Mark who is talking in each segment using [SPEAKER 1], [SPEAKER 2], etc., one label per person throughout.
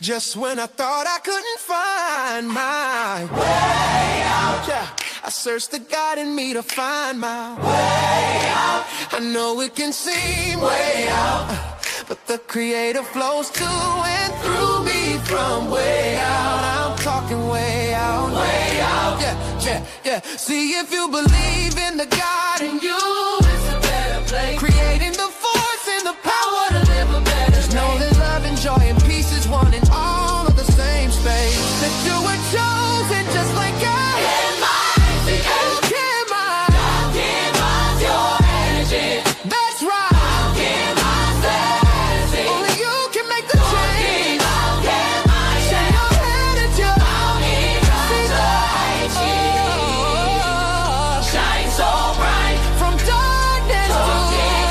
[SPEAKER 1] Just when I thought I couldn't find my way out, yeah, I searched the God in me to find my way out. I know it can seem way out, but the Creator flows to and through me from way out. I'm talking way out, yeah, yeah, yeah. See, if you believe in the God in you, it's a better place. Creating the force and the power to live a better. Just know that love and joy and peace is one in all of the same space. That you were chosen just like God. Can't mind, can't mind. God can't mind your energy. That's right. God can't mind fantasy. Only you can make the change. God can't mind shine your head at you. Shine so bright from darkness to light.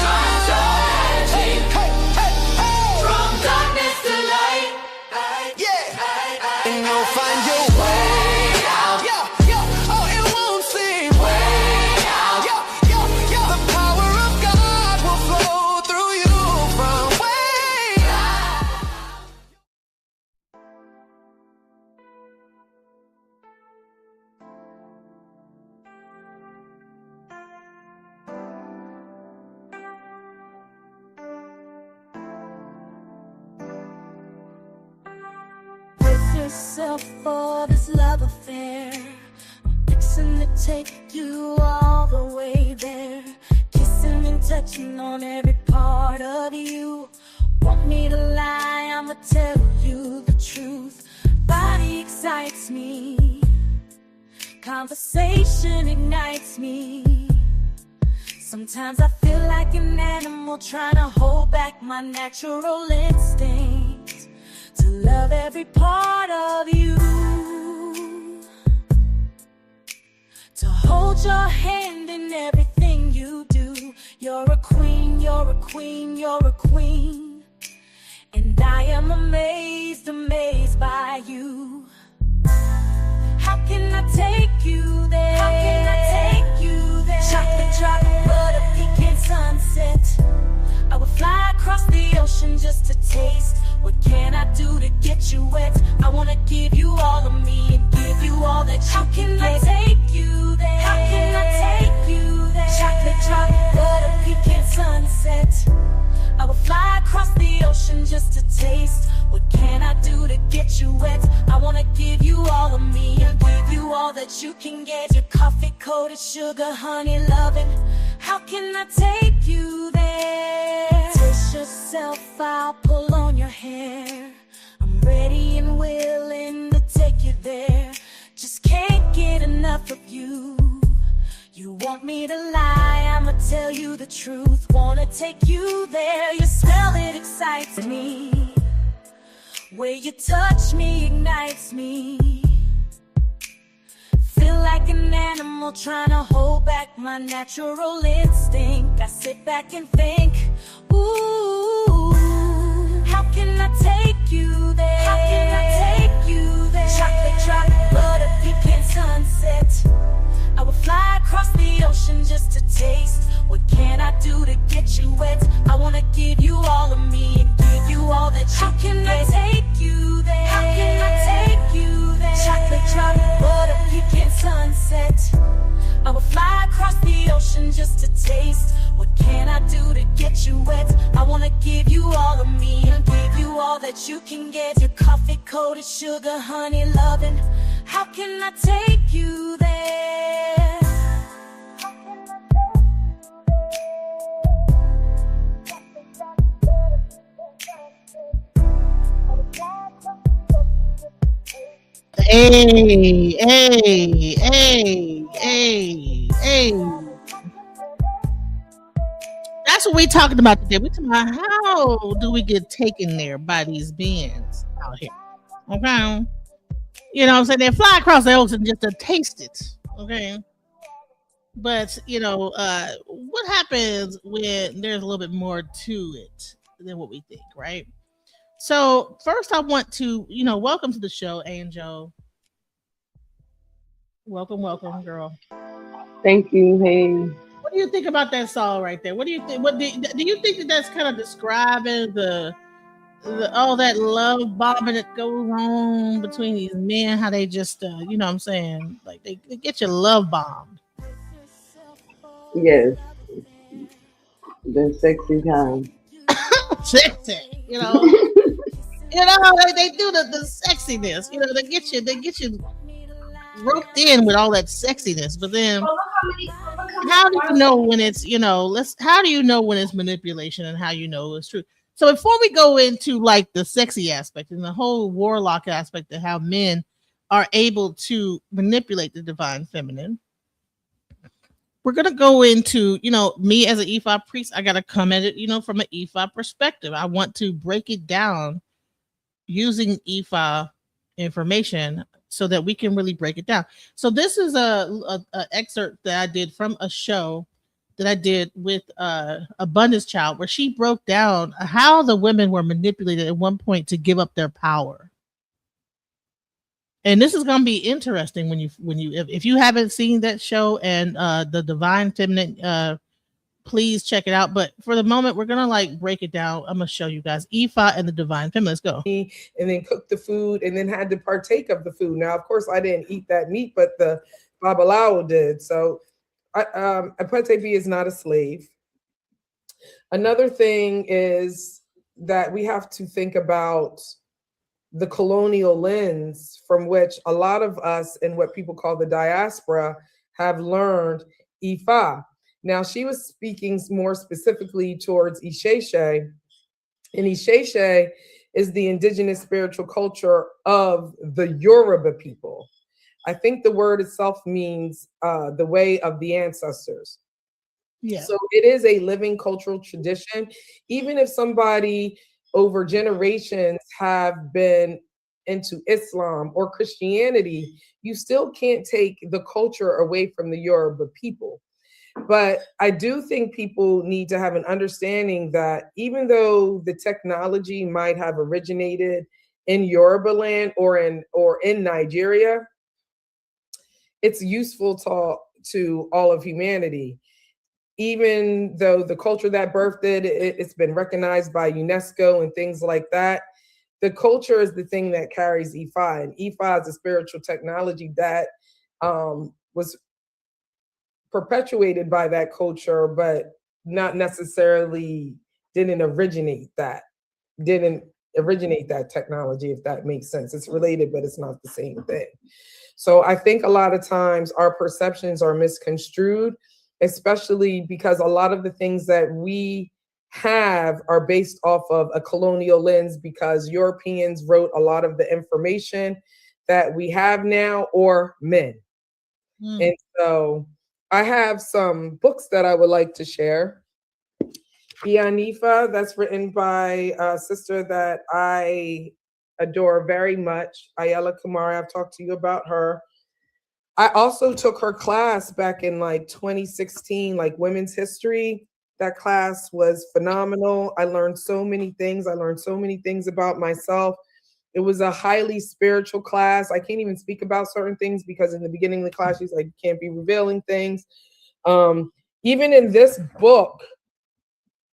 [SPEAKER 1] Hey, hey, hey, hey. From darkness to light. Yeah. And you'll find your way out. Yeah, yeah. Oh, it won't seem way out. Yeah, yeah, yeah. The power of God will flow through you from way out.
[SPEAKER 2] Brace yourself for this love affair. I'm fixing to take you all the way there. Kissing and touching on every part of you. Want me to lie? I'ma tell you the truth. Body excites me. Conversation ignites me. Sometimes I feel like an animal trying to hold back my natural instinct to love every part of you, to hold your hand in everything you do. You're a queen, you're a queen, you're a queen, and I am amazed, amazed by you. How can I take you there? How can I take you there? Chocolate drop, butter, pecan sunset. I would fly across the ocean just to taste. What can I do to get you wet? I wanna give you all of me and give you all that you can get. How can I take you there? How can I take you there? Chocolate drop, butter, pecan sunset. I would fly across the ocean just to taste. What can I do to get you wet? I wanna give you all of me and give you all that you can get. Your coffee coated sugar, honey loving. How can I take you there? Brace yourself, I'll pull on your hair. I'm ready and willing to take you there. Just can't get enough of you. You want me to lie? I'ma tell you the truth. Wanna take you there. Your smell, it excites me. Where you touch me ignites me. Feel like an animal trying to hold back my natural instinct. I sit back and think, ooh, how can I take you there? How can I take you there? Chocolate drop, butter, pecan sunset. I would fly across the ocean just to taste. What can I do to get you wet? I wanna give you all of me and give you all that you can get. How can I take you there? How can I take you there? Chocolate drop, butter, pecan sunset. I would fly across the ocean just to taste. What can I do to get you wet? I wanna give you all of me and give you all that you can get. Your coffee coated sugar, honey loving. How can I take you there?
[SPEAKER 3] Hey, hey, hey, hey, hey. That's what we're talking about today. We're talking about how do we get taken there by these beings out here. Okay. You know what I'm saying? They fly across the ocean just to taste it. Okay. But, what happens when there's a little bit more to it than what we think, right? So first I want to, welcome to the show, Angel. Welcome, girl.
[SPEAKER 4] Thank you. Hey.
[SPEAKER 3] What do you think about that song right there? What do you think? Do you think that that's kind of describing the all that love bombing that goes on between these men, how they just, you know what I'm saying? Like they get you love bombed.
[SPEAKER 4] Yes, the sexy time.
[SPEAKER 3] Sexy, you know. You know, they do the sexiness. You know, they get you roped in with all that sexiness. But then, how do you know when it's how do you know when it's manipulation and how you know it's true? So before we go into like the sexy aspect and the whole warlock aspect of how men are able to manipulate the divine feminine, we're gonna go into me as an Ephah priest. I gotta come at it from an Ephah perspective. I want to break it down using Ephah information so that we can really break it down. So this is a excerpt that I did from a show that I did with Abundance Child, where she broke down how the women were manipulated at one point to give up their power. And this is going to be interesting if you haven't seen that show and the Divine Feminine, please check it out. But for the moment, we're gonna like break it down. I'm gonna show you guys Ephah and the Divine Feminine. Let's go.
[SPEAKER 5] And then cook the food and then had to partake of the food. Now, of course, I didn't eat that meat, but the Babalawo did. So a Patebi is not a slave. Another thing is that we have to think about the colonial lens from which a lot of us in what people call the diaspora have learned Ifa. Now, she was speaking more specifically towards Isheshe, and Isheshe is the indigenous spiritual culture of the Yoruba people. I think the word itself means the way of the ancestors. Yeah. So it is a living cultural tradition. Even if somebody over generations have been into Islam or Christianity, you still can't take the culture away from the Yoruba people. But I do think people need to have an understanding that even though the technology might have originated in Yoruba land or in Nigeria, it's useful to all of humanity. Even though the culture that birthed it's been recognized by UNESCO and things like that, the culture is the thing that carries Ifa. And Ifa is a spiritual technology that was perpetuated by that culture, but not necessarily didn't originate that technology, if that makes sense. It's related, but it's not the same thing. So I think a lot of times our perceptions are misconstrued, especially because a lot of the things that we have are based off of a colonial lens, because Europeans wrote a lot of the information that we have now, or men. And so I have some books that I would like to share. Ianifa, that's written by a sister that I adore very much, Ayala Kumari. I've talked to you about her. I also took her class back in like 2016, like women's history. That class was phenomenal. I learned so many things. I learned so many things about myself. It was a highly spiritual class. I can't even speak about certain things because in the beginning of the class, she's like, you can't be revealing things. Even in this book,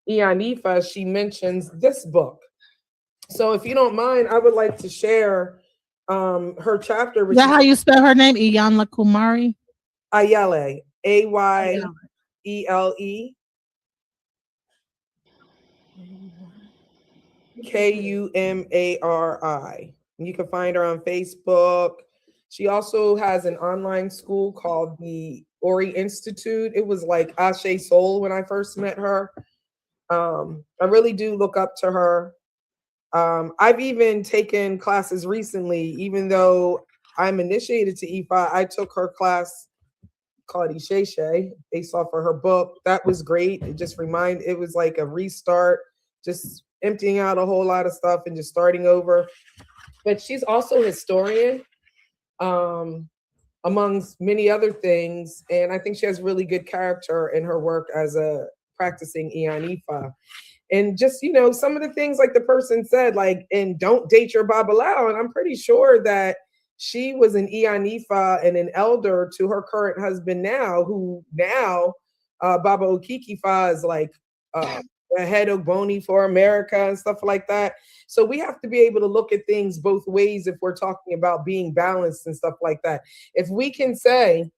[SPEAKER 5] Ianifa, she mentions this book. So if you don't mind, I would like to share her chapter.
[SPEAKER 3] Is that how you spell her name? Iyanla Kumari?
[SPEAKER 5] Ayele, Ayele. Kumari. You can find her on Facebook. She also has an online school called the Ori Institute. It was like Ashe Soul when I first met her. I really do look up to her. I've even taken classes recently, even though I'm initiated to Ifa. I took her class called Isheshe based off of her book. That was great. It was like a restart, just emptying out a whole lot of stuff and just starting over. But she's also a historian, amongst many other things. And I think she has really good character in her work as a practicing Ianifa. And just, some of the things like the person said, like, and don't date your Babalawo. And I'm pretty sure that she was an Ianifa and an elder to her current husband now, who now Baba Okikifa is like the head of bony for America and stuff like that. So we have to be able to look at things both ways if we're talking about being balanced and stuff like that. If we can say,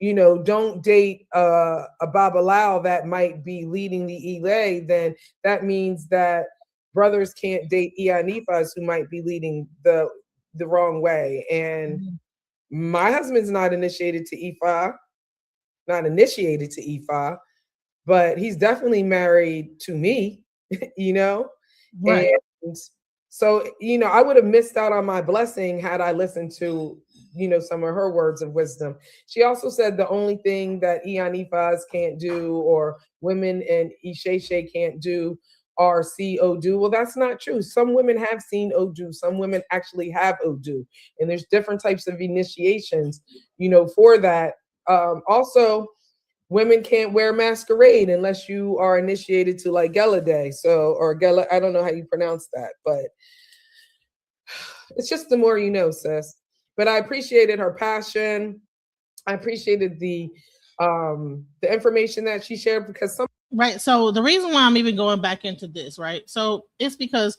[SPEAKER 5] don't date a Babalawo that might be leading the Ile, then that means that brothers can't date Iyanifas who might be leading the wrong way. And my husband's not initiated to Ifa, but he's definitely married to me,
[SPEAKER 3] Right.
[SPEAKER 5] And so, I would have missed out on my blessing had I listened to, some of her words of wisdom. She also said the only thing that Iyanifas can't do, or women in Isheshe can't do, are see Odu. Well, that's not true. Some women have seen Odu. Some women actually have Odu. And there's different types of initiations, for that. Also, women can't wear masquerade unless you are initiated to like Gela Day. Or Gela, I don't know how you pronounce that, but it's just the more you know, sis. But I appreciated her passion. I appreciated the information that she shared, because
[SPEAKER 3] Right. So the reason why I'm even going back into this, right? So it's because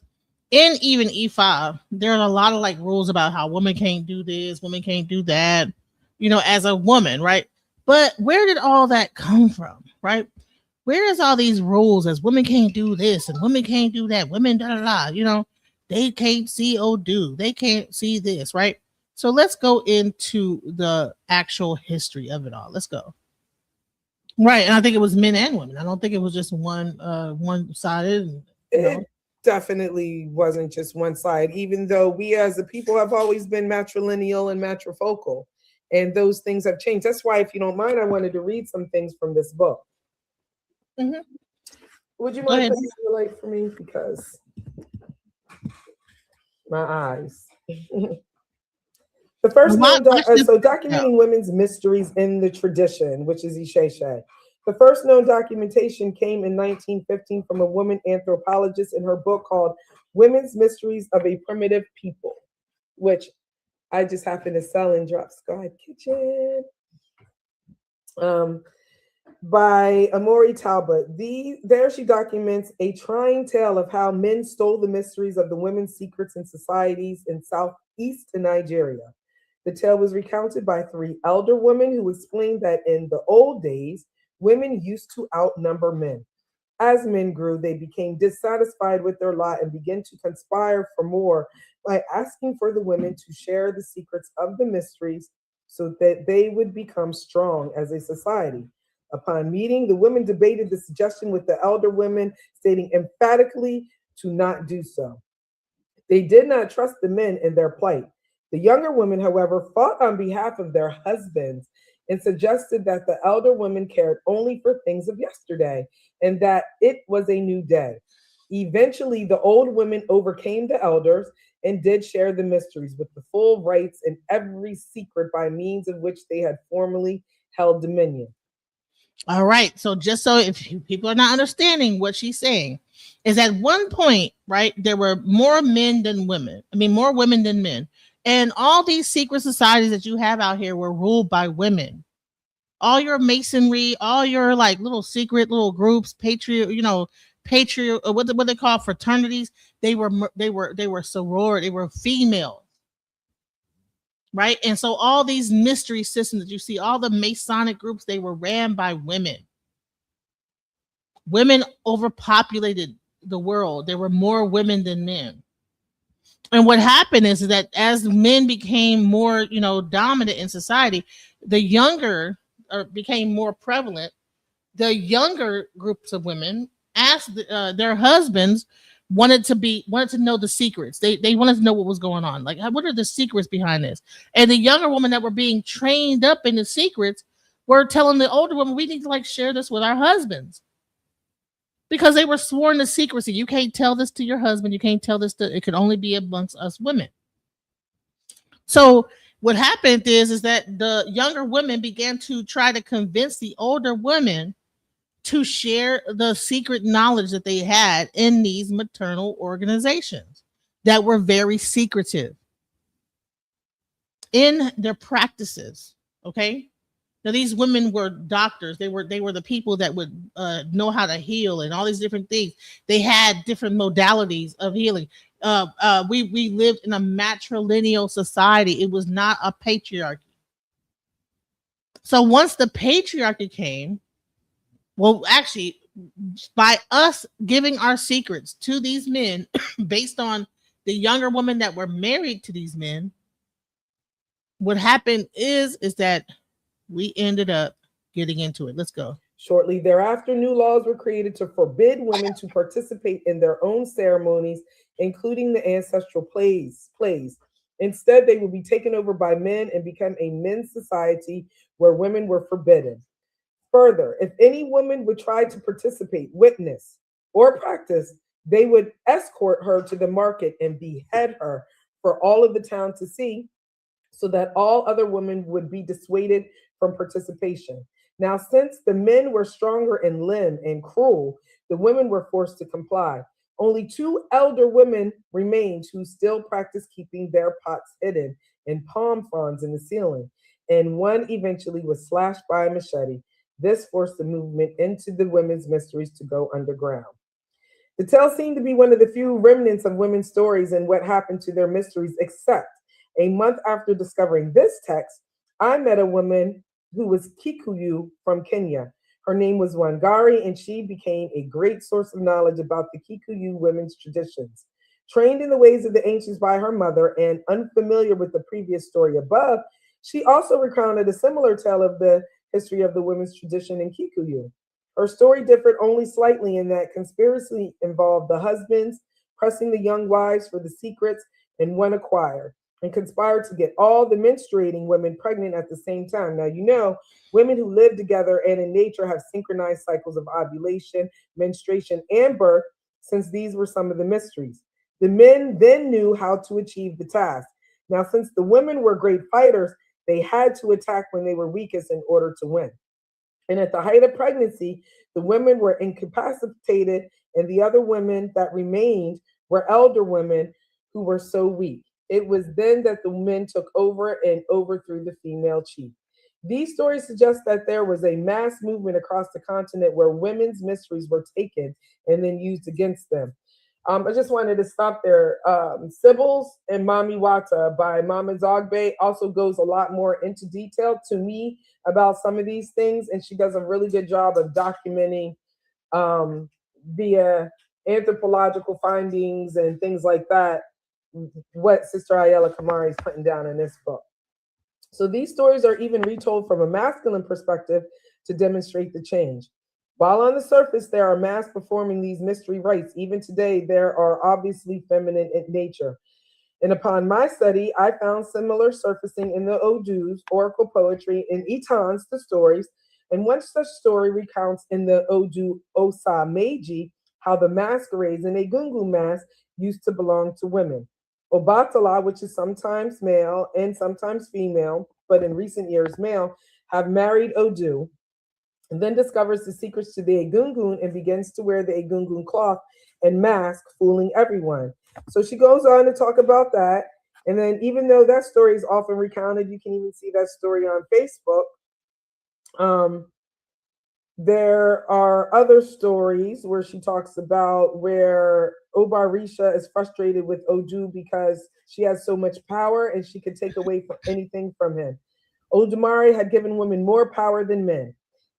[SPEAKER 3] in even E5, there are a lot of like rules about how women can't do this, women can't do that, as a woman, right? But where did all that come from, right? Where is all these rules as women can't do this and women can't do that, women da da da, they can't see Odu, they can't see this, right? So let's go into the actual history of it all. Let's go. Right, and I think it was men and women. I don't think it was just one-sided.
[SPEAKER 5] It definitely wasn't just one side, even though we as a people have always been matrilineal and matrifocal, and those things have changed. That's why, if you don't mind, I wanted to read some things from this book.
[SPEAKER 3] Mm-hmm.
[SPEAKER 5] Would you mind putting the light for me? Because my eyes. The first known documenting women's mysteries in the tradition, which is Isheshe. The first known documentation came in 1915 from a woman anthropologist in her book called Women's Mysteries of a Primitive People, which I just happened to sell in Drops Squad Kitchen, by Amori Talbot. There she documents a trying tale of how men stole the mysteries of the women's secrets in societies in southeast Nigeria. The tale was recounted by 3 elder women who explained that in the old days, women used to outnumber men. As men grew, they became dissatisfied with their lot and began to conspire for more by asking for the women to share the secrets of the mysteries so that they would become strong as a society. Upon meeting, the women debated the suggestion with the elder women, stating emphatically to not do so. They did not trust the men in their plight. The younger women, however, fought on behalf of their husbands and suggested that the elder women cared only for things of yesterday and that it was a new day. Eventually, the old women overcame the elders and did share the mysteries with the full rights and every secret by means of which they had formerly held dominion.
[SPEAKER 3] All right. So just so if people are not understanding what she's saying, is at one point, right, there were more men than women. I mean, more women than men. And all these secret societies that you have out here were ruled by women. All your masonry, all your like little secret little groups, what they call fraternities, they were soror, they were female. Right? And so all these mystery systems that you see, all the Masonic groups, they were ran by women. Women overpopulated the world. There were more women than men. And what happened is that as men became more, dominant in society, the younger became more prevalent. The younger groups of women asked their husbands wanted to know the secrets. They wanted to know what was going on. Like, what are the secrets behind this? And the younger women that were being trained up in the secrets were telling the older women, we need to share this with our husbands. Because they were sworn to secrecy. You can't tell this to your husband. You can't tell this it could only be amongst us women. So what happened is that the younger women began to try to convince the older women to share the secret knowledge that they had in these maternal organizations that were very secretive in their practices. Okay. Now, these women were doctors. They were the people that would know how to heal and all these different things. They had different modalities of healing. We lived in a matrilineal society. It was not a patriarchy. So once the patriarchy came, well, actually, by us giving our secrets to these men based on the younger women that were married to these men, what happened is that we ended up getting into it. Let's go.
[SPEAKER 5] Shortly thereafter, new laws were created to forbid women to participate in their own ceremonies, including the ancestral plays. Instead, they would be taken over by men and become a men's society where women were forbidden. Further, if any woman would try to participate, witness, or practice, they would escort her to the market and behead her for all of the town to see, so that all other women would be dissuaded from participation. Now, since the men were stronger in limb and cruel, the women were forced to comply. Only 2 elder women remained who still practiced keeping their pots hidden in palm fronds in the ceiling, and one eventually was slashed by a machete. This forced the movement into the women's mysteries to go underground. The tale seemed to be one of the few remnants of women's stories and what happened to their mysteries, except a month after discovering this text, I met a woman who was Kikuyu from Kenya. Her name was Wangari, and she became a great source of knowledge about the Kikuyu women's traditions. Trained in the ways of the ancients by her mother and unfamiliar with the previous story above, she also recounted a similar tale of the history of the women's tradition in Kikuyu. Her story differed only slightly in that conspiracy involved the husbands pressing the young wives for the secrets and one acquired, and conspired to get all the menstruating women pregnant at the same time. Now, you know, women who live together and in nature have synchronized cycles of ovulation, menstruation, and birth, since these were some of the mysteries. The men then knew how to achieve the task. Now, since the women were great fighters, they had to attack when they were weakest in order to win. And at the height of pregnancy, the women were incapacitated, and the other women that remained were elder women who were so weak. It was then that the men took over and overthrew the female chief. These stories suggest that there was a mass movement across the continent where women's mysteries were taken and then used against them. I just wanted to stop there. Sybils and Mami Wata by Mama Zogbe also goes a lot more into detail to me about some of these things, and she does a really good job of documenting via anthropological findings and things like that what Sister Ayala Kamari is putting down in this book. So these stories are even retold from a masculine perspective to demonstrate the change. While on the surface there are masks performing these mystery rites, even today there are obviously feminine in nature. And upon my study, I found similar surfacing in the Odu's oracle poetry, in Itan's the stories, and one such story recounts in the Odu Osa Meiji how the masquerades in a Gungu mask used to belong to women. Obatala, which is sometimes male and sometimes female, but in recent years male, have married Odu, and then discovers the secrets to the Egungun and begins to wear the Egungun cloth and mask, fooling everyone. So she goes on to talk about that. And then even though that story is often recounted, you can even see that story on Facebook. There are other stories where she talks about where Obarisha is frustrated with Odu because she has so much power and she could take away anything from him. Odumare had given women more power than men,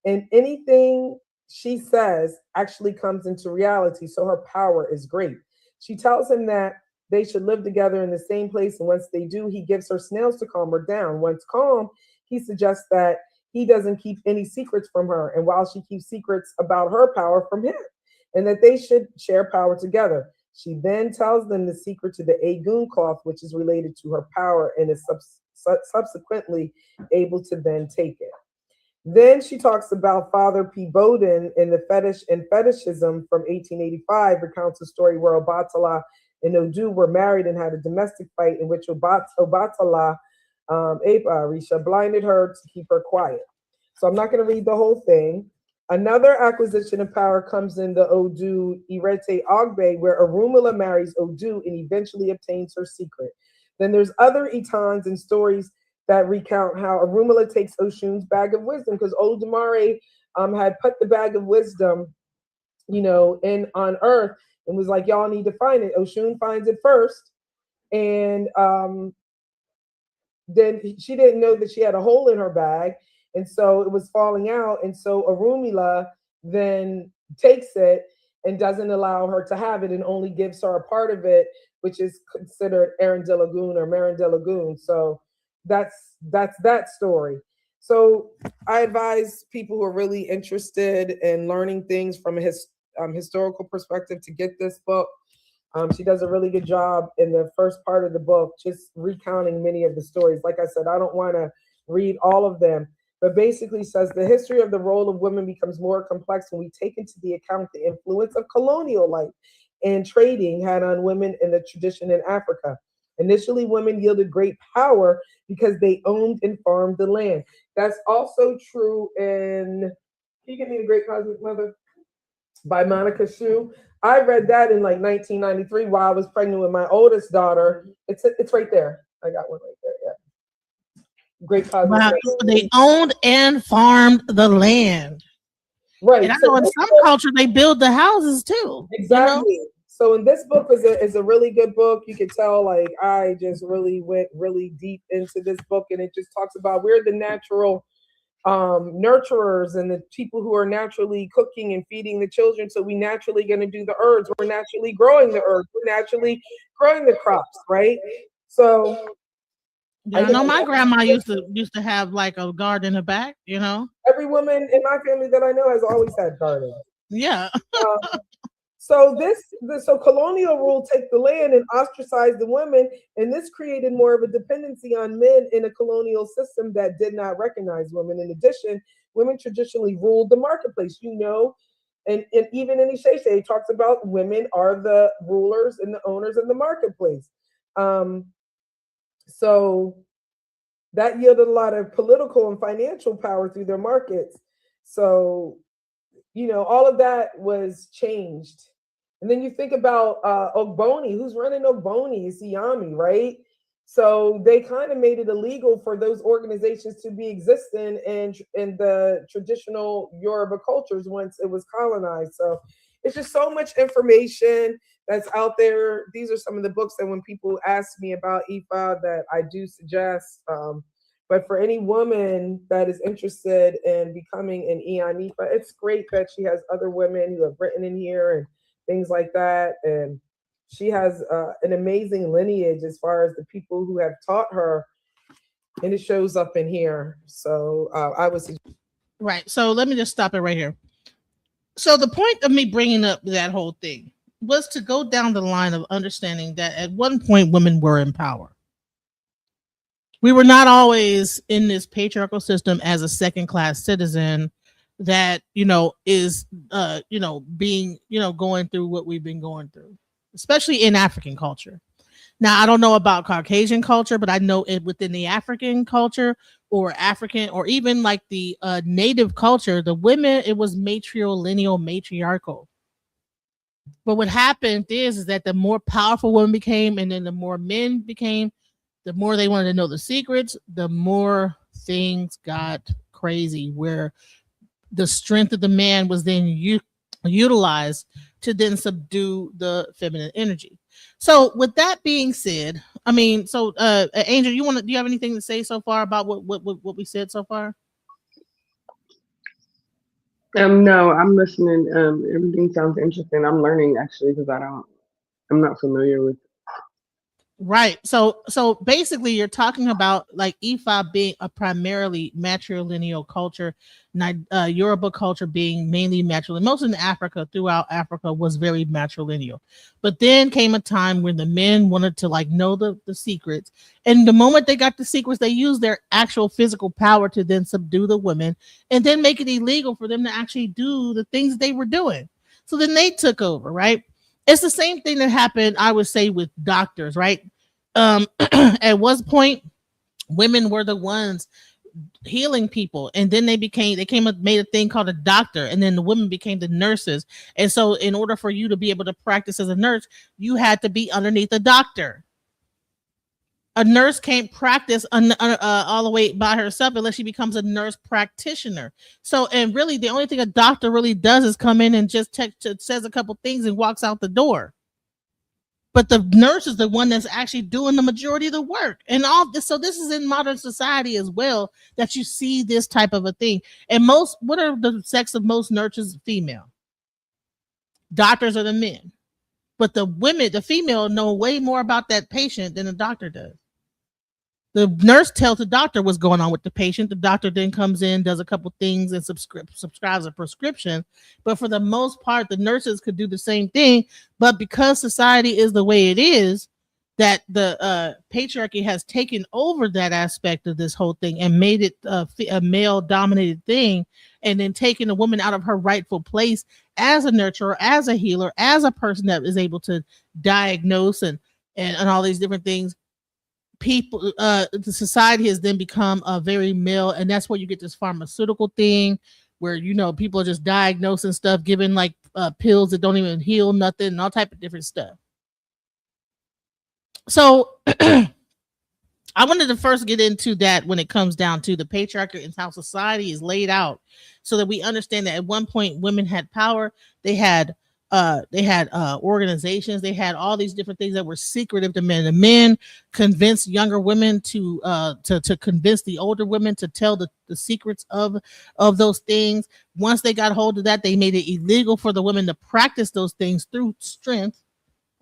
[SPEAKER 5] and anything she says actually comes into reality, so her power is great. She tells him that they should live together in the same place, and once they do, he gives her snails to calm her down. Once calm, he suggests that he doesn't keep any secrets from her, and while she keeps secrets about her power from him, and that they should share power together. She then tells them the secret to the Egun cloth, which is related to her power, and is subsequently able to then take it. Then she talks about Father P. Bowden in the Fetish and Fetishism from 1885, recounts a story where Obatala and Odu were married and had a domestic fight in which Obatala, Risha, blinded her to keep her quiet. So I'm not going to read the whole thing. Another acquisition of power comes in the Odu Irete Ogbe, where Orunmila marries Odu and eventually obtains her secret. Then there's other Itans and stories that recount how Orunmila takes Oshun's bag of wisdom, because Olodumare had put the bag of wisdom, in on earth and was like, y'all need to find it. Oshun finds it first. And then she didn't know that she had a hole in her bag. And so it was falling out. And so Orunmila then takes it and doesn't allow her to have it and only gives her a part of it, which is considered Arundel or Marundel. So that's that story. So I advise people who are really interested in learning things from a historical perspective to get this book. She does a really good job in the first part of the book, just recounting many of the stories. Like I said, I don't want to read all of them, but basically says the history of the role of women becomes more complex when we take into the account the influence of colonial life and trading had on women in the tradition in Africa. Initially, women yielded great power because they owned and farmed the land. That's also true in, can you give me The Great Cosmic Mother by Monica Shu? I read that in like 1993 while I was pregnant with my oldest daughter. It's right there. I got one right there. Yeah. Great Cosmic
[SPEAKER 3] Wow,
[SPEAKER 5] Mother.
[SPEAKER 3] they owned and farmed the land.
[SPEAKER 5] Right.
[SPEAKER 3] And I know in some culture they build the houses too.
[SPEAKER 5] Exactly. So in this book is a really good book. You can tell, like, I just really went really deep into this book, and it just talks about we're the natural nurturers and the people who are naturally cooking and feeding the children. So we naturally going to do the herbs. We're naturally growing the herbs. We're naturally growing the crops, right? So
[SPEAKER 3] yeah, I know my grandma used to have like a garden in the back.
[SPEAKER 5] Every woman in my family that I know has always had gardens.
[SPEAKER 3] Yeah.
[SPEAKER 5] So colonial rule take the land and ostracize the women, and this created more of a dependency on men in a colonial system that did not recognize women. In addition, women traditionally ruled the marketplace, and even in Isheshe, it talks about women are the rulers and the owners in the marketplace. So that yielded a lot of political and financial power through their markets. So, all of that was changed. And then you think about Ogboni, who's running Ogboni, is Siami, right? So they kind of made it illegal for those organizations to be existing in the traditional Yoruba cultures once it was colonized. So it's just so much information that's out there. These are some of the books that when people ask me about Ifa that I do suggest. But for any woman that is interested in becoming an Ian Ifa, it's great that she has other women who have written in here and things like that. And she has an amazing lineage as far as the people who have taught her, and it shows up in here. So I was
[SPEAKER 3] right. So let me just stop it right here. So the point of me bringing up that whole thing was to go down the line of understanding that at one point women were in power. We were not always in this patriarchal system as a second-class citizen that is being going through what we've been going through, especially in African culture. Now, I don't know about Caucasian culture, but I know it within the African culture or African or even like the native culture, the women, it was matriarchal. But what happened is that the more powerful women became, and then the more men became, the more they wanted to know the secrets, the more things got crazy, where the strength of the man was then utilized to then subdue the feminine energy. So with that being said, Angel, do you have anything to say so far about what we said so far?
[SPEAKER 4] No, I'm listening. Everything sounds interesting. I'm learning actually because I'm not familiar with.
[SPEAKER 3] Right. So basically you're talking about like Ifa being a primarily matrilineal culture, Yoruba culture being mainly matrilineal. Most in Africa, throughout Africa, was very matrilineal. But then came a time when the men wanted to like know the secrets. And the moment they got the secrets, they used their actual physical power to then subdue the women and then make it illegal for them to actually do the things they were doing. So then they took over, right? It's the same thing that happened, I would say, with doctors, right? At one point, women were the ones healing people, and then made a thing called a doctor, and then the women became the nurses. And so in order for you to be able to practice as a nurse, you had to be underneath a doctor. A nurse can't practice all the way by herself unless she becomes a nurse practitioner. So, and really, the only thing a doctor really does is come in and just says a couple things and walks out the door. But the nurse is the one that's actually doing the majority of the work, and all this. So this is in modern society as well that you see this type of a thing. And what are the sex of most nurses? Female. Doctors are the men, but the female know way more about that patient than the doctor does. The nurse tells the doctor what's going on with the patient. The doctor then comes in, does a couple things, and subscribes a prescription. But for the most part, the nurses could do the same thing. But because society is the way it is, that the patriarchy has taken over that aspect of this whole thing and made it a male-dominated thing, and then taken a woman out of her rightful place as a nurturer, as a healer, as a person that is able to diagnose and all these different things. People, the society has then become a very male, and that's where you get this pharmaceutical thing where people are just diagnosing stuff, giving like pills that don't even heal nothing, and all type of different stuff. So I wanted to first get into that when it comes down to the patriarchy and how society is laid out, so that we understand that at one point women had power. They had organizations. They had all these different things that were secretive to men. The men convinced younger women to convince the older women to tell the secrets of those things. Once they got hold of that, they made it illegal for the women to practice those things through strength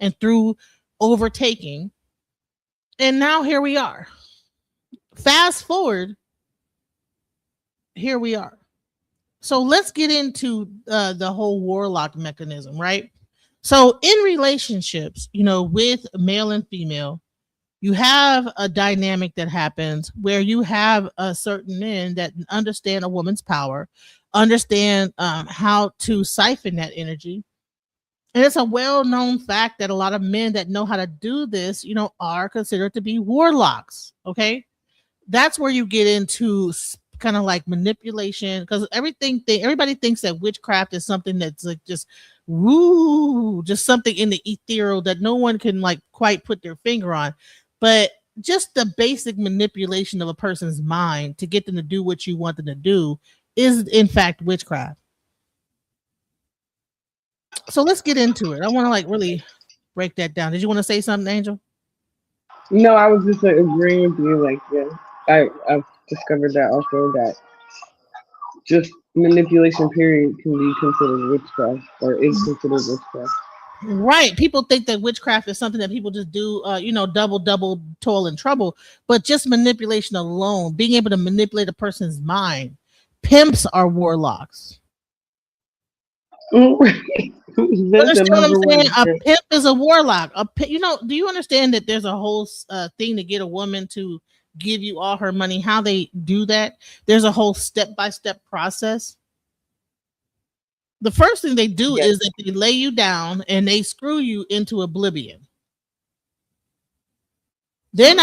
[SPEAKER 3] and through overtaking. And now here we are. Fast forward, here we are. So let's get into the whole warlock mechanism, right? So in relationships, with male and female, you have a dynamic that happens where you have a certain men that understand a woman's power, understand how to siphon that energy. And it's a well-known fact that a lot of men that know how to do this, are considered to be warlocks. Okay. That's where you get into kind of like manipulation, because everybody thinks that witchcraft is something that's like just something in the ethereal that no one can like quite put their finger on. But just the basic manipulation of a person's mind to get them to do what you want them to do is in fact witchcraft. So let's get into it. I want to like really break that down. Did you want to say something, Angel?
[SPEAKER 4] No, I was just like agreeing with you. Like, yeah, I've discovered that also, that just manipulation period can be considered witchcraft, or is considered witchcraft.
[SPEAKER 3] Right. People think that witchcraft is something that people just do, double toil and trouble, but just manipulation alone, being able to manipulate a person's mind. Pimps are warlocks. Understand what I'm saying? A pimp is a warlock. Do you understand that there's a whole thing to get a woman to give you all her money? How they do that? There's a whole step-by-step process. The first thing they do is that they lay you down and they screw you into oblivion. Then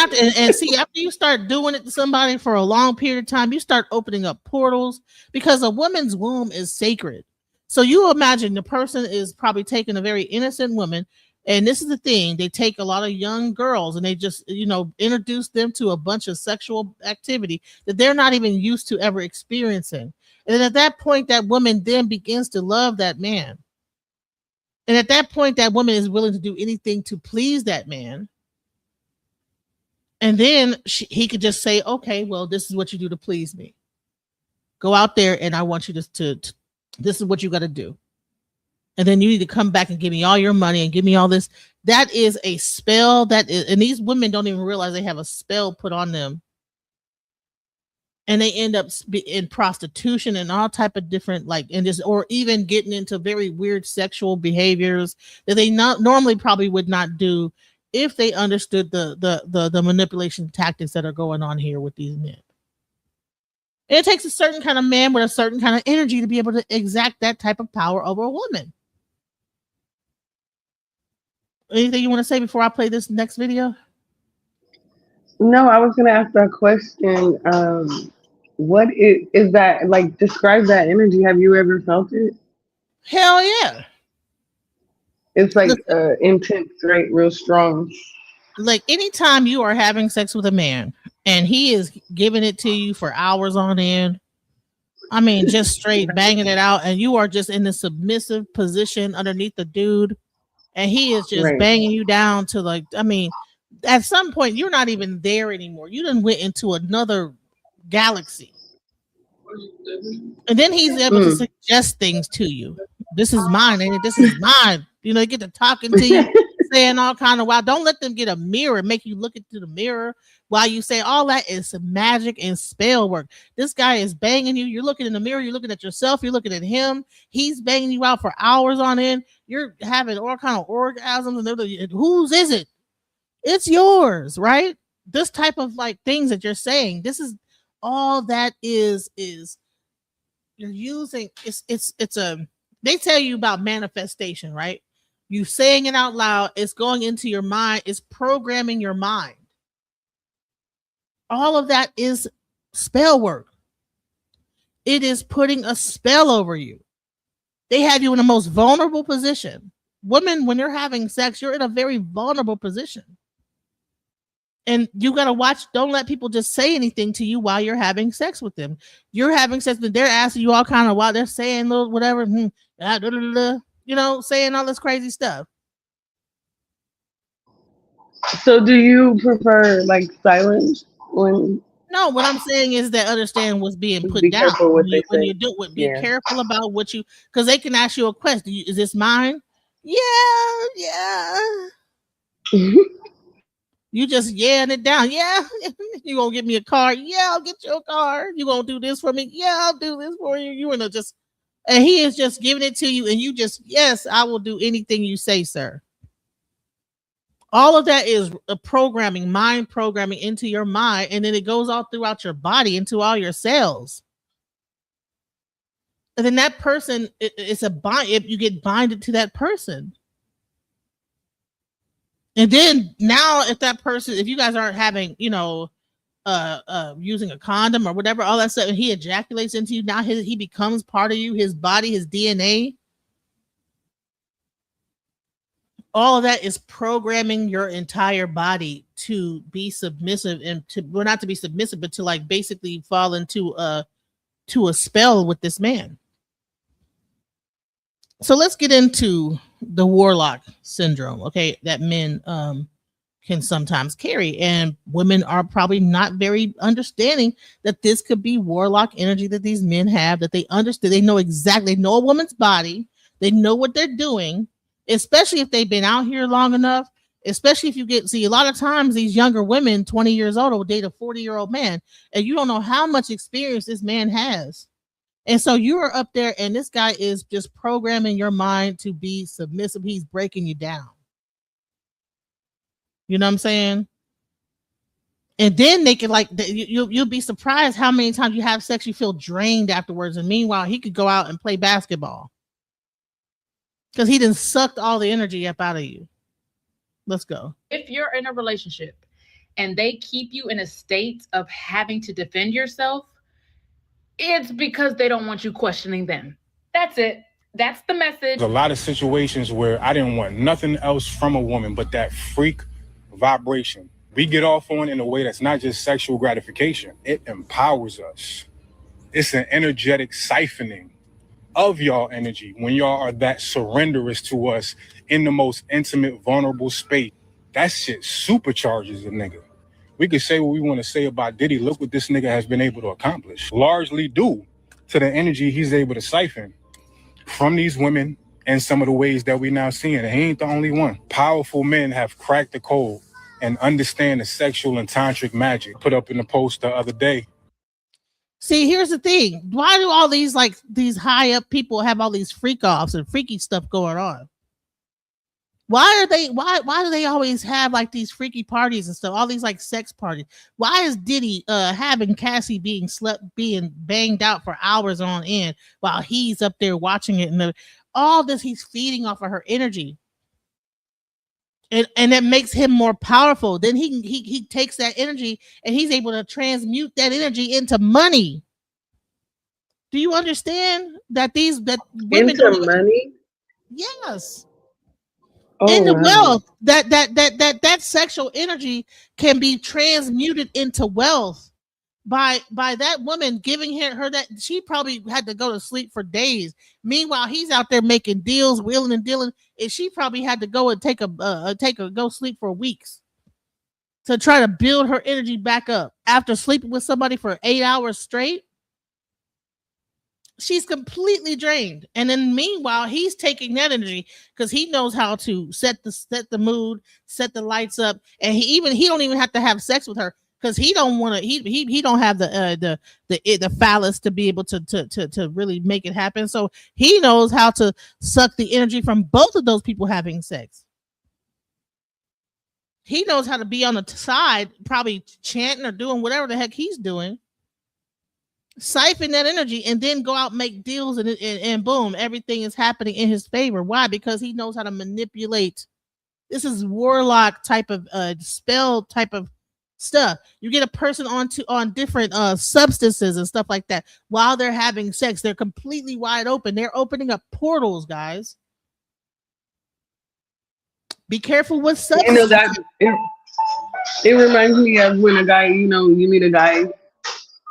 [SPEAKER 3] see, after you start doing it to somebody for a long period of time, you start opening up portals, because a woman's womb is sacred. So you imagine the person is probably taking a very innocent woman, and this is the thing, they take a lot of young girls and they just, introduce them to a bunch of sexual activity that they're not even used to ever experiencing. And then at that point, that woman then begins to love that man. And at that point, that woman is willing to do anything to please that man. And then he could just say, okay, well, this is what you do to please me. Go out there and I want you to this is what you got to do. And then you need to come back and give me all your money and give me all this. That is a spell and these women don't even realize they have a spell put on them. And they end up in prostitution and all type of different, or even getting into very weird sexual behaviors that they normally probably would not do if they understood the manipulation tactics that are going on here with these men. And it takes a certain kind of man with a certain kind of energy to be able to exact that type of power over a woman. Anything you want to say before I play this next video?
[SPEAKER 4] No, I was going to ask that question. What is that, like, describe that energy? Have you ever felt it?
[SPEAKER 3] Hell yeah.
[SPEAKER 4] It's like intense, right? Real strong.
[SPEAKER 3] like anytime you are having sex with a man and he is giving it to you for hours on end, I mean, just straight banging it out, and you are just in the submissive position underneath the dude, and he is just
[SPEAKER 4] Right.
[SPEAKER 3] banging you down to like, I mean, at some point you're not even there anymore. You done went into another galaxy. And then he's able to suggest things to you. This is mine, and this is mine. You know, you get to talking to you, saying all kind of wow. Don't let them get a mirror, make you look into the mirror while you say all that is magic and spell work. This guy is banging you. You're looking in the mirror. You're looking at yourself. You're looking at him. He's banging you out for hours on end. You're having all kind of orgasms, and whose is it? It's yours, right? This type of like things that you're saying. This is all that is you're using. It's a. They tell you about manifestation, right? You saying it out loud, it's going into your mind, it's programming your mind. All of that is spell work. It is putting a spell over you. They have you in the most vulnerable position. Women, when you're having sex, you're in a very vulnerable position. And you got to watch, don't let people just say anything to you while you're having sex with them. You're having sex, but they're asking you all kind of while they're saying little whatever, you know, saying all this crazy stuff.
[SPEAKER 4] So do you prefer like silence when?
[SPEAKER 3] No, what I'm saying is that understand what's being put
[SPEAKER 4] Be
[SPEAKER 3] down
[SPEAKER 4] careful what they
[SPEAKER 3] when
[SPEAKER 4] say.
[SPEAKER 3] you do it. Be
[SPEAKER 4] Yeah.
[SPEAKER 3] careful about what you, because they can ask you a question. Is this mine? Yeah. You just yelling it down. Yeah. You gonna give me a car? Yeah, I'll get you a car. You gonna do this for me? Yeah, I'll do this for you. You wanna just, and he is just giving it to you, and you just, yes, I will do anything you say, sir. All of that is a programming, mind programming into your mind, and then it goes all throughout your body, into all your cells. And then that person, it's a bind. You get binded to that person. And then now, if that person, if you guys aren't having, you know, using a condom or whatever, all that stuff, and he ejaculates into you, now he becomes part of you, his body, his DNA. All of that is programming your entire body to be submissive, and to, well, not to be submissive, but to like basically fall into a spell with this man. So let's get into the warlock syndrome, okay, that men can sometimes carry, and women are probably not very understanding that this could be warlock energy that these men have, that they understand, they know exactly, they know a woman's body, they know what they're doing, especially if they've been out here long enough, especially if you see a lot of times these younger women, 20 years old, will date a 40-year-old man, and you don't know how much experience this man has. And so you are up there, and this guy is just programming your mind to be submissive. He's breaking you down. You know what I'm saying? And then they can like, you'll be surprised how many times you have sex, you feel drained afterwards. And meanwhile, he could go out and play basketball because he done sucked all the energy up out of you. Let's go.
[SPEAKER 6] If you're in a relationship and they keep you in a state of having to defend yourself, it's because they don't want you questioning them. That's it. That's the message.
[SPEAKER 7] There's a lot of situations where I didn't want nothing else from a woman but that freak vibration. We get off on in a way that's not just sexual gratification. It empowers us. It's an energetic siphoning of y'all energy when y'all are that surrenderous to us in the most intimate, vulnerable space. That shit supercharges a nigga. We could say what we want to say about Diddy. Look what this nigga has been able to accomplish, largely due to the energy he's able to siphon from these women and some of the ways that we now seeing. And he ain't the only one. Powerful men have cracked the code and understand the sexual and tantric magic. Put up in the post the other day.
[SPEAKER 3] See, here's the thing. Why do all these like these high up people have all these freak offs and freaky stuff going on? Why do they always have like these freaky parties and stuff? All these like sex parties. Why is Diddy having Cassie being banged out for hours on end while he's up there watching it, and all this he's feeding off of her energy, and that makes him more powerful. Then he takes that energy and he's able to transmute that energy into money. Do you understand that women
[SPEAKER 4] into money?
[SPEAKER 3] Yes. in the
[SPEAKER 4] wow.
[SPEAKER 3] wealth. That sexual energy can be transmuted into wealth by that woman giving her that. She probably had to go to sleep for days. Meanwhile, he's out there making deals, wheeling and dealing, and she probably had to go and take a go sleep for weeks to try to build her energy back up after sleeping with somebody for 8 hours straight. She's completely drained, and then meanwhile he's taking that energy because he knows how to set the mood, set the lights up, and he don't even have to have sex with her because he don't want to. He don't have the phallus to be able to really make it happen. So he knows how to suck the energy from both of those people having sex. He knows how to be on the side, probably chanting or doing whatever the heck he's doing, siphon that energy, and then go out, make deals, and boom, everything is happening in his favor. Why? Because he knows how to manipulate. This is warlock type of spell type of stuff. You get a person on different substances and stuff like that while they're having sex. They're completely wide open. They're opening up portals, guys. Be careful with substances.
[SPEAKER 4] That it reminds me of when a guy, you meet a guy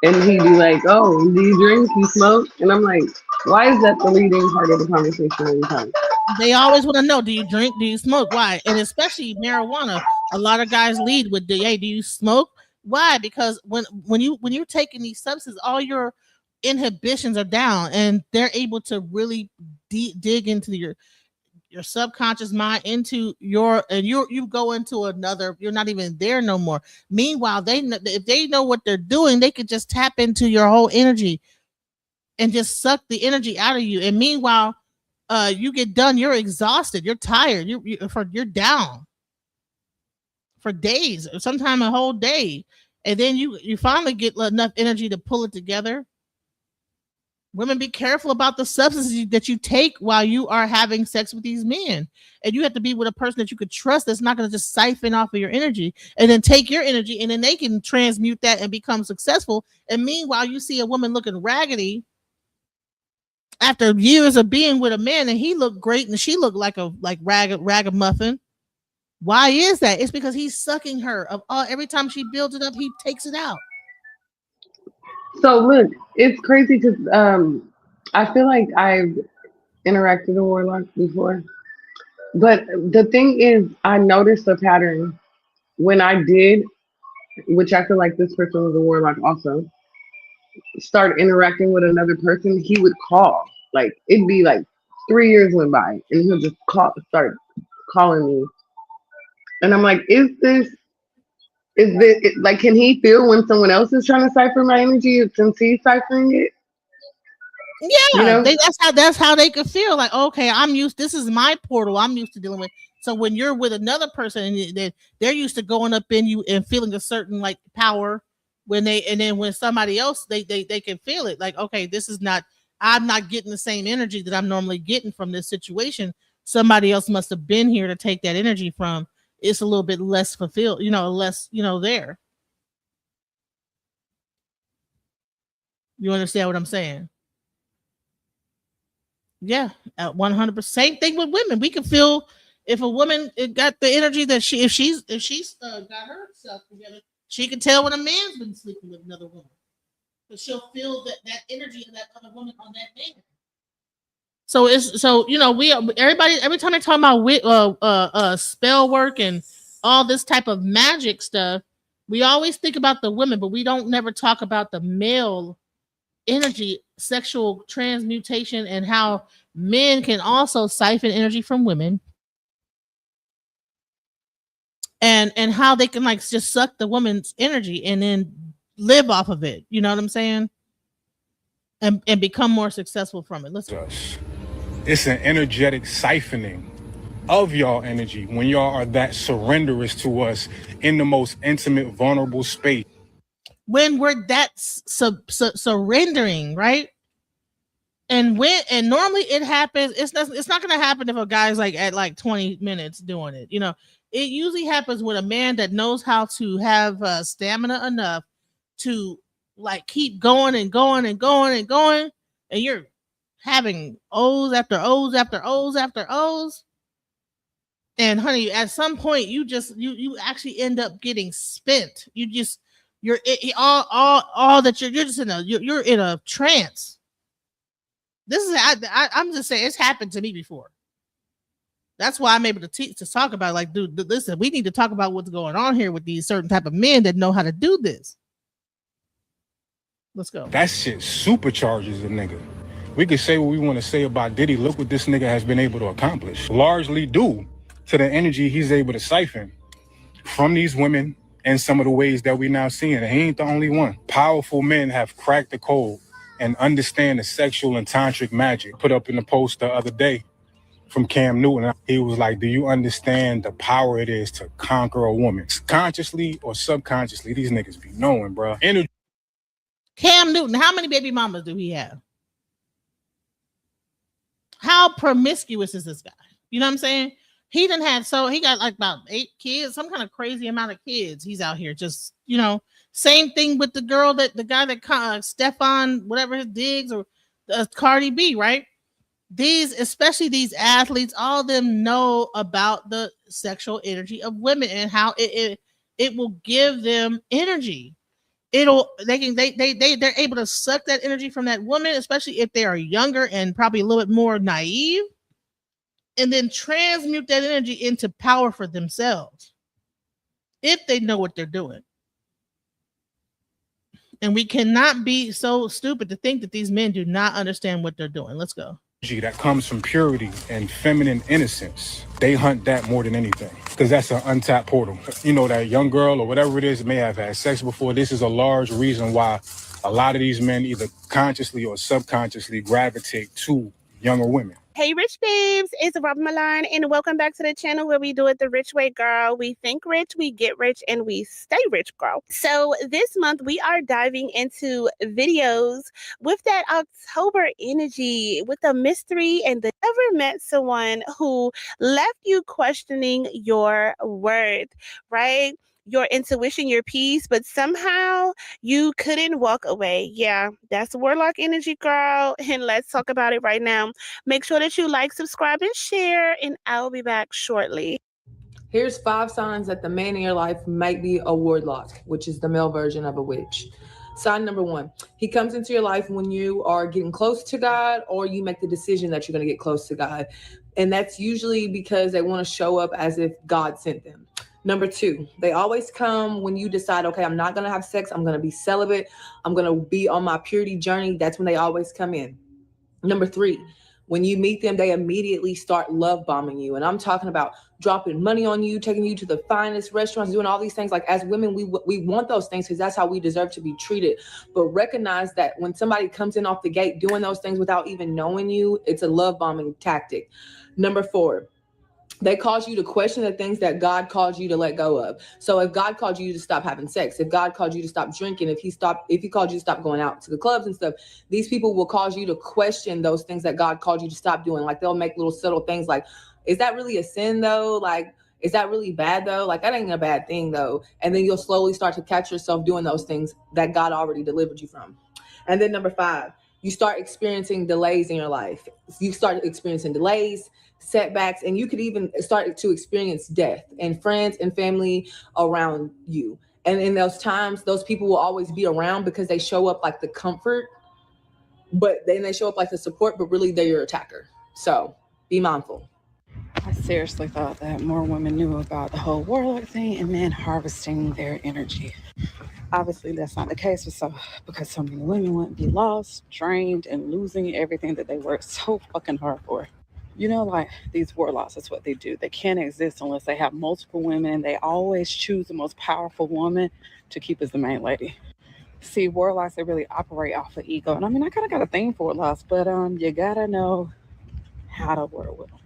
[SPEAKER 4] and he be like, "Oh, do you drink? You smoke?" And I'm like, "Why is that the leading part of the conversation every time?"
[SPEAKER 3] They always want to know, do you drink? Do you smoke? Why? And especially marijuana. A lot of guys lead with, "Hey, do you smoke?" Why? Because when you're taking these substances, all your inhibitions are down, and they're able to really dig into your subconscious mind, into you go into another. You're not even there no more. Meanwhile, if they know what they're doing, they could just tap into your whole energy and just suck the energy out of you. And meanwhile, you get done, you're exhausted, you're tired, you're down for days, or sometimes a whole day, and then you finally get enough energy to pull it together. Women, be careful about the substances that you take while you are having sex with these men. And you have to be with a person that you could trust, that's not going to just siphon off of your energy and then take your energy, and then they can transmute that and become successful. And meanwhile, you see a woman looking raggedy after years of being with a man, and he looked great and she looked like a ragamuffin. Why is that? It's because he's sucking her. Every time she builds it up, he takes it out.
[SPEAKER 4] So look, it's crazy because I feel like I've interacted with a warlock before, but the thing is, I noticed a pattern when I did, which I feel like this person was a warlock also, start interacting with another person. He would call, like it'd be like 3 years went by, and he'll just start calling me, and I'm like, is this like, can he feel when someone else is trying to cipher my energy since he's ciphering it?
[SPEAKER 3] Yeah, that's how they could feel. Like, okay, this is my portal, I'm used to dealing with. So when you're with another person and they're used to going up in you and feeling a certain like power, and then when somebody else, they can feel it. Like, okay, I'm not getting the same energy that I'm normally getting from this situation. Somebody else must have been here to take that energy from. It's a little bit less fulfilled, less, there. You understand what I'm saying? Yeah, 100%. Same thing with women. We can feel if a woman got the energy that if she's got herself together, she can tell when a man's been sleeping with another woman, because she'll feel that energy of that other woman on that man. So everybody, every time they talk about spell work and all this type of magic stuff, we always think about the women, but we don't never talk about the male energy, sexual transmutation, and how men can also siphon energy from women, and how they can like just suck the woman's energy and then live off of it. You know what I'm saying? And become more successful from it.
[SPEAKER 7] It's an energetic siphoning of y'all energy when y'all are that surrenderous to us in the most intimate, vulnerable space.
[SPEAKER 3] When we're that surrendering, right? And normally it happens. It's not going to happen if a guy's like at like 20 minutes doing it. It usually happens with a man that knows how to have stamina enough to like keep going and going and going and going, and you're having O's after O's after O's after O's. And honey, at some point, you actually end up getting spent. All that you're just you're in a trance. This is I'm just saying it's happened to me before. That's why I'm able to talk about, like, dude, listen, we need to talk about what's going on here with these certain type of men that know how to do this. Let's go.
[SPEAKER 7] That shit supercharges a nigga. We could say what we want to say about Diddy. Look what this nigga has been able to accomplish. Largely due to the energy he's able to siphon from these women and some of the ways that we now seeing. And he ain't the only one. Powerful men have cracked the code and understand the sexual and tantric magic. Put up in the post the other day from Cam Newton. He was like, do you understand the power it is to conquer a woman? Consciously or subconsciously, these niggas be knowing, bro.
[SPEAKER 3] Cam Newton, how many baby mamas do he have? How promiscuous is this guy? You know what I'm saying? He got like about 8 kids, some kind of crazy amount of kids. He's out here just, same thing with the guy that Stefan, whatever his Diggs, or Cardi B, right? Especially these athletes, all of them know about the sexual energy of women and how it will give them energy. They're able to suck that energy from that woman, especially if they are younger and probably a little bit more naive, and then transmute that energy into power for themselves if they know what they're doing. And we cannot be so stupid to think that these men do not understand what they're doing. Let's go.
[SPEAKER 7] That comes from purity and feminine innocence. They hunt that more than anything because that's an untapped portal. That young girl or whatever it is may have had sex before. This is a large reason why a lot of these men either consciously or subconsciously gravitate to younger women.
[SPEAKER 8] Hey, rich babes, it's Robin Milan, and welcome back to the channel where we do it the rich way, girl. We think rich, we get rich, and we stay rich, girl. So this month, we are diving into videos with that October energy, with the mystery and the ever met someone who left you questioning your worth, right? Your intuition, your peace, but somehow you couldn't walk away. Yeah, that's Warlock energy, girl. And let's talk about it right now. Make sure that you like, subscribe, and share, and I'll be back shortly.
[SPEAKER 5] Here's 5 signs that the man in your life might be a warlock, which is the male version of a witch. Sign number 1, he comes into your life when you are getting close to God, or you make the decision that you're going to get close to God. And that's usually because they want to show up as if God sent them. Number 2, they always come when you decide, okay, I'm not going to have sex. I'm going to be celibate. I'm going to be on my purity journey. That's when they always come in. Number 3, when you meet them, they immediately start love bombing you. And I'm talking about dropping money on you, taking you to the finest restaurants, doing all these things. Like, as women, we want those things because that's how we deserve to be treated. But recognize that when somebody comes in off the gate doing those things without even knowing you, it's a love bombing tactic. Number 4, they cause you to question the things that God called you to let go of. So if God called you to stop having sex, if God called you to stop drinking, if he called you to stop going out to the clubs and stuff, these people will cause you to question those things that God called you to stop doing. Like, they'll make little subtle things like, is that really a sin though? Like, is that really bad though? Like, that ain't a bad thing though. And then you'll slowly start to catch yourself doing those things that God already delivered you from. And then number 5, you start experiencing delays in your life. You start experiencing delays, setbacks, and you could even start to experience death and friends and family around you. And in those times, those people will always be around because they show up like the comfort, but then they show up like the support, but really they're your attacker. So be mindful.
[SPEAKER 9] I seriously thought that more women knew about the whole warlock thing and men harvesting their energy. Obviously, that's not the case because so many women wouldn't be lost, drained, and losing everything that they worked so fucking hard for. Like, these warlocks, that's what they do. They can't exist unless they have multiple women. They always choose the most powerful woman to keep as the main lady. See, warlocks, they really operate off of ego. And I kind of got a thing for warlocks, but you gotta know how to work with them.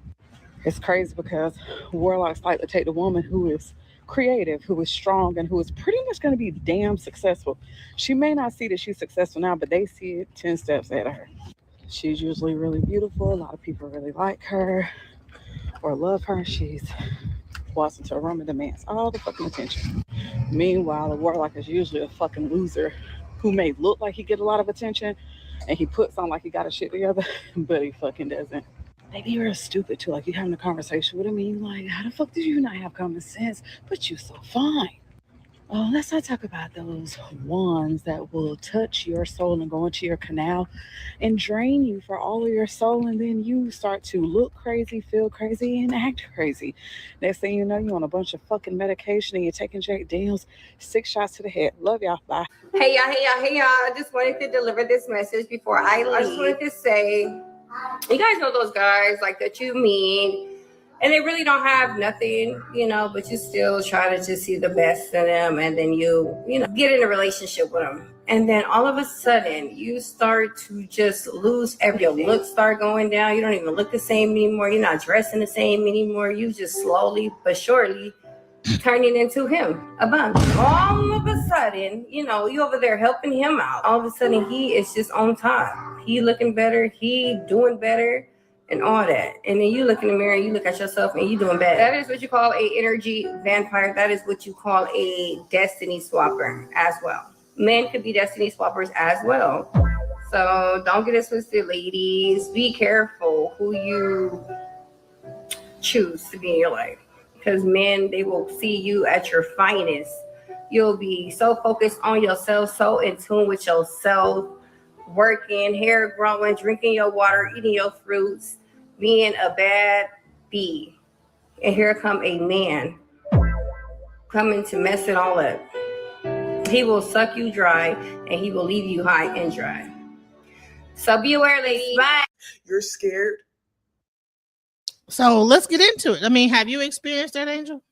[SPEAKER 9] It's crazy because warlocks like to take the woman who is creative, who is strong, and who is pretty much going to be damn successful. She may not see that she's successful now, but they see it 10 steps ahead of her. She's usually really beautiful. A lot of people really like her or love her. She's walks into a room and demands all the fucking attention. Meanwhile, a warlock is usually a fucking loser who may look like he get a lot of attention and he puts on like he got his shit together, but he fucking doesn't. they be real stupid too. Like you having a conversation with them and you like, how the fuck did you not have common sense? But you so fine. Oh, let's not talk about those ones that will touch your soul and go into your canal and drain you for all of your soul, and then you start to look crazy, feel crazy, and act crazy. Next thing you know, you're on a bunch of fucking medication and you're taking Jack Daniels, 6 shots to the head. Love y'all. Bye.
[SPEAKER 10] Hey y'all. I just wanted to deliver this message before I leave. I just wanted to say, you guys know those guys like that you meet, and they really don't have nothing, but you still try to just see the best in them, and then you get in a relationship with them. And then all of a sudden, you start to just lose everything. Your looks start going down. You don't even look the same anymore. You're not dressing the same anymore. You just slowly but surely turning into him, a bum. All of a sudden, you over there helping him out. All of a sudden, he is just on top. He looking better. He doing better. And all that. And then you look in the mirror and you look at yourself and you doing bad. That is what you call a energy vampire. That is what you call a destiny swapper as well. Men could be destiny swappers as well. So don't get it twisted, ladies. Be careful who you choose to be in your life. Because men, they will see you at your finest. You'll be so focused on yourself, so in tune with yourself, working, hair growing, drinking your water, eating your fruits, being a bad bee. And here come a man coming to mess it all up. He will suck you dry and he will leave you high and dry. So be aware, ladies. Bye.
[SPEAKER 5] You're scared.
[SPEAKER 3] So let's get into it. I mean, have you experienced that, Angel?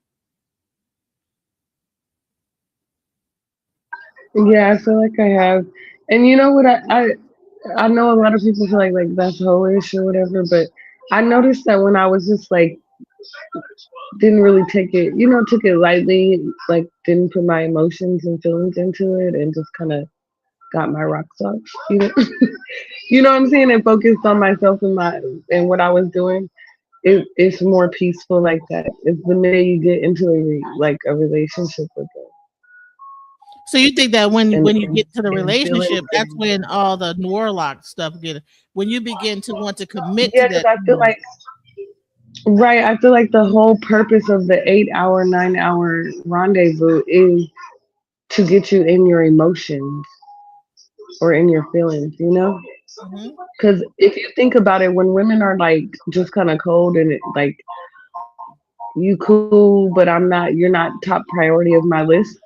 [SPEAKER 4] Yeah, I feel like I have. And you know what? I know a lot of people feel like that's hoish or whatever, but I noticed that when I was just like, didn't really take it, took it lightly, like didn't put my emotions and feelings into it and just kind of got my rocks off, you know what I'm saying? And focused on myself and what I was doing. It's more peaceful like that. It's the minute you get into a relationship with them.
[SPEAKER 3] So you think that when you get to the
[SPEAKER 4] and
[SPEAKER 3] relationship, that's
[SPEAKER 4] feeling-
[SPEAKER 3] when all the warlock stuff when you begin to want to commit
[SPEAKER 4] Yeah,
[SPEAKER 3] to
[SPEAKER 4] because
[SPEAKER 3] that.
[SPEAKER 4] I feel like, right, I feel like the whole purpose of the 8-hour, 9-hour rendezvous is to get you in your emotions or in your feelings, Because if you think about it, when women are like just kind of cold and like you cool, but you're not top priority of my list,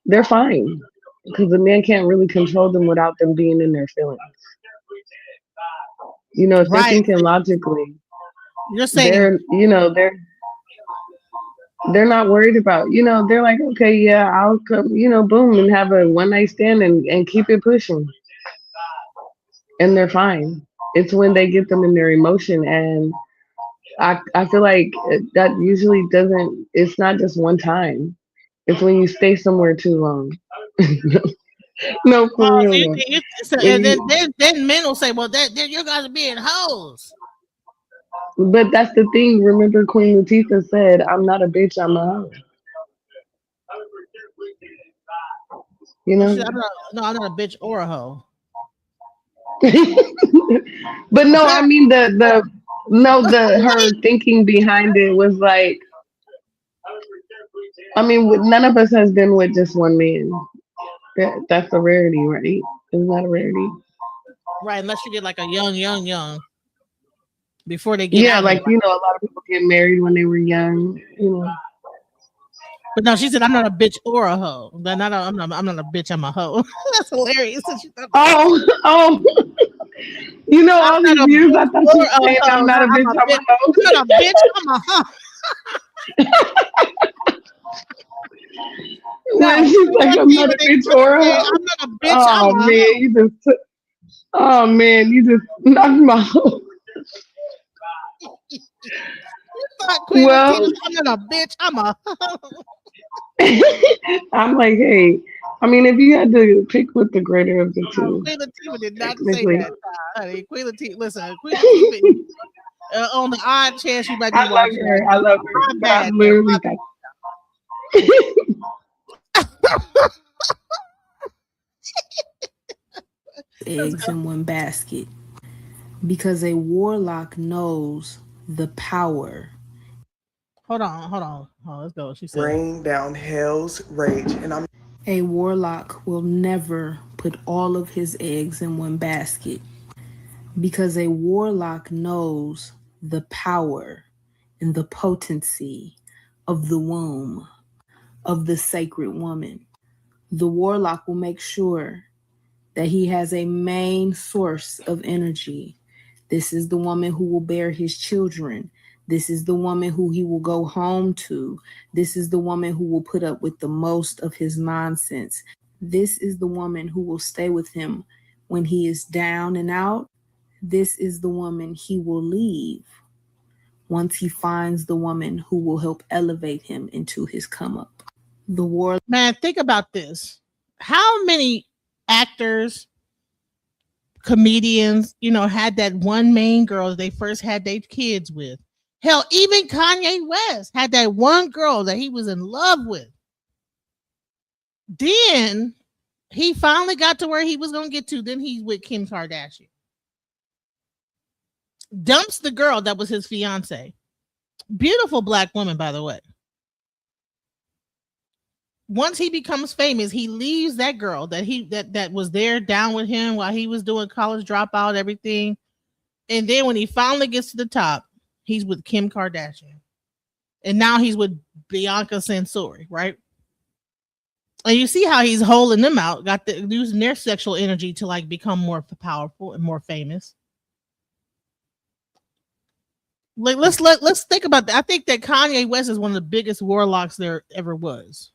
[SPEAKER 4] they're fine because the man can't really control them without them being in their feelings. If they're thinking logically,
[SPEAKER 3] you're saying
[SPEAKER 4] they're not worried about, they're like, okay, yeah, I'll come, boom, and have a one night stand and keep it pushing. And they're fine. It's when they get them in their emotion. And I feel like that usually it's not just one time. It's when you stay somewhere too long. No, for real.
[SPEAKER 3] And then men will say, well, then you guys are being hoes.
[SPEAKER 4] But that's the thing. Remember Queen Latifah said, I'm not a bitch, I'm a hoe. I'm
[SPEAKER 3] not a bitch or a hoe.
[SPEAKER 4] But no, I mean her thinking behind it was like, I mean, none of us has been with just one man. That's a rarity, right? Isn't that a rarity?
[SPEAKER 3] Right, unless you get like a young before they get
[SPEAKER 4] out. Like, a lot of people get married when they were young,
[SPEAKER 3] But no, she said, I'm not a bitch or a hoe. I'm not a bitch, I'm a hoe. That's hilarious.
[SPEAKER 4] Oh. All these years I thought you were saying I'm not a bitch, I'm a hoe.
[SPEAKER 3] I'm not a bitch, I'm a hoe.
[SPEAKER 4] When she's like, I'm not a bitch or a hoe.
[SPEAKER 3] I'm not a bitch, I'm a hoe.
[SPEAKER 4] Oh man, you just knocked my hoe.
[SPEAKER 3] Well, I'm not a bitch, I'm a hoe.
[SPEAKER 4] I'm like, hey, I mean, if you had to pick with the greater of the two.
[SPEAKER 3] Queen Latifah did not say that, honey. Queen Latifah, listen, Queen Latifah, on the odd chance you might be watching.
[SPEAKER 4] I love her.
[SPEAKER 3] Bad,
[SPEAKER 4] literally
[SPEAKER 11] eggs in one basket, because a warlock knows the power.
[SPEAKER 3] Hold on. Let's go. She said,
[SPEAKER 12] Rain down hell's rage, and I'm
[SPEAKER 11] A warlock will never put all of his eggs in one basket because a warlock knows the power and the potency of the womb of the sacred woman. The warlock will make sure that he has a main source of energy. This is the woman who will bear his children. This is the woman who he will go home to. This is the woman who will put up with the most of his nonsense. This is the woman who will stay with him when he is down and out. This is the woman he will leave once he finds the woman who will help elevate him into his come up. The war.
[SPEAKER 3] man, think about this. How many actors, comedians, had that one main girl they first had their kids with? Hell, even Kanye West had that one girl that he was in love with. Then he finally got to where he was going to get to. Then he's with Kim Kardashian. Dumps the girl that was his fiance. Beautiful black woman, by the way. Once he becomes famous, he leaves that girl that was there down with him while he was doing college dropout, everything. And then when he finally gets to the top, he's with Kim Kardashian. And now he's with Bianca Censori, right? And you see how he's holding them out, using their sexual energy to like become more powerful and more famous. Like let's think about that. I think that Kanye West is one of the biggest warlocks there ever was.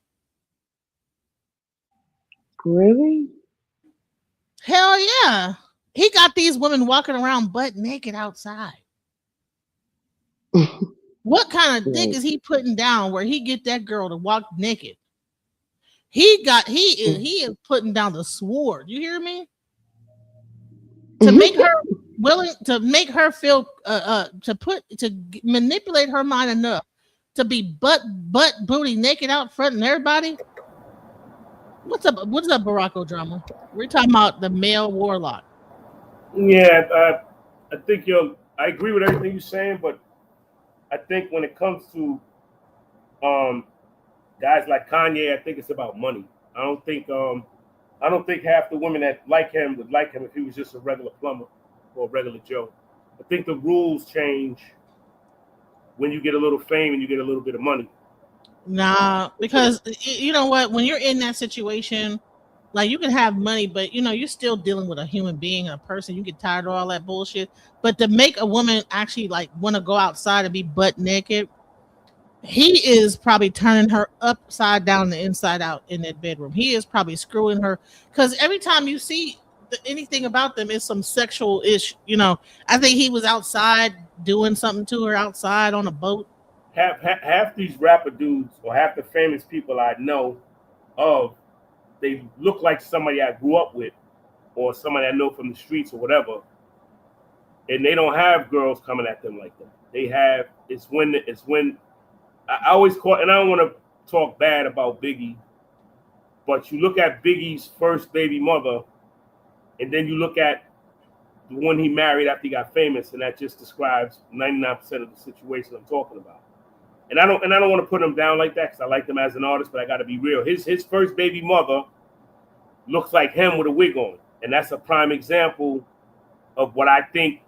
[SPEAKER 4] Really?
[SPEAKER 3] Hell yeah. He got these women walking around butt naked outside. What kind of dick is he putting down where he get that girl to walk naked? He is putting down the sword. You hear me? To make her willing, to make her feel to manipulate her mind enough to be butt booty naked out front and everybody. What's up, Barack Drama? We're talking about the male warlock.
[SPEAKER 13] Yeah, I think I agree with everything you're saying, but I think when it comes to guys like Kanye, I think it's about money. I don't think half the women that like him would like him if he was just a regular plumber or a regular Joe. I think the rules change when you get a little fame and you get a little bit of money.
[SPEAKER 3] Nah, because you know what? When you're in that situation, like you can have money, but you're still dealing with a human being, a person. You get tired of all that bullshit. But to make a woman actually like want to go outside and be butt naked, he is probably turning her upside down, the inside out in that bedroom. He is probably screwing her because every time you see anything about them is some sexual ish. I think he was outside doing something to her outside on a boat.
[SPEAKER 13] Half these rapper dudes or half the famous people I know of, they look like somebody I grew up with or somebody I know from the streets or whatever, and they don't have girls coming at them like that. They have it's when I always call, and I don't want to talk bad about Biggie, but you look at Biggie's first baby mother, and then you look at the one he married after he got famous, and that just describes 99% of the situation I'm talking about. And I don't want to put him down like that because I like him as an artist, but I got to be real. His first baby mother looks like him with a wig on, and that's a prime example of what I think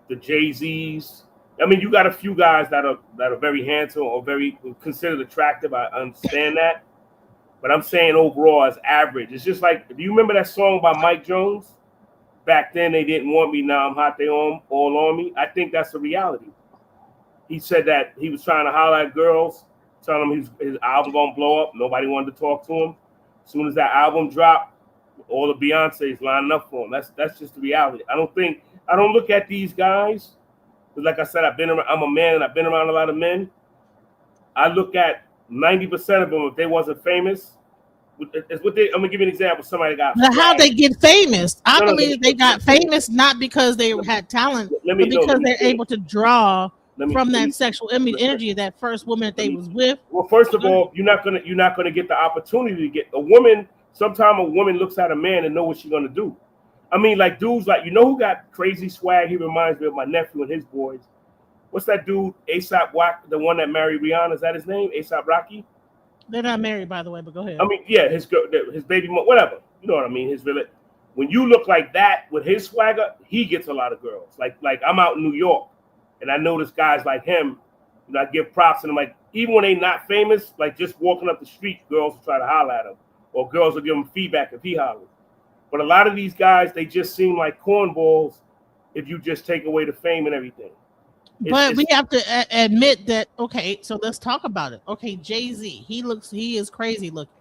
[SPEAKER 13] the Jay-Z's. I mean, you got a few guys that are very handsome or very considered attractive. I understand that, but I'm saying overall as average. It's just like, do you remember that song by Mike Jones? Back then they didn't want me, now I'm hot, they all on me. I think that's the reality. He said that he was trying to holler at girls, telling them his album gonna blow up. Nobody wanted to talk to him. As soon as that album dropped, all the Beyonce's lining up for him. That's just the reality. I don't look at these guys, because like I said, I'm a man and I've been around a lot of men. I look at 90% of them, if they wasn't famous, I'm gonna give you an example. Somebody got
[SPEAKER 3] how they get famous. I believe they got famous not because they had talent, but because they're able to draw from that sexual energy of that first woman that they was with.
[SPEAKER 13] Well, first of all, you're not gonna get the opportunity to get a woman. Sometimes a woman looks at a man and know what she's gonna do. I mean, like dudes like who got crazy swag. He reminds me of my nephew and his boys. what's that dude? ASAP Wack, the one that married Rihanna. Is that his name? ASAP Rocky.
[SPEAKER 3] They're not married, by the way, but go ahead.
[SPEAKER 13] I mean, yeah, his girl, his baby, whatever. You know what I mean? His really. When you look like that with his swagger, he gets a lot of girls. Like I'm out in New York, and I notice guys like him. You know, I give props, and I'm like, even when they not famous, like just walking up the street, girls will try to holler at him, or girls will give him feedback if he hollers. But a lot of these guys, they just seem like cornballs if you just take away the fame and everything.
[SPEAKER 3] But we have to admit that. Okay, so let's talk about it. Okay, Jay-Z, he is crazy looking.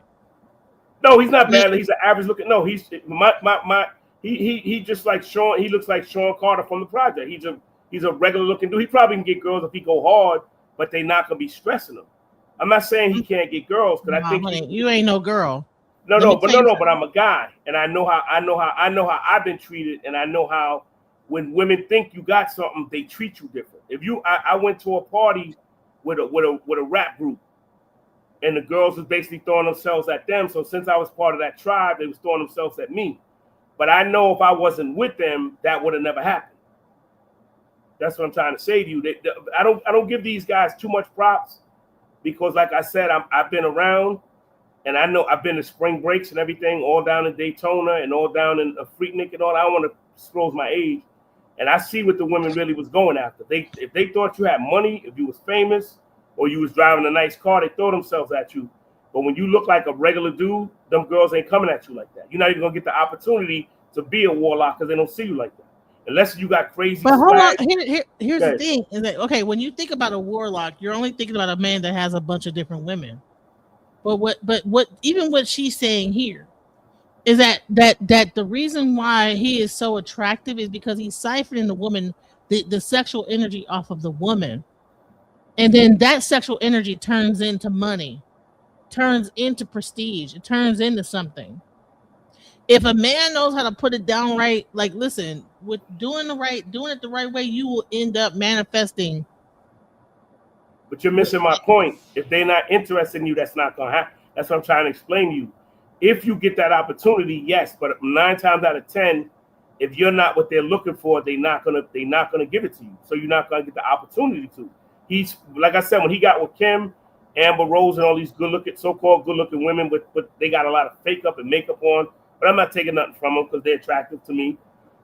[SPEAKER 13] No, he's not bad. He's an average looking. No, he's he just like Sean. He looks like Sean Carter from the project. He's a regular looking dude. He probably can get girls if he go hard, but they not gonna be stressing him. I'm not saying he can't get girls, because I think
[SPEAKER 3] you ain't no girl.
[SPEAKER 13] But I'm a guy, and I know how I've been treated, and I know how when women think you got something, they treat you different. I went to a party with a rap group, and the girls was basically throwing themselves at them. So since I was part of that tribe, they was throwing themselves at me. But I know if I wasn't with them, that would have never happened. That's what I'm trying to say to you. I don't give these guys too much props, because, like I said, I've been around, and I know I've been to spring breaks and everything, all down in Daytona and all down in Freaknik and all. I don't want to disclose my age, and I see what the women really was going after. If they thought you had money, if you was famous, or you was driving a nice car, they throw themselves at you. But when you look like a regular dude, them girls ain't coming at you like that. You're not even gonna get the opportunity to be a warlock, because they don't see you like that. Unless you got crazy.
[SPEAKER 3] But hold on, here's the thing: is that okay? When you think about a warlock, you're only thinking about a man that has a bunch of different women. But what she's saying here is that the reason why he is so attractive is because he's siphoning the woman, the sexual energy off of the woman, and then that sexual energy turns into money, turns into prestige, it turns into something. If a man knows how to put it down right, like, listen, with doing it the right way, you will end up manifesting.
[SPEAKER 13] But you're missing my point. If they're not interested in you, that's not gonna happen. That's what I'm trying to explain to you. If you get that opportunity, yes, but 9 times out of 10, if you're not what they're looking for, they're not gonna give it to you. So you're not gonna get the opportunity to. He's, like I said, when he got with Kim, Amber Rose, and all these so-called good-looking women, but they got a lot of fake up and makeup on. But I'm not taking nothing from them, because they're attractive to me.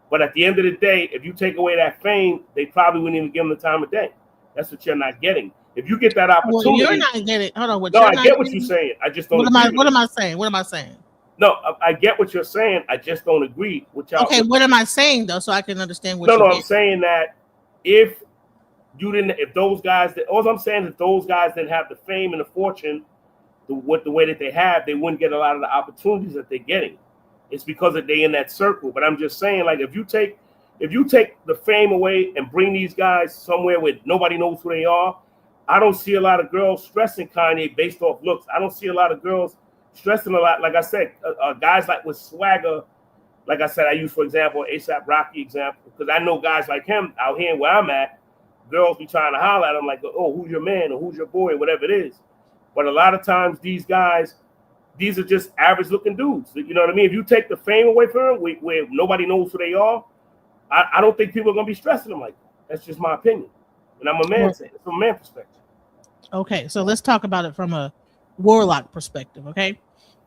[SPEAKER 13] But at the end of the day, if you take away that fame, they probably wouldn't even give them the time of day. That's what you're not getting. If you get that opportunity,
[SPEAKER 3] well, you're not getting. Hold on.
[SPEAKER 13] No, I get what you're saying. I just don't.
[SPEAKER 3] What am I saying? What am I saying?
[SPEAKER 13] No, I get what you're saying. I just don't agree with y'all.
[SPEAKER 3] Okay, what am I saying though, so I can understand what?
[SPEAKER 13] No, I'm saying that if those guys all I'm saying is those guys that have the fame and the fortune, the way that they have, they wouldn't get a lot of the opportunities that they're getting. It's because they in that circle. But I'm just saying, like, if you take the fame away and bring these guys somewhere where nobody knows who they are, I don't see a lot of girls stressing Kanye based off looks. I don't see a lot of girls stressing a lot. Like I said, guys like with swagger, like I said, I use, for example, ASAP Rocky example, because I know guys like him out here where I'm at, girls be trying to holler at him like, oh, who's your man or who's your boy, or whatever it is. But a lot of times these guys, these are just average looking dudes. You know what I mean? If you take the fame away from them, where nobody knows who they are, I don't think people are going to be stressing them like that. That's just my opinion. And I'm a man saying it from a man perspective.
[SPEAKER 3] Okay, so let's talk about it from a warlock perspective, okay?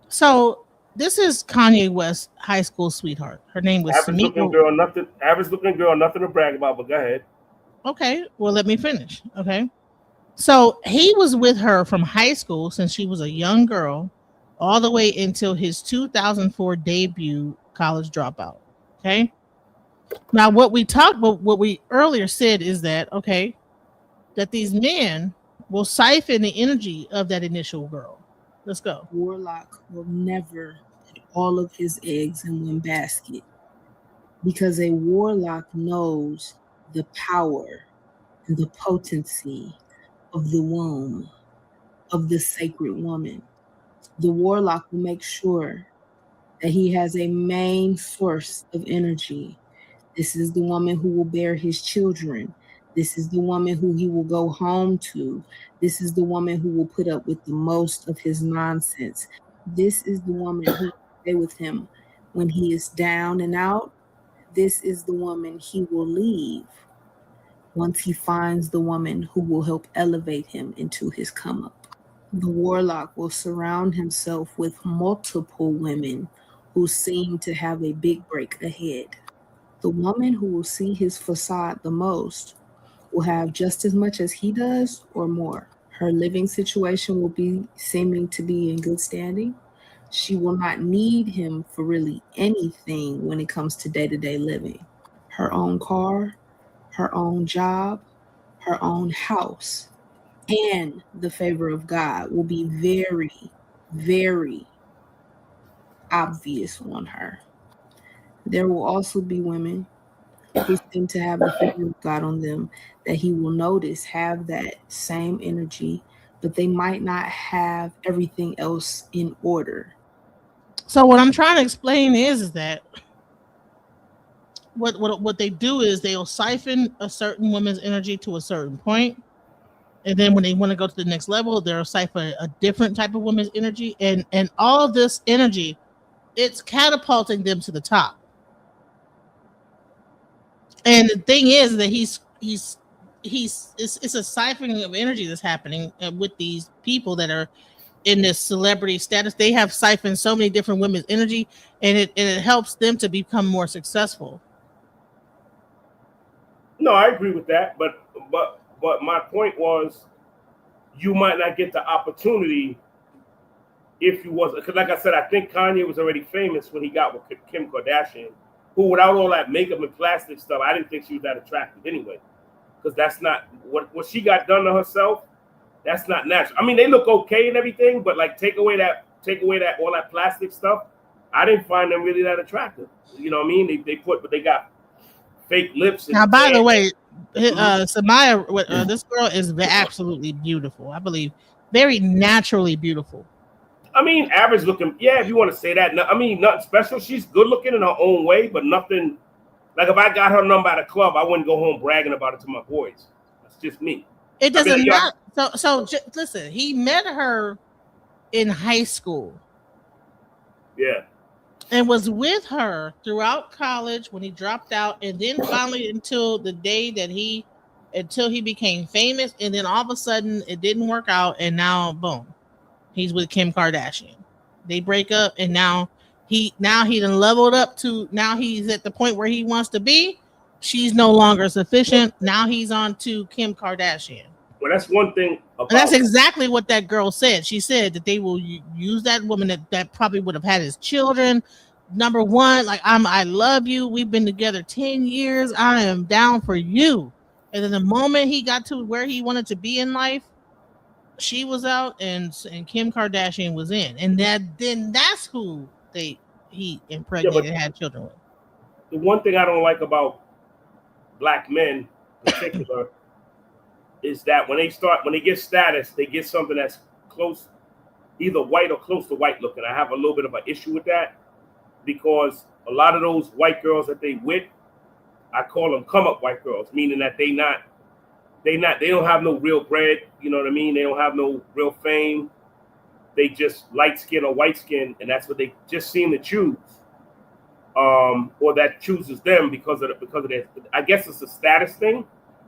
[SPEAKER 3] So this is Kanye West's high school sweetheart. Her name was
[SPEAKER 13] average looking girl, nothing to brag about, but go ahead.
[SPEAKER 3] Okay, well, let me finish, okay? So he was with her from high school since she was a young girl all the way until his 2004 debut college dropout, okay? Now, what we earlier said is that, okay, that these men will siphon the energy of that initial girl. Let's go.
[SPEAKER 11] Warlock will never put all of his eggs in one basket, because a warlock knows the power and the potency of the womb, of the sacred woman. The warlock will make sure that he has a main source of energy. This is the woman who will bear his children. This is the woman who he will go home to. This is the woman who will put up with the most of his nonsense. This is the woman who will stay with him when he is down and out. This is the woman he will leave once he finds the woman who will help elevate him into his come up. The warlock will surround himself with multiple women who seem to have a big break ahead. The woman who will see his facade the most will have just as much as he does or more. Her living situation will be seeming to be in good standing. She will not need him for really anything when it comes to day-to-day living. Her own car, her own job, her own house, and the favor of God will be very, very obvious on her. There will also be women who seem to have the favor of God on them that he will notice have that same energy, but they might not have everything else in order.
[SPEAKER 3] So what I'm trying to explain is that what they do is they'll siphon a certain woman's energy to a certain point, and then when they want to go to the next level, they'll siphon a different type of woman's energy, and all of this energy, it's catapulting them to the top. And the thing is that it's a siphoning of energy that's happening with these people that are in this celebrity status. They have siphoned so many different women's energy, and it helps them to become more successful.
[SPEAKER 13] No, I agree with that, but my point was, you might not get the opportunity if you was, because like I said, I think Kanye was already famous when he got with Kim Kardashian, who without all that makeup and plastic stuff, I didn't think she was that attractive anyway, because that's not what she got done to herself. That's not natural. I mean, they look okay and everything, but like take away that all that plastic stuff, I didn't find them really that attractive. You know what I mean? But they got fake lips. And
[SPEAKER 3] now, by the way, Samaya, this girl is absolutely beautiful. I believe very naturally beautiful.
[SPEAKER 13] I mean, average looking. Yeah, if you want to say that. I mean, nothing special. She's good looking in her own way, but nothing. Like if I got her number at a club, I wouldn't go home bragging about it to my boys. That's just me.
[SPEAKER 3] It doesn't matter. So listen, he met her in high school.
[SPEAKER 13] Yeah.
[SPEAKER 3] And was with her throughout college when he dropped out, and then finally until the day that he became famous, and then all of a sudden it didn't work out, and now boom, he's with Kim Kardashian. They break up, and now he done leveled up to, now he's at the point where he wants to be. She's no longer sufficient. Now he's on to Kim Kardashian.
[SPEAKER 13] Well, that's one thing.
[SPEAKER 3] And that's exactly what that girl said. She said that they will use that woman that probably would have had his children. Number one, like, I love you. We've been together 10 years. I am down for you. And then the moment he got to where he wanted to be in life, she was out and Kim Kardashian was in. And that's who he impregnated and had children with.
[SPEAKER 13] The one thing I don't like about black men in particular is that when they get status, they get something that's close, either white or close to white looking. I have a little bit of an issue with that, because a lot of those white girls that they with, I call them come up white girls, meaning that they don't have no real bread, you know what I mean? They don't have no real fame. They just light skin or white skin, and that's what they just seem to choose. Or that chooses them because of their, I guess it's a status thing.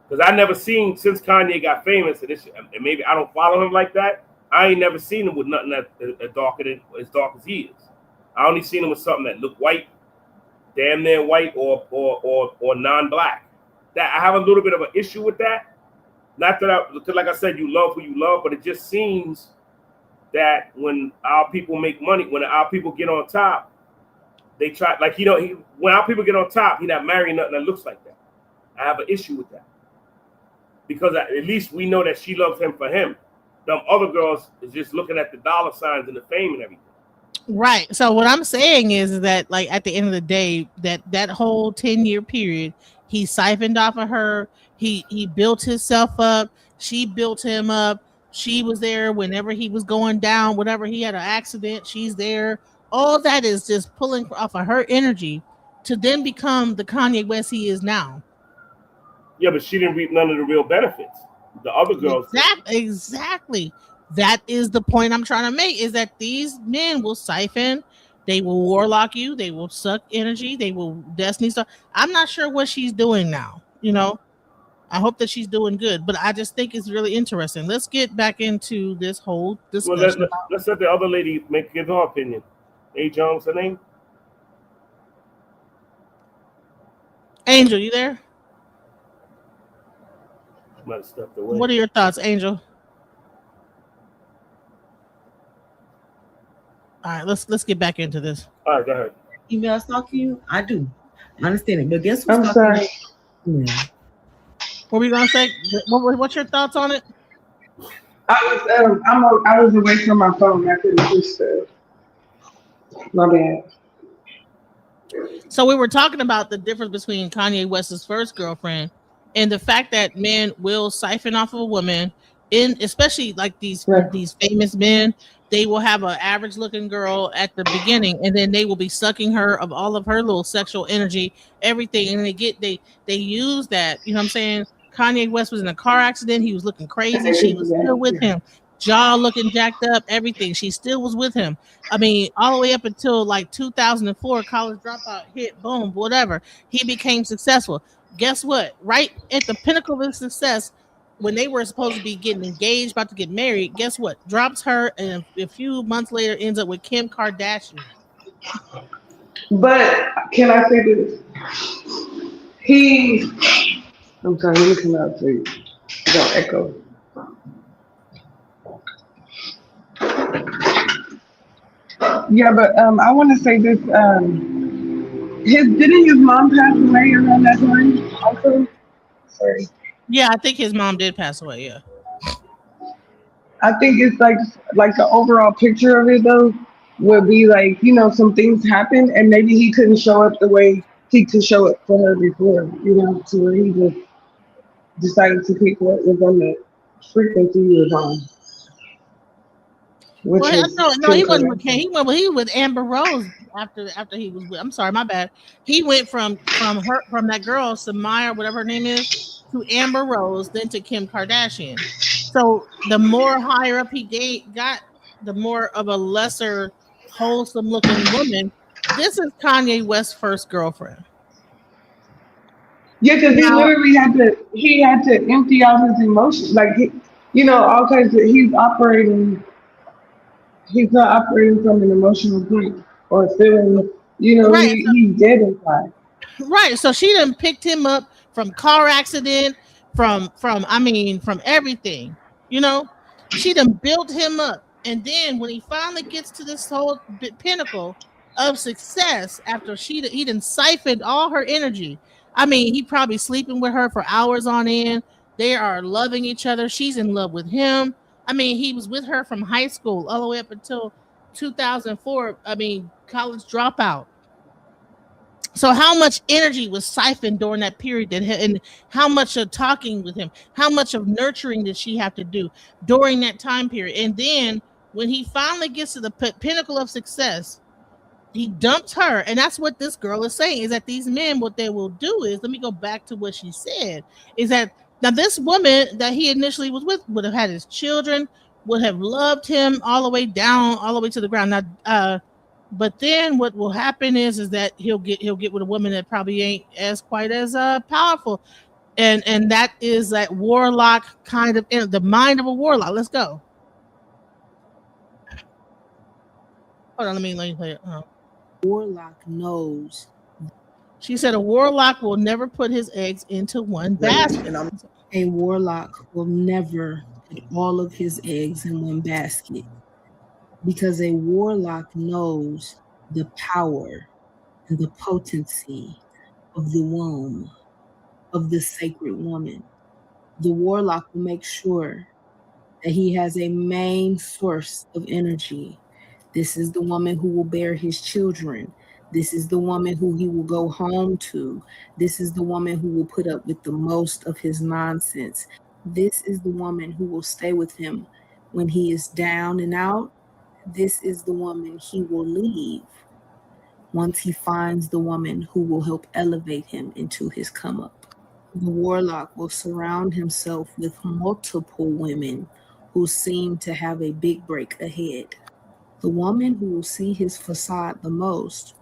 [SPEAKER 13] Because I never seen, since Kanye got famous, and maybe I don't follow him like that, I ain't never seen him with nothing that as dark as he is. I only seen him with something that looked white, damn near white, or non-black. That I have a little bit of an issue with that. Not that because like I said, you love who you love, but it just seems that when our people make money, when our people get on top, they try, like, when our people get on top, he not marrying nothing that looks like that. I have an issue with that. Because at least we know that she loves him for him. Them other girls is just looking at the dollar signs and the fame and everything.
[SPEAKER 3] Right. So what I'm saying is that, like, at the end of the day, that whole 10-year period, he siphoned off of her. He built himself up. She built him up. She was there whenever he was going down, whenever he had an accident, she's there. All that is just pulling off of her energy to then become the Kanye West he is now.
[SPEAKER 13] Yeah, but she didn't reap none of the real benefits. The other girls.
[SPEAKER 3] Exactly. That is the point I'm trying to make, is that these men will siphon, they will warlock you, they will suck energy, they will destiny stuff. I'm not sure what she's doing now, I hope that she's doing good, but I just think it's really interesting. Let's get back into this whole
[SPEAKER 13] Well,
[SPEAKER 3] discussion.
[SPEAKER 13] let's let the other lady give her opinion. A. Jones, her name?
[SPEAKER 3] Angel, you there?
[SPEAKER 13] She might have stepped away.
[SPEAKER 3] What are your thoughts, Angel? All right, let's get back into this.
[SPEAKER 13] All right, go ahead.
[SPEAKER 14] Email stalking you? I do. I understand it, but guess who's
[SPEAKER 4] I'm sorry.
[SPEAKER 14] Yeah.
[SPEAKER 3] What were you gonna say? What's your thoughts on it?
[SPEAKER 4] I was away from my phone. I couldn't push the. My bad.
[SPEAKER 3] So we were talking about the difference between Kanye West's first girlfriend and the fact that men will siphon off of a woman, especially like these famous men. They will have an average looking girl at the beginning, and then they will be sucking her of all of her little sexual energy, everything, and they use that. You know what I'm saying? Kanye West was in a car accident. He was looking crazy. She was still with him. Jaw looking jacked up, everything. She still was with him. I mean, all the way up until like 2004, college dropout hit, boom, whatever. He became successful. Guess what? Right at the pinnacle of his success, when they were supposed to be getting engaged, about to get married, guess what? Drops her, and a few months later ends up with Kim Kardashian.
[SPEAKER 4] But can I say this? I'm sorry, let me come out so you don't echo. Yeah, but I want to say this. Didn't his mom pass away around that time? Also, sorry.
[SPEAKER 3] Yeah, I think his mom did pass away. Yeah.
[SPEAKER 4] I think it's like the overall picture of it though would be like, some things happened and maybe he couldn't show up the way he could show up for her before, to where he just decided to pick what was on the frequency he was on.
[SPEAKER 3] No, he wasn't with Kim. He was with Amber Rose after he was with. I'm sorry, my bad. He went from that girl Samaya, whatever her name is, to Amber Rose, then to Kim Kardashian. So the more higher up he got, the more of a lesser, wholesome looking woman. This is Kanye West's first girlfriend.
[SPEAKER 4] Yeah, because he literally had to empty out his emotions, like all kinds of. He's not operating from an emotional point or feeling,
[SPEAKER 3] right.
[SPEAKER 4] He's dead inside.
[SPEAKER 3] Right. So she done picked him up from car accident, from everything. She done built him up. And then when he finally gets to this whole pinnacle of success, after he done siphoned all her energy. I mean, he probably sleeping with her for hours on end. They are loving each other. She's in love with him. I mean, he was with her from high school all the way up until 2004. I mean, college dropout. So how much energy was siphoned during that period, and how much of talking with him, how much of nurturing did she have to do during that time period? And then when he finally gets to the pinnacle of success, he dumps her. And that's what this girl is saying, is that these men, what they will do is, let me go back to what she said, is that now this woman that he initially was with would have had his children, would have loved him all the way down, all the way to the ground. Now, but then what will happen is that he'll get with a woman that probably ain't as quite as powerful, and that is that warlock kind of the mind of a warlock. Let's go. Hold on, let me play it.
[SPEAKER 11] Warlock knows.
[SPEAKER 3] She said a warlock will never put his eggs into one basket.
[SPEAKER 11] A warlock will never put all of his eggs in one basket, because a warlock knows the power and the potency of the womb of the sacred woman. The warlock will make sure that he has a main source of energy. This is the woman who will bear his children. This is the woman who he will go home to. This is the woman who will put up with the most of his nonsense. This is the woman who will stay with him when he is down and out. This is the woman he will leave once he finds the woman who will help elevate him into his come up. The warlock will surround himself with multiple women who seem to have a big break ahead. The woman who will see his facade the most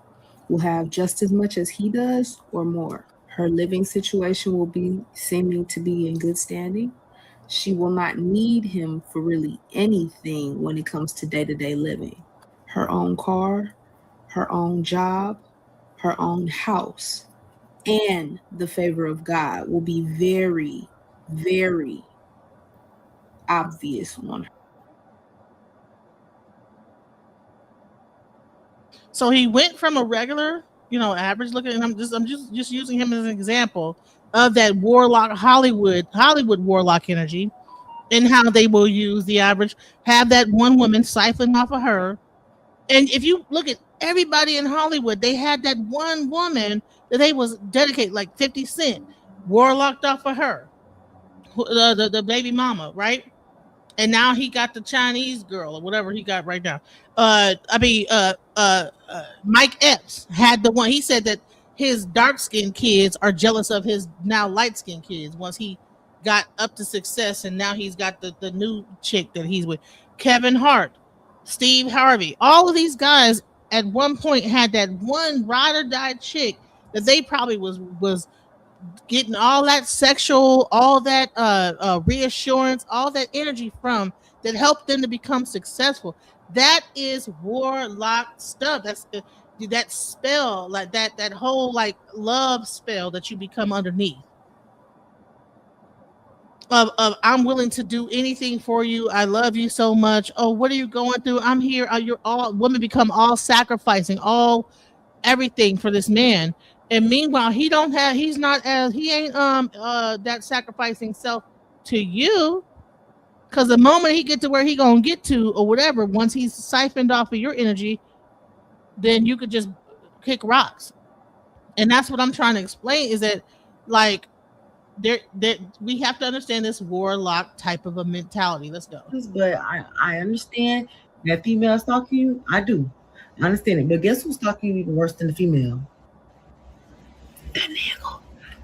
[SPEAKER 11] will have just as much as he does or more. Her living situation will be seeming to be in good standing. She will not need him for really anything when it comes to day-to-day living. Her own car, her own job, her own house, and the favor of God will be very, very obvious on her.
[SPEAKER 3] So he went from a regular, average looking, and I'm just using him as an example of that warlock Hollywood warlock energy, and how they will use the average, have that one woman siphon off of her. And if you look at everybody in Hollywood, they had that one woman that they was dedicated, like 50 Cent, warlocked off of her, the baby mama, right? And now he got the Chinese girl or whatever he got right now. Mike Epps had the one. He said that his dark skinned kids are jealous of his now light skinned kids once he got up to success, and now he's got the new chick that he's with. Kevin Hart, Steve Harvey, all of these guys at one point had that one ride or die chick that they probably was getting all that sexual, all that reassurance, all that energy from, that helped them to become successful. That is warlock stuff. That's that spell, like that whole like love spell that you become underneath. Of I'm willing to do anything for you. I love you so much. Oh, what are you going through? I'm here. You're all women become all sacrificing, all everything for this man. And meanwhile, he ain't that sacrificing self to you. Because the moment he get to where he gonna get to or whatever, once he's siphoned off of your energy, then you could just kick rocks. And that's what I'm trying to explain, is that like there we have to understand this warlock type of a mentality. Let's go.
[SPEAKER 14] But I understand that female stalking you. I do. I understand it. But guess who's stalking you even worse than the female? That nigga.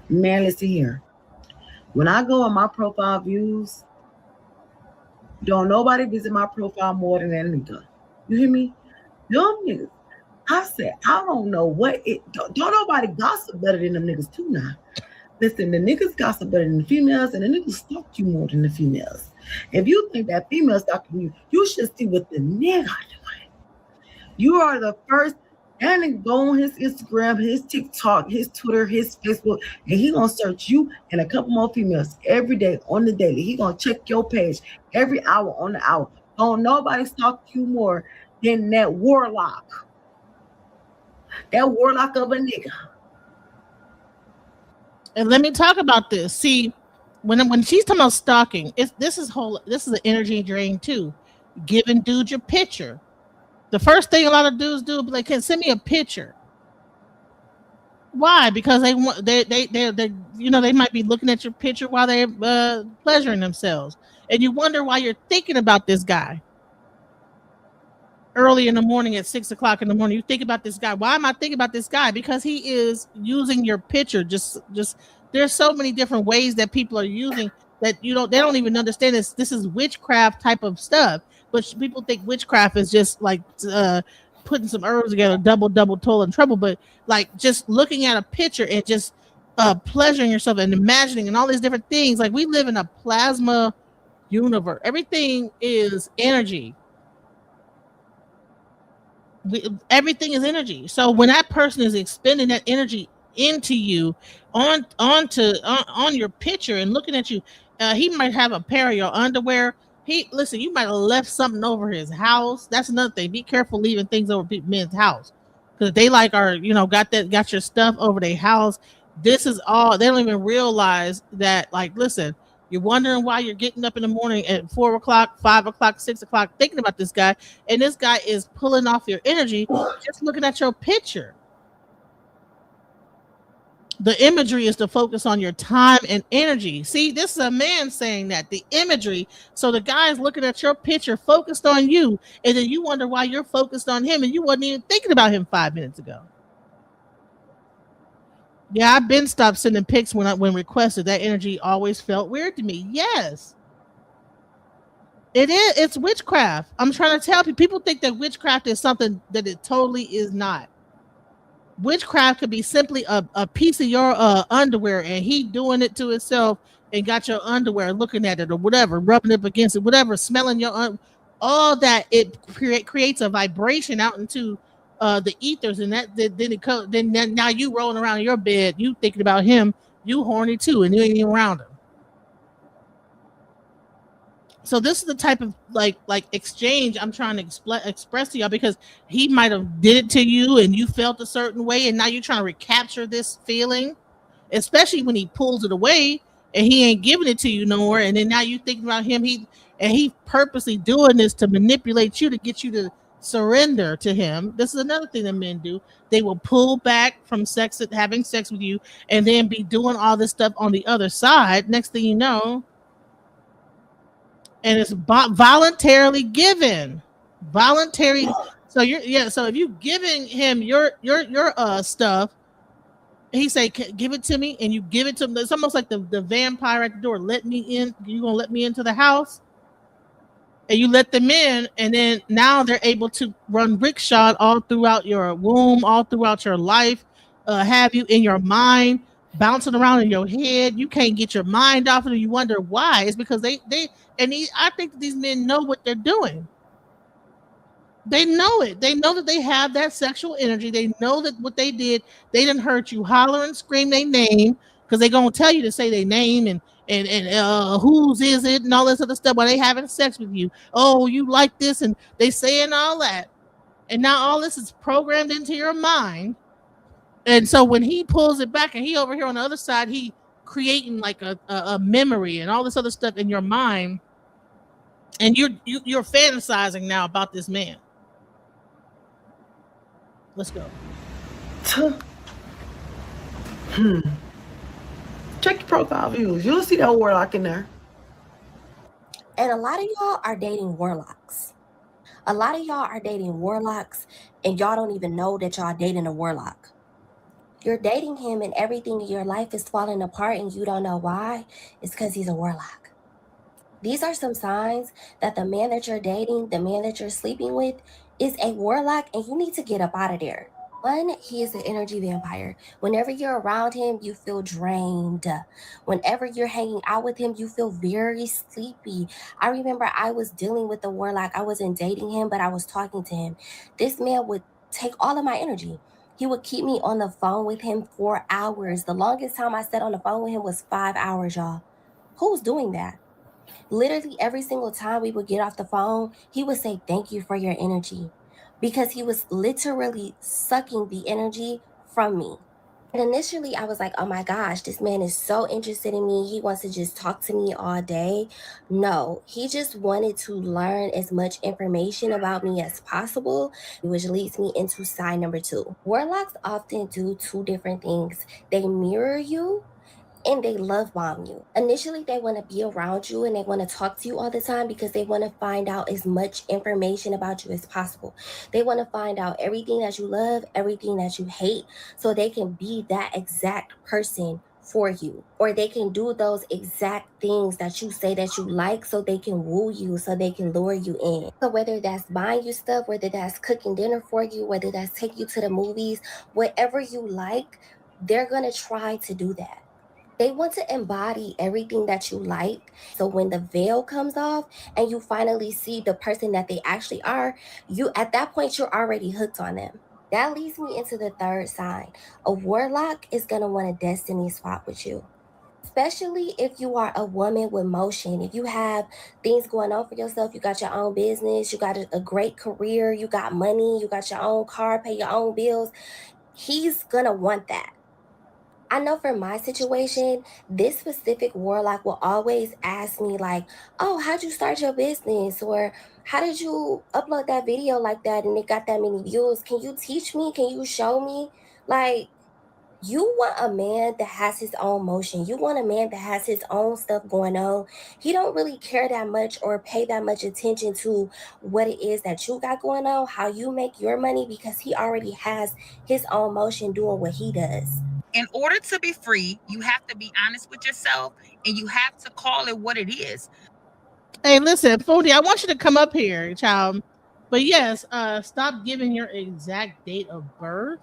[SPEAKER 14] Man, listen here. When I go on my profile views, don't nobody visit my profile more than that nigga. You hear me? Them niggas. I said, I don't know what it don't nobody gossip better than them niggas too now. Listen, the niggas gossip better than the females, and the niggas stalk you more than the females. If you think that female stalking you, you should see what the nigga doing. You are the first. That nigga go on his Instagram, his TikTok, his Twitter, his Facebook, and he gonna search you and a couple more females every day on the daily. He gonna check your page every hour on the hour. Don't nobody stalk you more than that warlock. That warlock of a nigga.
[SPEAKER 3] And let me talk about this. See, when she's talking about stalking, this is an energy drain too. Giving dude your picture. The first thing a lot of dudes do is be like, "Can send me a picture." Why? Because they might be looking at your picture while they're pleasuring themselves, and you wonder why you're thinking about this guy early in the morning at 6 o'clock in the morning. You think about this guy. Why am I thinking about this guy? Because he is using your picture. Just there's so many different ways that people are using that they don't even understand this. This is witchcraft type of stuff. But people think witchcraft is just like putting some herbs together, double, toil and trouble. But like just looking at a picture and just pleasuring yourself and imagining and all these different things. Like we live in a plasma universe. Everything is energy. Everything is energy. So when that person is expending that energy into you on your picture and looking at you, he might have a pair of your underwear. You might have left something over his house. That's another thing. Be careful leaving things over men's house, because they got your stuff over their house. This is all, they don't even realize that. Like, listen, you're wondering why you're getting up in the morning at 4 o'clock, 5 o'clock, 6 o'clock, thinking about this guy, and this guy is pulling off your energy just looking at your picture. The imagery is to focus on your time and energy. See, this is a man saying that, the imagery. So the guy is looking at your picture, focused on you, and then you wonder why you're focused on him and you wasn't even thinking about him 5 minutes ago. Yeah, I've been stopped sending pics when requested. That energy always felt weird to me. Yes. It is. It's witchcraft. I'm trying to tell people think that witchcraft is something that it totally is not. Witchcraft could be simply a piece of your underwear, and he doing it to himself, and got your underwear, looking at it or whatever, rubbing up against it, whatever, smelling your all that. It creates a vibration out into the ethers, and then now you rolling around in your bed, you thinking about him, you horny too, and you ain't even around him. So this is the type of like exchange I'm trying to express to y'all, because he might have did it to you and you felt a certain way, and now you're trying to recapture this feeling, especially when he pulls it away and he ain't giving it to you no more, and then now you thinking about him, he purposely doing this to manipulate you, to get you to surrender to him. This is another thing that men do. They will pull back from having sex with you, and then be doing all this stuff on the other side. Next thing you know, and it's voluntarily given, voluntary. So so if you giving him your stuff, he say, give it to me, and you give it to him. It's almost like the vampire at the door. Let me in. You gonna let me into the house? And you let them in, and then now they're able to run rickshod all throughout your womb, all throughout your life, have you in your mind, bouncing around in your head. You can't get your mind off of it. You wonder why. It's because I think that these men know what they're doing. They know it. They know that they have that sexual energy. They know that what they did, they didn't hurt you. Holler and scream their name, because they're gonna tell you to say their name, and whose is it, and all this other stuff while they having sex with you. Oh, you like this, and they saying all that, and now all this is programmed into your mind. And so when he pulls it back, and he over here on the other side, he creating like a memory and all this other stuff in your mind, and you're fantasizing now about this man. Let's go.
[SPEAKER 14] Check your profile views. You'll see that warlock in there.
[SPEAKER 15] And a lot of y'all are dating warlocks. A lot of y'all are dating warlocks, and y'all don't even know that y'all dating a warlock. You're dating him, and everything in your life is falling apart, and you don't know why. It's because he's a warlock. These are some signs that the man that you're dating, the man that you're sleeping with, is a warlock, and you need to get up out of there. One, he is an energy vampire. Whenever you're around him, you feel drained. Whenever you're hanging out with him, you feel very sleepy. I remember I was dealing with a warlock. I wasn't dating him, but I was talking to him. This man would take all of my energy. He would keep me on the phone with him for hours. The longest time I sat on the phone with him was 5 hours, y'all. Who's doing that? Literally every single time we would get off the phone, he would say, "Thank you for your energy," because he was literally sucking the energy from me. And initially I was like, oh my gosh, this man is so interested in me. He wants to just talk to me all day. No, he just wanted to learn as much information about me as possible, which leads me into sign number 2. Warlocks often do 2 different things. They mirror you, and they love bomb you. Initially, they want to be around you, and they want to talk to you all the time because they want to find out as much information about you as possible. They want to find out everything that you love, everything that you hate, so they can be that exact person for you, or they can do those exact things that you say that you like, so they can woo you, so they can lure you in. So whether that's buying you stuff, whether that's cooking dinner for you, whether that's taking you to the movies, whatever you like, they're going to try to do that. They want to embody everything that you like. So when the veil comes off and you finally see the person that they actually are, at that point, you're already hooked on them. That leads me into the 3rd sign. A warlock is going to want a destiny swap with you. Especially if you are a woman with motion, if you have things going on for yourself, you got your own business, you got a great career, you got money, you got your own car, pay your own bills, he's going to want that. I know for my situation, this specific warlock will always ask me like, oh, how'd you start your business? Or how did you upload that video like that and it got that many views? Can you teach me? Can you show me? Like, you want a man that has his own motion. You want a man that has his own stuff going on. He don't really care that much or pay that much attention to what it is that you got going on, how you make your money, because he already has his own motion doing what he does.
[SPEAKER 16] In order to be free, you have to be honest with yourself, and you have to call it what it is.
[SPEAKER 3] Hey, listen, Fodi, I want you to come up here, child. But yes, stop giving your exact date of birth.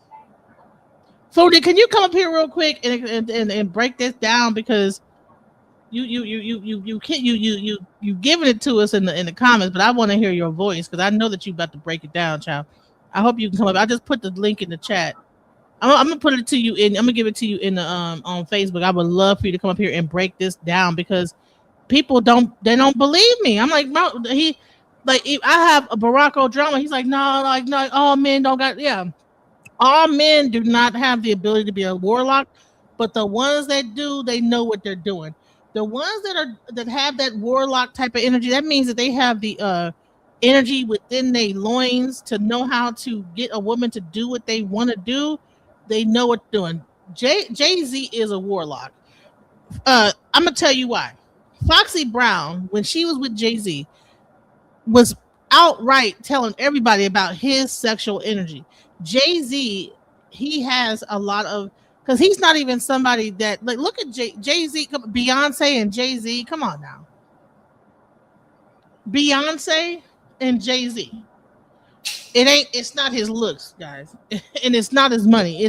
[SPEAKER 3] Fody, can you come up here real quick and break this down, because you can't you giving it to us in the comments, but I want to hear your voice because I know that you about to break it down, child. I hope you can come up. I just put the link in the chat. I'm gonna put it to you in. I'm gonna give it to you in the on Facebook. I would love for you to come up here and break this down, because people don't believe me. I'm like, bro, I have a Barack drama. He's like, no, like no, all men don't got, yeah. All men do not have the ability to be a warlock, but the ones that do, they know what they're doing. The ones that have that warlock type of energy, that means that they have the energy within their loins to know how to get a woman to do what they want to do. They know what they're doing. Jay-Z is a warlock. I'm gonna tell you why. Foxy Brown, when she was with Jay-Z, was outright telling everybody about his sexual energy. Jay-Z, he has a lot of, because he's not even somebody that, like, look at Jay-Z, Beyonce and Jay-Z. Come on now. Beyonce and Jay-Z. It's not his looks, guys. And it's not his money.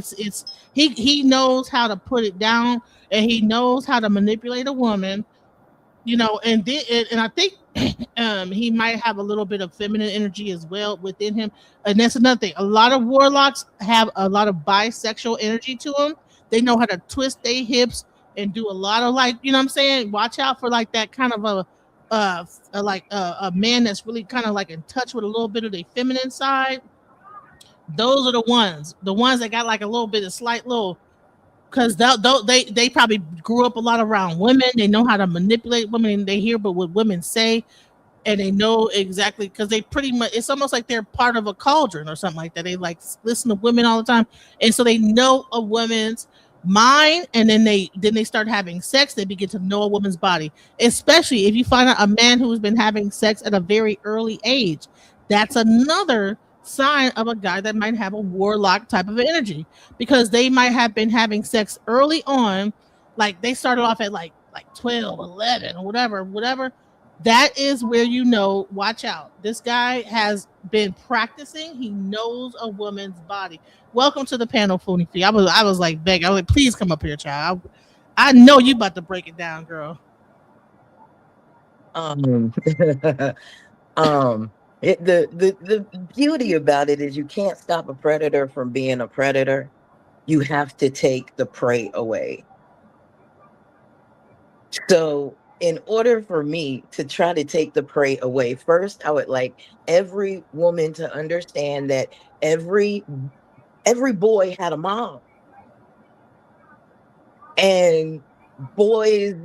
[SPEAKER 3] He knows how to put it down, and he knows how to manipulate a woman, you know, and I think he might have a little bit of feminine energy as well within him. And that's another thing. A lot of warlocks have a lot of bisexual energy to them. They know how to twist their hips and do a lot of, like, you know what I'm saying? Watch out for like that kind of a man that's really kind of like in touch with a little bit of the feminine side. Those are the ones that got like a little bit of slight little, because they probably grew up a lot around women. They know how to manipulate women, and they hear but what women say, and they know exactly, because they pretty much, it's almost like they're part of a cauldron or something like that. They like listen to women all the time, and so they know a woman's mind, and then they start having sex. They begin to know a woman's body, especially if you find out a man who's been having sex at a very early age. That's another sign of a guy that might have a warlock type of energy, because they might have been having sex early on, like they started off at like 12, 11, or whatever. That is where you know, watch out. This guy has been practicing. He knows a woman's body. Welcome to the panel, Foodie Fee. I was like begging. I was like, please come up here, child. I know you about to break it down, girl.
[SPEAKER 17] The beauty about it is you can't stop a predator from being a predator. You have to take the prey away. So in order for me to try to take the prey away, first I would like every woman to understand that every boy had a mom, and boys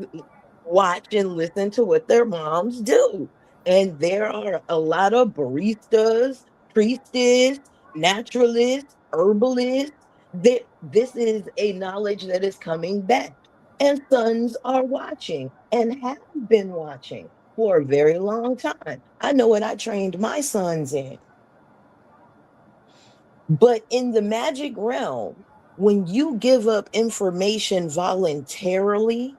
[SPEAKER 17] watch and listen to what their moms do. And there are a lot of baristas, priestess, naturalists, herbalists. This is a knowledge that is coming back. And sons are watching and have been watching for a very long time. I know what I trained my sons in. But in the magic realm, when you give up information voluntarily,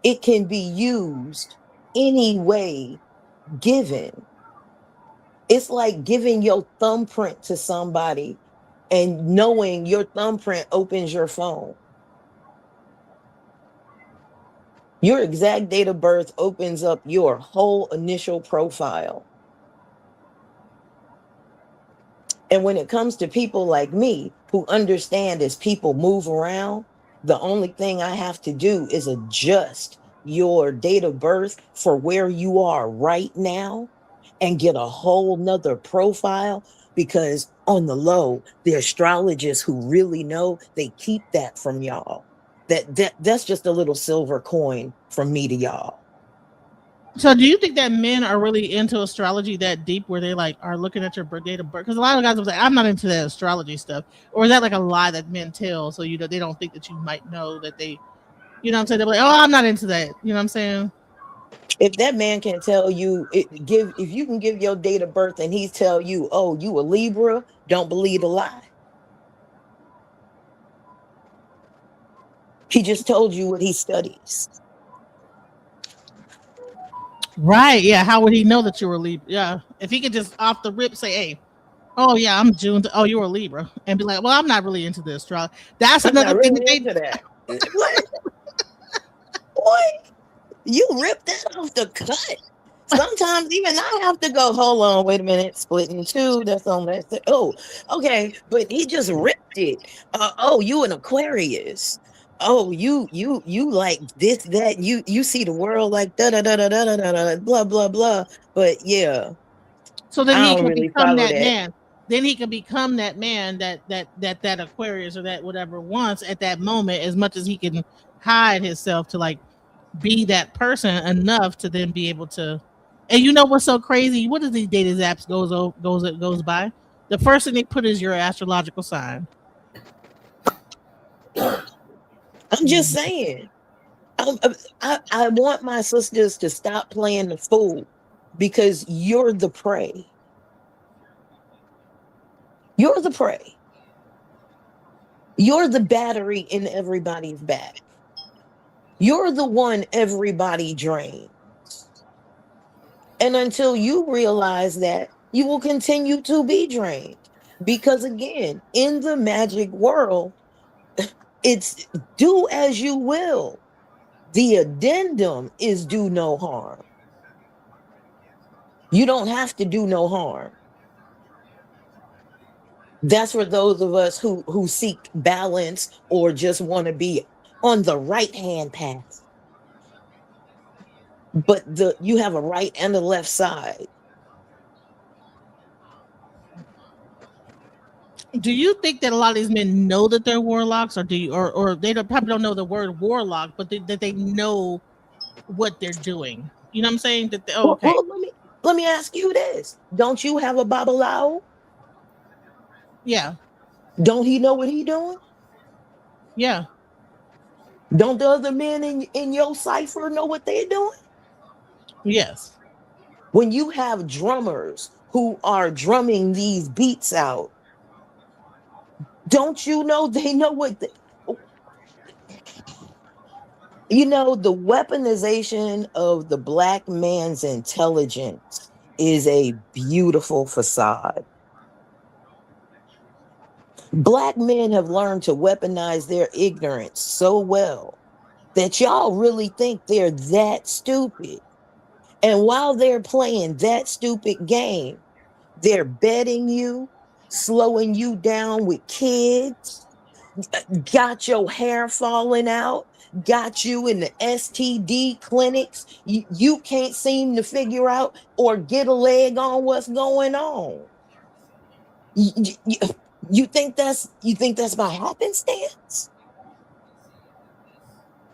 [SPEAKER 17] it can be used any way given. It's like giving your thumbprint to somebody and knowing your thumbprint opens your phone. Your exact date of birth opens up your whole initial profile. And when it comes to people like me who understand as people move around, the only thing I have to do is adjust your date of birth for where you are right now and get a whole nother profile, because on the low, the astrologists who really know, they keep that from y'all. That's just a little silver coin from me to y'all.
[SPEAKER 3] So do you think that men are really into astrology that deep, where they like are looking at your date of birth? Because a lot of guys will say, I'm not into that astrology stuff. Or is that like a lie that men tell, so you know they don't think that you might know that they, you know what I'm saying? They're like, oh, I'm not into that. You know what I'm saying?
[SPEAKER 17] If that man can tell you, if you can give your date of birth and he tell you, oh, you a Libra, don't believe the lie. He just told you what he studies.
[SPEAKER 3] Right. Yeah. How would he know that you were Libra? Yeah. If he could just off the rip say, hey, Oh yeah, I'm June. Oh, you're a Libra, and be like, well, I'm not really into this. That's
[SPEAKER 17] I'm
[SPEAKER 3] another
[SPEAKER 17] not
[SPEAKER 3] thing that
[SPEAKER 17] really
[SPEAKER 3] they.
[SPEAKER 17] into that. What? Boy, you ripped that off the cut. Sometimes even I have to go, hold on, wait a minute, split in two. That's on that. Oh, okay. But he just ripped it. Oh, you an Aquarius. Oh, you like this, that, you see the world like da da da da da da da da blah blah blah. But yeah,
[SPEAKER 3] So then
[SPEAKER 17] I
[SPEAKER 3] he
[SPEAKER 17] don't
[SPEAKER 3] can
[SPEAKER 17] really
[SPEAKER 3] become
[SPEAKER 17] follow
[SPEAKER 3] that
[SPEAKER 17] that.
[SPEAKER 3] man. Then he can become that man that Aquarius or that whatever wants at that moment, as much as he can hide himself to like be that person enough to then be able to. And you know what's so crazy? What does these dating apps goes by? The first thing they put is your astrological sign.
[SPEAKER 17] I'm just saying. I want my sisters to stop playing the fool because you're the prey. You're the prey. You're the battery in everybody's back. You're the one everybody drains. And until you realize that, you will continue to be drained. Because again, in the magic world, it's do as you will. The addendum is do no harm. You don't have to do no harm. That's for those of us who seek balance or just want to be on the right hand path. But you have a right and a left side.
[SPEAKER 3] Do you think that a lot of these men know that they're warlocks, or do you, or they probably don't know the word warlock, but that they know what they're doing? You know what I'm saying? That they, oh,
[SPEAKER 17] Well,
[SPEAKER 3] okay,
[SPEAKER 17] let me ask you this. Don't you have a babalao?
[SPEAKER 3] yeah,
[SPEAKER 17] Don't he know what he doing?
[SPEAKER 3] yeah,
[SPEAKER 17] Don't the other men in your cipher know what they're doing?
[SPEAKER 3] yes.
[SPEAKER 17] When you have drummers who are drumming these beats out, don't you know they know what you know, the weaponization of the black man's intelligence is a beautiful facade. Black men have learned to weaponize their ignorance so well that y'all really think they're that stupid. And while they're playing that stupid game, they're betting you, slowing you down with kids, got your hair falling out, got you in the STD clinics. You can't seem to figure out or get a leg on what's going on. You think that's by happenstance?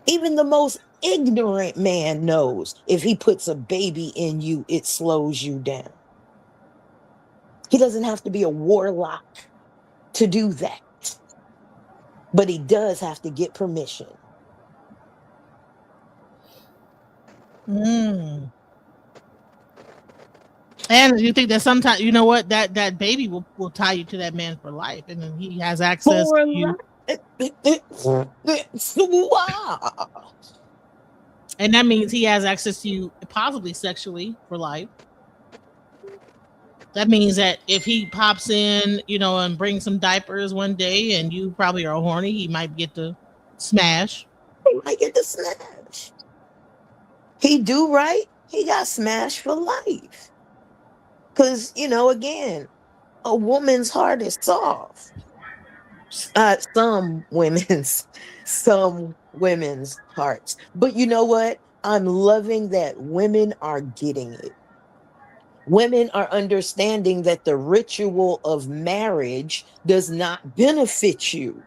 [SPEAKER 17] Even the most ignorant man knows if he puts a baby in you, it slows you down. He doesn't have to be a warlock to do that, but he does have to get permission.
[SPEAKER 3] Mm. And you think that sometimes, you know what, that baby will tie you to that man for life, and then he has access
[SPEAKER 17] For
[SPEAKER 3] to you, and that means he has access to you possibly sexually for life. That means that if he pops in, and brings some diapers one day, and you probably are horny, he might get to smash.
[SPEAKER 17] He might get the smash. He do right, he got smashed for life. Because, again, a woman's heart is soft. Some women's hearts. But you know what? I'm loving that women are getting it. Women are understanding that the ritual of marriage does not benefit you.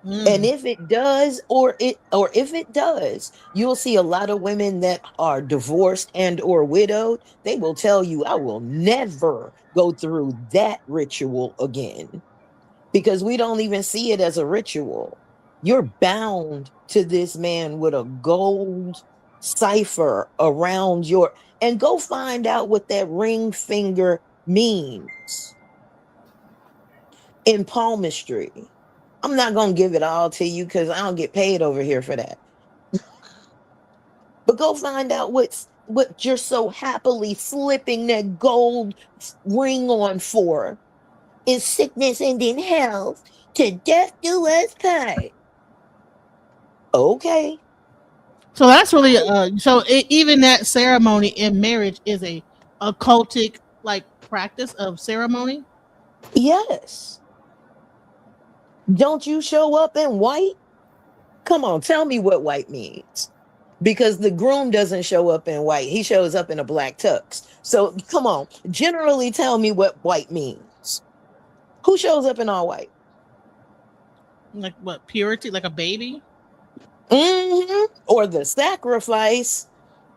[SPEAKER 17] And if it does, or if it does, you'll see a lot of women that are divorced and or widowed. They will tell you, I will never go through that ritual again, because we don't even see it as a ritual. You're bound to this man with a gold cipher around and go find out what that ring finger means in palmistry. I'm not going to give it all to you because I don't get paid over here for that. But go find out what you're so happily slipping that gold ring on for is sickness and in health, to death do us part. Okay.
[SPEAKER 3] So that's really even that ceremony in marriage is a occultic like practice of ceremony.
[SPEAKER 17] Yes. Don't you show up in white? Come on, tell me what white means. Because the groom doesn't show up in white. He shows up in a black tux. So come on, generally tell me what white means. Who shows up in all white?
[SPEAKER 3] Like what, purity, like a baby?
[SPEAKER 17] Or the sacrifice.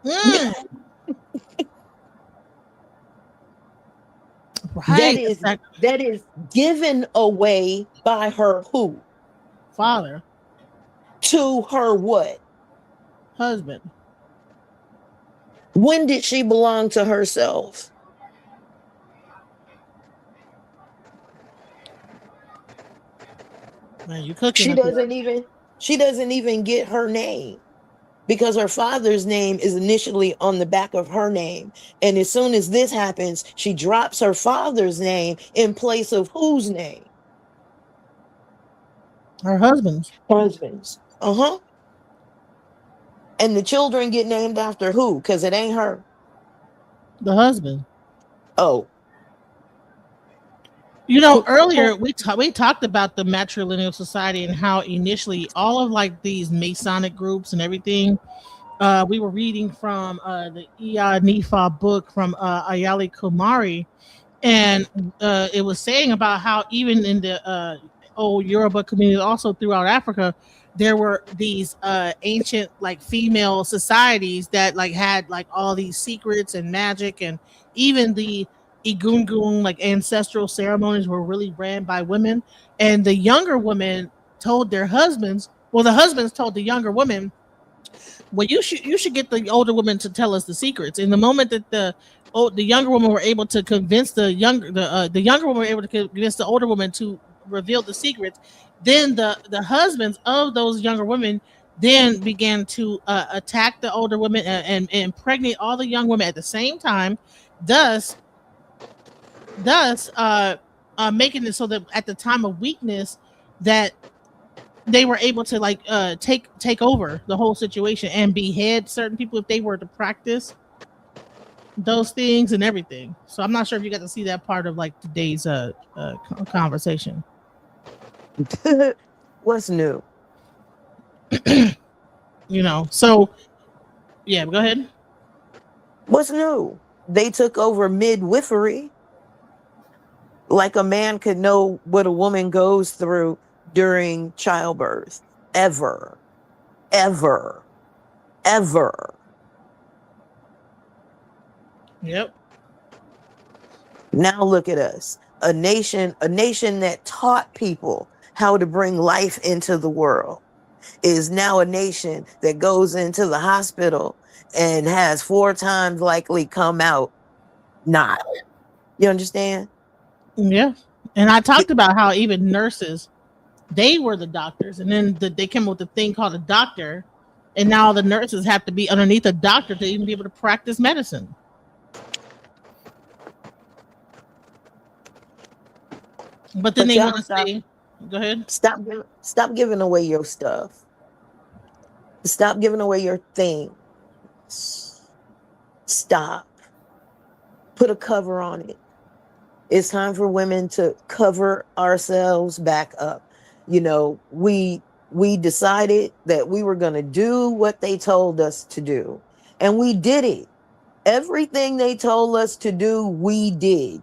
[SPEAKER 3] Mm.
[SPEAKER 17] That
[SPEAKER 3] Right.
[SPEAKER 17] that is given away by her who?
[SPEAKER 3] Father.
[SPEAKER 17] To her what?
[SPEAKER 3] Husband.
[SPEAKER 17] When did she belong to herself?
[SPEAKER 3] Man, you cooking
[SPEAKER 17] She
[SPEAKER 3] up here.
[SPEAKER 17] doesn't even get her name, because her father's name is initially on the back of her name. And as soon as this happens, she drops her father's name in place of whose name?
[SPEAKER 3] Her husband's.
[SPEAKER 17] Husband's. Uh-huh. And the children get named after who? Because it ain't her.
[SPEAKER 3] The husband.
[SPEAKER 17] Oh.
[SPEAKER 3] You know, earlier we talked about the matrilineal society and how initially all of like these Masonic groups and everything. We were reading from the Ea Nifa book from Ayali Kumari, and it was saying about how even in the old Yoruba community, also throughout Africa, there were these ancient like female societies that like had like all these secrets and magic, and even the Igungun like ancestral ceremonies were really ran by women, and the younger women told their husbands, well, the husbands told the younger women, well, you should get the older women to tell us the secrets. In the moment that the younger women were able to convince the younger women were able to convince the older woman to reveal the secrets, then the husbands of those younger women then began to attack the older women and impregnate all the young women at the same time, thus making it so that at the time of weakness that they were able to like take over the whole situation and behead certain people if they were to practice those things and everything. So I'm not sure if you got to see that part of like today's conversation.
[SPEAKER 17] What's new?
[SPEAKER 3] You know, so yeah, go ahead.
[SPEAKER 17] What's new? They took over midwifery. Like a man could know what a woman goes through during childbirth. Ever.
[SPEAKER 3] Yep.
[SPEAKER 17] Now look at us. A nation that taught people how to bring life into the world is now a nation that goes into the hospital and has 4 times likely come out not. You understand?
[SPEAKER 3] Yeah. And I talked about how even nurses, they were the doctors, and then they came up with a thing called a doctor, and now the nurses have to be underneath a doctor to even be able to practice medicine. But then they want to say, go ahead.
[SPEAKER 17] Stop giving away your stuff. Stop giving away your things. Stop. Put a cover on it. It's time for women to cover ourselves back up. You know, we decided that we were going to do what they told us to do, and we did it. Everything they told us to do, we did.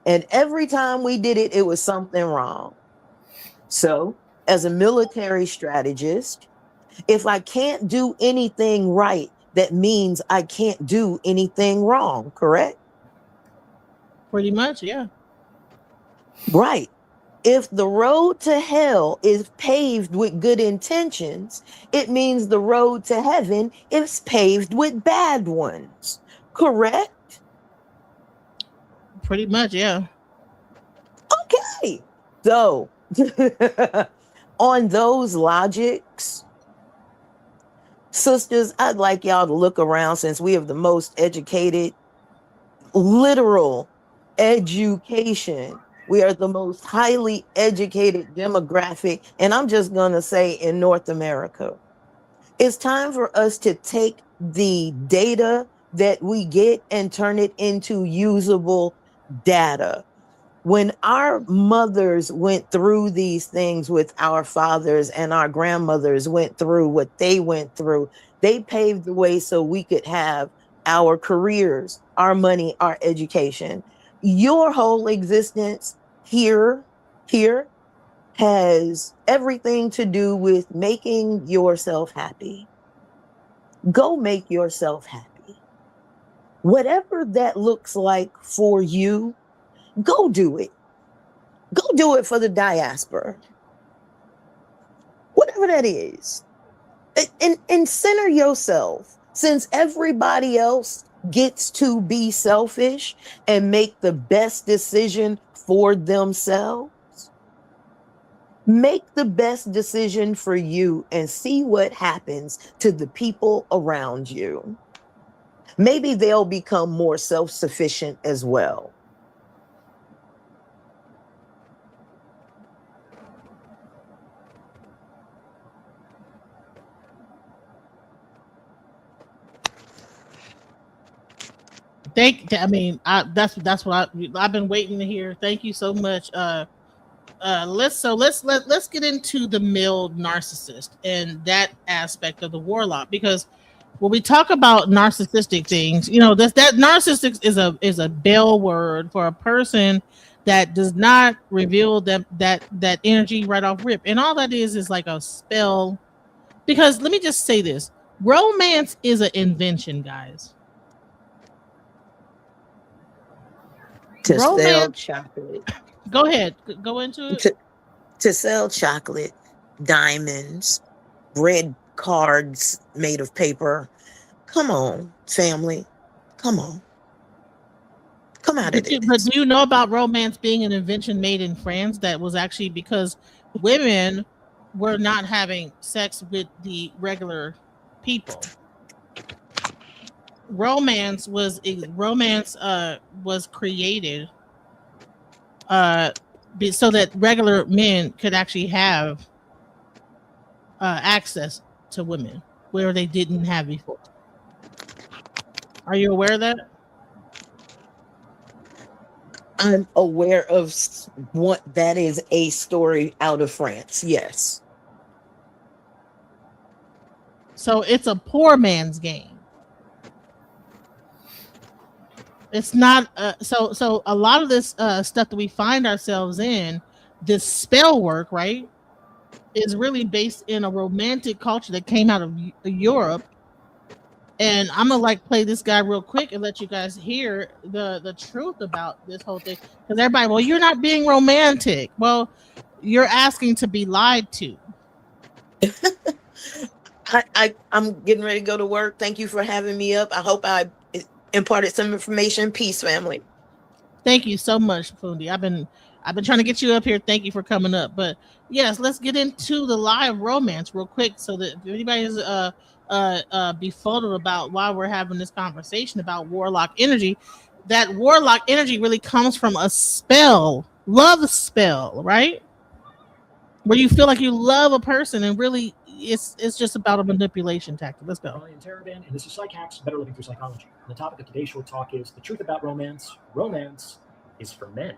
[SPEAKER 17] And every time we did it, it was something wrong. So, as a military strategist, if I can't do anything right, that means I can't do anything wrong, correct?
[SPEAKER 3] Pretty much, yeah.
[SPEAKER 17] Right. If the road to hell is paved with good intentions, it means the road to heaven is paved with bad ones, correct?
[SPEAKER 3] Pretty much, yeah.
[SPEAKER 17] Okay. So, on those logics, Sisters, I'd like y'all to look around since we have the most educated, literal education. We are the most highly educated demographic, and I'm just going to say in North America. It's time for us to take the data that we get and turn it into usable data. When our mothers went through these things with our fathers and our grandmothers went through what they went through, they paved the way so we could have our careers, our money, our education. Your whole existence here has everything to do with making yourself happy. Go make yourself happy. Whatever that looks like for you, go do it. Go do it for the diaspora. Whatever that is. And center yourself. Since everybody else gets to be selfish and make the best decision for themselves, make the best decision for you and see what happens to the people around you. Maybe they'll become more self-sufficient as well.
[SPEAKER 3] That's what I've been waiting to hear. Thank you so much. Let's get into the male narcissist and that aspect of the warlock, because when we talk about narcissistic things, that narcissistic is a bell word for a person that does not reveal that energy right off rip, and all that is like a spell. Because let me just say this: romance is an invention, guys.
[SPEAKER 17] To sell chocolate.
[SPEAKER 3] Go ahead. Go into it.
[SPEAKER 17] To sell chocolate, diamonds, red cards made of paper. Come on, family. Come on. Come out of this.
[SPEAKER 3] But do you know about romance being an invention made in France? That was actually because women were not having sex with the regular people. Romance was created so that regular men could actually have access to women where they didn't have before. Are you aware of that?
[SPEAKER 17] I'm aware of what that is, a story out of France. Yes.
[SPEAKER 3] So it's a poor man's game. It's not so a lot of this stuff that we find ourselves in, this spell work, right, is really based in a romantic culture that came out of Europe. And I'm gonna play this guy real quick and let you guys hear the truth about this whole thing. Because everybody, well, you're not being romantic. Well, you're asking to be lied to.
[SPEAKER 17] I'm getting ready to go to work. Thank you for having me up. I hope I imparted some information. Peace, family.
[SPEAKER 3] Thank you so much, Fundi. I've been trying to get you up here. Thank you for coming up. But yes, let's get into the live romance real quick, so that if anybody is befuddled about why we're having this conversation about warlock energy, that warlock energy really comes from a spell, love spell, right? Where you feel like you love a person and really it's just about a manipulation tactic. Let's go.
[SPEAKER 18] I'm Taraban, and this is Psych Hacks, Better Living Through Psychology. And the topic of today's short talk is the truth about romance. Romance is for men.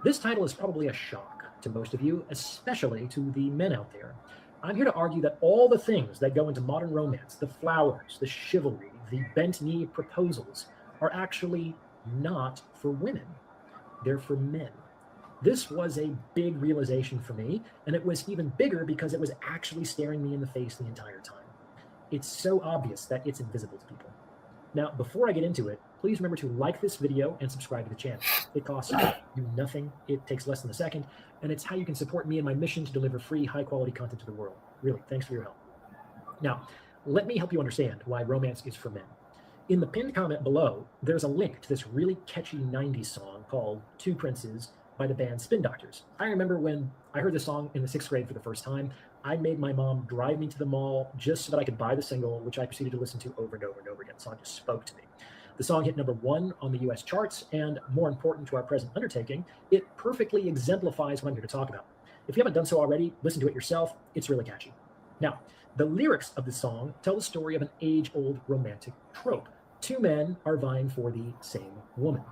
[SPEAKER 18] This title is probably a shock to most of you, especially to the men out there. I'm here to argue that all the things that go into modern romance, the flowers, the chivalry, the bent knee proposals, are actually not for women. They're for men. This was a big realization for me, and it was even bigger because it was actually staring me in the face the entire time. It's so obvious that it's invisible to people. Now, before I get into it, please remember to like this video and subscribe to the channel. It costs you nothing. It takes less than a second, and it's how you can support me in my mission to deliver free, high-quality content to the world. Really, thanks for your help. Now, let me help you understand why romance is for men. In the pinned comment below, there's a link to this really catchy 90s song called Two Princes by the band Spin Doctors. I remember when I heard this song in the 6th grade for the first time, I made my mom drive me to the mall just so that I could buy the single, which I proceeded to listen to over and over and over again. The song just spoke to me. The song hit #1 on the US charts, and more important to our present undertaking, it perfectly exemplifies what I'm here to talk about. If you haven't done so already, listen to it yourself. It's really catchy. Now, the lyrics of the song tell the story of an age-old romantic trope. Two men are vying for the same woman.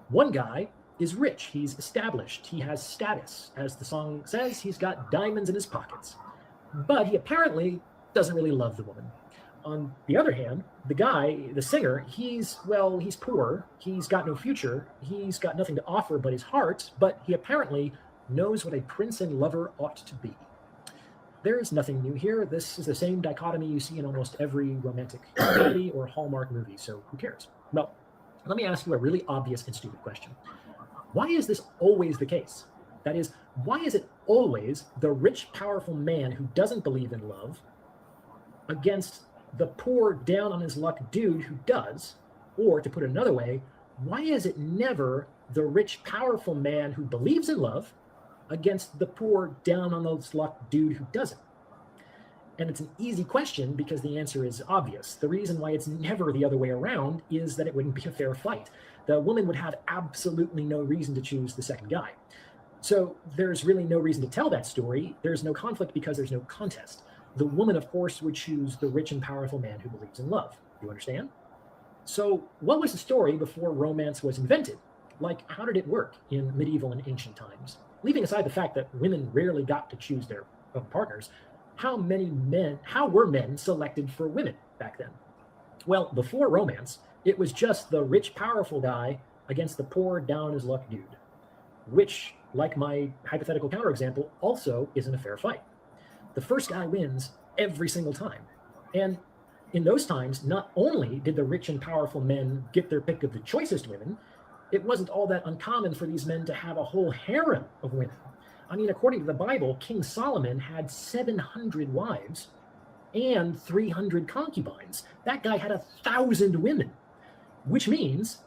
[SPEAKER 18] One guy is rich, he's established, he has status. As the song says, he's got diamonds in his pockets. But he apparently doesn't really love the woman. On the other hand, the guy, the singer, he's poor, he's got no future, he's got nothing to offer but his heart, but he apparently knows what a prince and lover ought to be. There's nothing new here. This is the same dichotomy you see in almost every romantic comedy or Hallmark movie, so who cares? Well, let me ask you a really obvious and stupid question. Why is this always the case? That is, why is it always the rich, powerful man who doesn't believe in love against the poor, down on his luck dude who does? Or to put it another way, why is it never the rich, powerful man who believes in love against the poor, down on his luck dude who doesn't? And it's an easy question because the answer is obvious. The reason why it's never the other way around is that it wouldn't be a fair fight. The woman would have absolutely no reason to choose the second guy. So there's really no reason to tell that story. There's no conflict because there's no contest. The woman, of course, would choose the rich and powerful man who believes in love. You understand? So what was the story before romance was invented? Like, how did it work in medieval and ancient times? Leaving aside the fact that women rarely got to choose their own partners, how were men selected for women back then? Well, before romance, it was just the rich, powerful guy against the poor, down on his luck dude, which, like my hypothetical counterexample, also isn't a fair fight. The first guy wins every single time. And in those times, not only did the rich and powerful men get their pick of the choicest women, it wasn't all that uncommon for these men to have a whole harem of women. I mean, according to the Bible, King Solomon had 700 wives and 300 concubines. That guy had 1,000 women, which means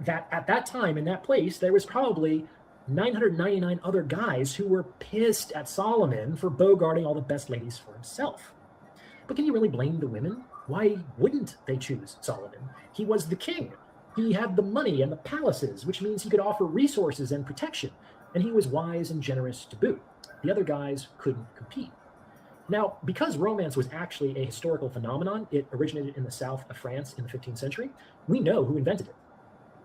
[SPEAKER 18] that at that time in that place, there was probably 999 other guys who were pissed at Solomon for bogarting all the best ladies for himself. But can you really blame the women? Why wouldn't they choose Solomon? He was the king. He had the money and the palaces, which means he could offer resources and protection. And he was wise and generous to boot. The other guys couldn't compete. Now, because romance was actually a historical phenomenon, it originated in the south of France in the 15th century, we know who invented it.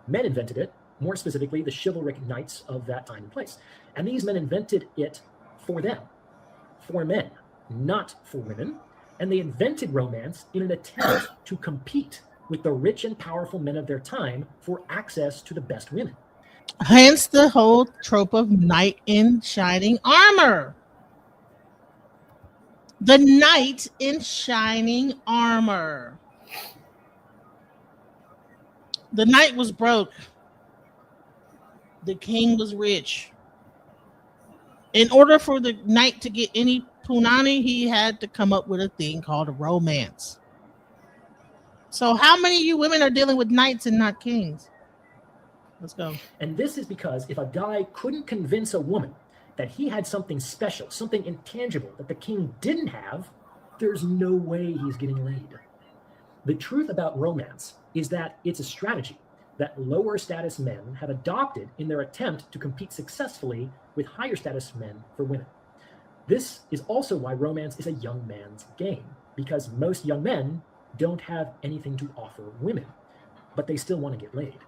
[SPEAKER 18] Men invented it, more specifically, the chivalric knights of that time and place. And these men invented it for them, for men, not for women. And they invented romance in an attempt to compete with the rich and powerful men of their time for access to the best women.
[SPEAKER 3] Hence the whole trope of knight in shining armor. The knight in shining armor. The knight was broke. The king was rich. In order for the knight to get any punani, he had to come up with a thing called a romance. So how many of you women are dealing with knights and not kings? Let's go.
[SPEAKER 18] And this is because if a guy couldn't convince a woman that he had something special, something intangible that the king didn't have, there's no way he's getting laid. The truth about romance is that it's a strategy that lower status men have adopted in their attempt to compete successfully with higher status men for women. This is also why romance is a young man's game, because most young men don't have anything to offer women, but they still want to get laid.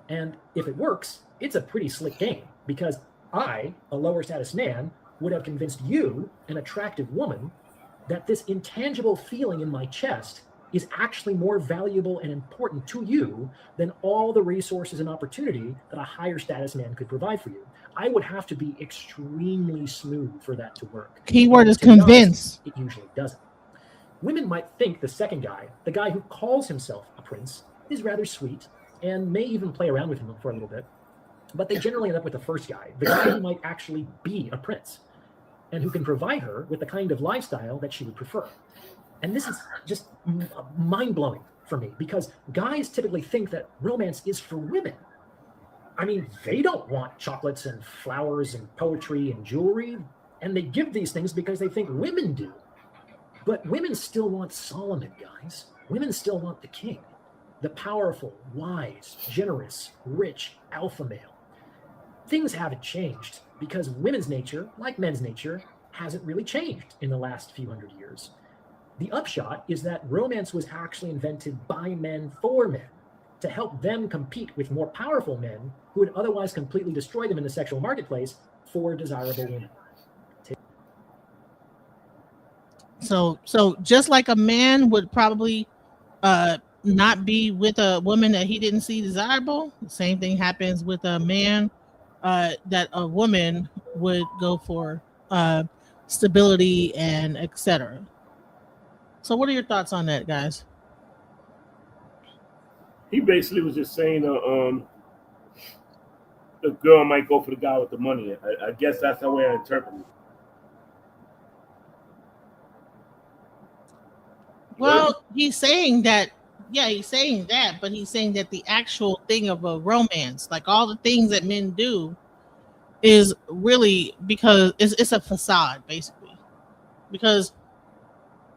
[SPEAKER 18] And if it works, it's a pretty slick game, because I, a lower status man, would have convinced you, an attractive woman, that this intangible feeling in my chest is actually more valuable and important to you than all the resources and opportunity that a higher status man could provide for you. I would have to be extremely smooth for that to work.
[SPEAKER 3] Keyword is
[SPEAKER 18] To be
[SPEAKER 3] convince.
[SPEAKER 18] honest, it usually doesn't. Women might think the second guy, the guy who calls himself a prince, is rather sweet and may even play around with him for a little bit, but they generally end up with the first guy, the guy who might actually be a prince and who can provide her with the kind of lifestyle that she would prefer. And this is just mind-blowing for me, because guys typically think that romance is for women. I mean, they don't want chocolates and flowers and poetry and jewelry, and they give these things because they think women do. But women still want Solomon, guys. Women still want the king, the powerful, wise, generous, rich alpha male. Things haven't changed because women's nature, like men's nature, hasn't really changed in the last few hundred years. The upshot is that romance was actually invented by men for men to help them compete with more powerful men who would otherwise completely destroy them in the sexual marketplace for desirable women.
[SPEAKER 3] So just like a man would probably not be with a woman that he didn't see desirable, the same thing happens with a man that a woman would go for stability and etc. So what are your thoughts on that, guys?
[SPEAKER 13] He basically was just saying the girl might go for the guy with the money. I guess that's the way I interpret it.
[SPEAKER 3] Well, he's saying that, yeah, he's saying that, but he's saying that the actual thing of a romance, like all the things that men do, is really because it's a facade, basically. Because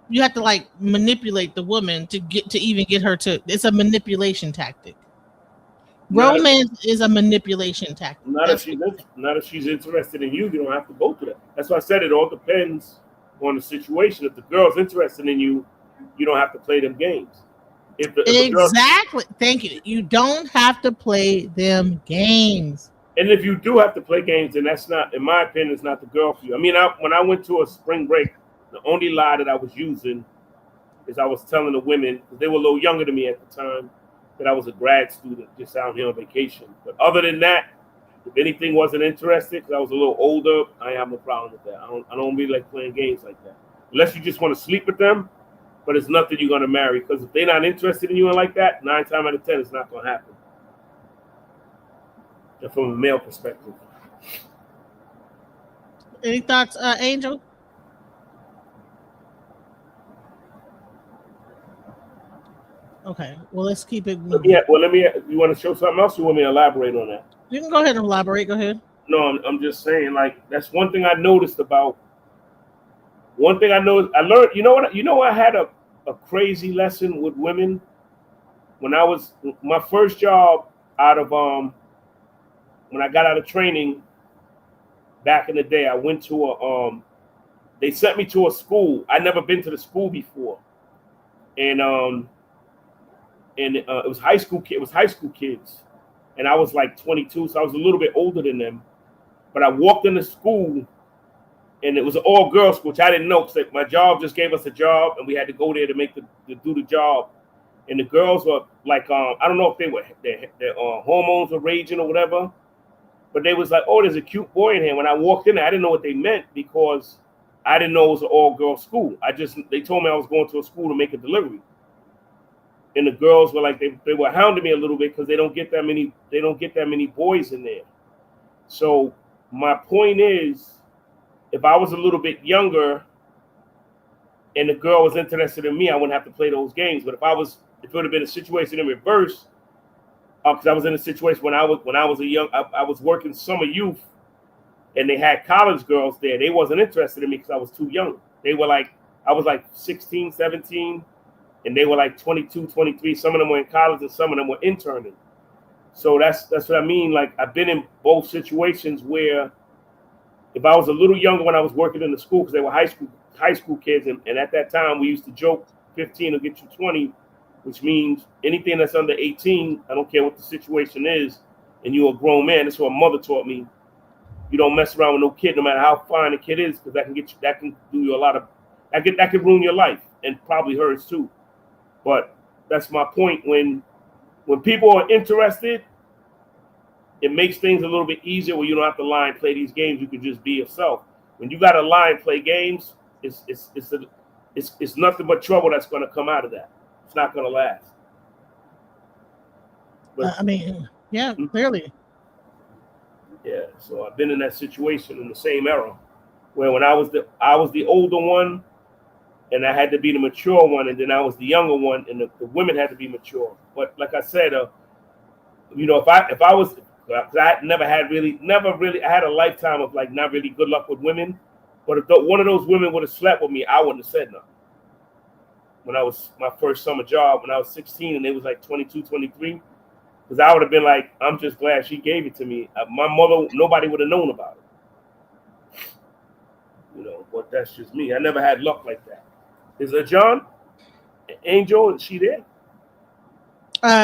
[SPEAKER 3] you have to like manipulate the woman to even get her to. It's a manipulation tactic. Romance is a manipulation tactic.
[SPEAKER 13] Not if she's interested in you, you don't have to go through that. That's why I said it all depends on the situation. If the girl's interested in you, you don't have to play them games.
[SPEAKER 3] Exactly. Thank you. You don't have to play them games.
[SPEAKER 13] And if you do have to play games, then that's not, in my opinion, it's not the girl for you. I mean, when I went to a spring break, the only lie that I was using is I was telling the women, because they were a little younger than me at the time, that I was a grad student just out here on vacation. But other than that, if anything wasn't interested, because I was a little older, I have no problem with that. I don't really like playing games like that. Unless you just want to sleep with them, but it's nothing you're going to marry. Because if they're not interested in you and like that, 9 times out of 10, it's not going to happen. And from a male perspective.
[SPEAKER 3] Any thoughts, Angel? Okay, well, let's keep it moving.
[SPEAKER 13] Yeah, well, you want to show something else, or you want me to elaborate on that?
[SPEAKER 3] You can go ahead and elaborate. Go ahead.
[SPEAKER 13] No, I'm just saying, like, that's one thing I noticed about. One thing I know, I learned, I had a crazy lesson with women when I was, my first job out of, when I got out of training back in the day, I went to they sent me to a school. I'd never been to the school before. And it was high school kids. And I was like 22, so I was a little bit older than them. But I walked into school, and it was an all-girls school, which I didn't know, because my job just gave us a job, and we had to go there to do the job. And the girls were like, I don't know if their hormones were raging or whatever, but they was like, oh, there's a cute boy in here. When I walked in there, I didn't know what they meant, because I didn't know it was an all-girls school. They told me I was going to a school to make a delivery. And the girls were like, they were hounding me a little bit because they don't get that many boys in there. So my point is, if I was a little bit younger and the girl was interested in me, I wouldn't have to play those games. But if it would have been a situation in reverse, because I was in a situation when I was working summer youth, and they had college girls there. They wasn't interested in me because I was too young. They were like, I was like 16, 17. And they were like 22, 23. Some of them were in college and some of them were interning. So that's what I mean. Like, I've been in both situations where if I was a little younger when I was working in the school, because they were high school kids, and at that time we used to joke 15 will get you 20, which means anything that's under 18, I don't care what the situation is, and you're a grown man. That's what my mother taught me. You don't mess around with no kid, no matter how fine the kid is, because that can do you a lot of, that can ruin your life, and probably hers too. But that's my point. When people are interested, it makes things a little bit easier where you don't have to lie and play these games. You can just be yourself. When you got to lie and play games, it's nothing but trouble that's going to come out of that. It's not going to last. But,
[SPEAKER 3] I mean, yeah, clearly.
[SPEAKER 13] Yeah, so I've been in that situation in the same era, where when I was the older one, and I had to be the mature one, and then I was the younger one, and the women had to be mature. But like I said, if I was, I never really, I had a lifetime of like not really good luck with women. But if one of those women would have slept with me, I wouldn't have said nothing. when I was my first summer job when I was 16 and they was like 22, 23. Because I would have been like, I'm just glad she gave it to me. My mother, nobody would have known about it. You know, but that's just me. I never had luck like that. Is it John? Angel, is she there?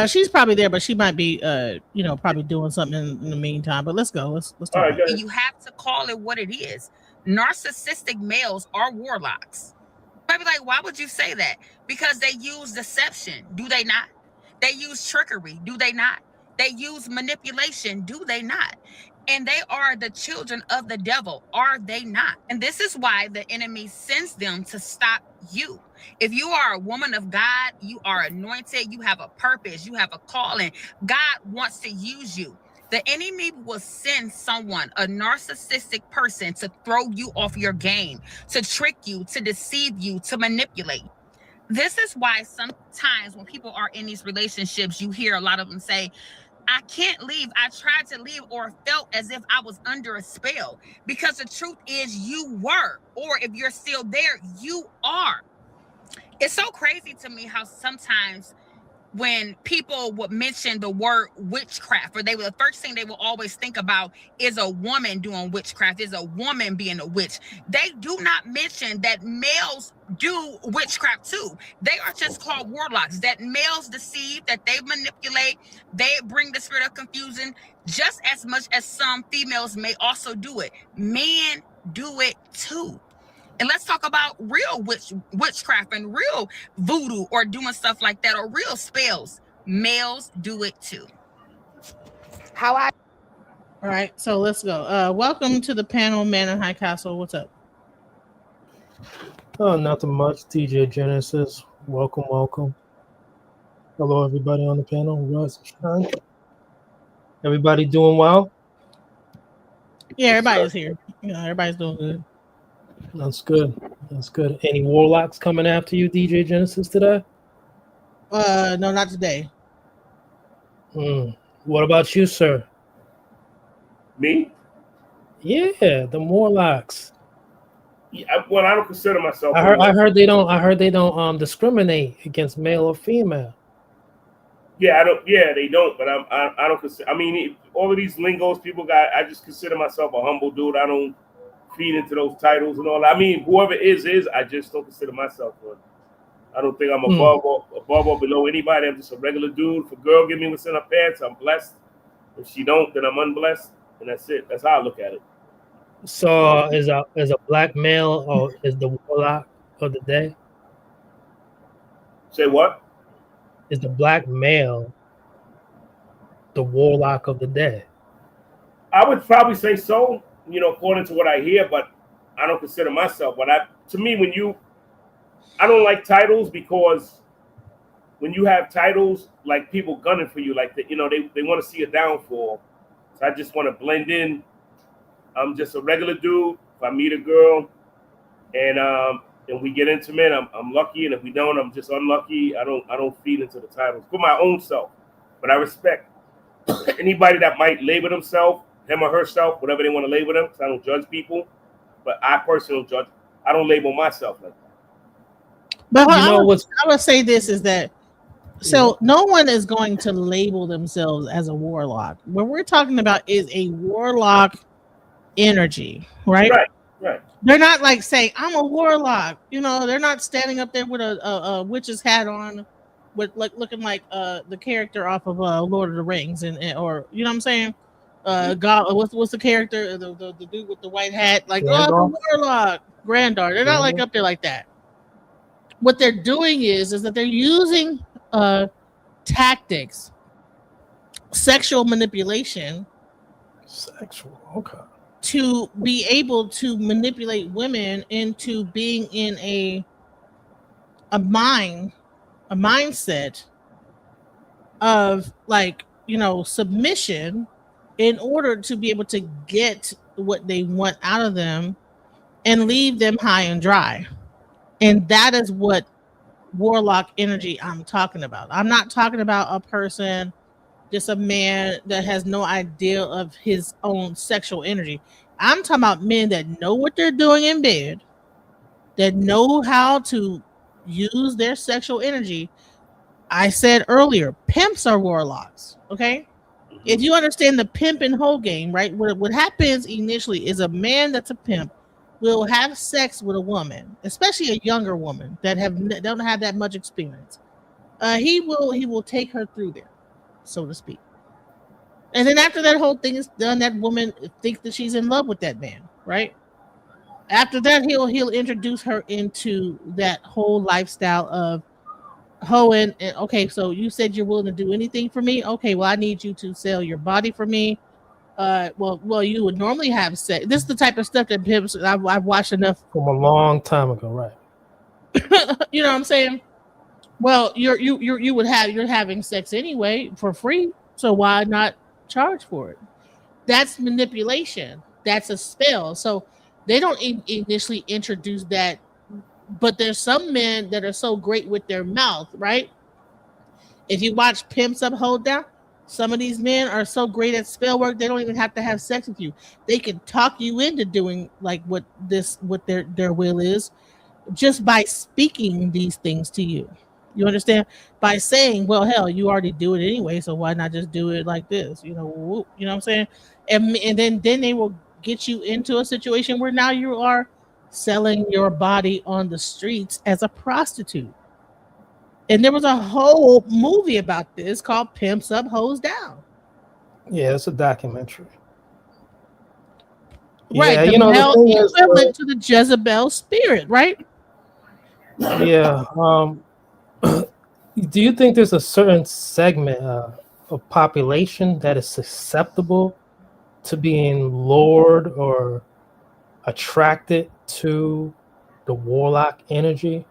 [SPEAKER 3] She's probably there, but she might be probably doing something in the meantime. But let's go. Let's talk.
[SPEAKER 13] All right,
[SPEAKER 16] And you have to call it what it is. Narcissistic males are warlocks. I'd be like, why would you say that? Because they use deception, do they not? They use trickery, do they not? They use manipulation, do they not? And they are the children of the devil, are they not? And this is why the enemy sends them to stop you. If you are a woman of God, you are anointed, you have a purpose, you have a calling. God wants to use you. The enemy will send someone, a narcissistic person, to throw you off your game, to trick you, to deceive you, to manipulate. This is why sometimes when people are in these relationships, you hear a lot of them say, I can't leave. I tried to leave or felt as if I was under a spell. Because the truth is you were, or if you're still there, you are. It's so crazy to me how sometimes when people would mention the word witchcraft, or the first thing they will always think about is a woman doing witchcraft, is a woman being a witch. They do not mention that males do witchcraft too. They are just called warlocks, that males deceive, that they manipulate, they bring the spirit of confusion just as much as some females may also do it. Men do it too. And let's talk about real witchcraft and real voodoo or doing stuff like that, or real spells. Males do it too.
[SPEAKER 3] All right, so let's go. Welcome to the panel, Man in High Castle. What's up?
[SPEAKER 19] Oh, nothing much. DJ Genesis, welcome. Hello, everybody on the panel. Russ, Sean. Everybody doing well?
[SPEAKER 3] Yeah, everybody's here. Everybody's doing good.
[SPEAKER 19] That's good. Any warlocks coming after you, DJ Genesis, today?
[SPEAKER 3] No, not today.
[SPEAKER 19] What about you, sir?
[SPEAKER 13] Me?
[SPEAKER 19] Yeah, the warlocks.
[SPEAKER 13] Yeah, well, I don't consider myself.
[SPEAKER 19] I heard they don't discriminate against male or female.
[SPEAKER 13] Yeah, I don't. Yeah, they don't. But I don't consider. I mean, all of these lingos people got. I just consider myself a humble dude. I don't feed into those titles and all. I mean, whoever is. I just don't consider myself one. I don't think I'm above or below anybody. I'm just a regular dude. If a girl give me what's in her pants, I'm blessed. If she don't, then I'm unblessed, and that's it. That's how I look at it.
[SPEAKER 19] So, is a black male or is the warlock of the day?
[SPEAKER 13] Say what?
[SPEAKER 19] Is the black male the warlock of the day?
[SPEAKER 13] I would probably say so, according to what I hear, but I don't consider myself. But to me, I don't like titles, because when you have titles, like people gunning for you, like they want to see a downfall. So I just want to blend in. I'm just a regular dude. If I meet a girl and we get intimate, I'm lucky, and if we don't, I'm just unlucky. I don't feed into the titles for my own self, but I respect anybody that might label themselves, him or herself, whatever they want to label them. Because I don't judge people, but I personally don't judge. I don't label myself like that.
[SPEAKER 3] But I would say this is that, so no one is going to label themselves as a warlock. What we're talking about is a warlock energy, right?
[SPEAKER 13] Right.
[SPEAKER 3] They're not like saying, I'm a warlock. They're not standing up there with a witch's hat on, with looking like the character off of Lord of the Rings, or you know what I'm saying? God, what's the character? The dude with the white hat, like, oh, I'm a warlock, Grandar. They're not like up there like that. What they're doing is that they're using tactics, sexual manipulation, to be able to manipulate women into being in a mindset of submission, in order to be able to get what they want out of them and leave them high and dry. And that is what warlock energy I'm talking about. I'm not talking about a person, just a man that has no idea of his own sexual energy. I'm talking about men that know what they're doing in bed, that know how to use their sexual energy. I said earlier, pimps are warlocks. Okay. If you understand the pimp and hoe game, right? What happens initially is a man that's a pimp will have sex with a woman, especially a younger woman that don't have that much experience. He will take her through there, so to speak. And then after that whole thing is done, that woman thinks that she's in love with that man, right? After that, he'll introduce her into that whole lifestyle of hoeing. And okay, so you said you're willing to do anything for me. Okay, well I need you to sell your body for me. Well, you would normally have sex. This is the type of stuff that pimps. I've watched enough
[SPEAKER 19] from a long time ago, right?
[SPEAKER 3] You know what I'm saying? Well, you're having sex anyway for free, so why not charge for it? That's manipulation. That's a spell. So they don't initially introduce that, but there's some men that are so great with their mouth, right? If you watch Pimps Up, Hold Down, some of these men are so great at spell work they don't even have to have sex with you. They can talk you into doing like what their will is just by speaking these things to you. You understand? By saying, well, hell, you already do it anyway, so why not just do it like this? You know what I'm saying? And then they will get you into a situation where now you are selling your body on the streets as a prostitute. And there was a whole movie about this called Pimps Up, Hoes Down.
[SPEAKER 19] Yeah, it's a documentary.
[SPEAKER 3] Right,
[SPEAKER 19] Yeah,
[SPEAKER 3] the male equivalent to the Jezebel spirit, right?
[SPEAKER 19] Yeah. Do you think there's a certain segment of population that is susceptible to being lured or attracted to the warlock energy?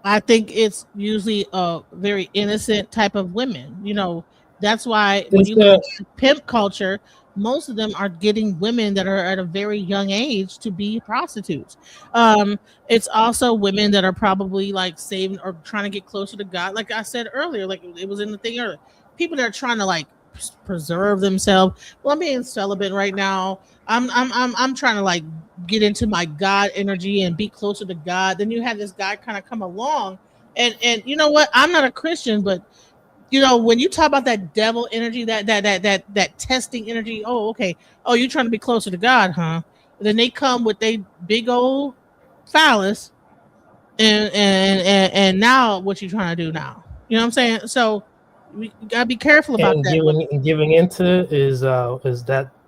[SPEAKER 3] I think it's usually a very innocent type of women. You know, that's why when you look at pimp culture, most of them are getting women that are at a very young age to be prostitutes. It's also women that are probably like saving or trying to get closer to God. Like I said earlier, like it was in the thing earlier. People that are trying to like preserve themselves. Well, I'm being celibate right now. I'm trying to like get into my God energy and be closer to God. Then you have this guy kind of come along, and you know what? I'm not a Christian, but you know when you talk about that devil energy, that testing energy. Oh, okay. Oh, you're trying to be closer to God, huh? And then they come with a big old phallus, and now what you trying to do now? You know what I'm saying? So we gotta be careful about that.
[SPEAKER 19] Giving into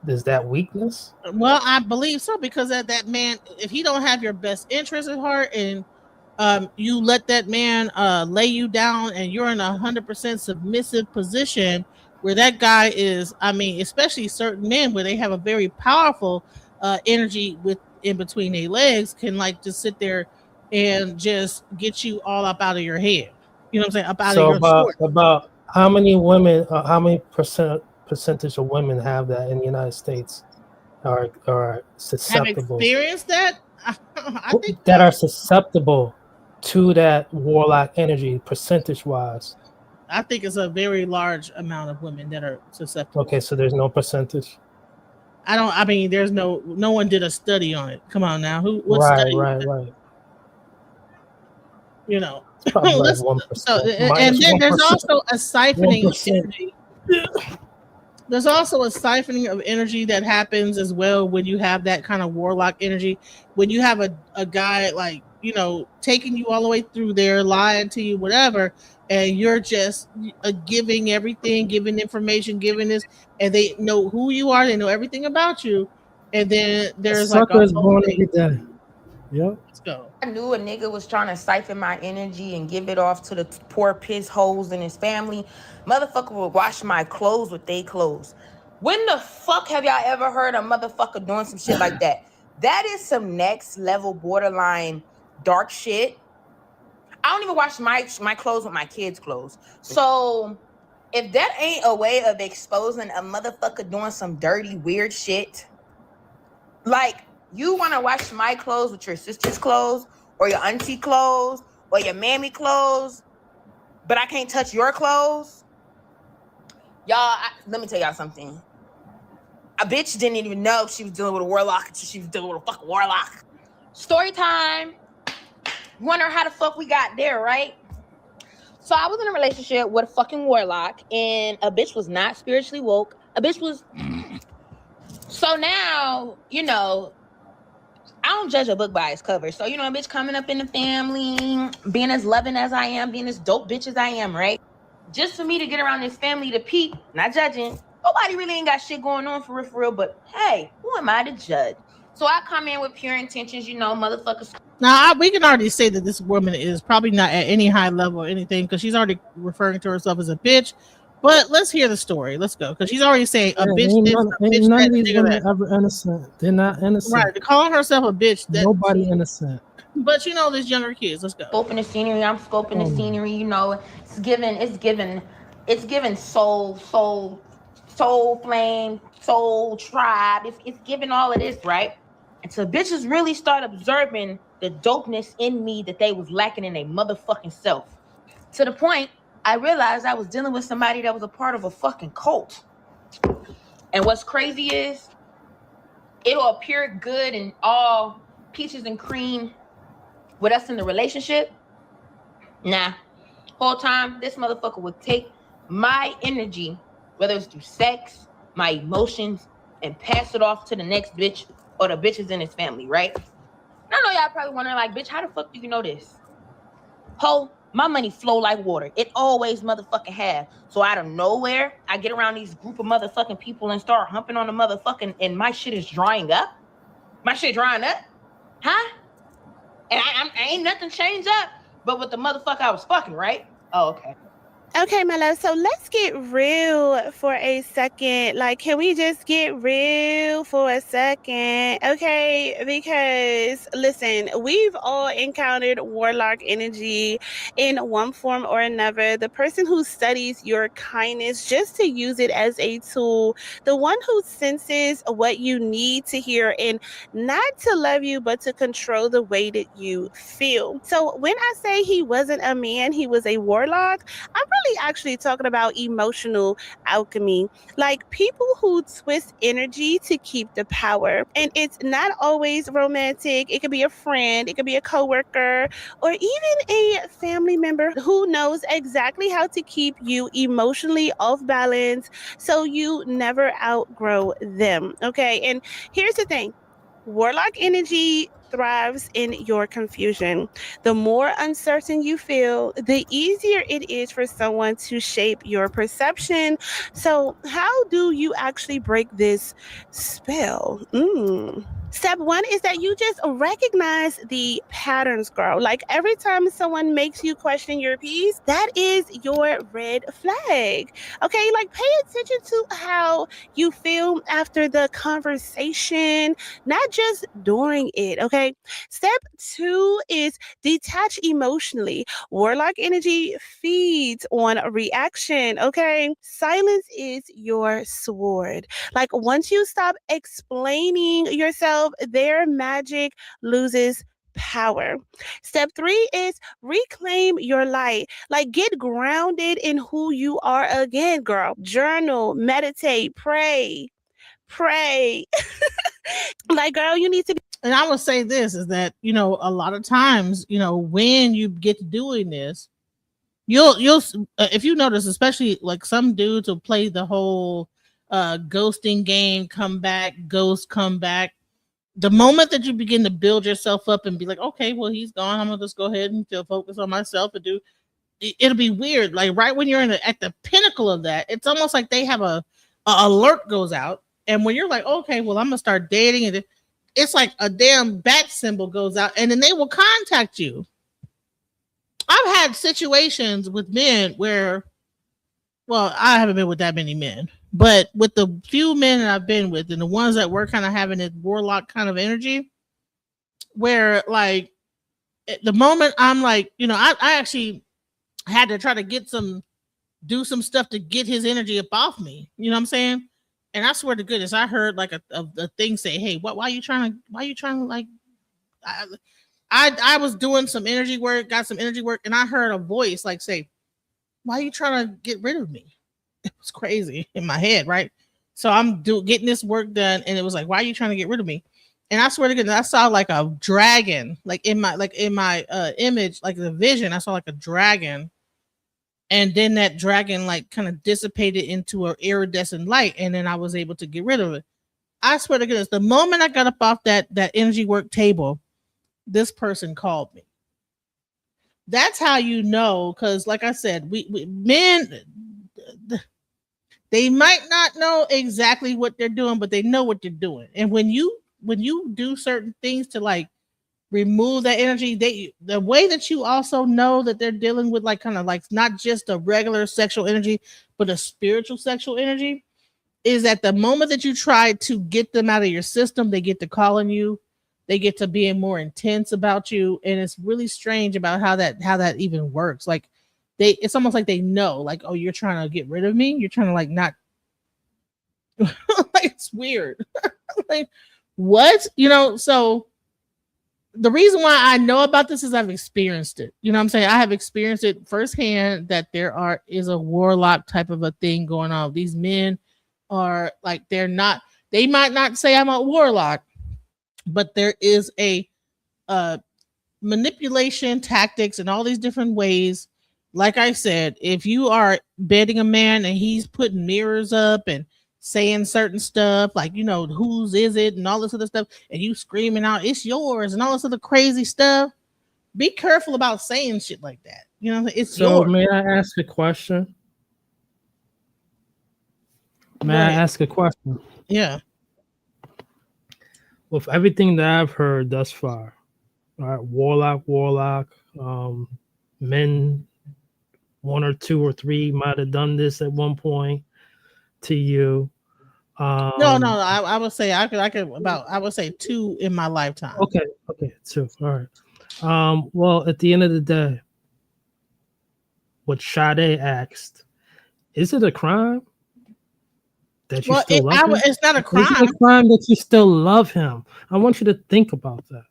[SPEAKER 19] is that weakness?
[SPEAKER 3] Well, I believe so because that man, if he don't have your best interest at heart, and you let that man lay you down, and you're in 100% submissive position, where that guy is, I mean, especially certain men where they have a very powerful energy with in between their legs, can like just sit there and just get you all up out of your head. You know what I'm saying? Up out of your sword.
[SPEAKER 19] About how many women, how many percentage of women have that in the United States are susceptible?
[SPEAKER 3] Have experienced that? I think
[SPEAKER 19] that are susceptible to that warlock energy, percentage wise.
[SPEAKER 3] I think it's a very large amount of women that are susceptible.
[SPEAKER 19] Okay, so there's no percentage.
[SPEAKER 3] I mean, there's no one did a study on it. Come on now, what
[SPEAKER 19] right,
[SPEAKER 3] study?
[SPEAKER 19] Right.
[SPEAKER 3] You know,
[SPEAKER 19] it's probably like 1%.
[SPEAKER 3] So, and then there's also a siphoning of energy. There's also a siphoning of energy that happens as well when you have that kind of warlock energy. When you have a guy like, you know, taking you all the way through there, lying to you, whatever, and you're just giving everything, giving information, giving this, and they know who you are, they know everything about you, and then there's like a whole thing.
[SPEAKER 19] Yep.
[SPEAKER 3] Let's go.
[SPEAKER 16] I knew a nigga was trying to siphon my energy and give it off to the poor piss holes in his family. Motherfucker would wash my clothes with they clothes. When the fuck have y'all ever heard a motherfucker doing some shit like that? That is some next level borderline dark shit. I don't even wash my clothes with my kids' clothes. So if that ain't a way of exposing a motherfucker doing some dirty, weird shit, like, you want to wash my clothes with your sister's clothes or your auntie clothes or your mammy clothes, but I can't touch your clothes? Y'all, let me tell y'all something. A bitch didn't even know she was dealing with a warlock until she was dealing with a fucking warlock. Story time. Wonder how the fuck we got there, right? So I was in a relationship with a fucking warlock, and a bitch was not spiritually woke. A bitch was. So now, you know, I don't judge a book by its cover. So, you know, a bitch coming up in the family, being as loving as I am, being as dope bitch as I am, right? Just for me to get around this family to peep, not judging. Nobody really ain't got shit going on for real, but hey, who am I to judge? So I come in with pure intentions, you know, motherfuckers.
[SPEAKER 3] Now, we can already say that this woman is probably not at any high level or anything because she's already referring to herself as a bitch. But let's hear the story. Let's go. Because she's already saying a bitch
[SPEAKER 19] Ain't
[SPEAKER 3] this,
[SPEAKER 19] none,
[SPEAKER 3] a
[SPEAKER 19] ain't
[SPEAKER 3] bitch
[SPEAKER 19] none
[SPEAKER 3] that,
[SPEAKER 19] of these
[SPEAKER 3] nigga
[SPEAKER 19] women
[SPEAKER 3] that.
[SPEAKER 19] ever innocent. They're not innocent.
[SPEAKER 3] Right. Calling herself a bitch. That,
[SPEAKER 19] Nobody innocent.
[SPEAKER 3] But you know, there's younger kids. Let's go.
[SPEAKER 16] Scoping the scenery. I'm scoping the scenery. You know, it's given soul flame, soul tribe. It's giving all of this, right? And so bitches really start observing the dopeness in me that they was lacking in their motherfucking self. To the point, I realized I was dealing with somebody that was a part of a fucking cult. And what's crazy is, it'll appear good and all peaches and cream with us in the relationship. Nah, whole time this motherfucker would take my energy, whether it's through sex, my emotions, and pass it off to the next bitch or the bitches in his family, right? And I know y'all probably wondering, like, bitch, how the fuck do you know this? Ho, my money flow like water. It always motherfucking have. So out of nowhere, I get around these group of motherfucking people and start humping on the motherfucking, and my shit is drying up. My shit drying up, huh? And I ain't nothing changed up, but with the motherfucker I was fucking, right? Oh, okay.
[SPEAKER 8] Okay, my love. So let's get real for a second. Like, can we just get real for a second? Okay, because listen, we've all encountered warlock energy in one form or another. The person who studies your kindness just to use it as a tool, the one who senses what you need to hear and not to love you, but to control the way that you feel. So when I say he wasn't a man, he was a warlock, I'm really actually talking about emotional alchemy, like people who twist energy to keep the power. And it's not always romantic. It could be a friend, it could be a coworker, or even a family member who knows exactly how to keep you emotionally off balance so you never outgrow them. Okay. And here's the thing. Warlock energy thrives in your confusion. The more uncertain you feel, the easier it is for someone to shape your perception. So, how do you actually break this spell? Step one is that you just recognize the patterns, girl. Like every time someone makes you question your peace, that is your red flag. Okay, like pay attention to how you feel after the conversation, not just during it. Okay, step two is detach emotionally. Warlock energy feeds on reaction. Okay, silence is your sword. Like once you stop explaining yourself, their magic loses power. Step three is reclaim your light. Like get grounded in who you are again, girl. Journal, meditate, pray. Like, girl, you need to be.
[SPEAKER 3] And I would say this is that, you know, a lot of times, you know, when you get to doing this, you'll if you notice, especially like some dudes will play the whole ghosting game, come back, ghost, come back. The moment that you begin to build yourself up and be like, okay, well, he's gone, I'm gonna just go ahead and focus on myself and do, it'll be weird. Like right when you're at the pinnacle of that, it's almost like they have a alert goes out, and when you're like, okay, well, I'm gonna start dating, and it's like a damn bat symbol goes out, and then they will contact you. I've had situations with men where, well, I haven't been with that many men, but with the few men that I've been with and the ones that were kind of having this warlock kind of energy, where like at the moment I'm like, you know, I actually had to try to do some stuff to get his energy up off me. You know what I'm saying? And I swear to goodness, I heard like a thing say, "Hey, why are you trying to like?" I was doing some energy work, got some energy work, and I heard a voice like say, "Why are you trying to get rid of me?" It was crazy in my head, right? So I'm getting this work done, and it was like, "Why are you trying to get rid of me?" And I swear to goodness, I saw like a dragon, like in my image, like the vision. I saw like a dragon, and then that dragon like kind of dissipated into an iridescent light, and then I was able to get rid of it. I swear to goodness, the moment I got up off that energy work table, this person called me. That's how you know, because like I said, we men, they might not know exactly what they're doing, but they know what they're doing. And when you do certain things to like remove that energy, the way that you also know that they're dealing with like kind of like not just a regular sexual energy, but a spiritual sexual energy, is at the moment that you try to get them out of your system, they get to calling you, they get to being more intense about you, and it's really strange about how that even works. Like it's almost like they know, like, oh, you're trying to get rid of me, you're trying to like not like it's weird. Like what? So the reason why I know about this is I've experienced it. You know what I'm saying? I have experienced it firsthand that is a warlock type of a thing going on. These men are like, they might not say I'm a warlock, but there is a manipulation tactics and all these different ways. Like I said, if you are bedding a man and he's putting mirrors up and saying certain stuff like, whose is it and all this other stuff, and you screaming out it's yours and all this other crazy stuff, be careful about saying shit like that. It's yours.
[SPEAKER 19] So may I ask a question? May I ask a question?
[SPEAKER 3] Yeah.
[SPEAKER 19] With everything that I've heard thus far, all right, warlock, men, 1 or 2 or 3 might have done this at one point to you.
[SPEAKER 3] No, I would say I would say 2 in my lifetime.
[SPEAKER 19] Okay, 2. All right. Well, at the end of the day, what Sade asked, is it a crime that you still love him?
[SPEAKER 3] It's not a crime.
[SPEAKER 19] Is it a crime that you still love him? I want you to think about that.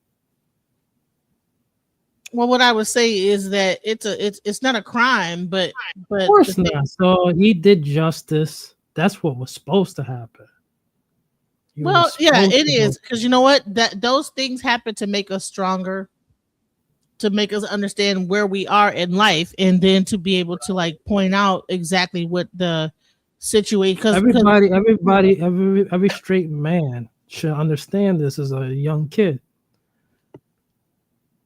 [SPEAKER 3] Well, what I would say is that it's not a crime, but
[SPEAKER 19] of course not. So he did justice. That's what was supposed to happen.
[SPEAKER 3] Well, yeah, it is, because you know what? That those things happen to make us stronger, to make us understand where we are in life, and then to be able to like point out exactly what the situation. Because
[SPEAKER 19] every straight man should understand this as a young kid.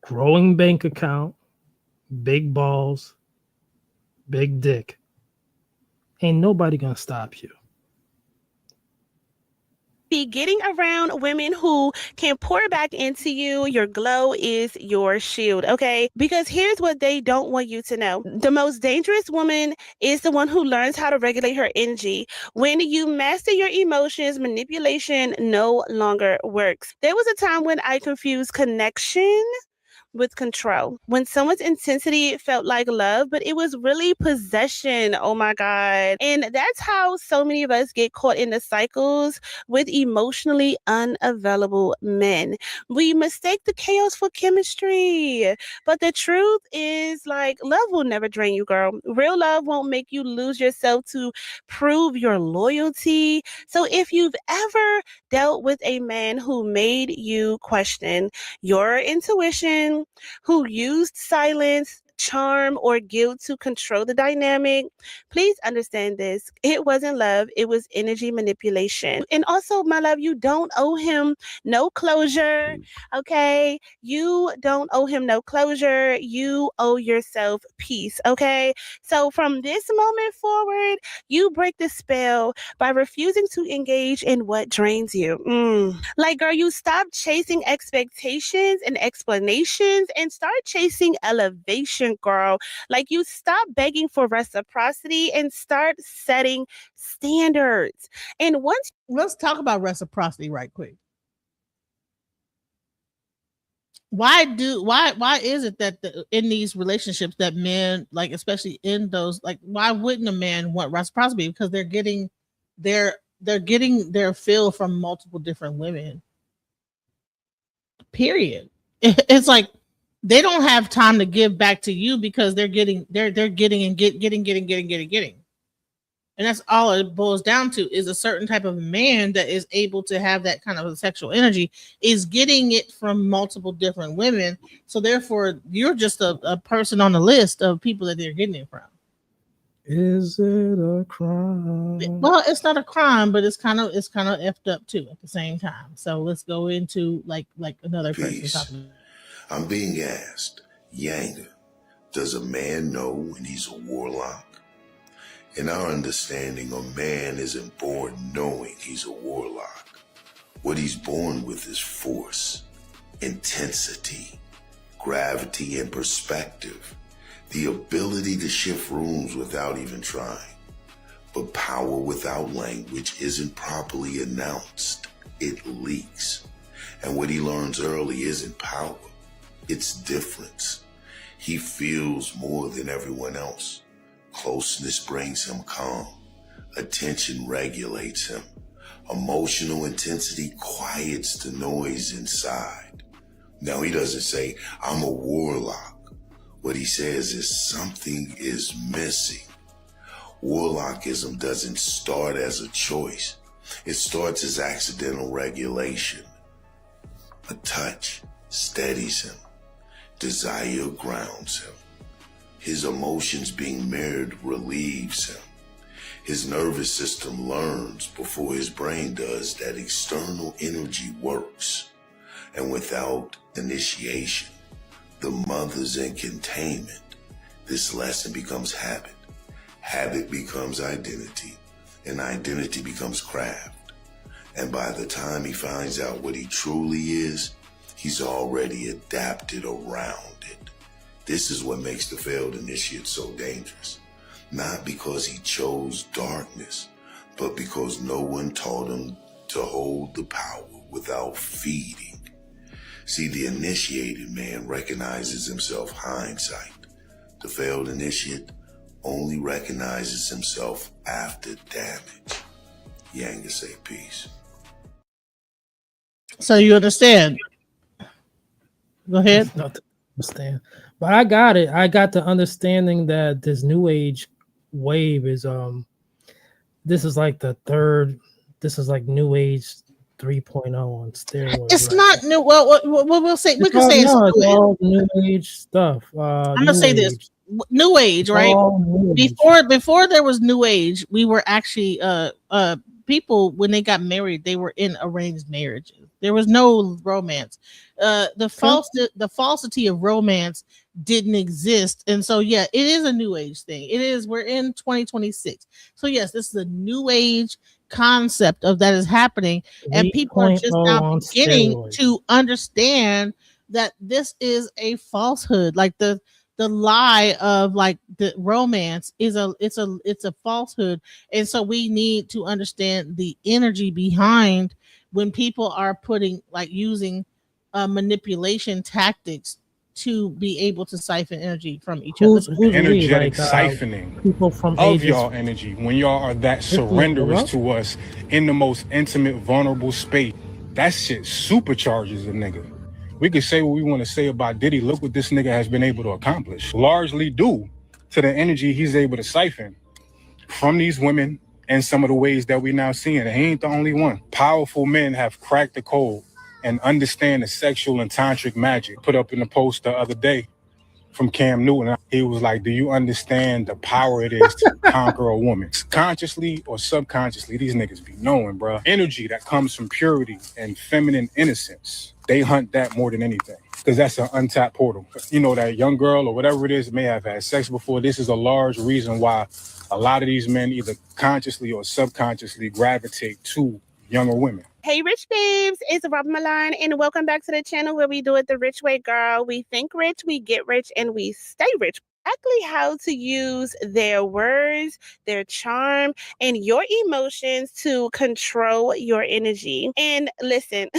[SPEAKER 19] Growing bank account, big balls, big dick. Ain't nobody gonna stop you.
[SPEAKER 8] Be getting around women who can pour back into you. Your glow is your shield, okay? Because here's what they don't want you to know. The most dangerous woman is the one who learns how to regulate her energy. When you master your emotions, manipulation no longer works. There was a time when I confused connection with control. When someone's intensity felt like love, but it was really possession. Oh my God. And that's how so many of us get caught in the cycles with emotionally unavailable men. We mistake the chaos for chemistry. But the truth is, like, love will never drain you, girl. Real love won't make you lose yourself to prove your loyalty. So if you've ever dealt with a man who made you question your intuition, who used silence, charm, or guilt to control the dynamic, please understand this. It wasn't love, it was energy manipulation. And also, my love, you don't owe him no closure, okay? You don't owe him no closure. You owe yourself peace, okay? So from this moment forward, you break the spell by refusing to engage in what drains you. Like, girl, you stop chasing expectations and explanations and start chasing elevation, girl. Like, you stop begging for reciprocity and start setting standards. And
[SPEAKER 3] let's talk about reciprocity right quick. Why is it that in these relationships that men, like, especially in those, like, why wouldn't a man want reciprocity? Because they're getting their fill from multiple different women. Period. It's like they don't have time to give back to you because they're getting. And And that's all it boils down to, is a certain type of man that is able to have that kind of a sexual energy is getting it from multiple different women. So therefore, you're just a person on the list of people that they're getting it from.
[SPEAKER 19] Is it a crime?
[SPEAKER 3] Well, it's not a crime, but it's kind of effed up too at the same time. So let's go into like another person
[SPEAKER 20] Peace.
[SPEAKER 3] talking.
[SPEAKER 20] I'm being asked, Yanga, does a man know when he's a warlock? In our understanding, a man isn't born knowing he's a warlock. What he's born with is force, intensity, gravity, and perspective. The ability to shift rooms without even trying. But power without language isn't properly announced. It leaks. And what he learns early isn't power. It's difference. He feels more than everyone else. Closeness brings him calm. Attention regulates him. Emotional intensity quiets the noise inside. Now, he doesn't say, I'm a warlock. What he says is something is missing. Warlockism doesn't start as a choice. It starts as accidental regulation. A touch steadies him. Desire grounds him. His emotions being mirrored relieves him. His nervous system learns before his brain does that external energy works. And without initiation, the mother's in containment, this lesson becomes habit. Habit becomes identity, and identity becomes craft. And by the time he finds out what he truly is, he's already adapted around it. This is what makes the failed initiate so dangerous. Not because he chose darkness, but because no one taught him to hold the power without feeding. See, the initiated man recognizes himself hindsight. The failed initiate only recognizes himself after damage. Yanga say peace.
[SPEAKER 3] So you understand? Go ahead.
[SPEAKER 19] Not to understand, but I got it. I got the understanding that this new age wave is this is like the third. This is like new age 3.0 on steroids.
[SPEAKER 3] It's
[SPEAKER 19] right?
[SPEAKER 3] not new. Well, we'll say we
[SPEAKER 19] It's
[SPEAKER 3] can
[SPEAKER 19] all,
[SPEAKER 3] say
[SPEAKER 19] no,
[SPEAKER 3] it's
[SPEAKER 19] it's all new age stuff.
[SPEAKER 3] I'm gonna say this: new age, right?
[SPEAKER 19] New age.
[SPEAKER 3] Before there was new age, we were actually people when they got married, they were in arranged marriages. There was no romance. The falsity of romance didn't exist, and so yeah, it is a new age thing. It is. We're in 2026, so yes, this is a new age concept of that is happening, and people are just now beginning to understand that this is a falsehood. Like the lie of like the romance is it's a falsehood, and so we need to understand the energy behind when people are using manipulation tactics to be able to siphon energy from each other.
[SPEAKER 7] Energetic siphoning
[SPEAKER 19] people from
[SPEAKER 7] of
[SPEAKER 19] ages
[SPEAKER 7] y'all energy when y'all are that surrenderous to us in the most intimate, vulnerable space. That shit supercharges a nigga. We could say what we want to say about Diddy. Look what this nigga has been able to accomplish, largely due to the energy he's able to siphon from these women and some of the ways that we now seeing. And he ain't the only one. Powerful men have cracked the code and understand the sexual and tantric magic. Put up in the post the other day from Cam Newton. He was like, do you understand the power it is to conquer a woman? Consciously or subconsciously, these niggas be knowing, bro. Energy that comes from purity and feminine innocence. They hunt that more than anything because that's an untapped portal. You know, that young girl or whatever it is may have had sex before. This is a large reason why a lot of these men either consciously or subconsciously gravitate to younger women.
[SPEAKER 8] Hey, rich babes, it's Robin Milan, and welcome back to the channel where we do it the rich way, girl. We think rich, we get rich, and we stay rich. Exactly how to use their words, their charm, and your emotions to control your energy. And listen,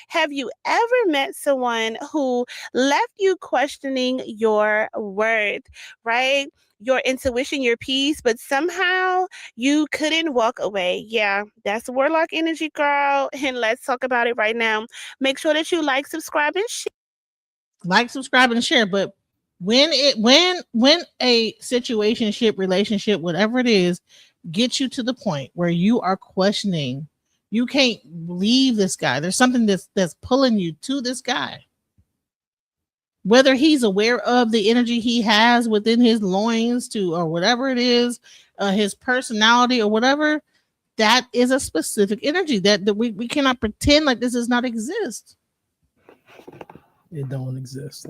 [SPEAKER 8] have you ever met someone who left you questioning your worth, right? Your intuition, your peace, but somehow you couldn't walk away. Yeah, that's warlock energy, girl. And let's talk about it right now. Make sure that you like, subscribe, and share.
[SPEAKER 3] Like, subscribe, and share. But when a situationship, relationship, whatever it is, get you to the point where you are questioning. You can't leave this guy. There's something that's pulling you to this guy. Whether he's aware of the energy he has within his loins to, or whatever it is, his personality or whatever, that is a specific energy that we cannot pretend like this does not exist.
[SPEAKER 19] It don't exist.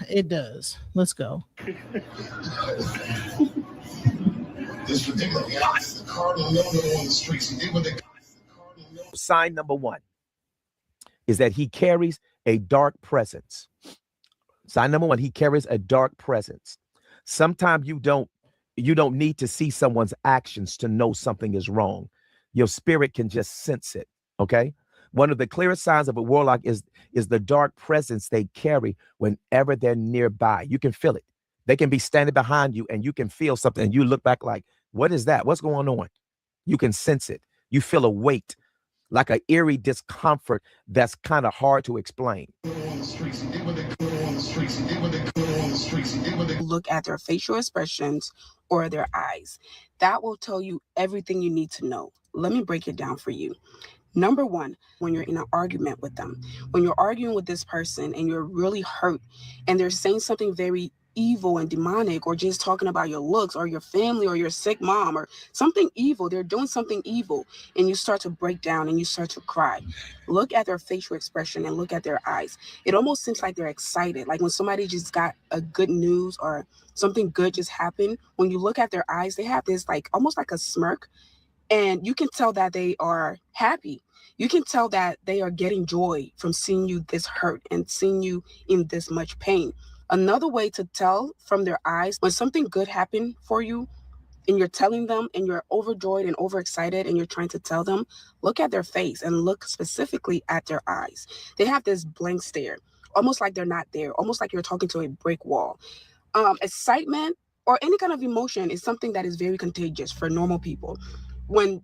[SPEAKER 3] It does. Let's go.
[SPEAKER 21] Sign number one is that he carries a dark presence. Sign number one, he carries a dark presence. Sometimes you don't need to see someone's actions to know something is wrong. Your spirit can just sense it. Okay. One of the clearest signs of a warlock is the dark presence they carry whenever they're nearby. You can feel it. They can be standing behind you and you can feel something and you look back like, what is that? What's going on? You can sense it. You feel a weight, like an eerie discomfort that's kind of hard to explain.
[SPEAKER 8] Look at their facial expressions or their eyes. That will tell you everything you need to know. Let me break it down for you. Number one, when you're in an argument with them, when you're arguing with this person and you're really hurt and they're saying something very evil and demonic, or just talking about your looks or your family or your sick mom or something evil, they're doing something evil, and you start to break down and you start to cry. Look at their facial expression and look at their eyes. It almost seems like they're excited, like when somebody just got a good news or something good just happened. When you look at their eyes, they have this like almost like a smirk, and you can tell that they are happy. You can tell that they are getting joy from seeing you this hurt and seeing you in this much pain. Another way to tell from their eyes when something good happened for you and you're telling them and you're overjoyed and overexcited and you're trying to tell them, look at their face and look specifically at their eyes. They have this blank stare, almost like they're not there, almost like you're talking to a brick wall. Excitement or any kind of emotion is something that is very contagious for normal people.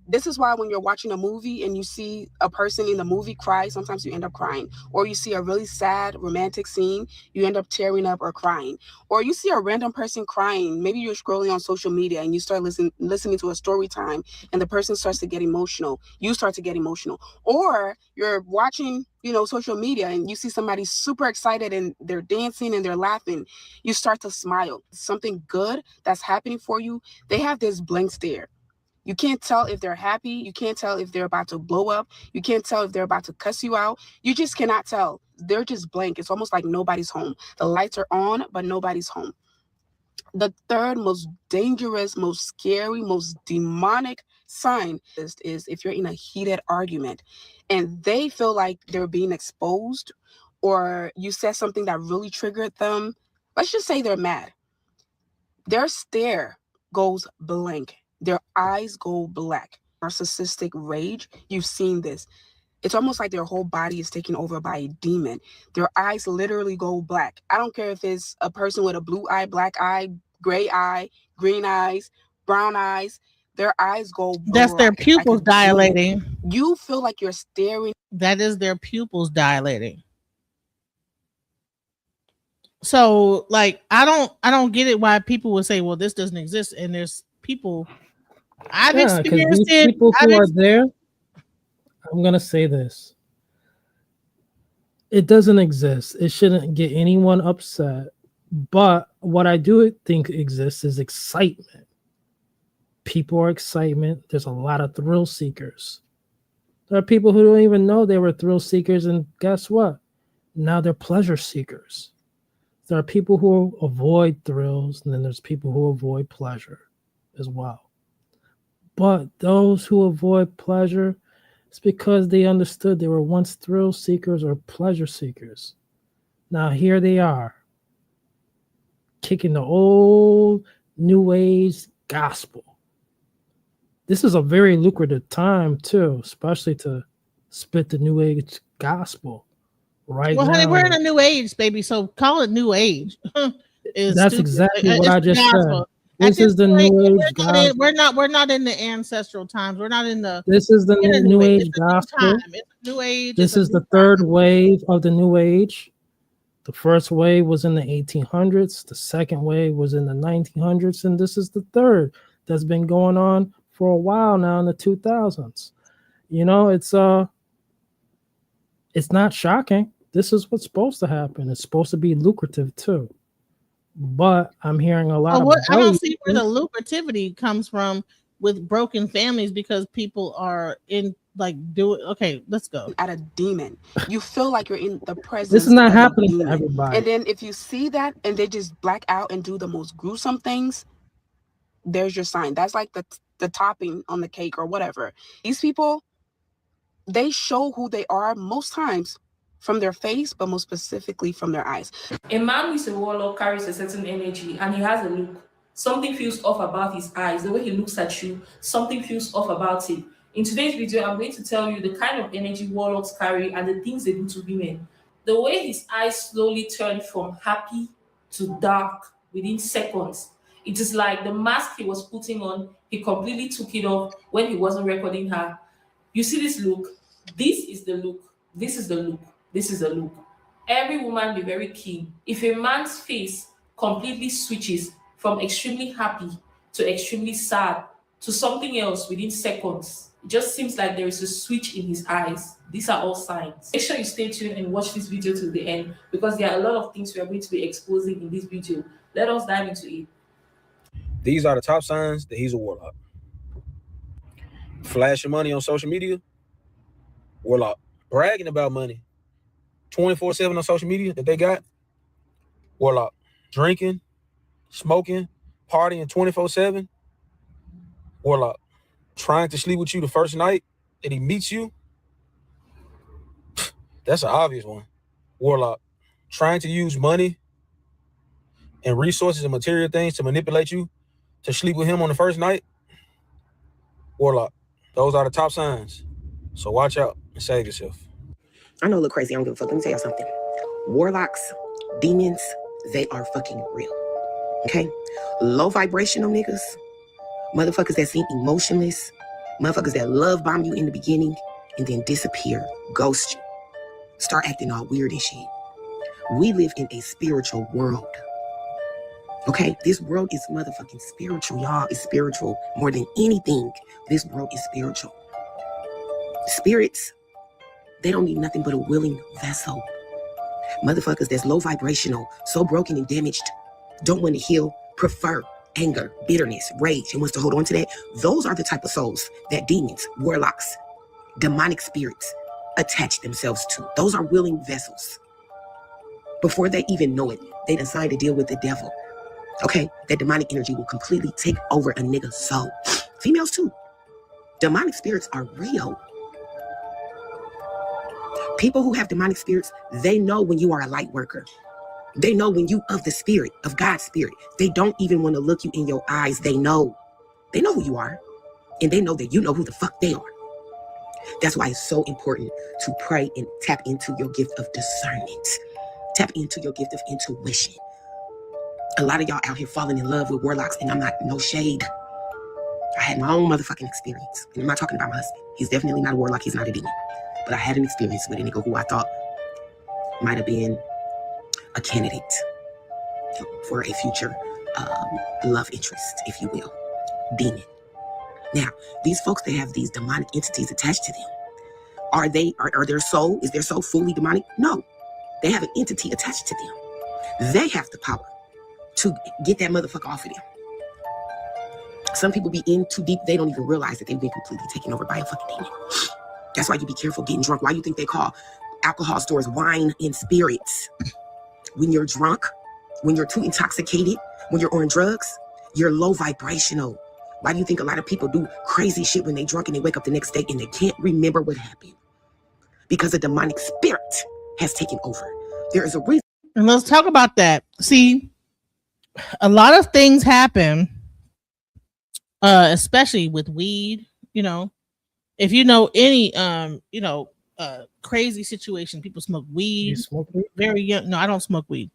[SPEAKER 8] This is why when you're watching a movie and you see a person in the movie cry, sometimes you end up crying. Or you see a really sad romantic scene, you end up tearing up or crying. Or you see a random person crying. Maybe you're scrolling on social media and you start listening to a story time and the person starts to get emotional. You start to get emotional. Or you're watching, social media and you see somebody super excited and they're dancing and they're laughing. You start to smile. Something good that's happening for you, they have this blank stare. You can't tell if they're happy. You can't tell if they're about to blow up. You can't tell if they're about to cuss you out. You just cannot tell. They're just blank. It's almost like nobody's home. The lights are on, but nobody's home. The third most dangerous, most scary, most demonic sign is if you're in a heated argument and they feel like they're being exposed, or you said something that really triggered them. Let's just say they're mad. Their stare goes blank. Their eyes go black. Narcissistic rage, you've seen this. It's almost like their whole body is taken over by a demon. Their eyes literally go black. I don't care if it's a person with a blue eye, black eye, gray eye, green eyes, brown eyes. Their eyes go black.
[SPEAKER 3] That's their pupils dilating.
[SPEAKER 8] You feel like you're staring.
[SPEAKER 3] That is their pupils dilating. So, like, I don't get it why people would say, well, this doesn't exist. And there's people... I've experienced it.
[SPEAKER 19] People who are there, I'm going to say this. It doesn't exist. It shouldn't get anyone upset. But what I do think exists is excitement. People are excitement. There's a lot of thrill seekers. There are people who don't even know they were thrill seekers. And guess what? Now they're pleasure seekers. There are people who avoid thrills, and then there's people who avoid pleasure as well. But those who avoid pleasure, it's because they understood they were once thrill seekers or pleasure seekers. Now here they are, kicking the old New Age gospel. This is a very lucrative time too, especially to spit the New Age gospel right now.
[SPEAKER 3] Well, honey, we're in a new age, baby, so call it New Age.
[SPEAKER 19] That's exactly what I just said. This is the New Age gospel.
[SPEAKER 3] We're not in the ancestral times. We're not in the.
[SPEAKER 19] This is the New Age gospel.
[SPEAKER 3] It's a new age.
[SPEAKER 19] This is the third wave of the New Age. The first wave was in the 1800s. The second wave was in the 1900s, and this is the third that's been going on for a while now in the 2000s. You know, it's not shocking. This is what's supposed to happen. It's supposed to be lucrative too. But I'm hearing a lot of
[SPEAKER 3] I don't see where the lucrativity comes from with broken families, because people are in like okay, let's go.
[SPEAKER 1] At a demon. You feel like you're in the presence
[SPEAKER 19] This is not
[SPEAKER 1] of a
[SPEAKER 19] happening to
[SPEAKER 1] demon.
[SPEAKER 19] everybody.
[SPEAKER 1] And then if you see that and they just black out and do the most gruesome things, there's your sign. That's like the topping on the cake or whatever. These people, they show who they are most times from their face, but most specifically from their eyes.
[SPEAKER 22] A man who is a warlock carries a certain energy and he has a look. Something feels off about his eyes, the way he looks at you, something feels off about it. In today's video, I'm going to tell you the kind of energy warlocks carry and the things they do to women. The way his eyes slowly turn from happy to dark within seconds. It is like the mask he was putting on, he completely took it off when he wasn't recording her. You see this look? This is the look. This is the look. This is the look. Every woman be very keen. If a man's face completely switches from extremely happy to extremely sad to something else within seconds, it just seems like there is a switch in his eyes. These are all signs. Make sure you stay tuned and watch this video till the end, because there are a lot of things we are going to be exposing in this video. Let us dive into it.
[SPEAKER 23] These are the top signs that he's a warlock. Flashing money on social media, warlock. Bragging about money 24/7 on social media that they got, warlock. Drinking, smoking, partying 24/7, warlock. Trying to sleep with you the first night that he meets you, that's an obvious one, warlock. Trying to use money and resources and material things to manipulate you to sleep with him on the first night, warlock. Those are the top signs. So watch out and save yourself.
[SPEAKER 24] I know I look crazy. I don't give a fuck. Let me tell you something. Warlocks, demons, they are fucking real. Okay? Low vibrational niggas, motherfuckers that seem emotionless, motherfuckers that love bomb you in the beginning and then disappear, ghost you, start acting all weird and shit. We live in a spiritual world. Okay? This world is motherfucking spiritual, y'all. It's spiritual more than anything. This world is spiritual. Spirits, they don't need nothing but a willing vessel. Motherfuckers that's low vibrational, so broken and damaged, don't want to heal, prefer anger, bitterness, rage, and wants to hold on to that. Those are the type of souls that demons, warlocks, demonic spirits attach themselves to. Those are willing vessels. Before they even know it, they decide to deal with the devil. Okay? That demonic energy will completely take over a nigga's soul. Females too. Demonic spirits are real. People who have demonic spirits, they know when you are a light worker. They know when you of the spirit, of God's spirit. They don't even want to look you in your eyes. They know. They know who you are. And they know that you know who the fuck they are. That's why it's so important to pray and tap into your gift of discernment. Tap into your gift of intuition. A lot of y'all out here falling in love with warlocks, and I'm not, no shade. I had my own motherfucking experience. And I'm not talking about my husband. He's definitely not a warlock. He's not a demon. But I had an experience with a nigga who I thought might have been a candidate for a future love interest, if you will. Demon. Now, these folks, they have these demonic entities attached to them. Are their soul, is their soul fully demonic? No. They have an entity attached to them. They have the power to get that motherfucker off of them. Some people be in too deep, they don't even realize that they've been completely taken over by a fucking demon. That's why you be careful getting drunk. Why you think they call alcohol stores wine and spirits? When you're drunk, when you're too intoxicated, when you're on drugs, you're low vibrational. Why do you think a lot of people do crazy shit when they drunk and they wake up the next day and they can't remember what happened? Because a demonic spirit has taken over. There is a reason.
[SPEAKER 3] And let's talk about that. See, a lot of things happen, especially with weed, you know. If you know any, crazy situation, people smoke weed.
[SPEAKER 19] You smoke weed?
[SPEAKER 3] Very young. No, I don't smoke weed.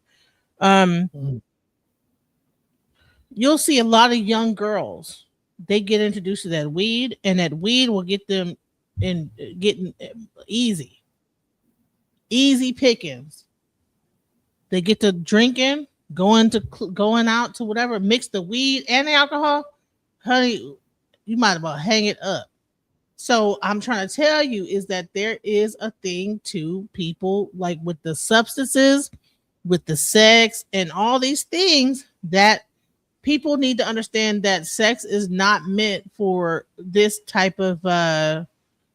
[SPEAKER 3] You'll see a lot of young girls. They get introduced to that weed, and that weed will get them in getting easy pickings. They get to drinking, going out to whatever, mix the weed and the alcohol, honey. you might as well hang it up. So I'm trying to tell you is that there is a thing to people like with the substances, with the sex, and all these things that people need to understand that sex is not meant for this type of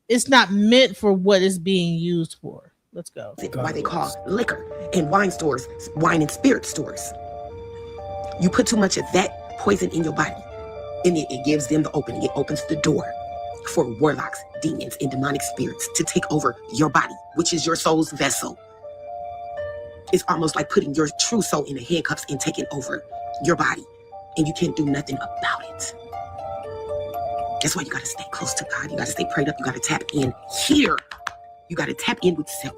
[SPEAKER 3] it's not meant for what it's being used for. Let's go.
[SPEAKER 24] Why they call liquor and wine stores, wine and spirit stores. You put too much of that poison in your body, and it gives them the opening. It opens the door for warlocks, demons, and demonic spirits to take over your body, which is your soul's vessel. It's almost like putting your true soul in the handcuffs and taking over your body, and you can't do nothing about it. That's why you gotta stay close to God. You gotta stay prayed up. You gotta tap in here. You gotta tap in with self.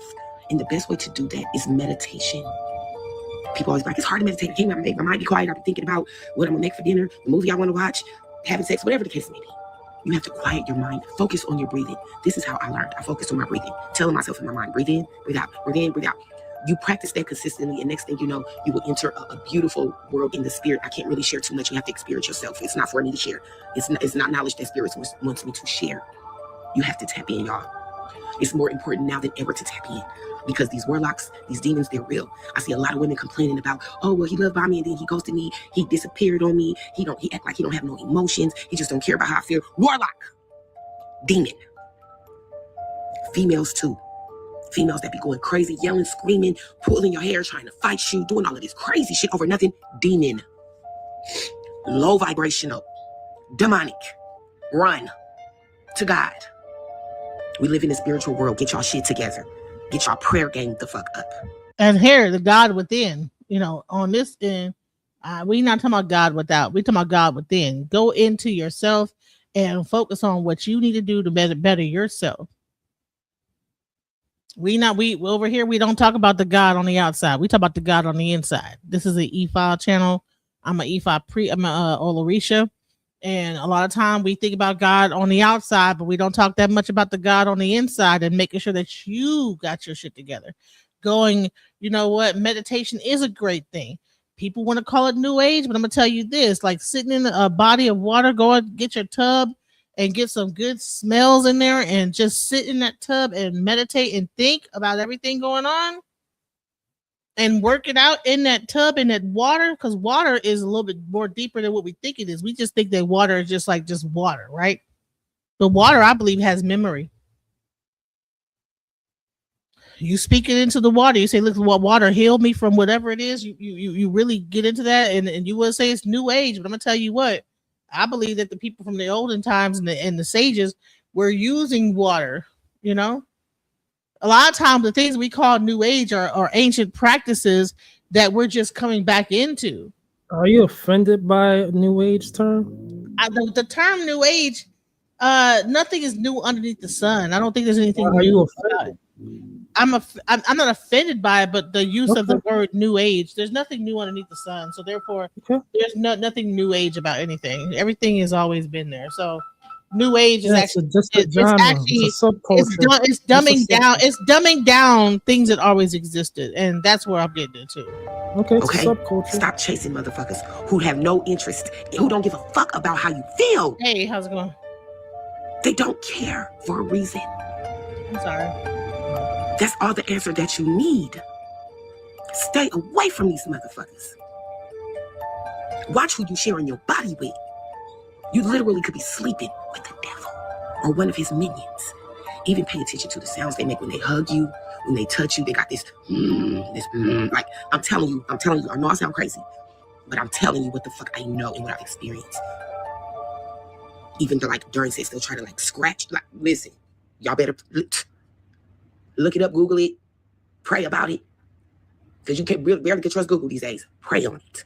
[SPEAKER 24] And the best way to do that is meditation. People always be like, it's hard to meditate. I can't make my mind be quiet. I've been thinking about what I'm gonna make for dinner, the movie I wanna watch, having sex, whatever the case may be. You have to quiet your mind. Focus on your breathing. This is how I learned. I focused on my breathing. Telling myself in my mind, breathe in, breathe out, breathe in, breathe out. You practice that consistently, and next thing you know, you will enter a beautiful world in the spirit. I can't really share too much. You have to experience yourself. It's not for me to share. It's not knowledge that spirit wants me to share. You have to tap in, y'all. It's more important now than ever to tap in, because these warlocks, these demons, they're real. I see a lot of women complaining about, oh, well, he loved by me and then he ghosted me. He disappeared on me. He act like he don't have no emotions. He just don't care about how I feel. Warlock, demon. Females too. Females that be going crazy, yelling, screaming, pulling your hair, trying to fight you, doing all of this crazy shit over nothing. Demon. Low vibrational. Demonic. Run to God. We live in a spiritual world. Get y'all shit together. Get y'all prayer game the fuck up.
[SPEAKER 3] And here, the God within, on this end, we not talking about God without. We talking about God within. Go into yourself and focus on what you need to do to better yourself. We over here, we don't talk about the God on the outside. We talk about the God on the inside. This is an E-File channel. I'm an E-File I'm a Olarisha. And a lot of time we think about God on the outside, but we don't talk that much about the God on the inside and making sure that you got your shit together. Going, you know what? Meditation is a great thing. People want to call it new age, but I'm going to tell you this, like sitting in a body of water, go and get your tub and get some good smells in there and just sit in that tub and meditate and think about everything going on and work it out in that tub, in that water, because water is a little bit more deeper than what we think it is. We just think that water is just water, right? But water, I believe, has memory. You speak it into the water. You say, look, what water healed me from whatever it is. You really get into that, and you would say it's new age. But I'm gonna tell you what, I believe that the people from the olden times and the sages were using water. A lot of times the things we call new age are ancient practices that we're just coming back into.
[SPEAKER 19] Are you offended by new age term?
[SPEAKER 3] The term new age, nothing is new underneath the sun. I don't think there's anything
[SPEAKER 19] Are
[SPEAKER 3] new
[SPEAKER 19] you
[SPEAKER 3] about it. I'm not offended by it, but the use of the word new age, there's nothing new underneath the sun. So therefore, there's nothing new age about anything. Everything has always been there. So new age is actually it's dumbing down things that always existed, and that's where I'm getting into.
[SPEAKER 24] Okay. Stop chasing motherfuckers who have no interest, who don't give a fuck about how you feel.
[SPEAKER 3] Hey, how's it going?
[SPEAKER 24] They don't care for a reason.
[SPEAKER 3] I'm sorry.
[SPEAKER 24] That's all the answer that you need. Stay away from these motherfuckers. Watch who you sharing your body with. You literally could be sleeping with the devil or one of his minions. Even pay attention to the sounds they make when they hug you, when they touch you. They got this, like, I'm telling you, I know I sound crazy, but I'm telling you what the fuck I know and what I've experienced. Even during sex, they'll try to scratch. Listen, y'all better look it up, Google it, pray about it. Because you can't barely can trust Google these days. Pray on it.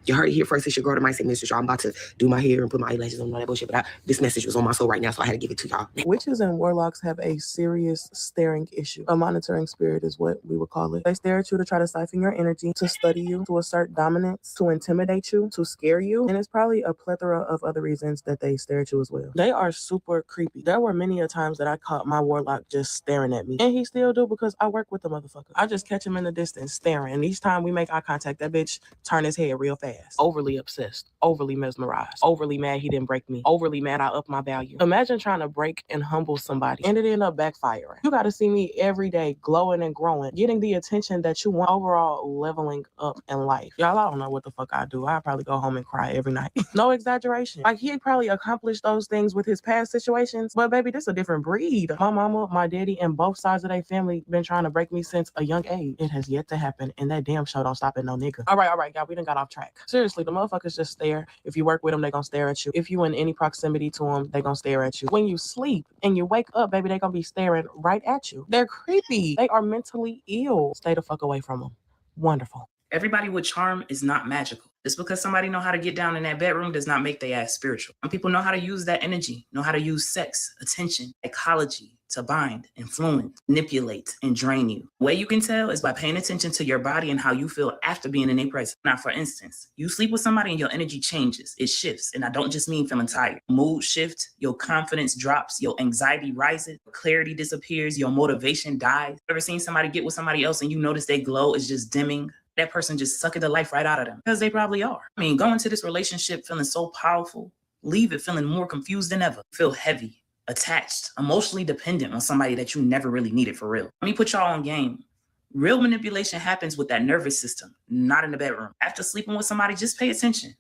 [SPEAKER 24] You heard it here first. It's your girl, the mindset mistress. Y'all, I'm about to do my hair and put my eyelashes on and all that bullshit. But this message was on my soul right now, so I had to give it to y'all.
[SPEAKER 12] Witches and warlocks have a serious staring issue. A monitoring spirit is what we would call it. They stare at you to try to siphon your energy, to study you, to assert dominance, to intimidate you, to scare you. And it's probably a plethora of other reasons that they stare at you as well. They are super creepy. There were many a times that I caught my warlock just staring at me. And he still do, because I work with the motherfucker. I just catch him in the distance staring. And each time we make eye contact, that bitch turn his head real fast. ass. Overly obsessed, overly mesmerized, overly mad he didn't break me, overly mad I upped my value. Imagine trying to break and humble somebody and it ended up backfiring. You got to see me every day glowing and growing, getting the attention that you want, overall leveling up in life. Y'all, I don't know what the fuck I do. I probably go home and cry every night. No exaggeration. Like, he probably accomplished those things with his past situations, but baby, this is a different breed. My mama, my daddy, and both sides of their family been trying to break me since a young age. It has yet to happen, and that damn show don't stop at no nigga. All right, y'all, we done got off track. Seriously, the motherfuckers just stare. If you work with them, they gonna stare at you. If you in any proximity to them, they gonna stare at you. When you sleep and you wake up, baby, they gonna be staring right at you. They're creepy. They are mentally ill. Stay the fuck away from them. Wonderful.
[SPEAKER 2] Everybody with charm is not magical. Just because somebody know how to get down in that bedroom does not make their ass spiritual. Some people know how to use that energy, know how to use sex, attention, psychology to bind, influence, manipulate, and drain you. The way you can tell is by paying attention to your body and how you feel after being in their presence. Now, for instance, you sleep with somebody and your energy changes, it shifts. And I don't just mean feeling tired. Mood shift, your confidence drops, your anxiety rises, clarity disappears, your motivation dies. Ever seen somebody get with somebody else and you notice their glow is just dimming? That person just sucking the life right out of them, because they probably are. I mean, go into this relationship feeling so powerful, leave it feeling more confused than ever. Feel heavy, attached, emotionally dependent on somebody that you never really needed for real. Let me put y'all on game. Real manipulation happens with that nervous system, not in the bedroom. After sleeping with somebody, just pay attention.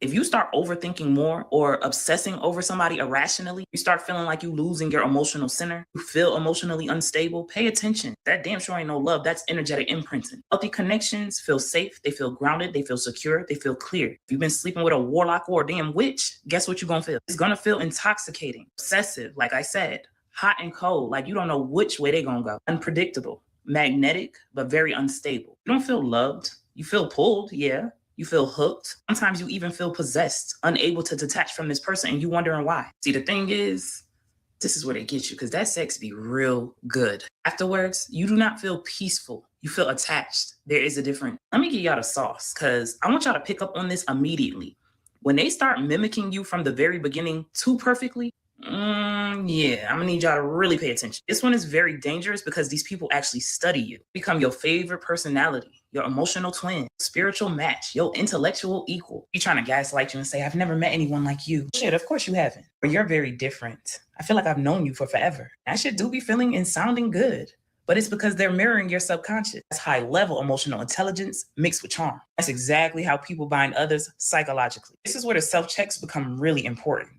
[SPEAKER 2] If you start overthinking more or obsessing over somebody irrationally, you start feeling like you losing your emotional center, you feel emotionally unstable, pay attention. That damn sure ain't no love. That's energetic imprinting. Healthy connections feel safe, they feel grounded, they feel secure, they feel clear. If you've been sleeping with a warlock or a damn witch, guess what you're gonna feel? It's gonna feel intoxicating, obsessive, like I said, hot and cold, like you don't know which way they're gonna go, unpredictable, magnetic, but very unstable. You don't feel loved, you feel pulled, yeah. You feel hooked. Sometimes you even feel possessed, unable to detach from this person, and you wondering why. See, the thing is, this is where they get you, because that sex be real good. Afterwards, you do not feel peaceful. You feel attached. There is a difference. Let me give y'all the sauce, because I want y'all to pick up on this immediately. When they start mimicking you from the very beginning too perfectly, yeah, I'm gonna need y'all to really pay attention. This one is very dangerous because these people actually study you, become your favorite personality, your emotional twin, spiritual match, your intellectual equal. You trying to gaslight you and say, I've never met anyone like you. Shit, of course you haven't. Or you're very different. I feel like I've known you for forever. That shit do be feeling and sounding good. But it's because they're mirroring your subconscious. That's high level emotional intelligence mixed with charm. That's exactly how people bind others psychologically. This is where the self-checks become really important.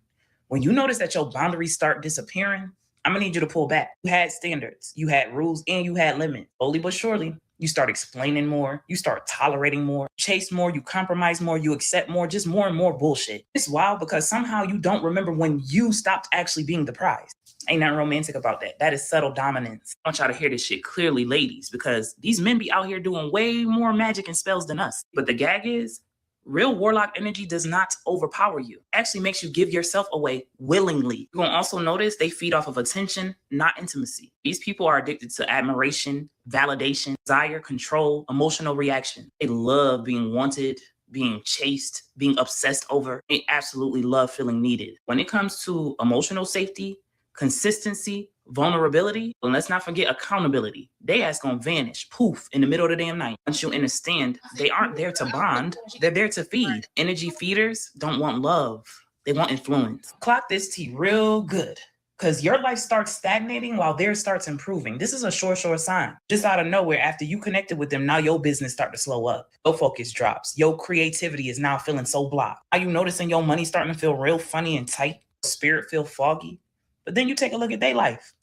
[SPEAKER 2] When you notice that your boundaries start disappearing, I'm gonna need you to pull back. You had standards, you had rules, and you had limits. Slowly but surely, you start explaining more, you start tolerating more, chase more, you compromise more, you accept more, just more and more bullshit. It's wild because somehow you don't remember when you stopped actually being the prize. Ain't nothing romantic about that. That is subtle dominance. I want y'all to hear this shit clearly, ladies, because these men be out here doing way more magic and spells than us. But the gag is, real warlock energy does not overpower you. It actually makes you give yourself away willingly. You're gonna also notice they feed off of attention, not intimacy. These people are addicted to admiration, validation, desire, control, emotional reaction. They love being wanted, being chased, being obsessed over. They absolutely love feeling needed. When it comes to emotional safety, consistency, vulnerability, and let's not forget accountability. They ass gonna vanish, poof, in the middle of the damn night. Once you understand, they aren't there to bond, they're there to feed. Energy feeders don't want love, they want influence. Clock this T real good, because your life starts stagnating while theirs starts improving. This is a sure sign. Just out of nowhere, after you connected with them, now your business start to slow up. Your focus drops. Your creativity is now feeling so blocked. Are you noticing your money starting to feel real funny and tight? Spirit feel foggy? But then you take a look at their life.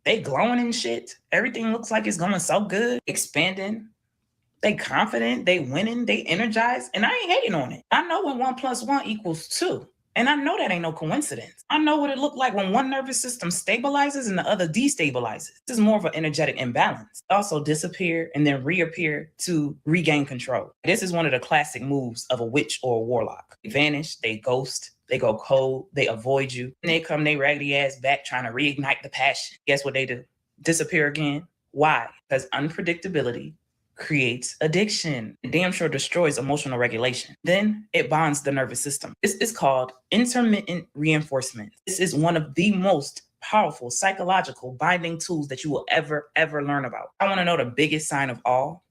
[SPEAKER 2] They glowing and shit. Everything looks like it's going so good. Expanding. They confident. They winning. They energized. And I ain't hating on it. I know when 1 + 1 = 2. And I know that ain't no coincidence. I know what it looked like when one nervous system stabilizes and the other destabilizes. This is more of an energetic imbalance. Also disappear and then reappear to regain control. This is one of the classic moves of a witch or a warlock. They vanish, they ghost, they go cold, they avoid you, and they come they raggedy ass back trying to reignite the passion. Guess what they do? Disappear again. Why? Because unpredictability creates addiction. It damn sure destroys emotional regulation. Then it bonds the nervous system. This is called intermittent reinforcement. This is one of the most powerful psychological binding tools that you will ever learn about. I want to know the biggest sign of all.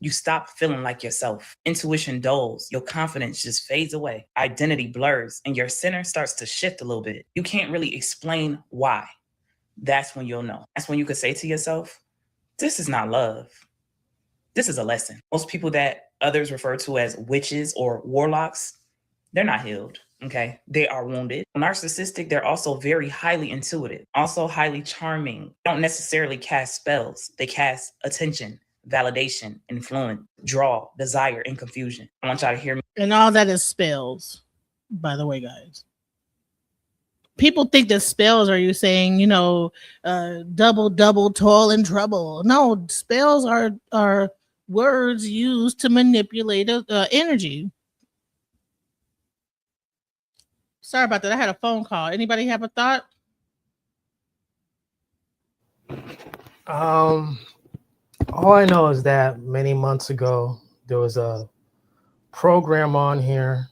[SPEAKER 2] You stop feeling like yourself. Intuition dulls. Your confidence just fades away. Identity blurs and your center starts to shift a little bit. You can't really explain why. That's when you'll know. That's when you could say to yourself, this is not love. This is a lesson. Most people that others refer to as witches or warlocks, they're not healed. Okay. They are wounded. Narcissistic, they're also very highly intuitive, also highly charming. They don't necessarily cast spells. They cast attention, validation, influence, draw, desire, and confusion. I want y'all to hear me.
[SPEAKER 3] And all that is spells, by the way, guys. People think that spells are you saying, you know, double, toil and trouble. No, spells are words used to manipulate energy. Sorry about that. I had a phone call. Anybody have a thought?
[SPEAKER 19] All I know is that many months ago, there was a program on here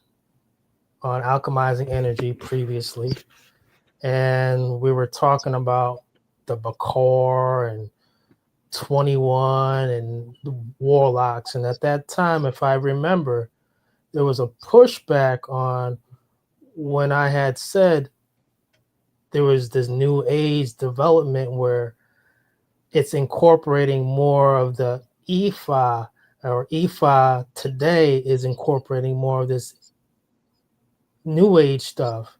[SPEAKER 19] on alchemizing energy previously. And we were talking about the Bakor and 21 and the warlocks. And at that time, if I remember, there was a pushback on when I had said there was this new age development where it's incorporating more of the Ifa, or Ifa today is incorporating more of this new age stuff.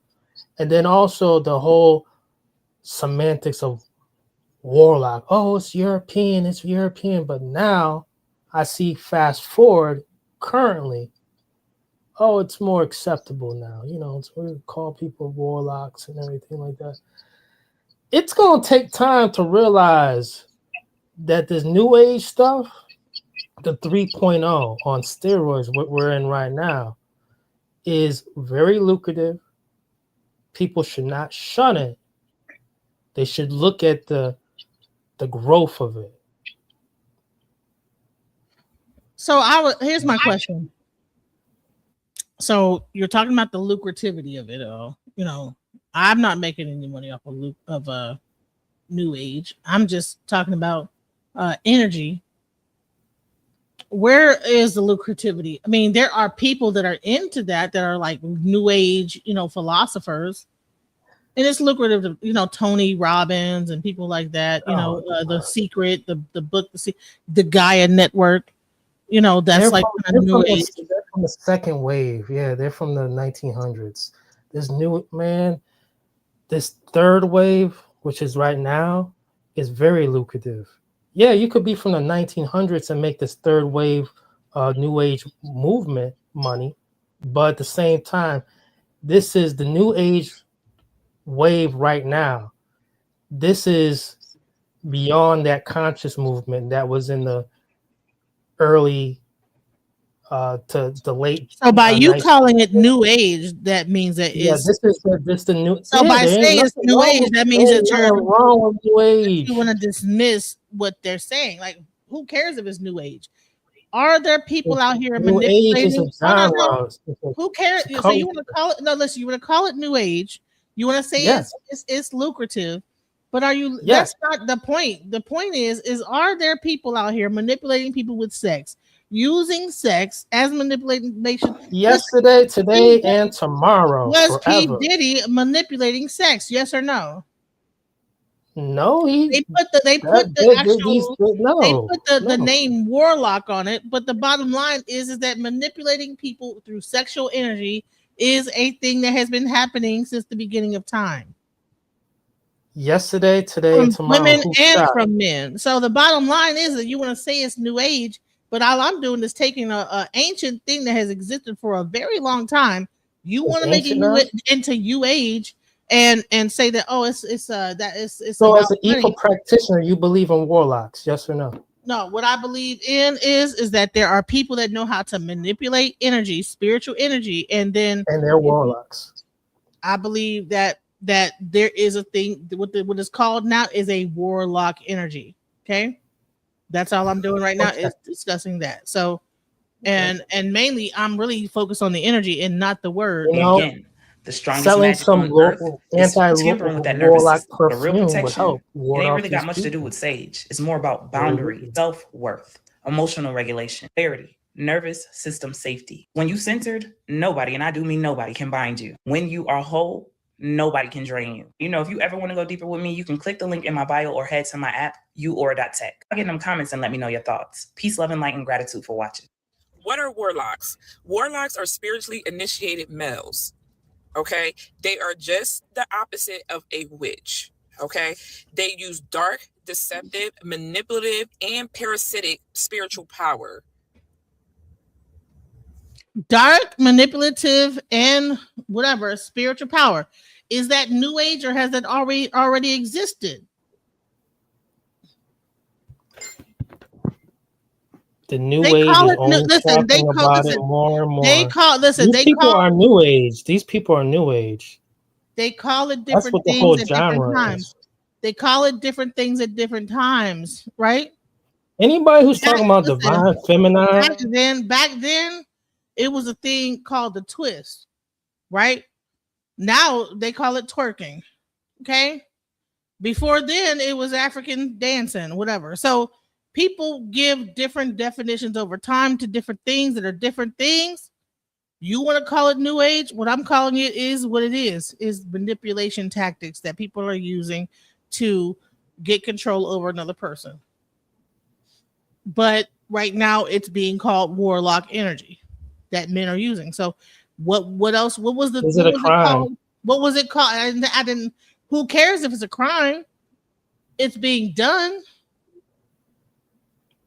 [SPEAKER 19] And then also the whole semantics of warlock. Oh, it's European. But now I see fast forward currently. Oh, it's more acceptable now. You know, it's we call people warlocks and everything like that. It's going to take time to realize that this new age stuff, the 3.0 on steroids, what we're in right now, is very lucrative. People should not shun it. They should look at the growth of it.
[SPEAKER 3] So here's my question. So you're talking about the lucrativity of it all. You know, I'm not making any money off of new age. I'm just talking about energy. Where is the lucrativity? I mean, there are people that are into that are like new age, you know, philosophers, and it's lucrative to, you know, Tony Robbins and people like that. You know, The Secret, the book, the Gaia Network. You know, that's
[SPEAKER 19] they're
[SPEAKER 3] like
[SPEAKER 19] from,
[SPEAKER 3] new age.
[SPEAKER 19] They're from the second wave. Yeah, they're from the 1900s. This new man, this third wave, which is right now, is very lucrative. Yeah, you could be from the 1900s and make this third wave new age movement money. But at the same time, this is the new age wave right now. This is beyond that conscious movement that was in the early to the late.
[SPEAKER 3] So by you calling it new age, that means that
[SPEAKER 19] this is the new.
[SPEAKER 3] So by saying it's new age, that means that you're
[SPEAKER 19] wrong with new age.
[SPEAKER 3] You want to dismiss what they're saying. Like, who cares if it's new age? Are there people out here
[SPEAKER 19] new age is
[SPEAKER 3] manipulating?
[SPEAKER 19] a genre.
[SPEAKER 3] Who cares? So you want to call it? No, listen. You want to call it new age. You want to say it's lucrative, but are you?
[SPEAKER 19] Yes.
[SPEAKER 3] That's not the point. The point is are there people out here manipulating people with sex, using sex as manipulation?
[SPEAKER 19] Yesterday, today, and tomorrow.
[SPEAKER 3] Was
[SPEAKER 19] forever.
[SPEAKER 3] P. Diddy manipulating sex? Yes or no?
[SPEAKER 19] No,
[SPEAKER 3] they put the name warlock on it, but the bottom line is that manipulating people through sexual energy is a thing that has been happening since the beginning of time.
[SPEAKER 19] Yesterday, today, and tomorrow.
[SPEAKER 3] Women and from men. So the bottom line is that you want to say it's new age, but all I'm doing is taking an ancient thing that has existed for a very long time. You want to make it into new age. And say that it's
[SPEAKER 19] so as an equal practitioner, you believe in warlocks, yes or no?
[SPEAKER 3] No, what I believe in is that there are people that know how to manipulate energy, spiritual energy, and
[SPEAKER 19] they're warlocks.
[SPEAKER 3] I believe that there is a thing what is called now is a warlock energy. Okay, that's all I'm doing right now is discussing that. So, and mainly I'm really focused on the energy and not the word.
[SPEAKER 2] Again, the strongest
[SPEAKER 19] selling
[SPEAKER 2] magic
[SPEAKER 19] some
[SPEAKER 2] on earth is tampering with that nervous system. The real protection, it ain't really got much to do with sage. It's more about boundary, self-worth, emotional regulation, clarity, nervous system safety. When you centered, nobody, and I do mean nobody, can bind you. When you are whole, nobody can drain you. You know, if you ever want to go deeper with me, you can click the link in my bio or head to my app, youaura.tech. I'll get in them comments and let me know your thoughts. Peace, love, and light, and gratitude for watching.
[SPEAKER 5] What are warlocks? Warlocks are spiritually initiated males. Okay, they are just the opposite of a witch. Okay, they use dark, deceptive, manipulative, and parasitic spiritual power.
[SPEAKER 3] Dark, manipulative, and whatever spiritual power. Is that new age or has that already existed?
[SPEAKER 19] The new age is only talking about it more and more. These people are new age. These people are new age.
[SPEAKER 3] They call it different things at different times. They call it different things at different times, right?
[SPEAKER 19] Anybody who's talking about divine feminine.
[SPEAKER 3] Back then, it was a thing called the twist, right? Now they call it twerking. Okay. Before then, it was African dancing, whatever. So people give different definitions over time to different things that are different things. You want to call it new age? What I'm calling it is what it is manipulation tactics that people are using to get control over another person. But right now it's being called warlock energy that men are using. So what else? What was the?
[SPEAKER 19] Is it a crime?
[SPEAKER 3] What was it called? I didn't. Who cares if it's a crime? It's being done.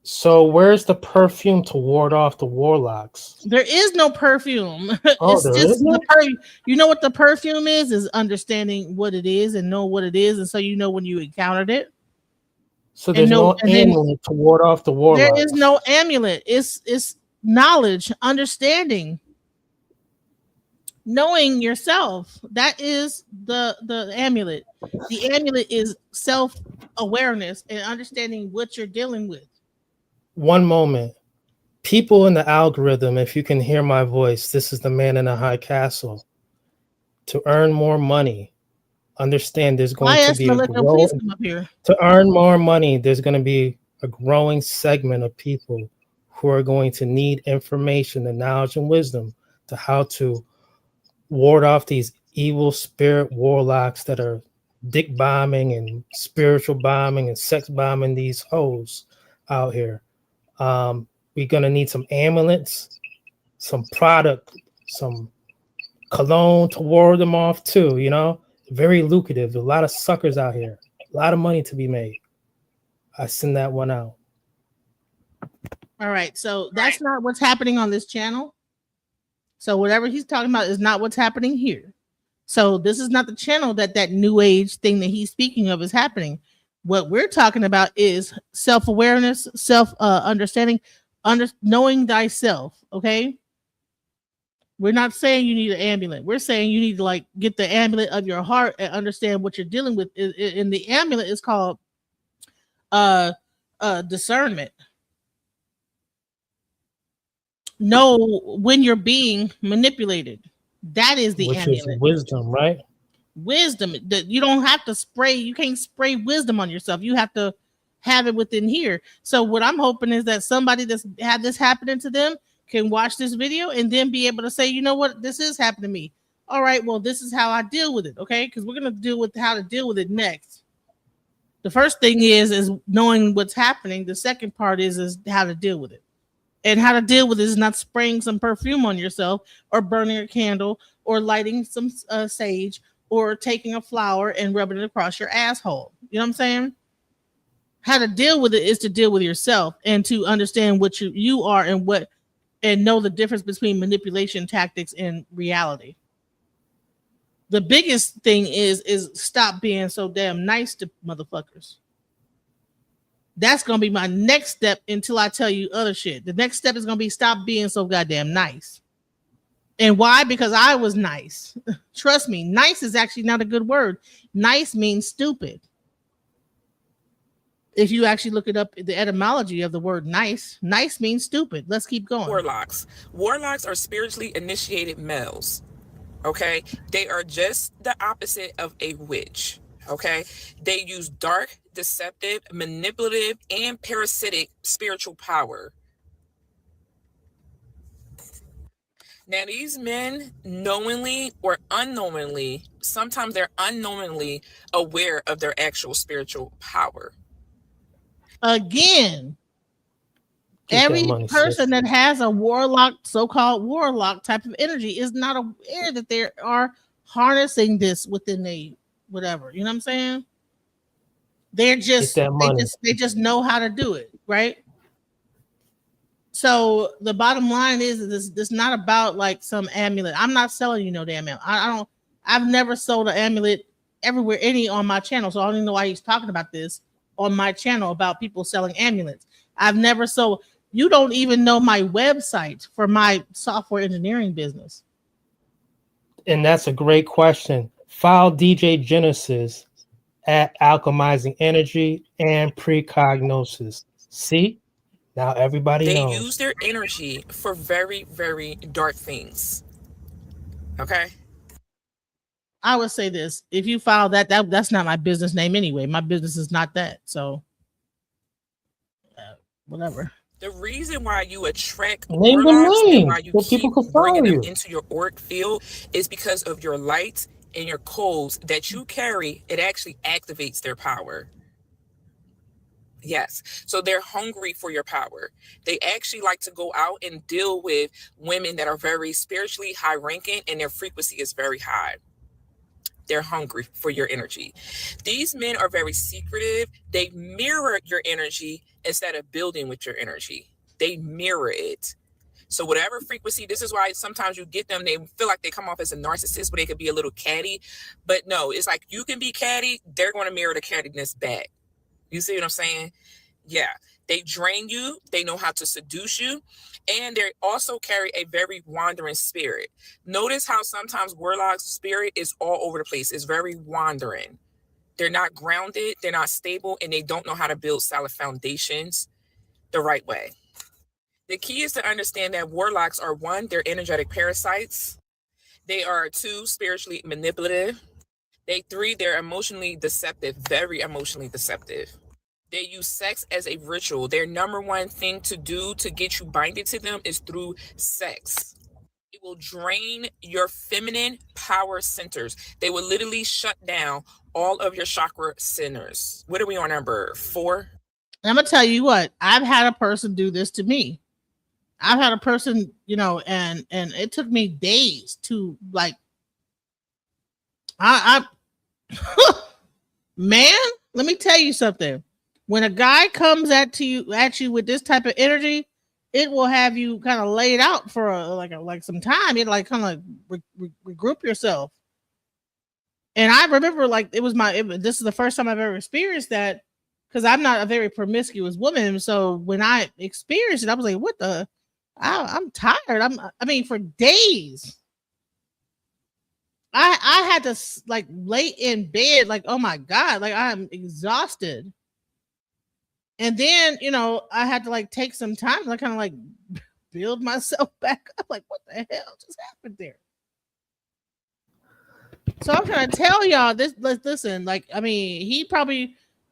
[SPEAKER 19] So where's the perfume to ward off the warlocks?
[SPEAKER 3] There is no perfume.
[SPEAKER 19] Oh,
[SPEAKER 3] It's just the perfume. You know what the perfume is understanding what it is and know what it is, and so you know when you encountered it.
[SPEAKER 19] So there's no amulet to ward off the warlocks.
[SPEAKER 3] There is no amulet. It's knowledge, understanding, knowing yourself. That is the amulet. The amulet is self-awareness and understanding what you're dealing with.
[SPEAKER 19] One moment. People in the algorithm, if you can hear my voice, this is the man in a high castle. To earn more money, understand there's going to be to earn more money, there's going to be a growing segment of people who are going to need information and knowledge and wisdom to how to ward off these evil spirit warlocks that are dick bombing and spiritual bombing and sex bombing these hoes out here. We're gonna need some amulets, some product, some cologne to ward them off too. You know, very lucrative. A lot of suckers out here, a lot of money to be made. I send that one out.
[SPEAKER 3] All right, so that's not what's happening on this channel. So whatever he's talking about is not what's happening here. So this is not the channel that new age thing that he's speaking of is happening. What we're talking about is self-awareness, understanding, knowing thyself. Okay. We're not saying you need an amulet. We're saying you need to get the amulet of your heart and understand what you're dealing with. And the amulet is called discernment. Know when you're being manipulated. That is the amulet.
[SPEAKER 19] Which is wisdom, right?
[SPEAKER 3] Wisdom. That you don't have to spray. You can't spray wisdom on yourself. You have to have it within here. So what I'm hoping is that somebody that's had this happening to them can watch this video and then be able to say, you know what, this is happening to me. All right, well, this is how I deal with it. Okay, because we're gonna deal with how to deal with it next. The first thing is knowing what's happening. The second part is how to deal with it. And how to deal with it is not spraying some perfume on yourself or burning a candle or lighting some sage or taking a flower and rubbing it across your asshole. You know what I'm saying? How to deal with it is to deal with yourself and to understand what you are and know the difference between manipulation tactics and reality. The biggest thing is stop being so damn nice to motherfuckers. That's going to be my next step until I tell you other shit. The next step is going to be stop being so goddamn nice. And why? Because I was nice. Trust me, nice is actually not a good word. Nice means stupid. If you actually look it up, the etymology of the word nice means stupid. Let's keep going.
[SPEAKER 5] Warlocks. Warlocks are spiritually initiated males. Okay? They are just the opposite of a witch. Okay, they use dark, deceptive, manipulative, and parasitic spiritual power. Now, these men, knowingly or unknowingly, sometimes they're unknowingly aware of their actual spiritual power.
[SPEAKER 3] Again,
[SPEAKER 19] Get that
[SPEAKER 3] every
[SPEAKER 19] money,
[SPEAKER 3] person
[SPEAKER 19] sis.
[SPEAKER 3] that has a warlock, so-called warlock type of energy is not aware that they are harnessing this within a whatever. You know what I'm saying? They're
[SPEAKER 19] Get
[SPEAKER 3] just
[SPEAKER 19] that money.
[SPEAKER 3] they just know how to do it, right? So the bottom line is this not about like some amulet. I'm not selling you no damn amulet. I've never sold an amulet everywhere any on my channel. So I don't even know why he's talking about this on my channel about people selling amulets. I've never sold. You don't even know my website for my software engineering business.
[SPEAKER 19] And that's a great question. File DJ Genesis at Alchemizing Energy and Precognosis. See? Now everybody
[SPEAKER 5] They
[SPEAKER 19] knows.
[SPEAKER 5] use their energy for very, very dark things. Okay?
[SPEAKER 3] I would say this: if you file that's not my business name anyway. My business is not that. So, whatever.
[SPEAKER 5] The reason why you attract
[SPEAKER 19] Name the
[SPEAKER 5] warlocks and
[SPEAKER 19] name
[SPEAKER 5] why you
[SPEAKER 19] so people
[SPEAKER 5] keep
[SPEAKER 19] can
[SPEAKER 5] bringing
[SPEAKER 19] follow
[SPEAKER 5] them
[SPEAKER 19] you.
[SPEAKER 5] into your auric field is because of your light and your codes that you carry. It actually activates their power. Yes. So they're hungry for your power. They actually like to go out and deal with women that are very spiritually high ranking and their frequency is very high. They're hungry for your energy. These men are very secretive. They mirror your energy instead of building with your energy. They mirror it. So whatever frequency, this is why sometimes you get them, they feel like they come off as a narcissist, but they could be a little catty. But no, it's like you can be catty, they're going to mirror the cattiness back. You see what I'm saying? Yeah. They drain you. They know how to seduce you. And they also carry a very wandering spirit. Notice how sometimes warlock's spirit is all over the place. It's very wandering. They're not grounded. They're not stable. And they don't know how to build solid foundations the right way. The key is to understand that warlocks are, one, they're energetic parasites. They are, two, spiritually manipulative. Three, they're emotionally deceptive, very emotionally deceptive. They use sex as a ritual. Their number one thing to do to get you binded to them is through sex. It will drain your feminine power centers. They will literally shut down all of your chakra centers. What are we on, number 4?
[SPEAKER 3] I'm gonna tell you what, I've had a person do this to me. I've had a person, and it took me days to like. I man, let me tell you something. When a guy comes at you with this type of energy, it will have you kind of laid out for like some time. It like kind of regroup yourself. And I remember like this is the first time I've ever experienced that because I'm not a very promiscuous woman. So when I experienced it, I was like, what the? I'm tired. For days. I had to like lay in bed like, oh my God, like I'm exhausted. And then, I had to like take some time to kind of like build myself back up. Like, what the hell just happened there? So I'm trying to tell y'all this. Listen, like, the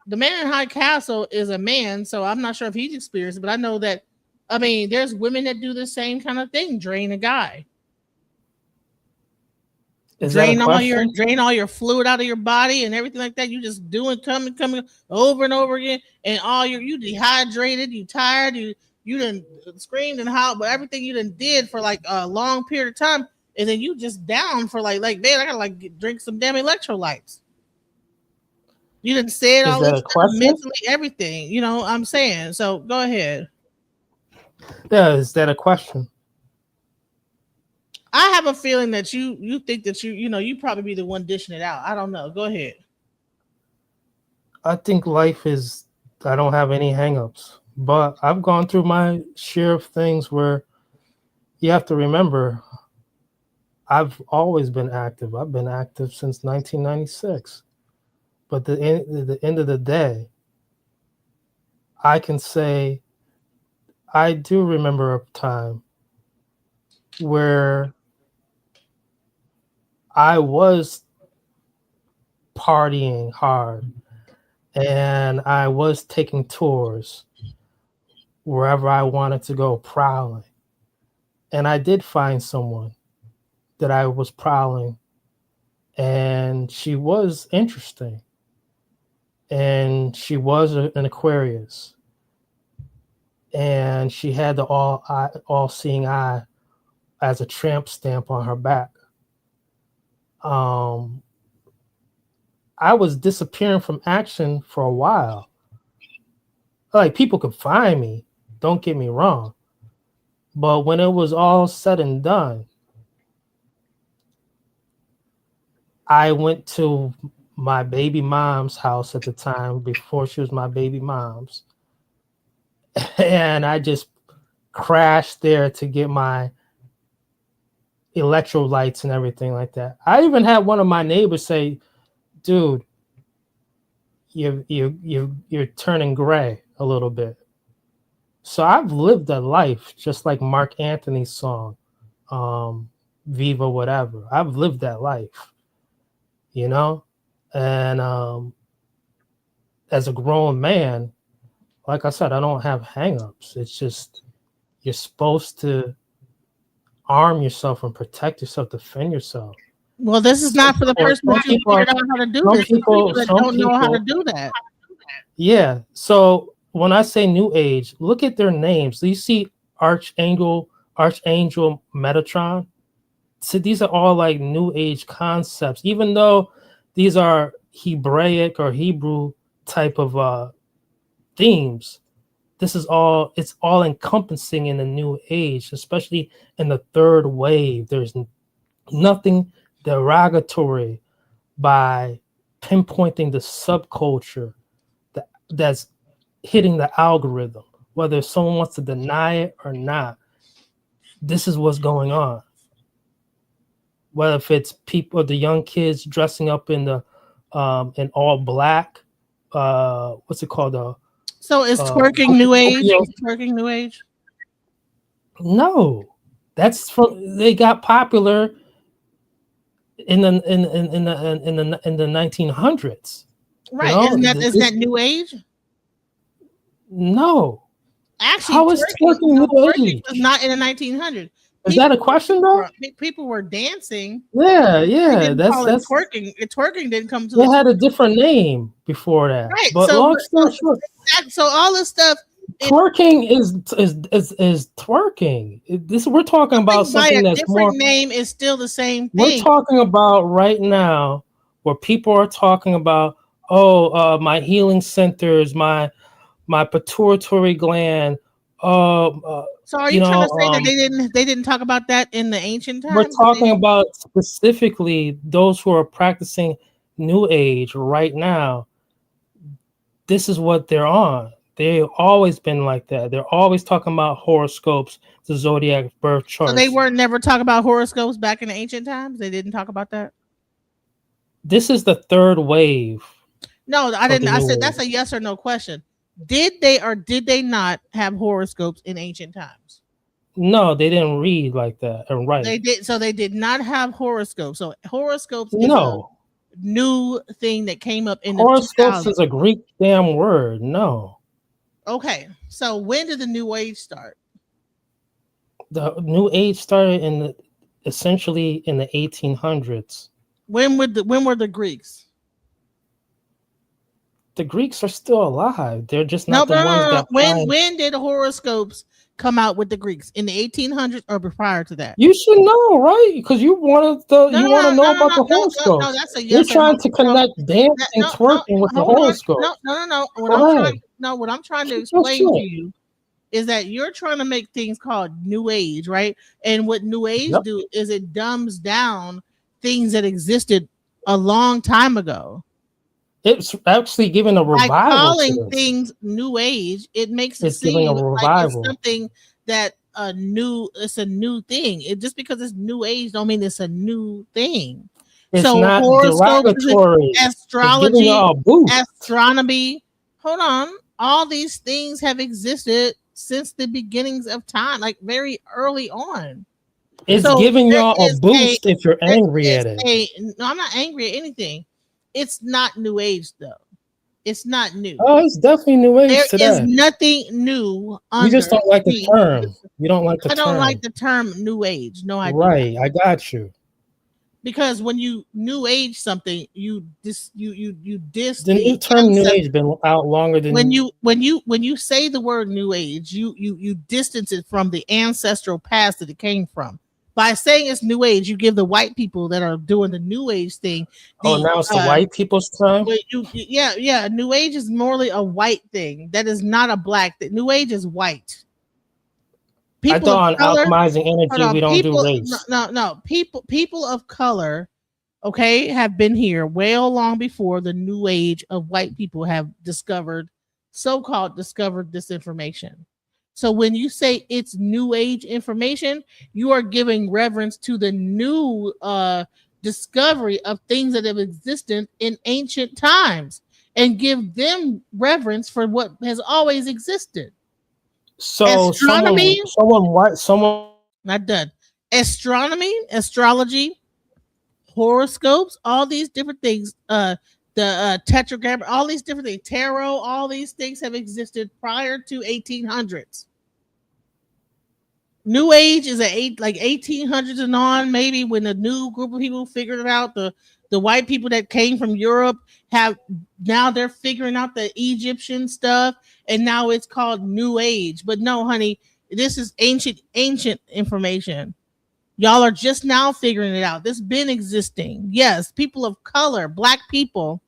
[SPEAKER 3] man in High Castle is a man, so I'm not sure if he's experienced, but I know that, there's women that do the same kind of thing, drain a guy. Drain all your fluid out of your body and everything like that. You just doing coming over and over again, and you dehydrated, you tired, you done screamed and howled, but everything you done did for like a long period of time, and then you just down for like man, I gotta drink some damn electrolytes. You didn't say it all this mentally, everything. I'm saying. So go ahead.
[SPEAKER 19] Yeah, is that a question?
[SPEAKER 3] I have a feeling that you think that you probably be the one dishing it out. I don't know. Go ahead.
[SPEAKER 19] I think I don't have any hangups, but I've gone through my share of things where you have to remember I've always been active. I've been active since 1996. But at the end of the day, I can say I do remember a time where I was partying hard, and I was taking tours wherever I wanted to go, prowling. And I did find someone that I was prowling, and she was interesting. And she was an Aquarius. And she had the all-seeing eye as a tramp stamp on her back. I was disappearing from action for a while. Like, people could find me, don't get me wrong. But when it was all said and done, I went to my baby mom's house at the time, before she was my baby mom's. And I just crashed there to get my electrolytes and everything like that. I even had one of my neighbors say, dude, you're turning gray a little bit. So I've lived a life just like Mark Anthony's song, Viva whatever. I've lived that life, you know? And as a grown man, like I said, I don't have hangups. It's just you're supposed to arm yourself and protect yourself, defend yourself.
[SPEAKER 3] Well, this is not for the person that you figured out how to do this. People that don't know how to do that.
[SPEAKER 19] Yeah. So when I say New Age, look at their names. Do you see Archangel Metatron? So these are all like New Age concepts, even though these are Hebraic or Hebrew type of themes. This is all, it's all encompassing in the New Age, especially in the third wave. There's nothing derogatory by pinpointing the subculture that's hitting the algorithm, whether someone wants to deny it or not. This is what's going on. Whether if it's people, the young kids dressing up in the in all black, what's it called?
[SPEAKER 3] So is twerking New Age? Is twerking New Age?
[SPEAKER 19] No, that's from, they got popular in the 1900s.
[SPEAKER 3] Right?
[SPEAKER 19] You know?
[SPEAKER 3] Isn't that New Age?
[SPEAKER 19] No.
[SPEAKER 3] Actually,
[SPEAKER 19] how is twerking New Age?
[SPEAKER 3] Was not in the 1900s.
[SPEAKER 19] Is that a question though?
[SPEAKER 3] People were dancing.
[SPEAKER 19] Yeah. That's
[SPEAKER 3] twerking. Twerking didn't come to.
[SPEAKER 19] They had a different name before that.
[SPEAKER 3] Right.
[SPEAKER 19] But long story short,
[SPEAKER 3] so all this stuff.
[SPEAKER 19] Twerking is twerking. We're talking about something that's more.
[SPEAKER 3] Different name is still the same thing.
[SPEAKER 19] We're talking about right now where people are talking about, my healing centers, my pituitary gland.
[SPEAKER 3] So are you trying to say that they didn't talk about that in the ancient times?
[SPEAKER 19] We're talking about specifically those who are practicing New Age right now. This is what they're on. They've always been like that. They're always talking about horoscopes, the zodiac birth charts.
[SPEAKER 3] So they were never talking about horoscopes back in the ancient times? They didn't talk about that?
[SPEAKER 19] This is the third wave.
[SPEAKER 3] No, I didn't. I said that's a yes or no question. Did they or did they not have horoscopes in ancient times?
[SPEAKER 19] No, they didn't read like that and write.
[SPEAKER 3] They did. So they did not have horoscopes. So horoscopes is
[SPEAKER 19] no
[SPEAKER 3] a new thing that came up in
[SPEAKER 19] horoscopes
[SPEAKER 3] the 2000s.
[SPEAKER 19] is a Greek damn word. No.
[SPEAKER 3] Okay, so when did the New Age start?
[SPEAKER 19] The New Age started essentially in the 1800s.
[SPEAKER 3] When were the Greeks?
[SPEAKER 19] The Greeks are still alive. They're just not the ones that.
[SPEAKER 3] When did horoscopes come out with the Greeks? In the 1800s or prior to that?
[SPEAKER 19] You should know, right? Because you want to know about the horoscopes.
[SPEAKER 3] No, that's a yes.
[SPEAKER 19] You're trying to connect dancing and twerking with the horoscopes.
[SPEAKER 3] No. What I'm trying to explain to you is that you're trying to make things called New Age, right? And what New Age do is it dumbs down things that existed a long time ago.
[SPEAKER 19] It's actually giving a revival.
[SPEAKER 3] By calling things New Age, it makes it seem like it's something that it's a new thing. It just because it's New Age don't mean it's a new thing.
[SPEAKER 19] It's so not derogatory.
[SPEAKER 3] Astrology, astronomy. Hold on. All these things have existed since the beginnings of time, like very early on.
[SPEAKER 19] It's giving y'all a boost if you're angry at it.
[SPEAKER 3] No, I'm not angry at anything. It's not New Age though. It's not new.
[SPEAKER 19] Oh, it's definitely New Age
[SPEAKER 3] There
[SPEAKER 19] today.
[SPEAKER 3] is nothing new under
[SPEAKER 19] You just don't like the
[SPEAKER 3] the-
[SPEAKER 19] term. You don't like the
[SPEAKER 3] I don't
[SPEAKER 19] term.
[SPEAKER 3] like the term New Age. No, I do
[SPEAKER 19] Right,
[SPEAKER 3] not.
[SPEAKER 19] I got you.
[SPEAKER 3] Because when you New Age something, you diss
[SPEAKER 19] The new term New Age been out longer than
[SPEAKER 3] when you say the word New Age, you distance it from the ancestral past that it came from. By saying it's New Age, you give the white people that are doing the New Age thing.
[SPEAKER 19] Oh, now it's the white people's time.
[SPEAKER 3] Yeah. New Age is morely a white thing. That is not a black thing. New Age is white.
[SPEAKER 19] I thought on alchemizing energy we don't do race.
[SPEAKER 3] No. People of color, okay, have been here well long before the New Age of white people have so-called discovered this information. So when you say it's New Age information, you are giving reverence to the new discovery of things that have existed in ancient times, and give them reverence for what has always existed.
[SPEAKER 19] So
[SPEAKER 3] Astronomy,
[SPEAKER 19] someone
[SPEAKER 3] not done. Astronomy, astrology, horoscopes, all these different things, the tetragram, all these different things, tarot, all these things have existed prior to 1800s. New Age is like 1800s and on, maybe, when a new group of people figured it out. The white people that came from Europe they're figuring out the Egyptian stuff, and now it's called New Age. But no, honey, this is ancient information. Y'all are just now figuring it out. This has been existing. Yes, people of color, black people,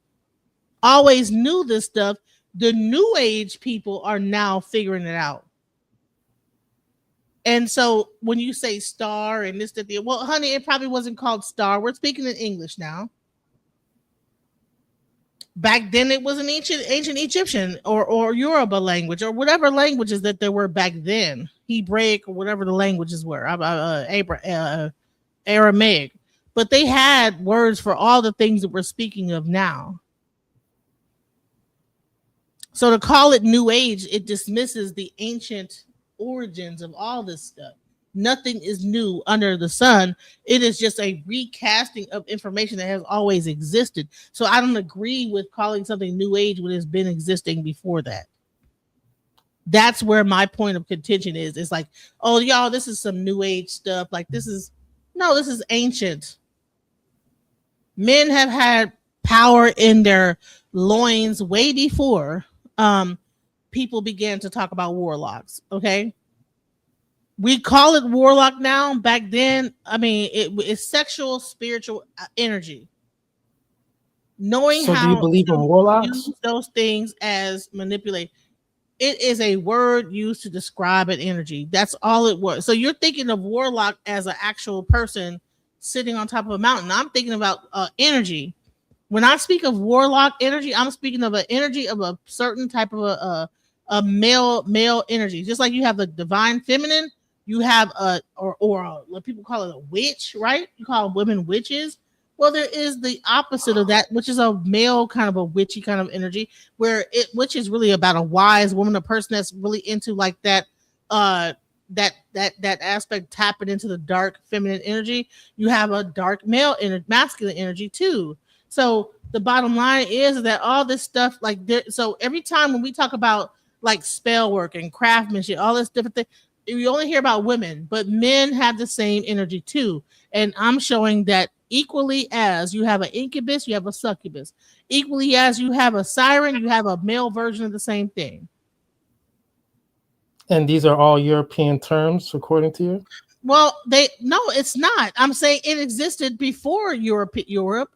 [SPEAKER 3] always knew this stuff. The New Age people are now figuring it out. And so when you say star and this, that, well, honey, it probably wasn't called star. We're speaking in English now. Back then, it was an ancient Egyptian or Yoruba language, or whatever languages that there were back then, Hebraic or whatever the languages were, Aramaic. But they had words for all the things that we're speaking of now. So to call it New Age, it dismisses the ancient origins of all this stuff. Nothing is new under the sun. It is just a recasting of information that has always existed. So I don't agree with calling something New Age when it's been existing before that. That's where my point of contention is. It's like, oh, y'all, this is some New Age stuff. Like, this is ancient. Men have had power in their loins way before people began to talk about warlocks. Okay. We call it warlock now. Back then, I mean, it's sexual, spiritual energy. Knowing
[SPEAKER 19] So
[SPEAKER 3] how
[SPEAKER 19] do you believe in warlocks?
[SPEAKER 3] use those things as manipulate. It is a word used to describe an energy. That's all it was. So you're thinking of warlock as an actual person sitting on top of a mountain. I'm thinking about energy. When I speak of warlock energy, I'm speaking of an energy of a certain type of a male energy. Just like you have the divine feminine, you have what people call it a witch, right? You call women witches. Well, there is the opposite of that, which is a male kind of a witchy kind of energy, which is really about a wise woman, a person that's really into like that that aspect, tapping into the dark feminine energy. You have a dark masculine energy too. So the bottom line is that all this stuff, so every time when we talk about like spell work and craftsmanship, all this different thing, you only hear about women, but men have the same energy too. And I'm showing that equally as you have an incubus, you have a succubus. Equally as you have a siren, you have a male version of the same thing.
[SPEAKER 19] And these are all European terms, according to you?
[SPEAKER 3] Well, no, it's not. I'm saying it existed before Europe,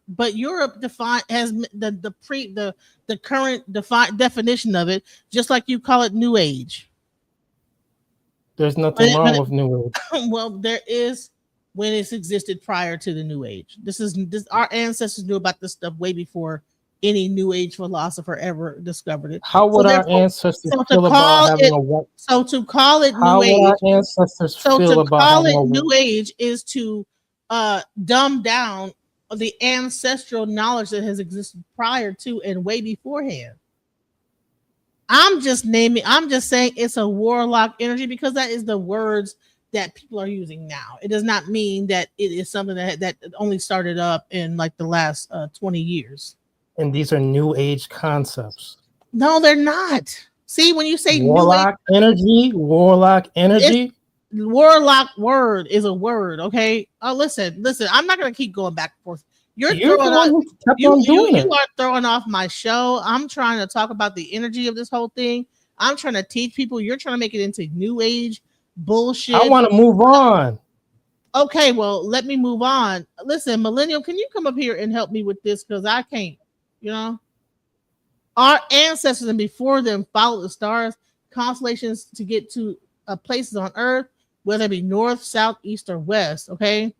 [SPEAKER 3] but Europe has the current definition of it, just like you call it New Age.
[SPEAKER 19] There's nothing wrong with New Age.
[SPEAKER 3] Well, there is when it's existed prior to the New Age. Our ancestors knew about this stuff way before any New Age philosopher ever discovered it.
[SPEAKER 19] How would our ancestors feel about having a white?
[SPEAKER 3] So to call it
[SPEAKER 19] How
[SPEAKER 3] New Age,
[SPEAKER 19] would our ancestors feel about having a
[SPEAKER 3] New Age is to dumb down the ancestral knowledge that has existed prior to and way beforehand. I'm just saying it's a warlock energy because that is the words that people are using now. It does not mean that it is something that only started up in like the last 20 years.
[SPEAKER 19] and these are new age concepts.
[SPEAKER 3] No, they're not. See, when you say
[SPEAKER 19] warlock energy,
[SPEAKER 3] warlock word is a word, okay? Oh, listen. I'm not gonna keep going back and forth. You're
[SPEAKER 19] the one who kept on doing it.
[SPEAKER 3] You are throwing off my show. I'm trying to talk about the energy of this whole thing. I'm trying to teach people. You're trying to make it into new age bullshit.
[SPEAKER 19] I want to move on.
[SPEAKER 3] Okay, well, let me move on. Listen, Millennial, can you come up here and help me with this? Because I can't, Our ancestors and before them followed the stars, constellations to get to places on Earth, whether it be north, south, east, or west, okay?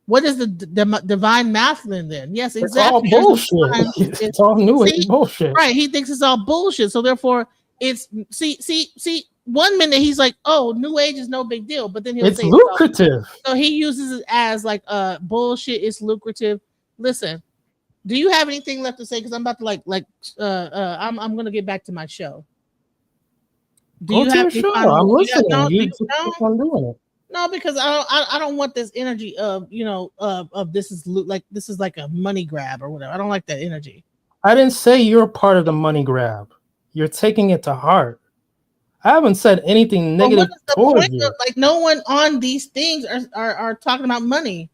[SPEAKER 3] What is the divine masculine then? Yes, exactly.
[SPEAKER 19] It's all bullshit. It's all new age bullshit.
[SPEAKER 3] Right, he thinks it's all bullshit. So therefore, it's see. 1 minute he's like, "Oh, new age is no big deal," but then he'll say
[SPEAKER 19] lucrative.
[SPEAKER 3] So he uses it as like bullshit. It's lucrative. Listen, do you have anything left to say? Because I'm about to I'm gonna get back to my show.
[SPEAKER 19] Do you have your show? I'm listening. You keep on doing it.
[SPEAKER 3] No, because I don't want this energy of this is like a money grab or whatever. I don't like that energy.
[SPEAKER 19] I didn't say you're part of the money grab. You're taking it to heart. I haven't said anything negative towards you.
[SPEAKER 3] Like no one on these things are talking about money.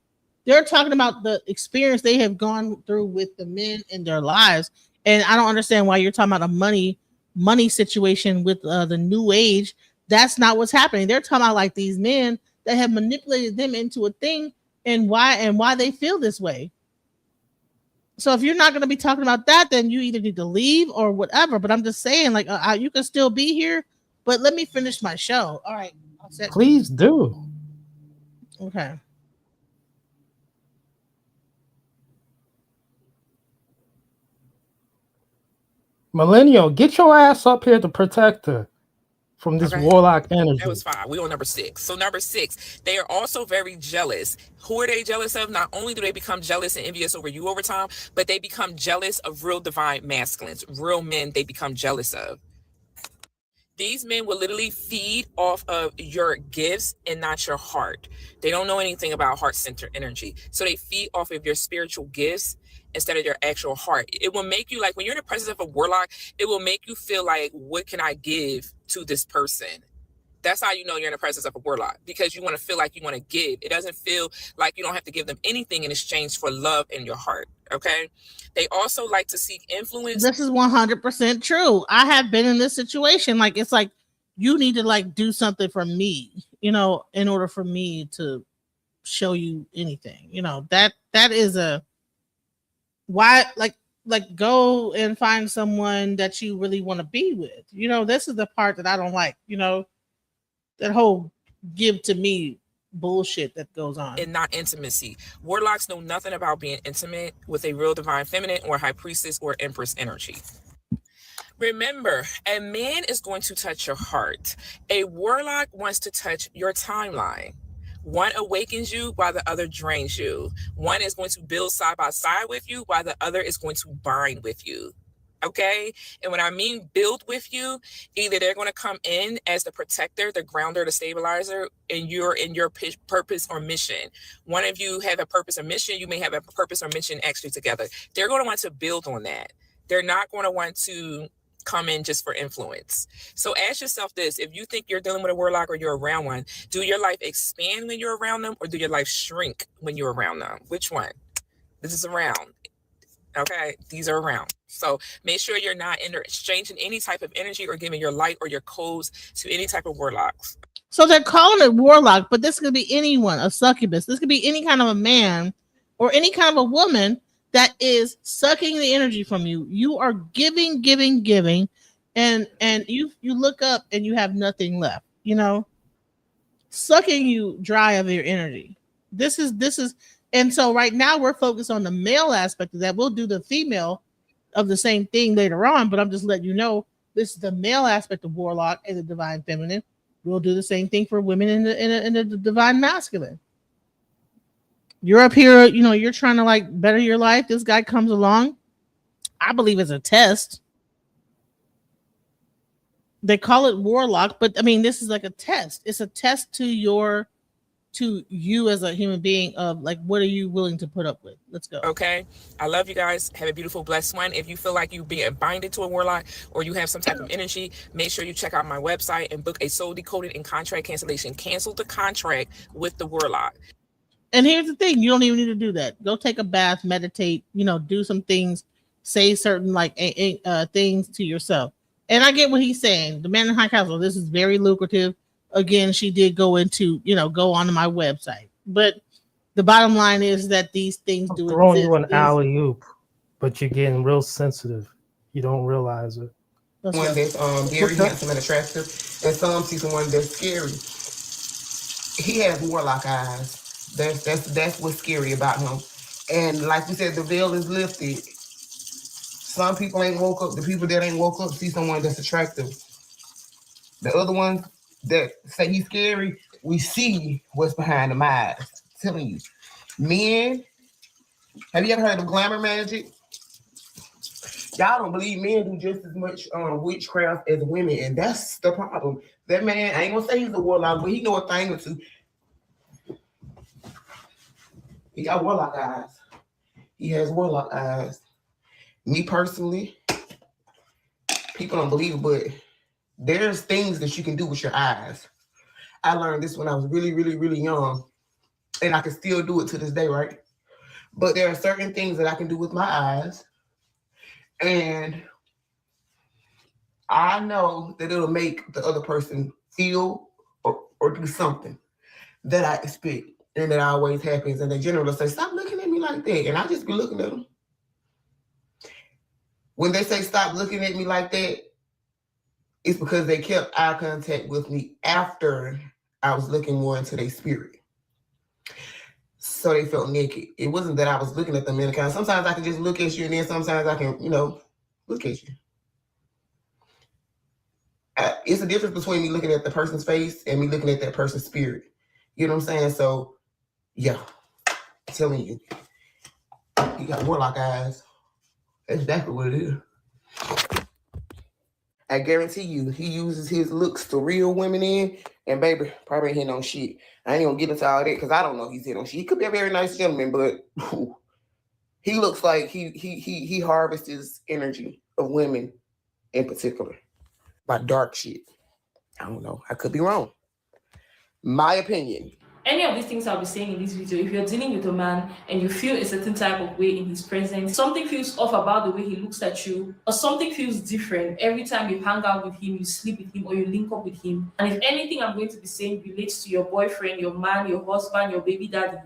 [SPEAKER 3] They're talking about the experience they have gone through with the men in their lives, and I don't understand why you're talking about a money situation with the new age. That's not what's happening. They're talking about like these men that have manipulated them into a thing and why they feel this way. So if you're not going to be talking about that, then you either need to leave or whatever. But I'm just saying, like, you can still be here, but let me finish my show. All right.
[SPEAKER 19] Please do.
[SPEAKER 3] Okay.
[SPEAKER 19] Millennial, get your ass up here to protect her from this warlock energy.
[SPEAKER 5] That was fine. We on number 6. So number 6, they are also very jealous. Who are they jealous of? Not only do they become jealous and envious over you over time, but they become jealous of real divine masculines, real men they become jealous of. These men will literally feed off of your gifts and not your heart. They don't know anything about heart-centered energy. So they feed off of your spiritual gifts instead of your actual heart. It will make you, like when you're in the presence of a warlock, it will make you feel like, what can I give to this person? That's how you know you're in the presence of a warlock, because you want to feel like you want to give. It doesn't feel like you don't have to give them anything in exchange for love in your heart. Okay. They also like to seek influence.
[SPEAKER 3] This is 100% true. I have been in this situation. Like, it's like, you need to like do something for me, in order for me to show you anything, that is a, why, like go and find someone that you really want to be with. This is the part that I don't like, that whole give to me bullshit that goes on.
[SPEAKER 5] And not intimacy. Warlocks know nothing about being intimate with a real divine feminine or high priestess or empress energy. Remember, a man is going to touch your heart. A warlock wants to touch your timeline. One awakens you while the other drains you. One is going to build side by side with you while the other is going to bind with you. Okay. And when I mean build with you, either they're going to come in as the protector, the grounder, the stabilizer, and you're in your purpose or mission. One of you have a purpose or mission. You may have a purpose or mission actually together. They're going to want to build on that. They're not going to want to come in just for influence. So ask yourself this: if you think you're dealing with a warlock or you're around one, do your life expand when you're around them, or do your life shrink when you're around them? Which one? This is around. Okay, these are around. So make sure you're not exchanging any type of energy or giving your light or your codes to any type of warlocks.
[SPEAKER 3] So they're calling it warlock, but this could be anyone, a succubus. This could be any kind of a man or any kind of a woman that is sucking the energy from you. You are giving, and you look up and you have nothing left, sucking you dry of your energy. This is, and so right now we're focused on the male aspect of that. We'll do the female of the same thing later on, but I'm just letting you know this is the male aspect of warlock and the divine feminine. We'll do the same thing for women in the divine masculine. You're up here, you're trying to like better your life. This guy comes along. I believe it's a test. They call it warlock, but I mean, this is like a test. It's a test to to you as a human being of like, what are you willing to put up with? Let's go.
[SPEAKER 5] Okay. I love you guys. Have a beautiful, blessed one. If you feel like you're being binded to a warlock or you have some type of energy, make sure you check out my website and book a soul decoded and contract cancellation. Cancel the contract with the warlock.
[SPEAKER 3] And here's the thing, you don't even need to do that. Go take a bath, meditate, do some things, say certain things to yourself. And I get what he's saying. The Man in High Castle, this is very lucrative. Again, she did go onto my website. But the bottom line is that these things do
[SPEAKER 19] throwing
[SPEAKER 3] exist.
[SPEAKER 19] you an alley oop, but you're getting real sensitive. You don't realize it.
[SPEAKER 24] One that's very handsome and attractive, and some see someone that's scary. He has warlock eyes. That's what's scary about him. And like we said, the veil is lifted. Some people ain't woke up. The people that ain't woke up see someone that's attractive. The other ones that say he's scary, we see what's behind the eyes. I'm telling you. Men, have you ever heard of glamour magic? Y'all don't believe men do just as much witchcraft as women, and that's the problem. That man, I ain't gonna say he's a warlock, but he know a thing or two. He got warlock eyes. He has warlock eyes. Me personally, people don't believe it, but there's things that you can do with your eyes. I learned this when I was really, really, really young, and I can still do it to this day, right? But there are certain things that I can do with my eyes, and I know that it'll make the other person feel or do something that I expect. And that always happens. And the general will say, stop looking at me like that. And I just be looking at them. When they say stop looking at me like that, it's because they kept eye contact with me after I was looking more into their spirit. So they felt naked. It wasn't that I was looking at them in a kind. Sometimes I can just look at you, and then sometimes I can, look at you. It's a difference between me looking at the person's face and me looking at that person's spirit. You know what I'm saying? So, yeah, I'm telling you, he got warlock eyes. That's exactly what it is. I guarantee you, he uses his looks to reel women in, and baby, probably ain't hitting on shit. I ain't gonna get into all that because I don't know if he's hitting on shit. He could be a very nice gentleman, but he looks like he harvests energy of women in particular by dark shit. I don't know. I could be wrong. My opinion.
[SPEAKER 22] Any of these things I'll be saying in this video, if you're dealing with a man and you feel a certain type of way in his presence, something feels off about the way he looks at you, or something feels different every time you hang out with him, you sleep with him, or you link up with him. And if anything I'm going to be saying relates to your boyfriend, your man, your husband, your baby daddy,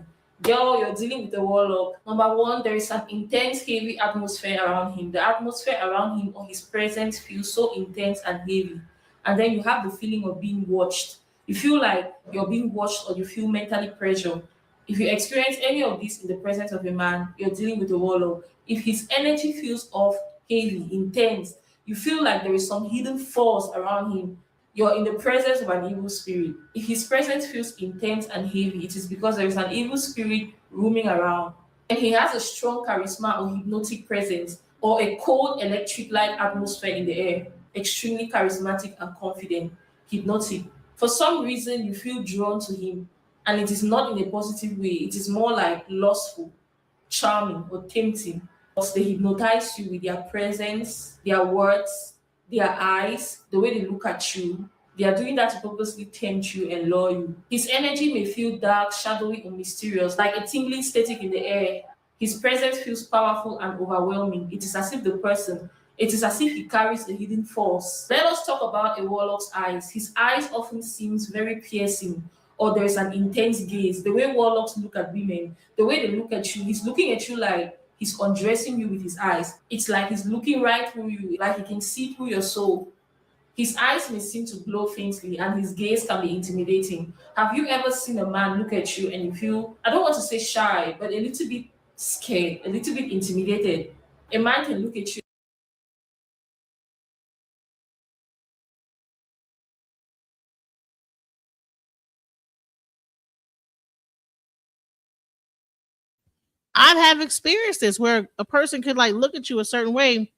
[SPEAKER 22] girl, you're dealing with a warlock. Number one, there is an intense, heavy atmosphere around him. The atmosphere around him or his presence feels so intense and heavy. And then you have the feeling of being watched. You feel like you're being watched, or you feel mentally pressured. If you experience any of this in the presence of a man, you're dealing with a warlock. If his energy feels off, heavy, intense, you feel like there is some hidden force around him, you're in the presence of an evil spirit. If his presence feels intense and heavy, it is because there is an evil spirit roaming around. And he has a strong charisma or hypnotic presence, or a cold electric-like atmosphere in the air, extremely charismatic and confident, hypnotic. For some reason, you feel drawn to him, and it is not in a positive way. It is more like lustful, charming, or tempting. Because they hypnotize you with their presence, their words, their eyes, the way they look at you. They are doing that to purposely tempt you and lure you. His energy may feel dark, shadowy, or mysterious, like a tingling static in the air. His presence feels powerful and overwhelming. It is as if he carries a hidden force. Let us talk about a warlock's eyes. His eyes often seems very piercing, or there is an intense gaze. The way warlocks look at women, the way they look at you, he's looking at you like he's undressing you with his eyes. It's like he's looking right through you, like he can see through your soul. His eyes may seem to glow faintly, and his gaze can be intimidating. Have you ever seen a man look at you and you feel, I don't want to say shy, but a little bit scared, a little bit intimidated? A man can look at you.
[SPEAKER 3] I have experienced this where a person could like look at you a certain way,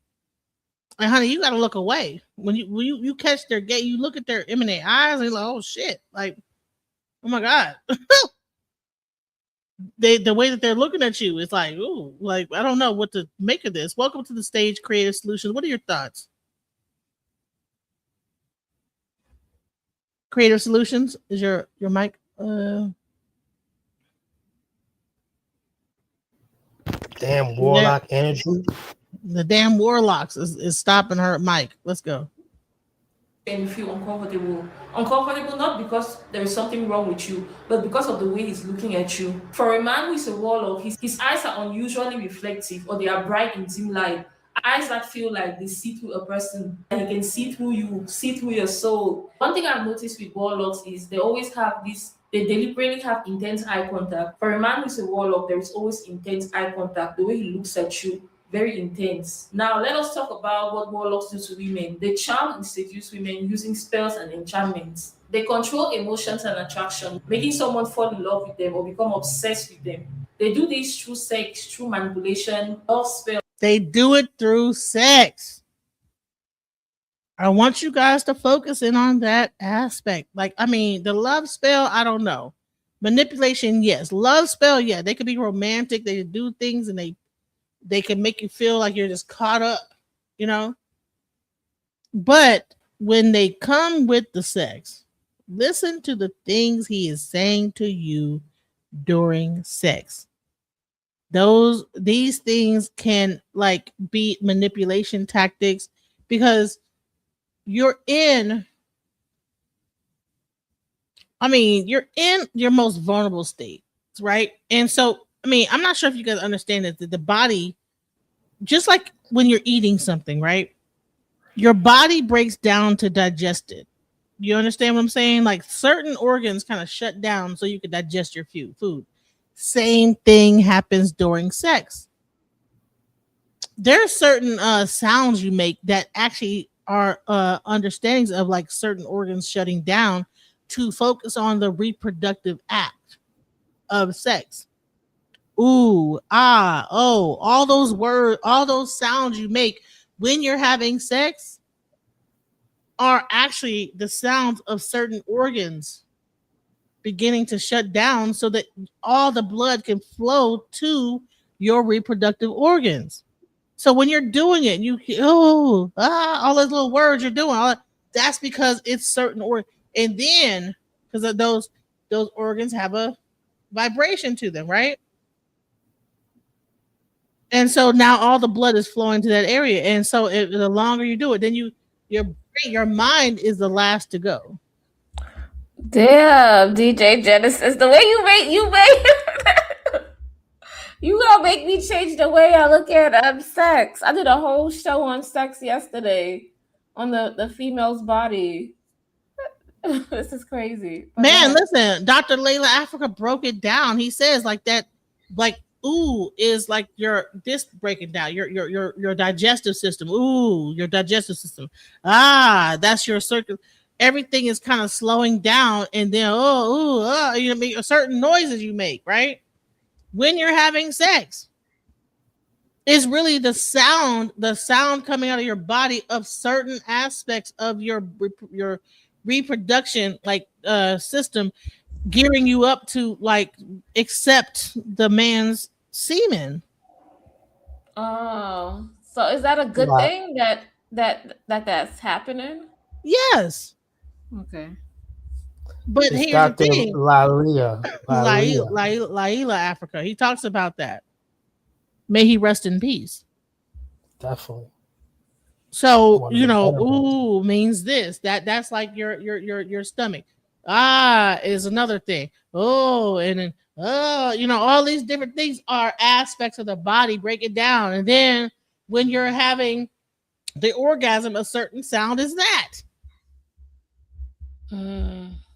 [SPEAKER 3] and honey, you gotta look away when you catch their gaze. You look at their imminent eyes, and you're like, oh shit, like, oh my god. the way that they're looking at you is like, ooh, like I don't know what to make of this. Welcome to the stage, Creative Solutions. What are your thoughts? Creative Solutions, is your mic?
[SPEAKER 19] Damn warlock energy.
[SPEAKER 3] The damn warlocks is stopping her mic. Let's go.
[SPEAKER 22] And you feel uncomfortable. Uncomfortable not because there is something wrong with you, but because of the way he's looking at you. For a man who is a warlock, his eyes are unusually reflective, or they are bright in dim light. Eyes that feel like they see through a person, and he can see through you, see through your soul. One thing I've noticed with warlocks is they always have this, they deliberately have intense eye contact. For a man who's a warlock, there is always intense eye contact. The way he looks at you, very intense. Now, let us talk about what warlocks do to women. They charm and seduce women using spells and enchantments. They control emotions and attraction, making someone fall in love with them or become obsessed with them. They do this through sex, through manipulation, love spells.
[SPEAKER 3] They do it through sex. I want you guys to focus in on that aspect. Like, I mean, the love spell, I don't know. Manipulation, yes. Love spell, yeah. They could be romantic. They do things and they can make you feel like you're just caught up, you know? But when they come with the sex, listen to the things he is saying to you during sex. These things can like be manipulation tactics because you're in your most vulnerable state, right? And so, I mean, I'm not sure if you guys understand that the body, just like when you're eating something, right? Your body breaks down to digest it. You understand what I'm saying? Like certain organs kind of shut down so you can digest your food. Same thing happens during sex. There are certain sounds you make that actually are understandings of like certain organs shutting down to focus on the reproductive act of sex. Ooh, ah, oh, all those words, all those sounds you make when you're having sex are actually the sounds of certain organs beginning to shut down so that all the blood can flow to your reproductive organs. So when you're doing it, all those little words you're doing, that's because it's certain and then because of those organs have a vibration to them, right? And so now all the blood is flowing to that area, and so the longer you do it, then your mind is the last to go.
[SPEAKER 4] Damn, DJ Genesis, the way you make you gonna make me change the way I look at sex. I did a whole show on sex yesterday on the female's body. This is crazy.
[SPEAKER 3] Man, listen, Dr. Layla Africa broke it down. He says like that, like ooh is like your this breaking down your digestive system. Ooh, your digestive system. That's your circle. Everything is kind of slowing down, and then you make certain noises you make, right? When you're having sex. It's really the sound coming out of your body of certain aspects of your reproduction system gearing you up to like accept the man's semen.
[SPEAKER 4] Oh, so is that a good thing that's happening?
[SPEAKER 3] Yes.
[SPEAKER 4] Okay.
[SPEAKER 3] But
[SPEAKER 19] it's
[SPEAKER 3] here's
[SPEAKER 19] Dr.
[SPEAKER 3] the thing. Laila Africa. He talks about that. May he rest in peace.
[SPEAKER 19] Definitely.
[SPEAKER 3] So, ooh means this. That's like your stomach. Is another thing. Oh, and then all these different things are aspects of the body. Break it down. And then when you're having the orgasm, a certain sound is that.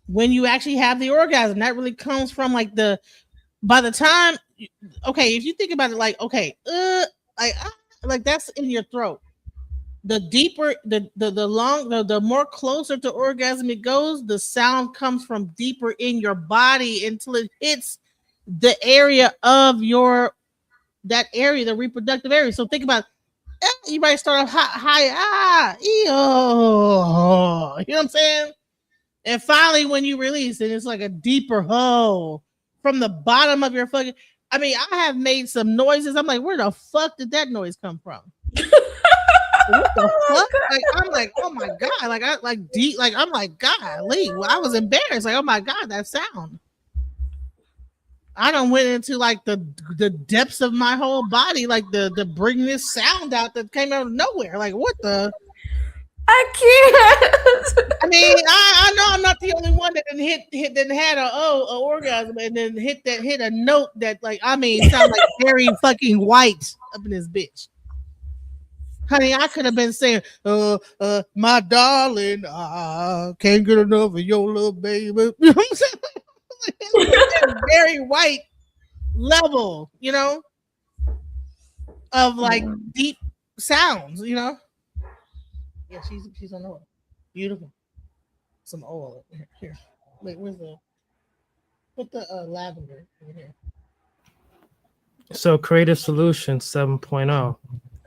[SPEAKER 3] When you actually have the orgasm, that really comes from like by the time, okay, if you think about it, like, okay, like that's in your throat. The deeper, the more closer to orgasm it goes, the sound comes from deeper in your body until it hits the area of the reproductive area. So think about, you might start off high, you know what I'm saying? And finally, when you release it, it's like a deeper ho. from the bottom of your fucking. I mean, I have made some noises. I'm like, where the fuck did that noise come from? What the fuck? Like, I'm like, oh my god, like I like deep, like I'm like, golly, well, I was embarrassed. Like, oh my god, that sound. I done went into like the depths of my whole body, like the bring this sound out that came out of nowhere. Like, what the?
[SPEAKER 4] I can't.
[SPEAKER 3] I mean, I know I'm not the only one that didn't had a orgasm and then hit a note that, like, I mean, sound like very fucking white up in this bitch. Honey, I could have been saying, my darling, I can't get enough of your little baby. You know what I'm saying? It's very white level, you know, of like deep sounds, you know. Yeah, she's on oil. Beautiful. Some oil here. Wait, where's the put the lavender in here?
[SPEAKER 19] So Creative Solutions 7.0.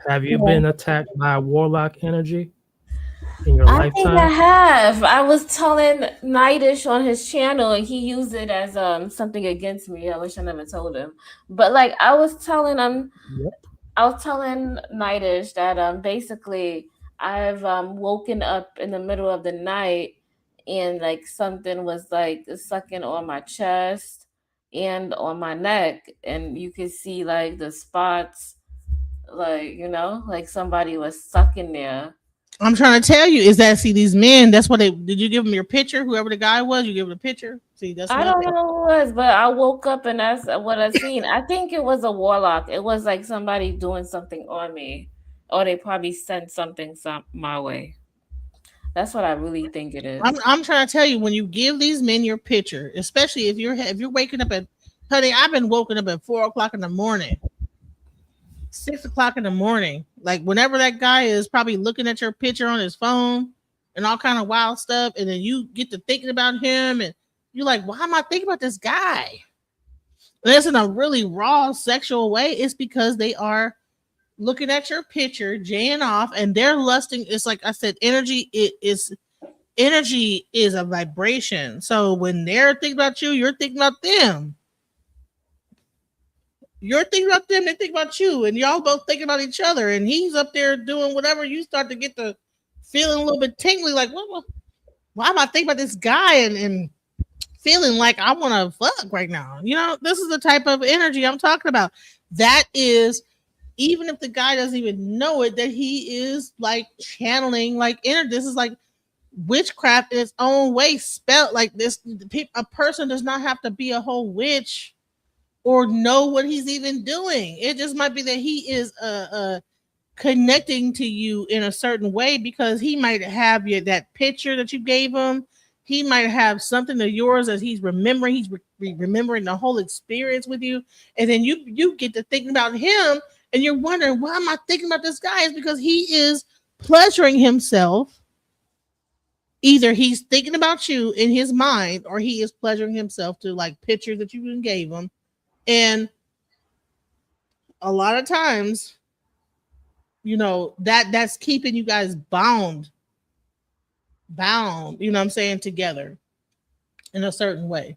[SPEAKER 19] Have you been attacked by warlock energy in your
[SPEAKER 4] I think I
[SPEAKER 19] lifetime?
[SPEAKER 4] have. I was telling Nightish on his channel, and he used it as something against me. I wish I never told him. But like I was telling him, I was telling Nightish that basically I've woken up in the middle of the night and like something was like sucking on my chest and on my neck, and you could see like the spots, like, you know, like somebody was sucking there.
[SPEAKER 3] I'm trying to tell you is that, see, these men, that's what they did. You give them your picture, whoever the guy was, you give him a picture. See, that's
[SPEAKER 4] I don't know who it was, but I woke up and that's what I seen. I think it was a warlock. It was like somebody doing something on me, or they probably sent something my way. That's what I really think it is.
[SPEAKER 3] I'm trying to tell you, when you give these men your picture, especially if you're waking up at, honey, I've been woken up at 4:00 in the morning, 6:00 in the morning, like whenever that guy is probably looking at your picture on his phone and all kind of wild stuff, and then you get to thinking about him, and you're like, why am I thinking about this guy? And that's in a really raw sexual way. It's because they are looking at your picture, jaying off, and they're lusting. It's like I said, energy is a vibration. So when they're thinking about you, you're thinking about them. You're thinking about them, they think about you, and y'all both thinking about each other. And he's up there doing whatever. You start to get the feeling a little bit tingly, like, why am I thinking about this guy and feeling like I want to fuck right now? You know, this is the type of energy I'm talking about. That is, even if the guy doesn't even know it, that he is like channeling like energy. This is like witchcraft in its own way, spelled like this. A person does not have to be a whole witch or know what he's even doing. It just might be that he is connecting to you in a certain way, because he might have that picture that you gave him. He might have something of yours as he's remembering. He's remembering the whole experience with you, and then you get to thinking about him, and you're wondering, why am I thinking about this guy? It's because he is pleasuring himself. Either he's thinking about you in his mind, or he is pleasuring himself to like pictures that you even gave him. And a lot of times, you know, that's keeping you guys bound, you know what I'm saying, together in a certain way,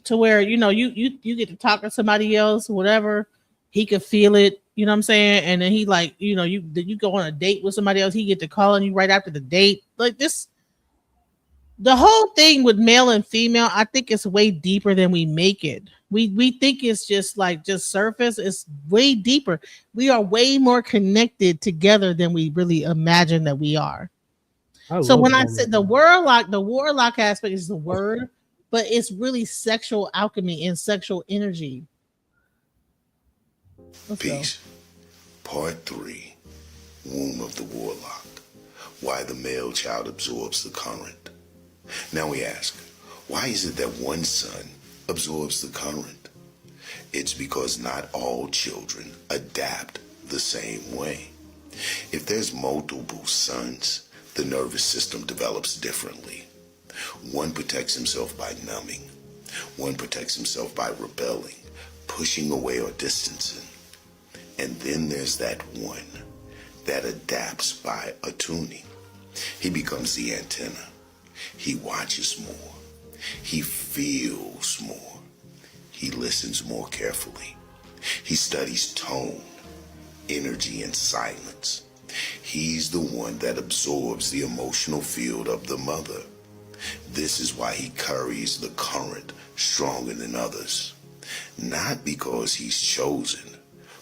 [SPEAKER 3] to where, you know, you get to talk to somebody else, whatever, he could feel it, you know what I'm saying, and then he, like, you know, you go on a date with somebody else, he get to calling you right after the date. Like this, the whole thing with male and female, I think it's way deeper than we make it. We think it's just surface. It's way deeper. We are way more connected together than we really imagine that we are. So when I said the warlock aspect is the word, but it's really sexual alchemy and sexual energy.
[SPEAKER 20] Peace. Part 3. Womb of the warlock. Why the male child absorbs the current. Now we ask, why is it that one son absorbs the current? It's because not all children adapt the same way. If there's multiple sons, the nervous system develops differently. One protects himself by numbing. One protects himself by rebelling, pushing away or distancing. And then there's that one that adapts by attuning. He becomes the antenna. He watches more. He feels more. He listens more carefully. He studies tone, energy, and silence. He's the one that absorbs the emotional field of the mother. This is why he carries the current stronger than others. Not because he's chosen,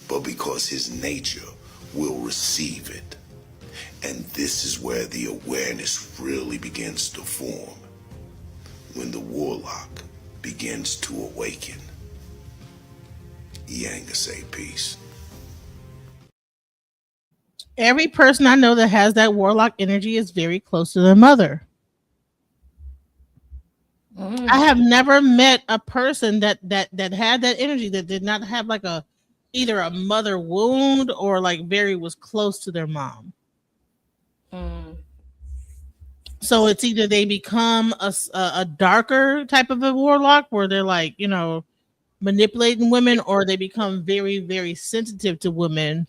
[SPEAKER 20] but because his nature will receive it. And this is where the awareness really begins to form, when the warlock begins to awaken. Yanga say peace.
[SPEAKER 3] Every person I know that has that warlock energy is very close to their mother. I have never met a person that had that energy that did not have like either a mother wound or like very was close to their mom. So it's either they become a darker type of a warlock where they're like, you know, manipulating women, or they become very, very sensitive to women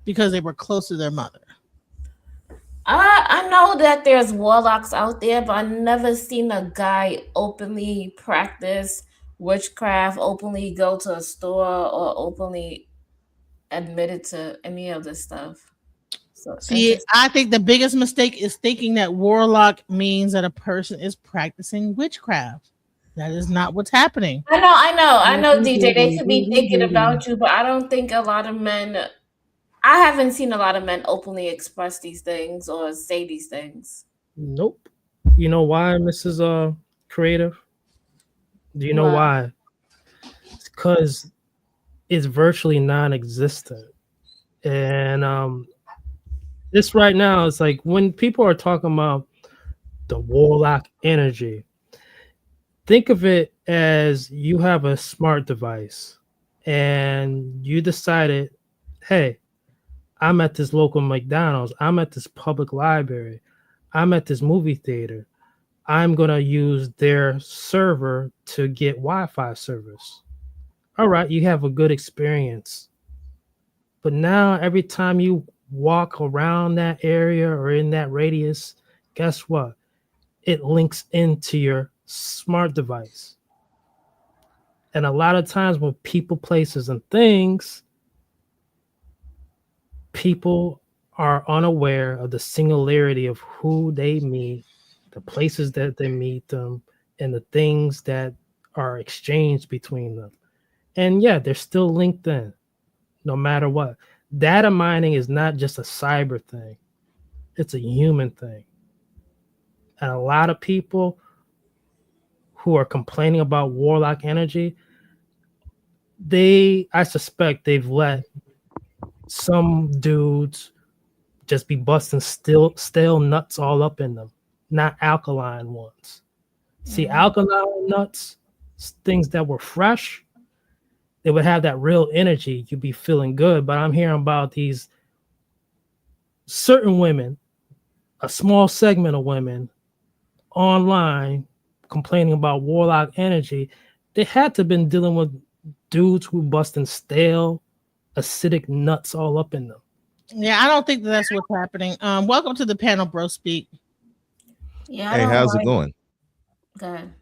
[SPEAKER 3] because they were close to their mother.
[SPEAKER 4] I know that there's warlocks out there, but I've never seen a guy openly practice witchcraft, openly go to a store, or openly admitted to any of this stuff. So
[SPEAKER 3] See, I think the biggest mistake is thinking that warlock means that a person is practicing witchcraft. That is not what's happening.
[SPEAKER 4] I know, DJ. They could be thinking about you, but I don't think a lot of men. I haven't seen a lot of men openly express these things or say these things.
[SPEAKER 19] Nope. You know why, Mrs. Creative? Do you know why? It's because it's virtually non-existent. And this right now is like when people are talking about the warlock energy, think of it as you have a smart device and you decided, hey, I'm at this local McDonald's, I'm at this public library, I'm at this movie theater. I'm going to use their server to get Wi-Fi service. All right, you have a good experience. But now every time you walk around that area or in that radius, guess what? It links into your smart device. And a lot of times when people, places, and things, people are unaware of the singularity of who they meet, the places that they meet them, and the things that are exchanged between them. And yeah, they're still linked in, no matter what. Data mining is not just a cyber thing. It's a human thing. And a lot of people who are complaining about warlock energy, I suspect they've let some dudes just be busting stale nuts all up in them, not alkaline ones. See, alkaline nuts, things that were fresh, they would have that real energy. You'd be feeling good. But I'm hearing about these certain women, a small segment of women online complaining about warlock energy. They had to have been dealing with dudes who busting stale, acidic nuts all up in them.
[SPEAKER 3] Yeah, I don't think that's what's happening. Welcome to the panel, Bro Speak.
[SPEAKER 4] Yeah.
[SPEAKER 6] Hey, how's it going?
[SPEAKER 4] Good.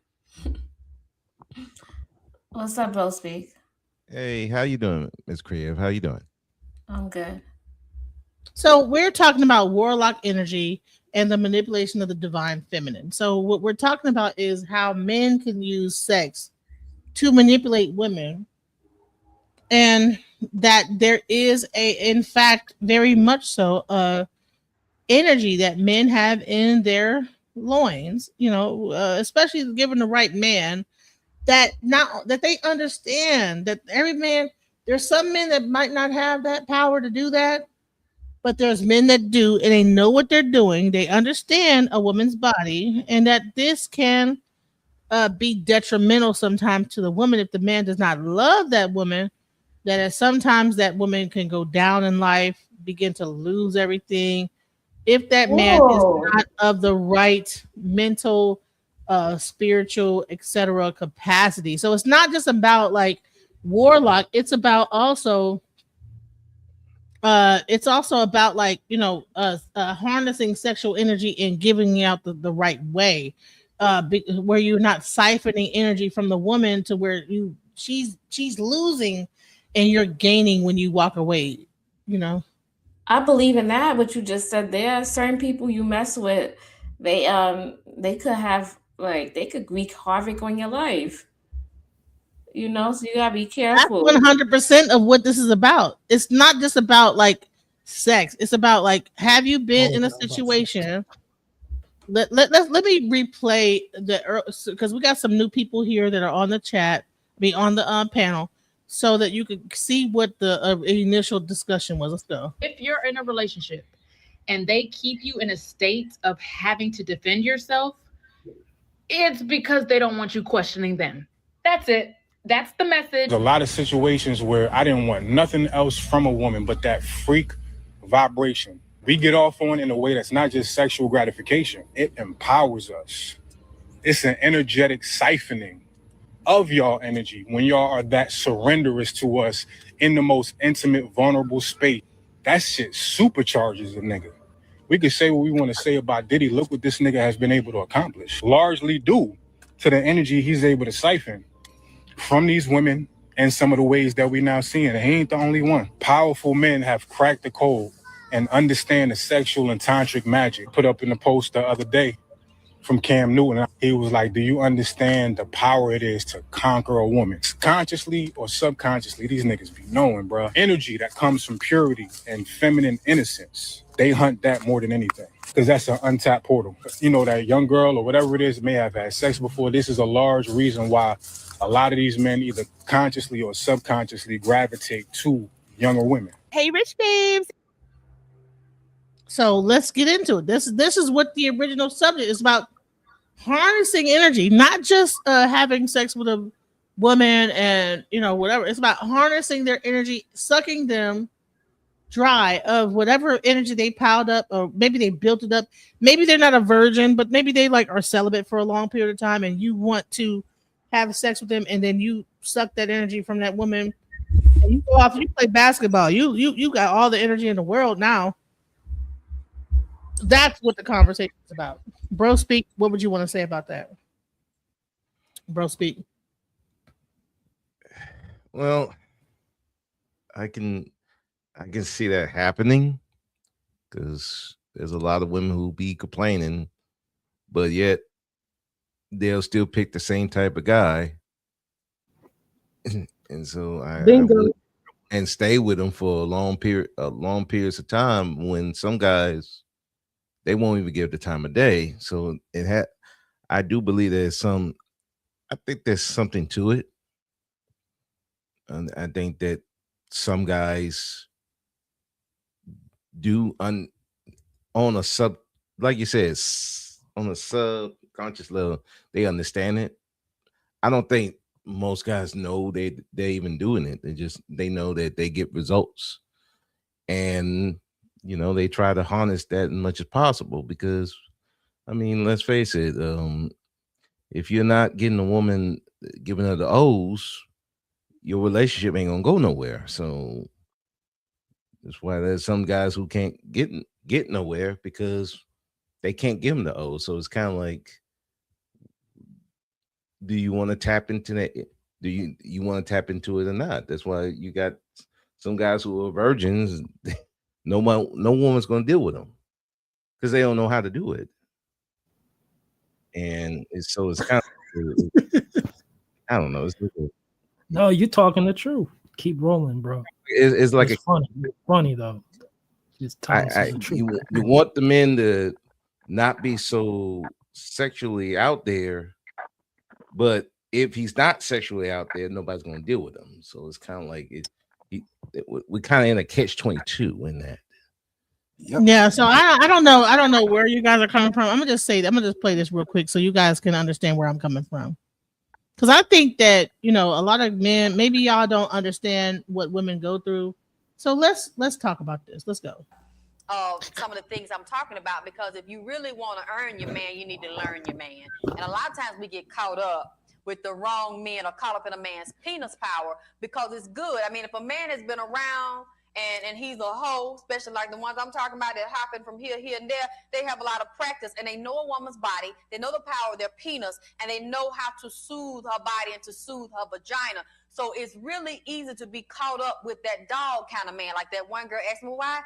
[SPEAKER 4] What's up, Bro Speak?
[SPEAKER 6] Hey, how you doing, Ms. Creative? How you doing?
[SPEAKER 4] I'm good.
[SPEAKER 3] So we're talking about warlock energy and the manipulation of the divine feminine. So what we're talking about is how men can use sex to manipulate women, and that there is in fact, very much so, energy that men have in their loins, especially given the right man, that they understand that every man, there's some men that might not have that power to do that, but there's men that do, and they know what they're doing. They understand a woman's body, and that this can be detrimental sometimes to the woman if the man does not love that woman. That sometimes that woman can go down in life, begin to lose everything, if that man is not of the right mental, spiritual, etc. capacity. So it's not just about like warlock. It's about also. It's also about like harnessing sexual energy and giving it out the right way. where you're not siphoning energy from the woman to where she's losing and you're gaining when you walk away, you know.
[SPEAKER 4] I believe in that. What you just said there. Certain people you mess with, they could have they could wreak havoc on your life. You know, so you gotta be careful.
[SPEAKER 3] That's 100% of what this is about. It's not just about like sex. It's about like, have you been in a situation? Let me replay because we got some new people here that are on the chat, on the panel, so that you can see what the initial discussion was. Let's go.
[SPEAKER 9] If you're in a relationship and they keep you in a state of having to defend yourself, it's because they don't want you questioning them. That's it. That's the message.
[SPEAKER 7] There's a lot of situations where I didn't want nothing else from a woman but that freak vibration. We get off on in a way that's not just sexual gratification. It empowers us. It's an energetic siphoning of y'all energy when y'all are that surrenderous to us in the most intimate, vulnerable space. That shit supercharges a nigga. We could say what we want to say about Diddy. Look what this nigga has been able to accomplish, largely due to the energy he's able to siphon from these women and some of the ways that we now seeing. He ain't the only one. Powerful men have cracked the code and understand the sexual and tantric magic. Put up in the post the other day from Cam Newton. He was like, do you understand the power it is to conquer a woman? Consciously or subconsciously, these niggas be knowing, bro. Energy that comes from purity and feminine innocence. They hunt that more than anything because that's an untapped portal. You know, that young girl or whatever it is may have had sex before. This is a large reason why a lot of these men either consciously or subconsciously gravitate to younger women.
[SPEAKER 8] Hey, Rich Babes.
[SPEAKER 3] So let's get into it. This is what the original subject is about: harnessing energy, not just having sex with a woman and whatever. It's about harnessing their energy, sucking them dry of whatever energy they piled up, or maybe they built it up. Maybe they're not a virgin, but maybe they are celibate for a long period of time, and you want to have sex with them, and then you suck that energy from that woman, and you go off and you play basketball. You got all the energy in the world now. That's what the conversation is about. Bro Speak, what would you want to say about that? Bro Speak.
[SPEAKER 6] Well, I can see that happening because there's a lot of women who be complaining, but yet they'll still pick the same type of guy. And so I would, and stay with them for long periods of time when some guys, they won't even give the time of day. So I do believe I think there's something to it. And I think that some guys do on a like you said, on a subconscious level, they understand it. I don't think most guys know they're even doing it. They know that they get results, and they try to harness that as much as possible because, I mean, let's face it, if you're not getting a woman, giving her the O's, your relationship ain't gonna go nowhere. So that's why there's some guys who can't get nowhere because they can't give them the O's. So it's kind of like, do you want to tap into that? Do you want to tap into it or not? That's why you got some guys who are virgins. No woman's going to deal with them because they don't know how to do it. And it's kind of, I don't know.
[SPEAKER 19] No, you're talking the truth. Keep rolling, bro.
[SPEAKER 6] It's like
[SPEAKER 19] funny. It's funny though. Just the truth.
[SPEAKER 6] You want the men to not be so sexually out there, but if he's not sexually out there, nobody's going to deal with him. So it's kind of like we're kind of in a catch-22 in that.
[SPEAKER 3] Yep. Yeah, so I don't know where you guys are coming from. I'm gonna just play this real quick so you guys can understand where I'm coming from. Because I think that a lot of men, maybe y'all don't understand what women go through. So let's talk about this. Let's go.
[SPEAKER 10] Some of the things I'm talking about, because if you really want to earn your man, you need to learn your man. And a lot of times we get caught up with the wrong men or caught up in a man's penis power because it's good. I mean, if a man has been around and he's a hoe, especially like the ones I'm talking about that hopping from here, and there. They have a lot of practice, and they know a woman's body. They know the power of their penis, and they know how to soothe her body and to soothe her vagina. So it's really easy to be caught up with that dog kind of man. Like that one girl asked me why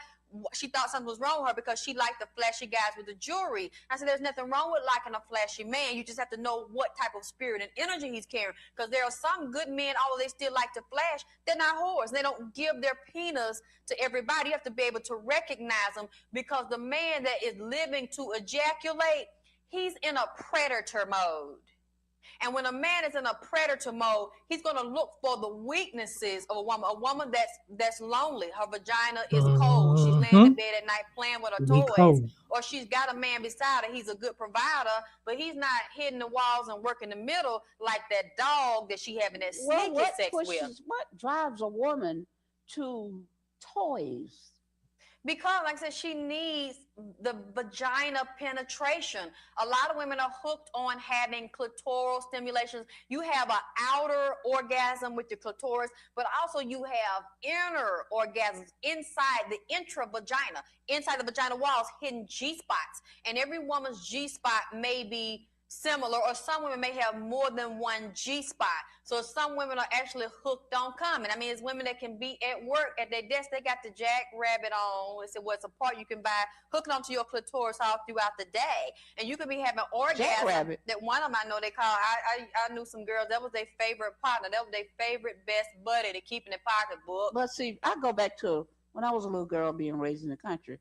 [SPEAKER 10] she thought something was wrong with her because she liked the flashy guys with the jewelry. I said, there's nothing wrong with liking a flashy man. You just have to know what type of spirit and energy he's carrying. Because there are some good men, although they still like to flash, they're not whores. They don't give their penis to everybody. You have to be able to recognize them, because the man that is living to ejaculate, he's in a predator mode. And when a man is in a predator mode, he's going to look for the weaknesses of a woman that's lonely. Her vagina is cold. She's laying in bed at night playing with her toys. Or she's got a man beside her. He's a good provider, but he's not hitting the walls and working the middle like that dog that she having that sneaky sex with.
[SPEAKER 11] What drives a woman to toys?
[SPEAKER 10] Because, like I said, she needs the vagina penetration. A lot of women are hooked on having clitoral stimulations. You have an outer orgasm with your clitoris, but also you have inner orgasms inside the intravagina, inside the vagina walls, hidden G-spots. And every woman's G-spot may be similar, or some women may have more than one G-spot. So some women are actually hooked on coming. I mean, it's women that can be at work at their desk. They got the jackrabbit on. It's a part you can buy, hooking onto your clitoris all throughout the day. And you could be having orgasm. That one of them I know they call, I knew some girls, that was their favorite partner. That was their favorite best buddy to keep in their pocketbook.
[SPEAKER 11] But see, I go back to when I was a little girl being raised in the country.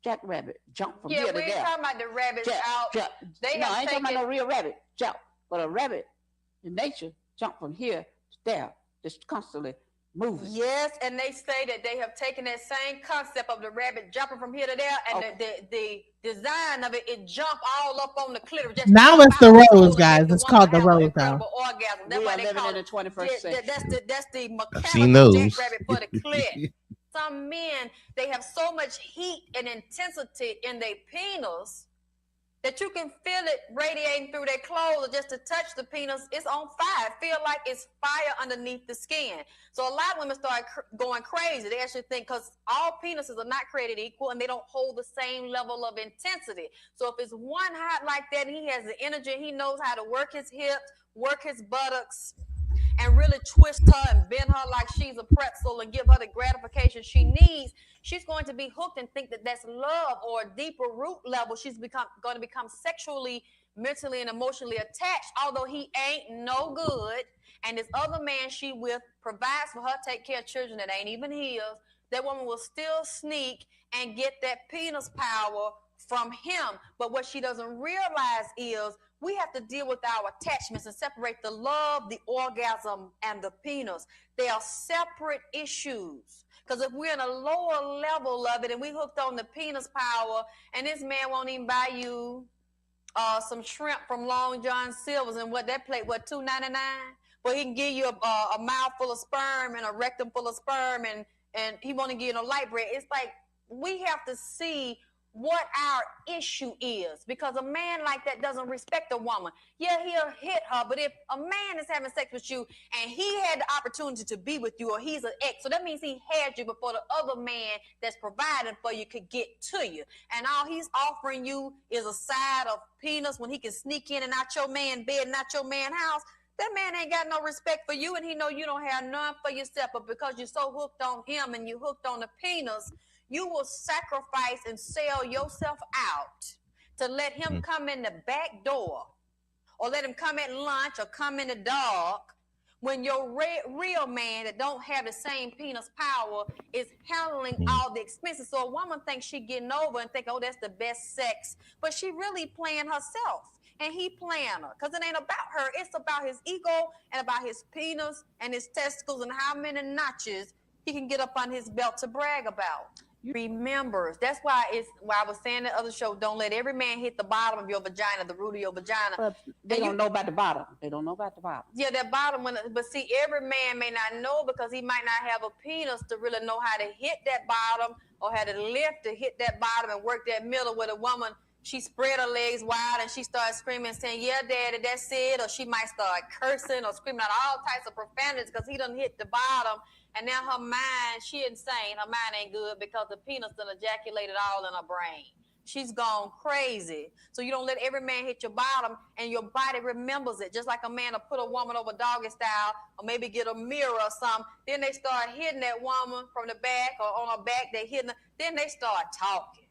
[SPEAKER 11] Jackrabbit, jump from here to there.
[SPEAKER 10] Yeah, we ain't talking about the rabbits out.
[SPEAKER 11] I ain't talking about no real rabbit, jump. But a rabbit in nature, jump from here to there, just constantly moving.
[SPEAKER 10] Yes, and they say that they have taken that same concept of the rabbit jumping from here to there, and the design of it jump all up on the clitoris. Just
[SPEAKER 3] now it's the rose, guys. It's called the rose now.
[SPEAKER 10] Orgasm. That's why they
[SPEAKER 11] living
[SPEAKER 10] call
[SPEAKER 11] in the 21st century.
[SPEAKER 10] That's the
[SPEAKER 6] seen
[SPEAKER 10] mechanical
[SPEAKER 6] those.
[SPEAKER 10] jackrabbit for the clit. Some men, they have so much heat and intensity in their penis that you can feel it radiating through their clothes, or just to touch the penis, it's on fire. It feel like it's fire underneath the skin. So a lot of women start going crazy. They actually think, because all penises are not created equal and they don't hold the same level of intensity. So if it's one hot like that, and he has the energy, he knows how to work his hips, work his buttocks, and really twist her and bend her like she's a pretzel and give her the gratification she needs, she's going to be hooked and think that that's love, or a deeper root level. She's going to become sexually, mentally, and emotionally attached, although he ain't no good. And this other man she with provides for her, take care of children that ain't even his. That woman will still sneak and get that penis power from him. But what she doesn't realize is we have to deal with our attachments and separate the love, the orgasm, and the penis. They are separate issues. Because if we're in a lower level of it and we hooked on the penis power, and this man won't even buy you some shrimp from Long John Silver's, and what that plate, what, $2.99? But he can give you a mouthful of sperm and a rectum full of sperm, and he won't give you no light bread. It's like we have to see what our issue is, because a man like that doesn't respect a woman. Yeah, he'll hit her, but if a man is having sex with you and he had the opportunity to be with you, or he's an ex, so that means he had you before the other man that's providing for you could get to you. And all he's offering you is a side of penis when he can sneak in and out your man bed and out your man house. That man ain't got no respect for you, and he know you don't have none for yourself, but because you're so hooked on him and you hooked on the penis, you will sacrifice and sell yourself out to let him come in the back door, or let him come at lunch, or come in the dark, when your real man that don't have the same penis power is handling all the expenses. So a woman thinks she getting over and think, oh, that's the best sex, but she really playing herself. And he playing her, because it ain't about her. It's about his ego and about his penis and his testicles and how many notches he can get up on his belt to brag about. Remembers. That's why I was saying the other show, don't let every man hit the bottom of your vagina, the root of your vagina.
[SPEAKER 11] But they don't know about the bottom. They don't know about the bottom.
[SPEAKER 10] Yeah, that bottom one. But see, every man may not know, because he might not have a penis to really know how to hit that bottom, or how to lift to hit that bottom and work that middle, where the woman she spread her legs wide and she started screaming, saying, yeah, daddy, that's it. Or she might start cursing or screaming out all types of profanities because he done hit the bottom. And now her mind, she insane. Her mind ain't good because the penis done ejaculated all in her brain. She's gone crazy. So you don't let every man hit your bottom and your body remembers it. Just like a man will put a woman over doggy style or maybe get a mirror or something. Then they start hitting that woman from the back or on her back. They hitting her. Then they start talking.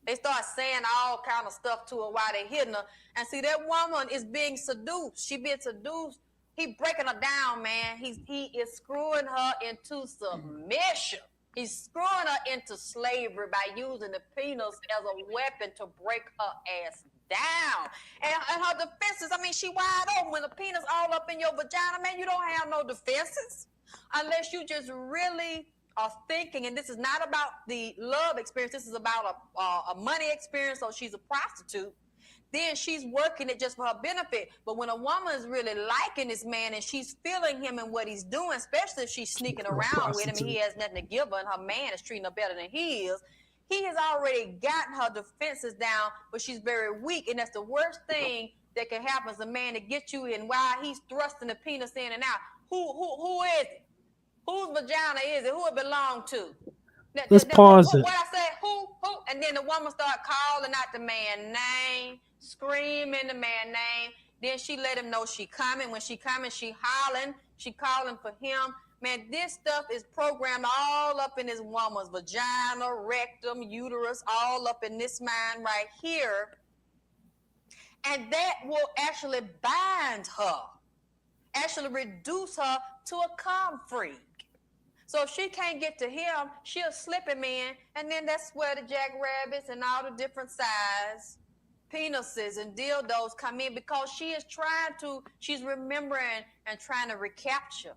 [SPEAKER 10] They start saying all kind of stuff to her while they hitting her. And see, that woman is being seduced. She being seduced. He breaking her down, man. He is screwing her into submission. He's screwing her into slavery by using the penis as a weapon to break her ass down. And her defenses, I mean, she wide open. When the penis all up in your vagina, man, you don't have no defenses. Unless you just really are thinking, and this is not about the love experience, this is about a money experience, so she's a prostitute. Then she's working it just for her benefit. But when a woman is really liking this man and she's feeling him and what he's doing, especially if she's sneaking around with him and he has nothing to give her and her man is treating her better than he has already gotten her defenses down, but she's very weak. And that's the worst thing that can happen is a man to get you in while he's thrusting the penis in and out. Who is it? Whose vagina is it? Who it belong to?
[SPEAKER 19] Let's pause it.
[SPEAKER 10] What I said, who? And then the woman start calling out the man's name, screaming the man's name. Then she let him know she coming. When she coming, she hollering. She calling for him. Man, this stuff is programmed all up in this woman's vagina, rectum, uterus, all up in this mind right here. And that will actually bind her, actually reduce her to a calm freak. So if she can't get to him, she'll slip him in, and then that's where the jackrabbits and all the different size penises and dildos come in, because she's remembering and trying to recapture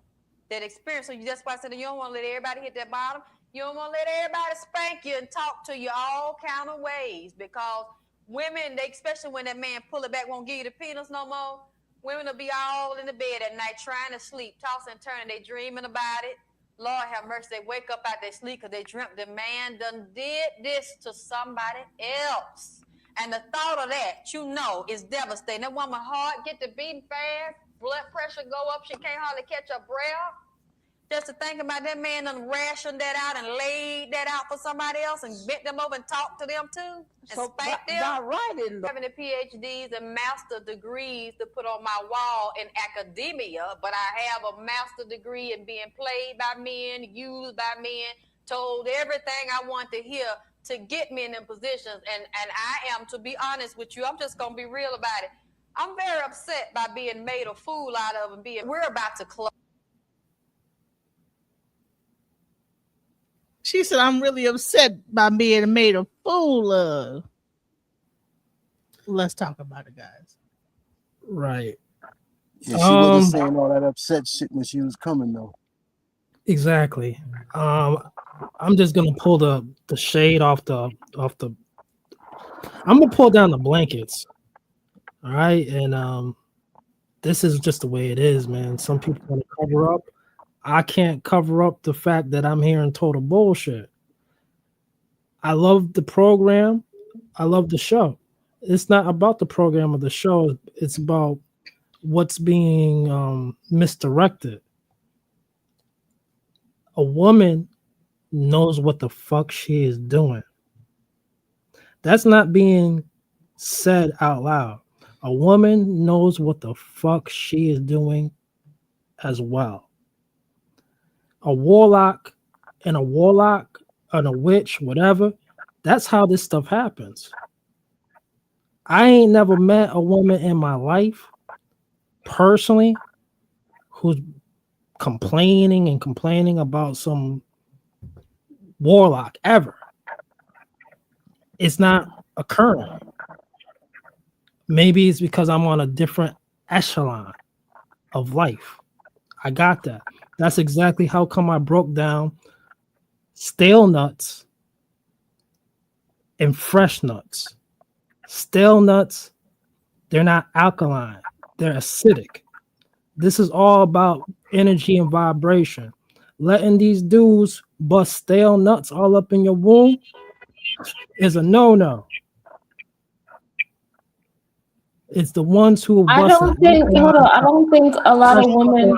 [SPEAKER 10] that experience. So that's why I said you don't want to let everybody hit that bottom. You don't want to let everybody spank you and talk to you all kind of ways, because women, especially when that man pull it back, won't give you the penis no more, women will be all in the bed at night trying to sleep, tossing and turning, they dreaming about it. Lord have mercy, they wake up out their sleep because they dreamt the man done did this to somebody else. And the thought of that, is devastating. That woman heart get to beating fast, blood pressure go up, she can't hardly catch her breath. Just to think about that man done rationed that out and laid that out for somebody else and bent them over and talked to them too and spanked them. Having the PhDs and master degrees to put on my wall in academia, but I have a master degree in being played by men, used by men, told everything I want to hear to get me in them positions. And I am, to be honest with you, I'm just going to be real about it. I'm very upset by being made a fool out of and we're about to close.
[SPEAKER 3] She said, I'm really upset by being made a fool of. Let's talk about it, guys.
[SPEAKER 19] Right.
[SPEAKER 14] Yeah, she wasn't saying all that upset shit when she was coming, though.
[SPEAKER 19] Exactly. I'm just gonna pull the shade off the. I'm gonna pull down the blankets. All right, and this is just the way it is, man. Some people want to cover up. I can't cover up the fact that I'm hearing total bullshit. I love the program. I love the show. It's not about the program or the show. It's about what's being misdirected. A woman knows what the fuck she is doing. That's not being said out loud. A woman knows what the fuck she is doing as well. A warlock and a witch, whatever, that's how this stuff happens. I ain't never met a woman in my life personally who's complaining about some warlock ever. It's not occurring. Maybe it's because I'm on a different echelon of life. I got that. That's exactly how come I broke down stale nuts and fresh nuts. Stale nuts, they're not alkaline. They're acidic. This is all about energy and vibration. Letting these dudes bust stale nuts all up in your womb is a no-no. It's the ones who are
[SPEAKER 4] I
[SPEAKER 19] busting.
[SPEAKER 4] don't think. Hold on. I don't think a lot of women.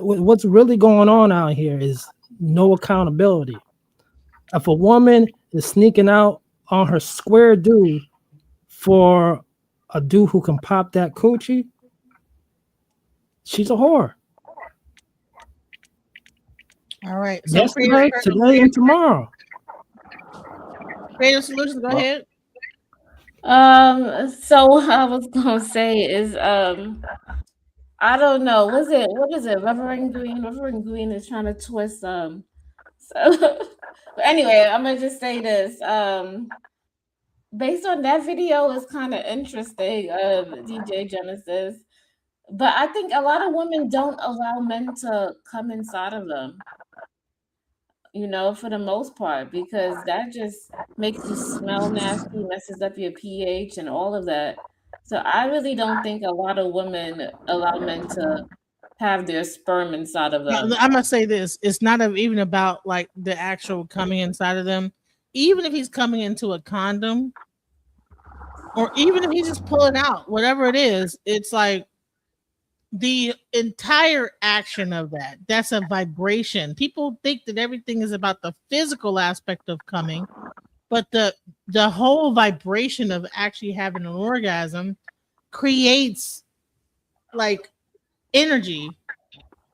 [SPEAKER 19] What's really going on out here is no accountability. If a woman is sneaking out on her square dude for a dude who can pop that coochie, she's a whore.
[SPEAKER 3] All right. So
[SPEAKER 19] Yesterday, today, and tomorrow.
[SPEAKER 3] Creative Solutions, go ahead.
[SPEAKER 4] So what I was gonna say is, I don't know. What is it? Reverend Green. Reverend Green is trying to twist So, but anyway, I'm gonna just say this. Based on that video, is kind of interesting. DJ Genesis, but I think a lot of women don't allow men to come inside of them. You know, for the most part, because that just makes you smell nasty, messes up your pH and all of that. So I really don't think a lot of women allow men to have their sperm inside of them.
[SPEAKER 3] I'm gonna say this: it's not even about like the actual coming inside of them. Even if he's coming into a condom, or even if he's just pulling out, whatever it is, it's like the entire action of that's a vibration. People think that everything is about the physical aspect of coming, but the whole vibration of actually having an orgasm creates like energy.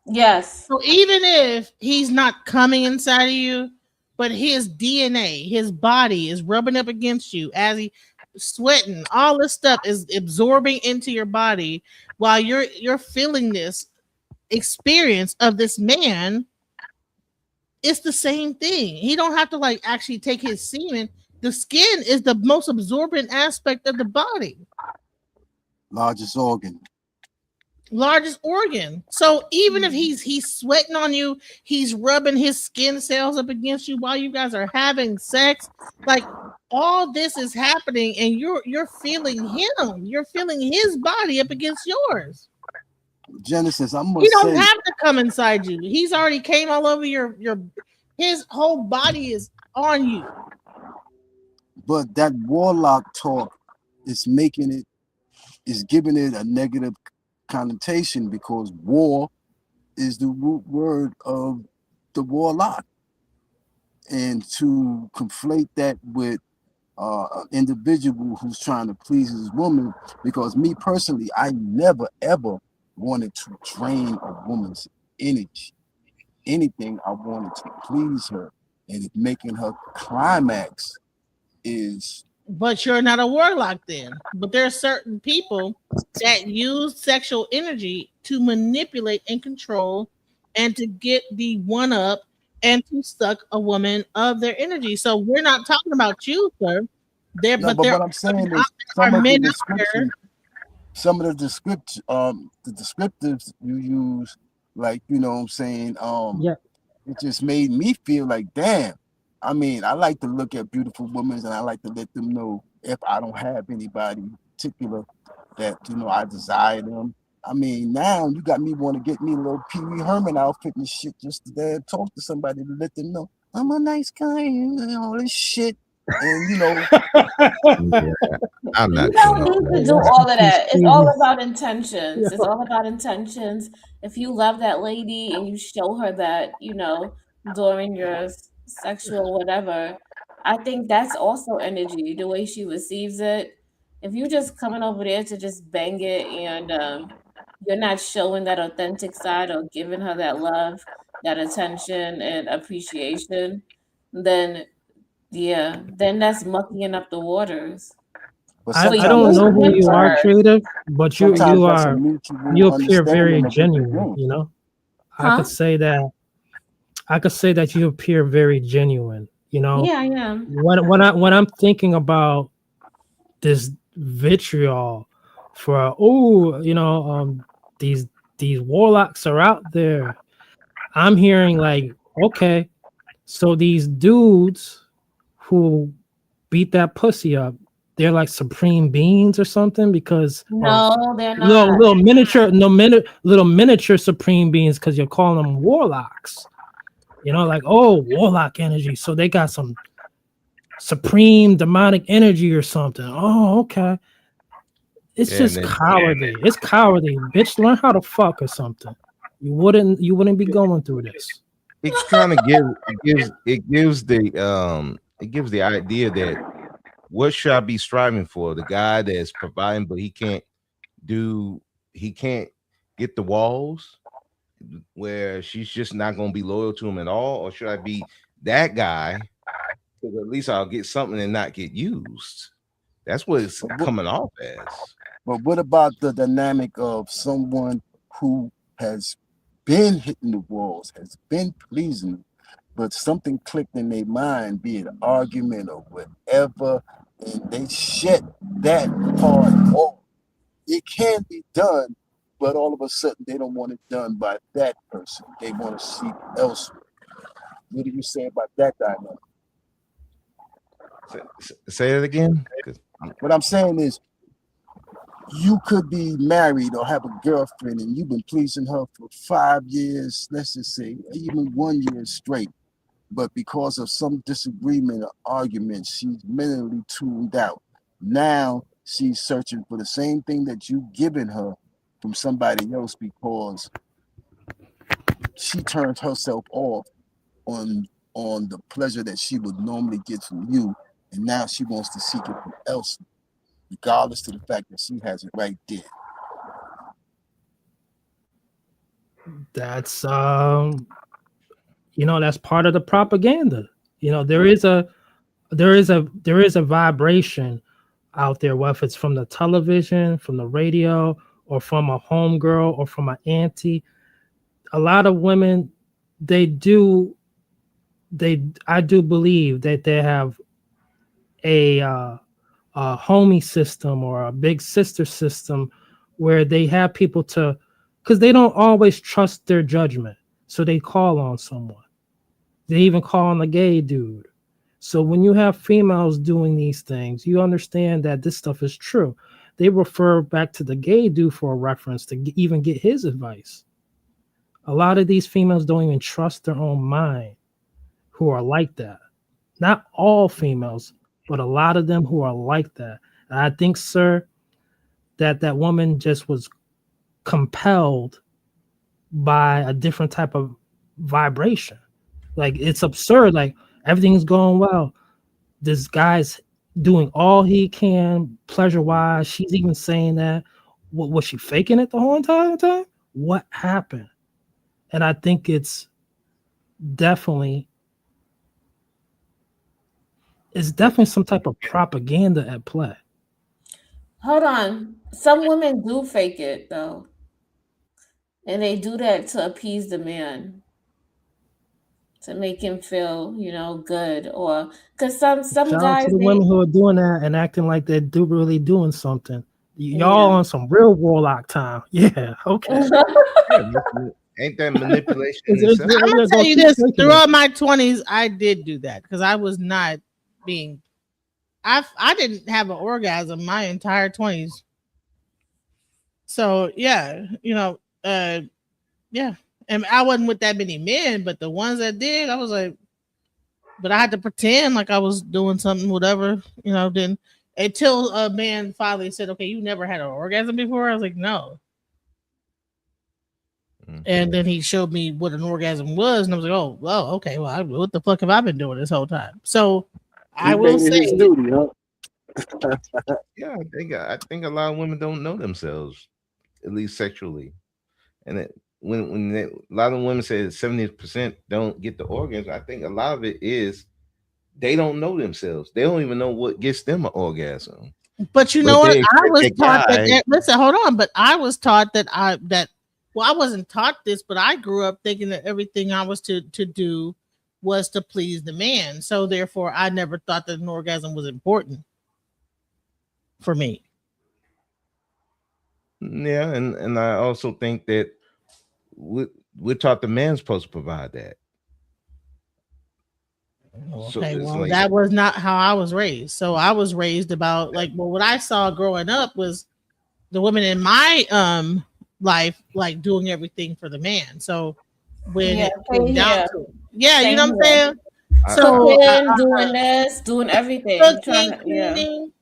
[SPEAKER 4] Yes.
[SPEAKER 3] So even if he's not coming inside of you, but his DNA, his body is rubbing up against you as he sweating, all this stuff is absorbing into your body while you're feeling this experience of this man. It's the same thing. He don't have to like actually take his semen. The skin is the most absorbent aspect of the body.
[SPEAKER 14] Largest organ.
[SPEAKER 3] So even if he's sweating on you, he's rubbing his skin cells up against you while you guys are having sex. Like all this is happening, and you're feeling him. You're feeling his body up against yours.
[SPEAKER 14] Genesis, I'm gonna
[SPEAKER 3] He don't
[SPEAKER 14] say,
[SPEAKER 3] have to come inside you. He's already came all over your. His whole body is on you.
[SPEAKER 14] but that warlock talk is giving it a negative connotation because war is the root word of the warlock, and to conflate that with an individual who's trying to please his woman, because me personally, I never ever wanted to drain a woman's energy. Anything, I wanted to please her, and if making her climax is.
[SPEAKER 3] But you're not a warlock then. But there are certain people that use sexual energy to manipulate and control and to get the one up and to suck a woman of their energy. So we're not talking about you, sir. But
[SPEAKER 14] what I'm saying is some of the descriptives you use, like, you know what I'm saying, it just made me feel like, damn. I mean, I like to look at beautiful women, and I like to let them know if I don't have anybody in particular that, you know, I desire them. I mean, now you got me want to get me a little Pee Wee Herman outfit and shit just to talk to somebody to let them know I'm a nice guy and all this shit. And, you know,
[SPEAKER 6] I'm not.
[SPEAKER 4] You don't need to do all of that. It's all about intentions. It's all about intentions. If you love that lady and you show her that, you know, during your sexual whatever, I think that's also energy, the way she receives it. If you just coming over there to just bang it and you're not showing that authentic side or giving her that love, that attention and appreciation, then that's mucking up the waters.
[SPEAKER 19] I don't know who you are, Creative, but you appear very genuine, you know? I could say that you appear very genuine, you know?
[SPEAKER 4] Yeah, I am.
[SPEAKER 19] When I'm thinking about this vitriol for these warlocks are out there, I'm hearing like, okay, so these dudes who beat that pussy up, they're like supreme beings or something, because
[SPEAKER 4] no, they're not.
[SPEAKER 19] little miniature supreme beings, because you're calling them warlocks. You know, like, oh, warlock energy. So they got some supreme demonic energy or something. Oh, okay. It's
[SPEAKER 6] Yeah,
[SPEAKER 19] just
[SPEAKER 6] and then
[SPEAKER 19] cowardly. It's cowardly. Bitch, learn how to fuck or something. You wouldn't be going through this.
[SPEAKER 6] it kind of gives the idea that what should I be striving for? The guy that's providing, but he can't get the walls where she's just not going to be loyal to him at all, or should I be that guy? Because at least I'll get something and not get used. That's what it's coming off as.
[SPEAKER 14] But what about the dynamic of someone who has been hitting the walls, has been pleasing them, but something clicked in their mind, be it an argument or whatever, and they shut that part off. It can be done, but all of a sudden they don't want it done by that person. They want to seek elsewhere. What do you say about that dynamic?
[SPEAKER 6] Say it again.
[SPEAKER 14] What I'm saying is, you could be married or have a girlfriend and you've been pleasing her for 5 years, let's just say, even 1 year straight. But because of some disagreement or argument, she's mentally tuned out. Now she's searching for the same thing that you've given her from somebody else because she turned herself off on the pleasure that she would normally get from you. And now she wants to seek it from elsewhere, regardless to the fact that she has it right there.
[SPEAKER 19] That's that's part of the propaganda. There is a vibration out there, whether it's from the television, from the radio, or from a homegirl or from an auntie. A lot of women, I do believe that they have a homie system or a big sister system where they have people because they don't always trust their judgment. So they call on someone. They even call on a gay dude. So when you have females doing these things, you understand that this stuff is true. They refer back to the gay dude for a reference to even get his advice. A lot of these females don't even trust their own mind who are like that. Not all females, but a lot of them who are like that. And I think, sir, that woman just was compelled by a different type of vibration. Like, it's absurd. Like, everything's going well. This guy's doing all he can pleasure-wise. She's even saying that. Was she faking it the whole entire time? What happened? And I think it's definitely some type of propaganda at play.
[SPEAKER 4] Hold on. Some women do fake it, though. And they do that to appease the man, to make him feel, good. Or because some
[SPEAKER 19] Shout out
[SPEAKER 4] guys,
[SPEAKER 19] to the women who are doing that and acting like they're really doing something. Y'all
[SPEAKER 4] Yeah.
[SPEAKER 19] on some real warlock time. Yeah, okay.
[SPEAKER 6] Ain't that manipulation?
[SPEAKER 3] I'm gonna tell you this: throughout my 20s, I did do that because I was not being. I didn't have an orgasm my entire 20s. So yeah, yeah, and I wasn't with that many men, but the ones that did, I was like, but I had to pretend like I was doing something, whatever, then until a man finally said, okay, you never had an orgasm before. I was like, no. And then he showed me what an orgasm was, and I was like, oh, well, okay, well, what the fuck have I been doing this whole time? So I will say,
[SPEAKER 6] yeah, I think a lot of women don't know themselves, at least sexually, and when a lot of women say 70% don't get the orgasm, I think a lot of it is they don't know themselves. They don't even know what gets them an orgasm.
[SPEAKER 3] But you know what? I was taught that. Listen, hold on. But I was taught that I wasn't taught this, but I grew up thinking that everything I was to do was to please the man. So therefore, I never thought that an orgasm was important for me.
[SPEAKER 6] Yeah, and I also think that we're taught the man's supposed to provide that.
[SPEAKER 3] Okay, well, that was not how I was raised. So I was raised about what I saw growing up was the women in my life like doing everything for the man. So when it came down to you know what I'm saying?
[SPEAKER 4] Cooking, doing this, doing everything.
[SPEAKER 3] Cooking, cleaning,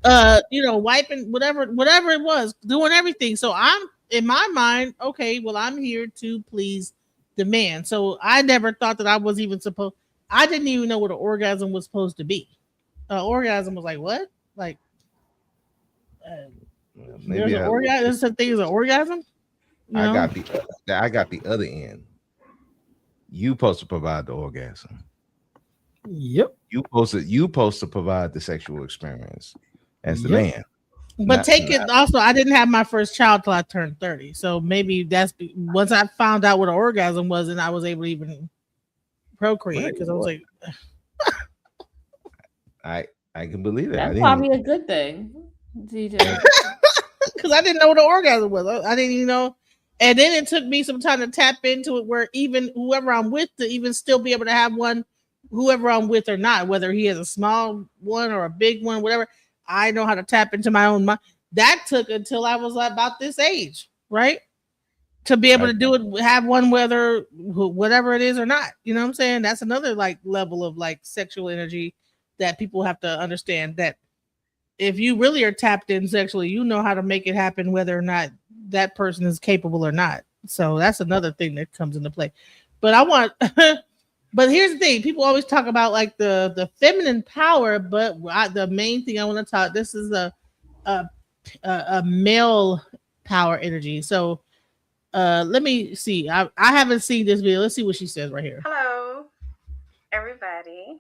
[SPEAKER 3] wiping, whatever it was, doing everything. So I'm in my mind, okay, well, I'm here to please the man. So I never thought that I was even supposed. I didn't even know what an orgasm was supposed to be. Orgasm was like what? Like there's an orgasm. There's some thing as an orgasm.
[SPEAKER 6] I got the other end. You supposed to provide the orgasm.
[SPEAKER 19] Yep.
[SPEAKER 6] You supposed to provide the sexual experience as the man.
[SPEAKER 3] But also, I didn't have my first child till I turned 30. So maybe that's once I found out what an orgasm was, and I was able to even procreate because I was like,
[SPEAKER 6] I can believe that.
[SPEAKER 4] That's probably a good thing, DJ.
[SPEAKER 3] Because I didn't know what an orgasm was. I didn't even know. And then it took me some time to tap into it, where even whoever I'm with to even still be able to have one, whoever I'm with or not, whether he has a small one or a big one, whatever. I know how to tap into my own mind. That took until I was about this age, right? To be able to do it, have one, whatever it is or not. You know what I'm saying? That's another like level of like sexual energy that people have to understand, that if you really are tapped in sexually, you know how to make it happen, whether or not that person is capable or not. So that's another thing that comes into play. But but here's the thing: people always talk about like the feminine power, but the main thing I want to talk. This is a male power energy. So let me see. I haven't seen this video. Let's see what she says right here.
[SPEAKER 13] Hello, everybody.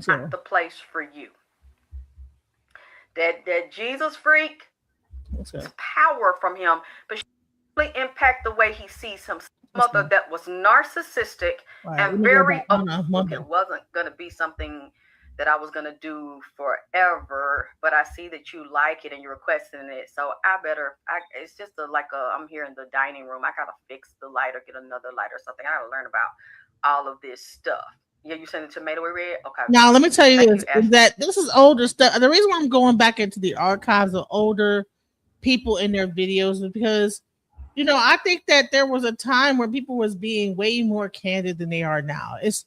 [SPEAKER 13] Not the place for you. That Jesus freak, it's power from him, but she really impact the way he sees him. Mother that was narcissistic and very it wasn't gonna be something that I was gonna do forever, but I see that you like it and you're requesting it, so it's just I'm here in the dining room. I gotta fix the light or get another light or something. I gotta learn about all of this stuff. Yeah, you sent the tomato we read? Okay.
[SPEAKER 3] Now let me tell you this: is that this is older stuff. The reason why I'm going back into the archives of older people in their videos is because, I think that there was a time where people was being way more candid than they are now. It's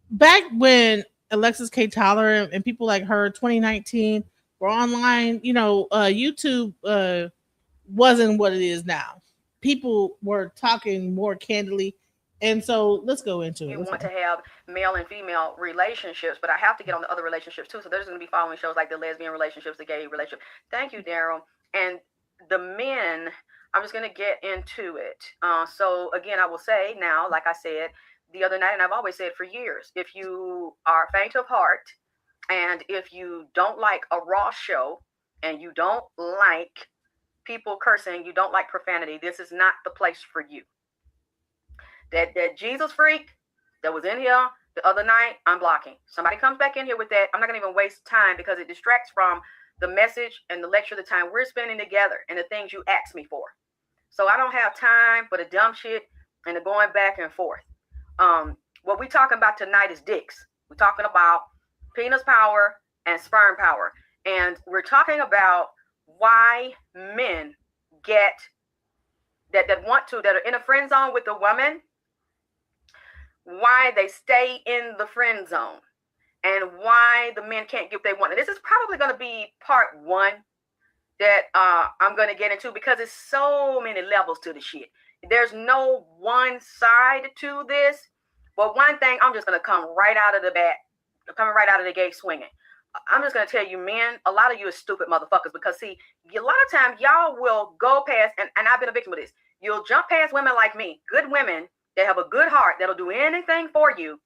[SPEAKER 3] back when Alexis K. Tyler and people like her, 2019, were online. YouTube wasn't what it is now. People were talking more candidly. And so let's go into it.
[SPEAKER 13] You want to have male and female relationships, but I have to get on the other relationships too. So there's going to be following shows like the lesbian relationships, the gay relationship. Thank you, Daryl. And the men, I'm just going to get into it. So again, I will say now, like I said the other night, and I've always said for years, if you are faint of heart and if you don't like a raw show and you don't like people cursing, you don't like profanity, this is not the place for you. That Jesus freak that was in here the other night, I'm blocking. Somebody comes back in here with that, I'm not going to even waste time because it distracts from the message and the lecture, the time we're spending together and the things you asked me for. So I don't have time for the dumb shit and the going back and forth. What we're talking about tonight is dicks. We're talking about penis power and sperm power. And we're talking about why men get that are in a friend zone with a woman, why they stay in the friend zone, and why the men can't get what they want. And this is probably going to be part one that I'm going to get into because there's so many levels to the shit. There's no one side to this. But one thing, I'm just going to come right out of the gate swinging. I'm just going to tell you, men, a lot of you are stupid motherfuckers because, see, a lot of times y'all will go past, and I've been a victim of this. You'll jump past women like me, good women that have a good heart that'll do anything for you,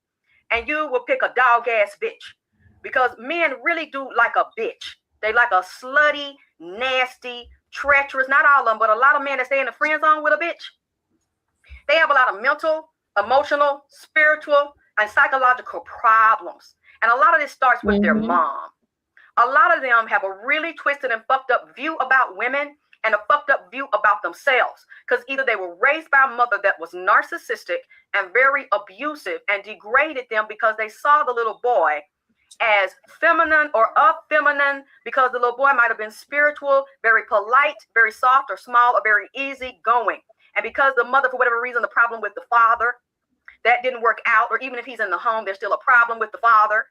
[SPEAKER 13] and you will pick a dog-ass bitch because men really do like a bitch. They like a slutty, nasty, treacherous, not all of them, but a lot of men that stay in the friend zone with a bitch, they have a lot of mental, emotional, spiritual, and psychological problems. And a lot of this starts with their mom. A lot of them have a really twisted and fucked up view about women and a fucked up view about themselves. Because either they were raised by a mother that was narcissistic and very abusive and degraded them because they saw the little boy as feminine or effeminine because the little boy might have been spiritual, very polite, very soft or small or very easygoing. And because the mother, for whatever reason, the problem with the father, that didn't work out, or even if he's in the home, there's still a problem with the father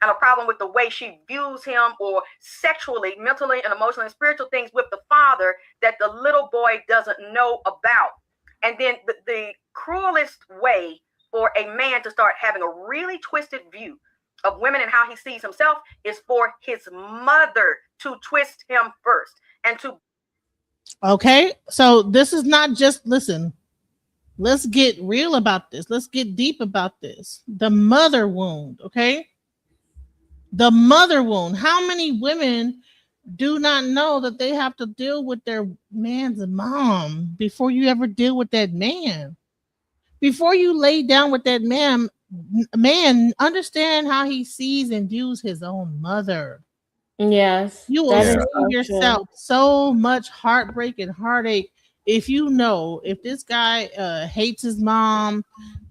[SPEAKER 13] and a problem with the way she views him, or sexually, mentally, and emotionally and spiritual things with the father that the little boy doesn't know about. And then the cruelest way for a man to start having a really twisted view of women and how he sees himself is for his mother to twist him first and to.
[SPEAKER 3] Okay, so this is not just, listen, let's get real about this. Let's get deep about this. The mother wound, okay? The mother wound. How many women do not know that they have to deal with their man's mom before you ever deal with that man? Before you lay down with that man, understand how he sees and views his own mother.
[SPEAKER 4] Yes,
[SPEAKER 3] You will
[SPEAKER 4] that is
[SPEAKER 3] save
[SPEAKER 4] so
[SPEAKER 3] yourself so much heartbreak and heartache if you know if this guy hates his mom,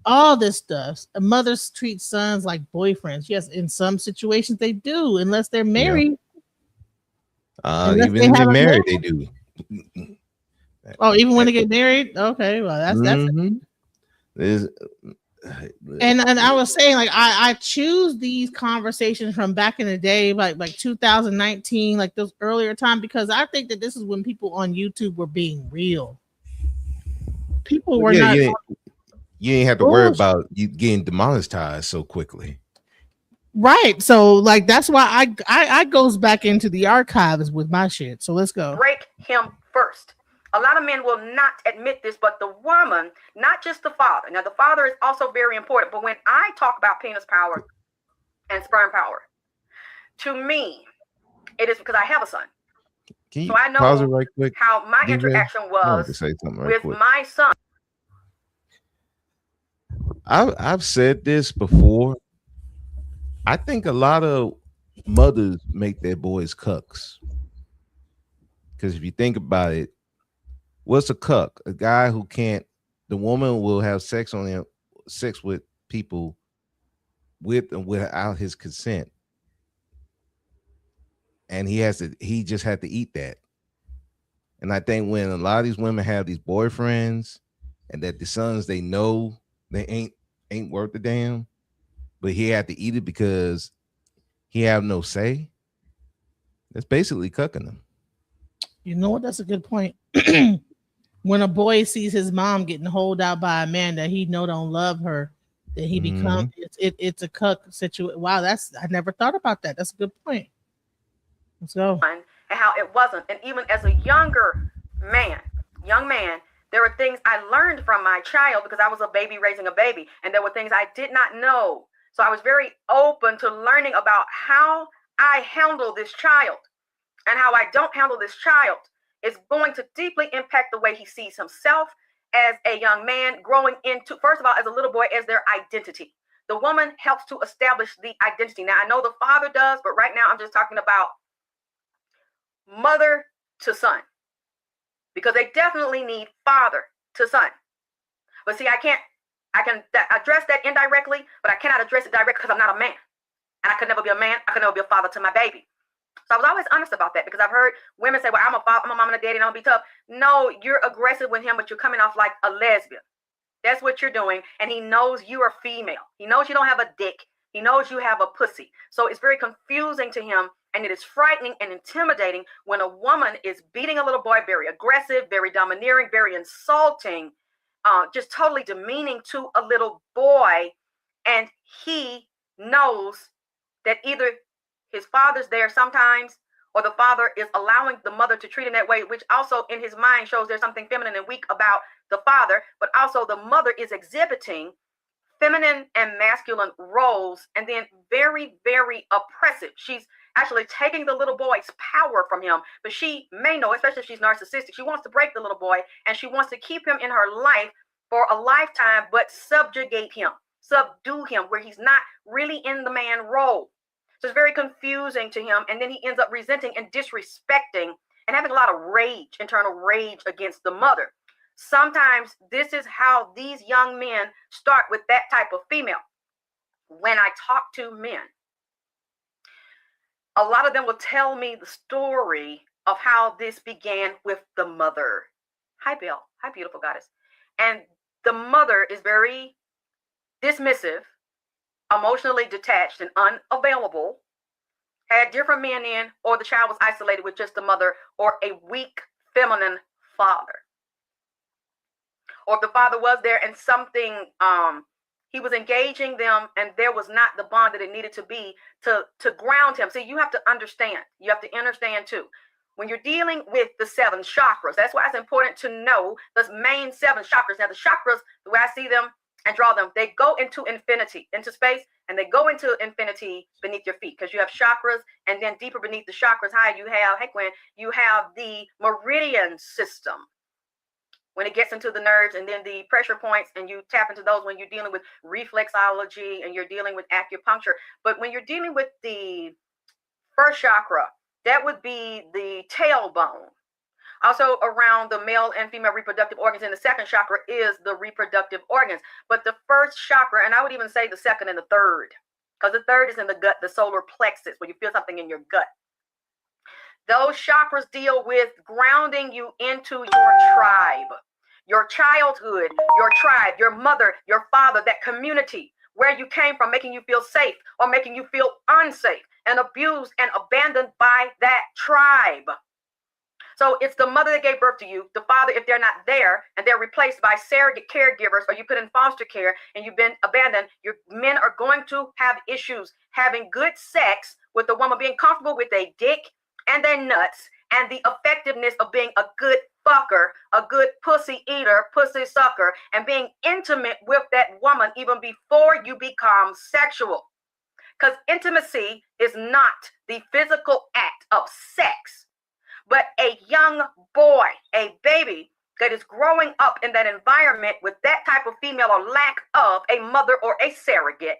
[SPEAKER 3] all this stuff. Mothers treat sons like boyfriends. Yes, in some situations they do, unless they're married. Unless
[SPEAKER 6] Even
[SPEAKER 3] they
[SPEAKER 6] if
[SPEAKER 3] have
[SPEAKER 6] they're
[SPEAKER 3] a
[SPEAKER 6] married,
[SPEAKER 3] man.
[SPEAKER 6] they do.
[SPEAKER 3] Oh, even when they get married? Okay, well that's and I was saying, like, I choose these conversations from back in the day, like 2019, like those earlier time, because I think that this is when people on YouTube were being real. People were not.
[SPEAKER 6] You ain't have to worry about you getting demonetized so quickly.
[SPEAKER 3] Right. So like that's why I goes back into the archives with my shit. So let's go.
[SPEAKER 13] Break him first. A lot of men will not admit this, but the woman, not just the father. Now, the father is also very important, but when I talk about penis power and sperm power, to me, it is because I have a son.
[SPEAKER 6] Can you
[SPEAKER 13] so I know
[SPEAKER 6] pause it right quick?
[SPEAKER 13] how my
[SPEAKER 6] DJ?
[SPEAKER 13] interaction
[SPEAKER 6] I wanted to
[SPEAKER 13] was
[SPEAKER 6] say something right
[SPEAKER 13] with
[SPEAKER 6] quick.
[SPEAKER 13] my son.
[SPEAKER 6] I've said this before. I think a lot of mothers make their boys cucks. Because if you think about it, what's a cuck? A guy who can't, the woman will have sex with people with and without his consent. And he just had to eat that. And I think when a lot of these women have these boyfriends and that the sons, they know they ain't worth a damn, but he had to eat it because he have no say. That's basically cucking them.
[SPEAKER 3] You know what? That's a good point. When a boy sees his mom getting holed out by a man that he know don't love her, that he becomes it's a cuck situation. Wow, I never thought about that. That's a good point. Let's go.
[SPEAKER 13] And how it wasn't. And even as a young man, there were things I learned from my child because I was a baby raising a baby, and there were things I did not know. So I was very open to learning about how I handle this child, and how I don't handle this child is going to deeply impact the way he sees himself as a young man growing into, first of all, as a little boy, as their identity. The woman helps to establish the identity. Now, I know the father does, but right now I'm just talking about mother to son, because they definitely need father to son. But see, I can address that indirectly, but I cannot address it directly because I'm not a man, and I could never be a man. I could never be a father to my baby. So I was always honest about that, because I've heard women say, well, I'm a mom and a daddy and I'm gonna be tough. No, you're aggressive with him, but you're coming off like a lesbian. That's what you're doing. And he knows you are female. He knows you don't have a dick. He knows you have a pussy. So it's very confusing to him, and it is frightening and intimidating when a woman is beating a little boy, very aggressive, very domineering, very insulting, just totally demeaning to a little boy. And he knows that either his father's there sometimes, or the father is allowing the mother to treat him that way, which also in his mind shows there's something feminine and weak about the father, but also the mother is exhibiting feminine and masculine roles, and then very, very oppressive. She's actually taking the little boy's power from him, but she may know, especially if she's narcissistic, she wants to break the little boy, and she wants to keep him in her life for a lifetime, but subjugate him, subdue him, where he's not really in the man role. So it's very confusing to him, and then he ends up resenting and disrespecting and having a lot of rage, internal rage against the mother. Sometimes this is how these young men start with that type of female. When I talk to men, a lot of them will tell me the story of how this began with the mother. Hi, Bill. Hi, beautiful goddess. And the mother is very dismissive, emotionally detached, and unavailable, had different men in, or the child was isolated with just a mother or a weak feminine father. Or if the father was there and something, he was engaging them and there was not the bond that it needed to be to ground him. See, you have to understand. You have to understand too. When you're dealing with the 7 chakras, that's why it's important to know the main 7 chakras. Now, the chakras, the way I see them and draw them, they go into infinity, into space, and they go into infinity beneath your feet, because you have chakras, and then deeper beneath the chakras high, you have, hey Gwen, you have the meridian system when it gets into the nerves, and then the pressure points, and you tap into those when you're dealing with reflexology and you're dealing with acupuncture. But when you're dealing with the first chakra, that would be the tailbone. Also around the male and female reproductive organs in the second chakra is the reproductive organs. But the first chakra, and I would even say the second and the third, because the third is in the gut, the solar plexus, where you feel something in your gut. Those chakras deal with grounding you into your tribe, your childhood, your tribe, your mother, your father, that community where you came from, making you feel safe or making you feel unsafe and abused and abandoned by that tribe. So it's the mother that gave birth to you, the father, if they're not there and they're replaced by surrogate caregivers, or you put in foster care and you've been abandoned, your men are going to have issues having good sex with the woman, being comfortable with a dick and their nuts, and the effectiveness of being a good fucker, a good pussy eater, pussy sucker, and being intimate with that woman even before you become sexual. Because intimacy is not the physical act of sex, but a young boy, a baby that is growing up in that environment with that type of female or lack of a mother or a surrogate,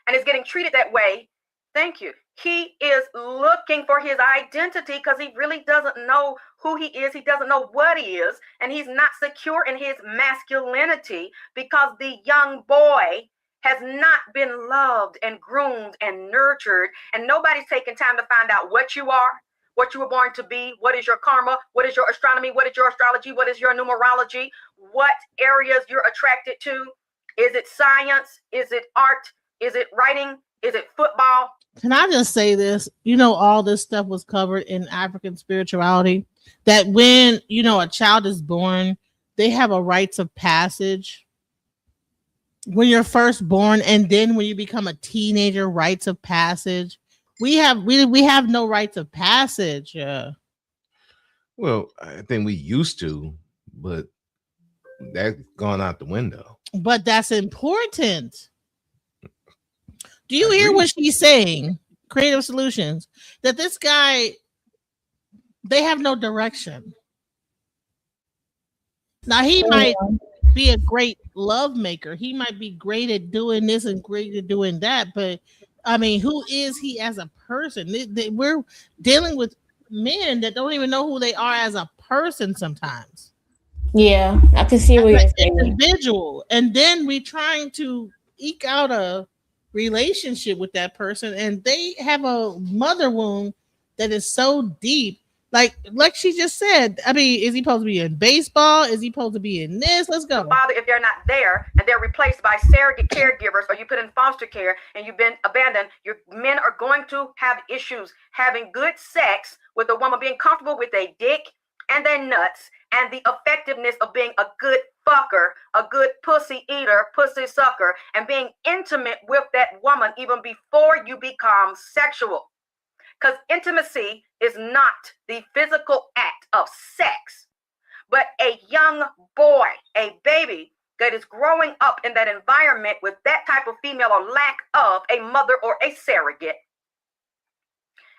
[SPEAKER 13] and is getting treated that way. Thank you. He is looking for his identity because he really doesn't know who he is. He doesn't know what he is, and he's not secure in his masculinity because the young boy has not been loved and groomed and nurtured, and nobody's taking time to find out what you are, what you were born to be, what is your karma, what is your astronomy, what is your astrology, what is your numerology, what areas you're attracted to. Is it science? Is it art? Is it writing? Is it football?
[SPEAKER 3] Can I just say this? You know, all this stuff was covered in African spirituality, that when, you know, a child is born, they have a rites of passage. When you're first born, and then when you become a teenager, rites of passage. We have no rites of passage.
[SPEAKER 6] Well, I think we used to, but that's gone out the window.
[SPEAKER 3] But that's important. Do you hear what she's saying? Creative Solutions, that this guy, they have no direction. Now, he might be a great love maker. He might be great at doing this and great at doing that. But I mean, who is he as a person? We're dealing with men that don't even know who they are as a person sometimes.
[SPEAKER 4] Yeah, I can see what you're saying.
[SPEAKER 3] Individual. And then we trying to eke out a relationship with that person, and they have a mother wound that is so deep. Like she just said, I mean, is he supposed to be in baseball? Is he supposed to be in this? Let's go.
[SPEAKER 13] Father, if they're not there and they're replaced by surrogate caregivers, or you put in foster care and you've been abandoned, your men are going to have issues having good sex with a woman, being comfortable with a dick and their nuts, and the effectiveness of being a good fucker, a good pussy eater, pussy sucker, and being intimate with that woman even before you become sexual. Because intimacy is not the physical act of sex, but a young boy, a baby that is growing up in that environment with that type of female or lack of a mother or a surrogate,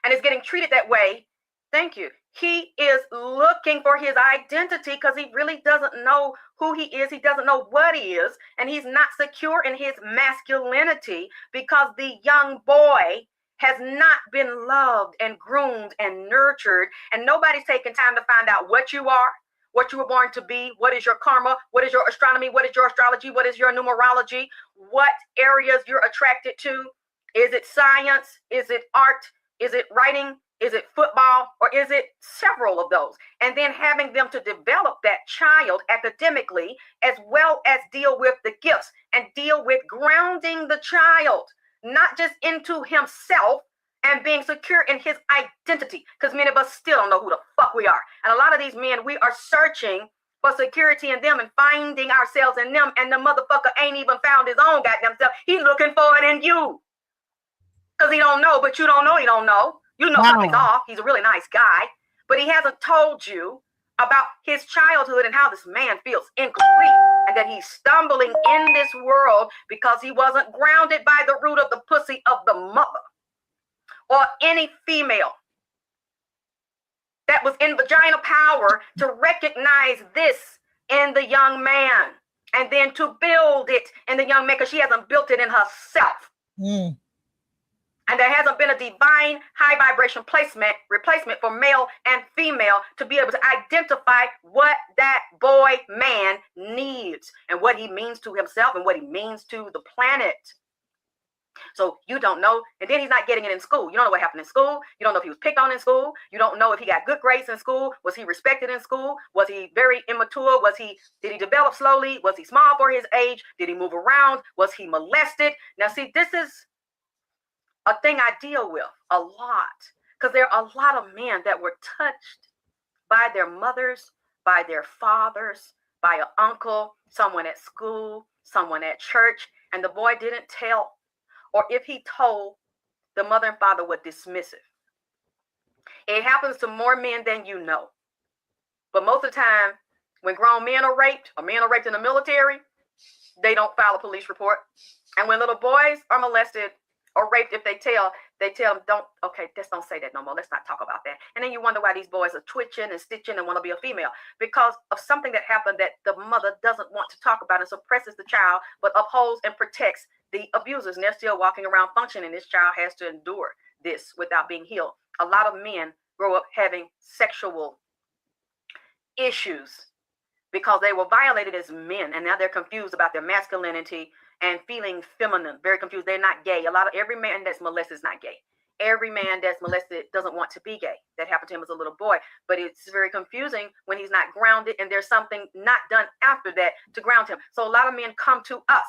[SPEAKER 13] and is getting treated that way. Thank you. He is looking for his identity because he really doesn't know who he is. He doesn't know what he is, and he's not secure in his masculinity because the young boy has not been loved and groomed and nurtured, and nobody's taking time to find out what you are, what you were born to be, what is your karma, what is your astronomy, what is your astrology, what is your numerology, what areas you're attracted to. Is it science? Is it art? Is it writing? Is it football, or is it several of those? And then having them to develop that child academically, as well as deal with the gifts and deal with grounding the child, not just into himself and being secure in his identity, because many of us still don't know who the fuck we are. And a lot of these men, we are searching for security in them and finding ourselves in them, and the motherfucker ain't even found his own goddamn self. He's looking for it in you. Because he don't know, but you don't know he don't know. You know something's off. He's a really nice guy, but he hasn't told you about his childhood and how this man feels incomplete, and that he's stumbling in this world because he wasn't grounded by the root of the pussy of the mother or any female that was in vagina power to recognize this in the young man and then to build it in the young man, because she hasn't built it in herself. And there hasn't been a divine high vibration replacement for male and female to be able to identify what that boy man needs and what he means to himself and what he means to the planet. So you don't know, and then he's not getting it in school. You don't know what happened in school. You don't know if he was picked on in school. You don't know if he got good grades in school. Was he respected in school? Was he very immature? Did he develop slowly? Was he small for his age? Did he move around? Was he molested? Now see, this is a thing I deal with a lot, because there are a lot of men that were touched by their mothers, by their fathers, by an uncle, someone at school, someone at church, and the boy didn't tell. Or if he told, the mother and father were dismissive. It happens to more men than you know. But most of the time, when grown men are raped, or men are raped in the military, they don't file a police report. And when little boys are molested or raped, if they tell them, just don't say that no more. Let's not talk about that. And then you wonder why these boys are twitching and stitching and want to be a female, because of something that happened that the mother doesn't want to talk about and suppresses the child, but upholds and protects the abusers. And they're still walking around functioning. This child has to endure this without being healed. A lot of men grow up having sexual issues because they were violated as men, and now they're confused about their masculinity and feeling feminine, very confused. They're not gay. Every man that's molested is not gay. Every man that's molested doesn't want to be gay. That happened to him as a little boy. But it's very confusing when he's not grounded and there's something not done after that to ground him. So a lot of men come to us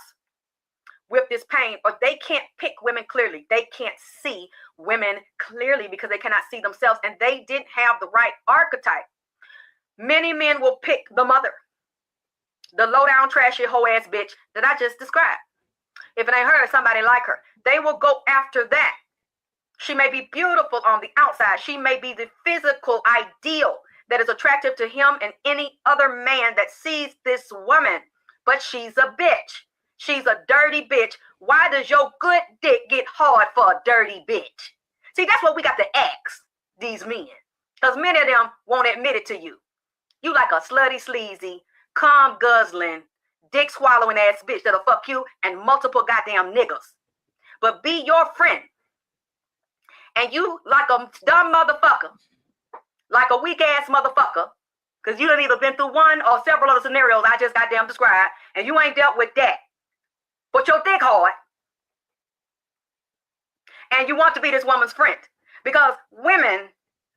[SPEAKER 13] with this pain, or they can't pick women clearly. They can't see women clearly because they cannot see themselves, and they didn't have the right archetype. Many men will pick the mother, the low down, trashy, hoe ass bitch that I just described. If it ain't her, somebody like her. They will go after that. She may be beautiful on the outside. She may be the physical ideal that is attractive to him and any other man that sees this woman. But she's a bitch. She's a dirty bitch. Why does your good dick get hard for a dirty bitch? See, that's what we got to ask these men, because many of them won't admit it to you. You like a slutty, sleazy, cum guzzling, dick swallowing ass bitch that'll fuck you and multiple goddamn niggas. But be your friend. And you like a dumb motherfucker, like a weak ass motherfucker, because you done either been through one or several of the scenarios I just goddamn described, and you ain't dealt with that. But your dick hard. And you want to be this woman's friend. Because women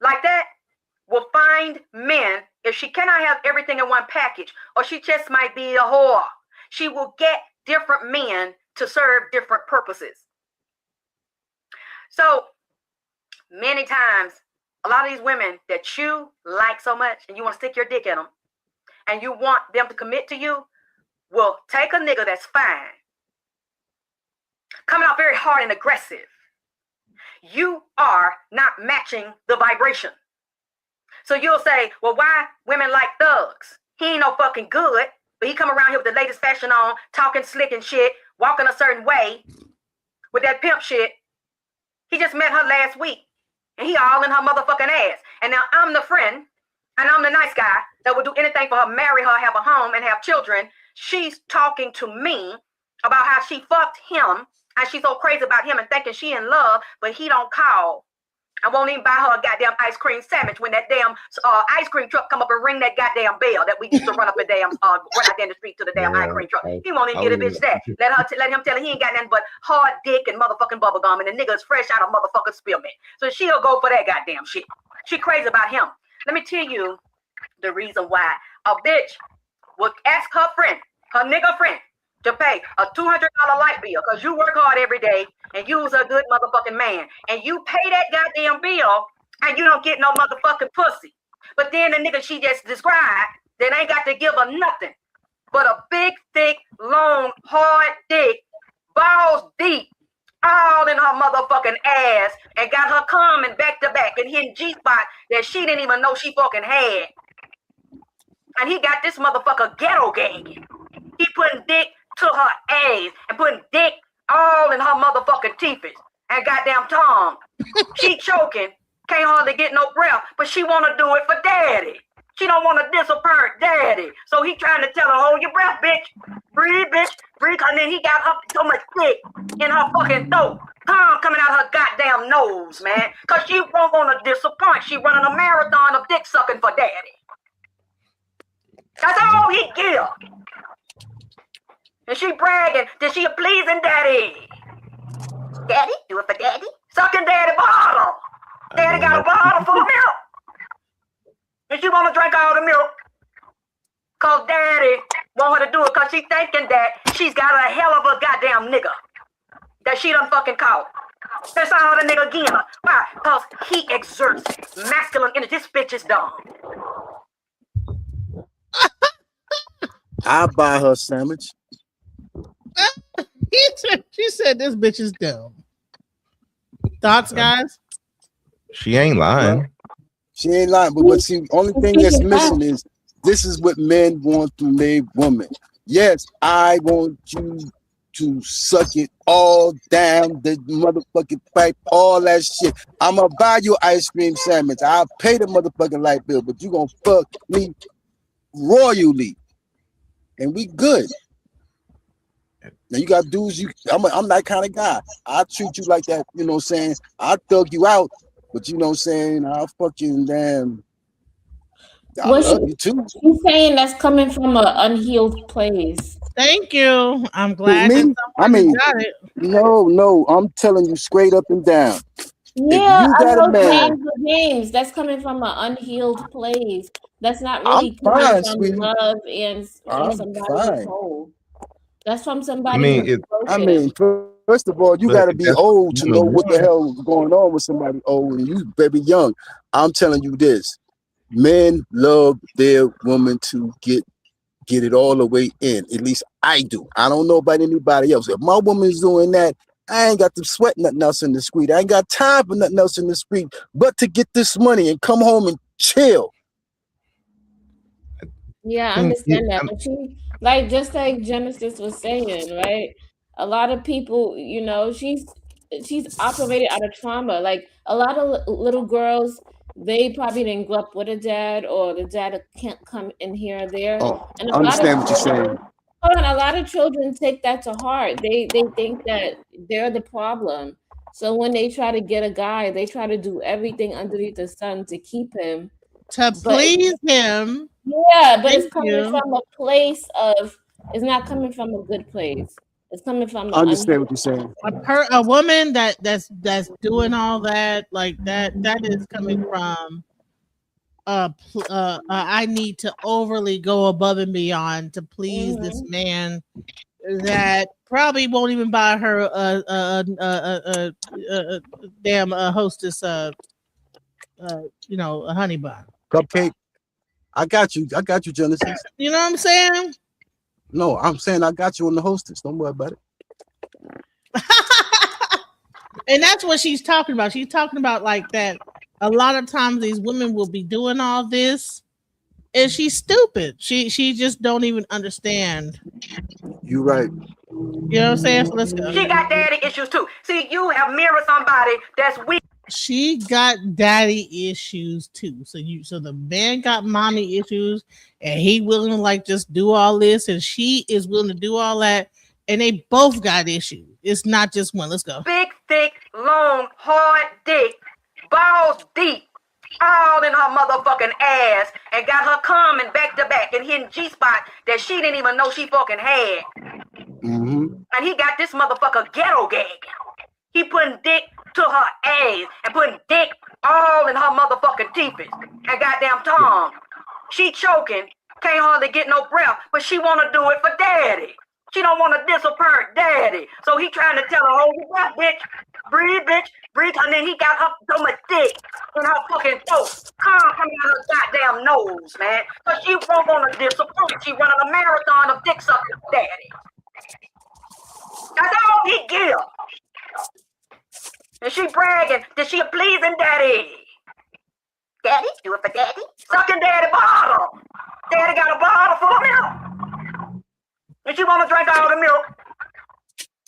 [SPEAKER 13] like that will find men, if she cannot have everything in one package, or she just might be a whore, she will get different men to serve different purposes. So many times, a lot of these women that you like so much and you want to stick your dick in them and you want them to commit to you will take a nigga that's fine, coming out very hard and aggressive. You are not matching the vibration. So you'll say, well, why women like thugs? He ain't no fucking good, but he come around here with the latest fashion on, talking slick and shit, walking a certain way with that pimp shit. He just met her last week and he all in her motherfucking ass. And now I'm the friend and I'm the nice guy that will do anything for her, marry her, have a home and have children. She's talking to me about how she fucked him and she's so crazy about him and thinking she in love, but he don't call. and won't even buy her a goddamn ice cream sandwich when that damn ice cream truck come up and ring that goddamn bell that we used to run up the damn run out there in the street to the damn ice cream truck. He won't even get a bitch that. Let him tell her he ain't got nothing but hard dick and motherfucking bubble gum, and the nigga is fresh out of motherfucking spearmint. So she'll go for that goddamn shit. She crazy about him. Let me tell you the reason why. A bitch would ask her friend, her nigga friend, to pay a $200 light bill because you work hard every day and you's a good motherfucking man. And you pay that goddamn bill and you don't get no motherfucking pussy. But then the nigga she just described, that ain't got to give her nothing but a big, thick, long, hard dick, balls deep, all in her motherfucking ass, and got her coming back to back and hitting G-spot that she didn't even know she fucking had. And he got this motherfucker ghetto gagging. He putting dick to her ass and putting dick all in her motherfucking teeth and goddamn tongue. She choking, can't hardly get no breath, but she want to do it for daddy. She don't want to disappear daddy. So he trying to tell her, hold your breath, bitch. Breathe, bitch. Breathe. And then he got her so much dick in her fucking throat. Tongue coming out her goddamn nose, man. Because she won't want to disappoint. She running a marathon of dick sucking for daddy. That's all he give. And she bragging that she a pleasing daddy. Daddy? Do it for daddy? Sucking daddy bottle. Daddy got a bottle full of milk. And she want to drink all the milk. Because daddy want her to do it because she thinking that she's got a hell of a goddamn nigga. That she done fucking caught. That's all the nigga getting her. Why? Because he exerts masculine energy. This bitch is dumb.
[SPEAKER 14] I buy her sandwich.
[SPEAKER 3] She said this bitch is dumb. Thoughts, guys?
[SPEAKER 6] She ain't lying.
[SPEAKER 14] She ain't lying, but see, only thing that's missing is this is what men want from their woman. Yes, I want you to suck it all down the motherfucking pipe, all that shit. I'm gonna buy you ice cream sandwich. I'll pay the motherfucking light bill, but you gonna fuck me royally, and we good. Now you got dudes. I'm that kind of guy. I treat you like that. You know what I'm saying? I thug you out, but you know what I'm saying? I'll fucking damn. I love you too.
[SPEAKER 4] She's saying that's coming from an unhealed place.
[SPEAKER 3] Thank you. I'm glad
[SPEAKER 14] Me?
[SPEAKER 3] that got it.
[SPEAKER 14] No, I'm telling you straight up and down.
[SPEAKER 4] Yeah,
[SPEAKER 14] if you
[SPEAKER 4] I
[SPEAKER 14] got
[SPEAKER 4] know
[SPEAKER 14] a man,
[SPEAKER 4] James. That's coming from an unhealed place. That's not
[SPEAKER 14] I'm
[SPEAKER 4] really coming
[SPEAKER 14] fine,
[SPEAKER 4] from
[SPEAKER 14] sweetie.
[SPEAKER 4] love and
[SPEAKER 14] I'm
[SPEAKER 4] somebody
[SPEAKER 14] fine.
[SPEAKER 4] who's whole. That's from somebody who's
[SPEAKER 14] I
[SPEAKER 4] broken.
[SPEAKER 14] mean, first of all, you
[SPEAKER 6] But
[SPEAKER 14] got to
[SPEAKER 6] if
[SPEAKER 14] be
[SPEAKER 6] that's
[SPEAKER 14] old to
[SPEAKER 6] what
[SPEAKER 14] know
[SPEAKER 6] you
[SPEAKER 14] what the
[SPEAKER 6] want.
[SPEAKER 14] hell is going on with somebody old, and you very young. I'm telling you this: men love their woman to get it all the way in. At least I do. I don't know about anybody else. If my woman's doing that, I ain't got to sweat nothing else in the street. I ain't got time for nothing else in the street but to get this money and come home and chill.
[SPEAKER 4] Yeah, I understand that. But like just like Genesis was saying, right? A lot of people, she's operated out of trauma. Like a lot of little girls, they probably didn't grow up with a dad, or the dad can't come in here or there.
[SPEAKER 14] Oh,
[SPEAKER 4] And
[SPEAKER 14] I understand what you're saying.
[SPEAKER 4] a lot of children take that to heart. They think that they're the problem. So when they try to get a guy, they try to do everything underneath the sun to keep him.
[SPEAKER 3] To please him.
[SPEAKER 4] Yeah, but it's
[SPEAKER 3] Thank
[SPEAKER 4] coming
[SPEAKER 3] you.
[SPEAKER 4] from a place of, it's not coming from a good place. It's coming from
[SPEAKER 14] I understand what you're saying.
[SPEAKER 3] A woman that's doing all that, like that is coming from I need to overly go above and beyond to please this man that probably won't even buy her a damn hostess a honey bun.
[SPEAKER 14] Cupcake. I got you, Genesis.
[SPEAKER 3] You know what I'm saying?
[SPEAKER 14] No, I'm saying I got you on the hostess. Don't worry about it.
[SPEAKER 3] And that's what she's talking about. She's talking about like that. A lot of times these women will be doing all this, and she's stupid. She just don't even understand.
[SPEAKER 14] You right.
[SPEAKER 3] You know what I'm saying? So let's go.
[SPEAKER 13] She got daddy issues too. See, you have mirrored somebody that's weak.
[SPEAKER 3] She got daddy issues too. So the man got mommy issues, and he willing to like just do all this, and she is willing to do all that, and they both got issues. It's not just one. Let's go.
[SPEAKER 13] Big, thick, long, hard dick, balls deep, all in her motherfucking ass, and got her coming back to back and hitting G-spot that she didn't even know she fucking had. And he got this motherfucker ghetto gagging. He putting dick to her ass and putting dick all in her motherfucking teeth and goddamn tongue. She choking, can't hardly get no breath, but she wanna do it for daddy. She don't wanna disappear daddy. So he trying to tell her, hold your breath, bitch, breathe. And then he got her so much dick in her fucking throat. Calm coming out her goddamn nose, man. Cause she won't wanna disappoint. She running a marathon of dick sucking for daddy. That's all he give. And she bragging that she a pleasing daddy. Daddy, do it for daddy. Sucking daddy bottle. Daddy got a bottle full of milk. And she want to drink all the milk.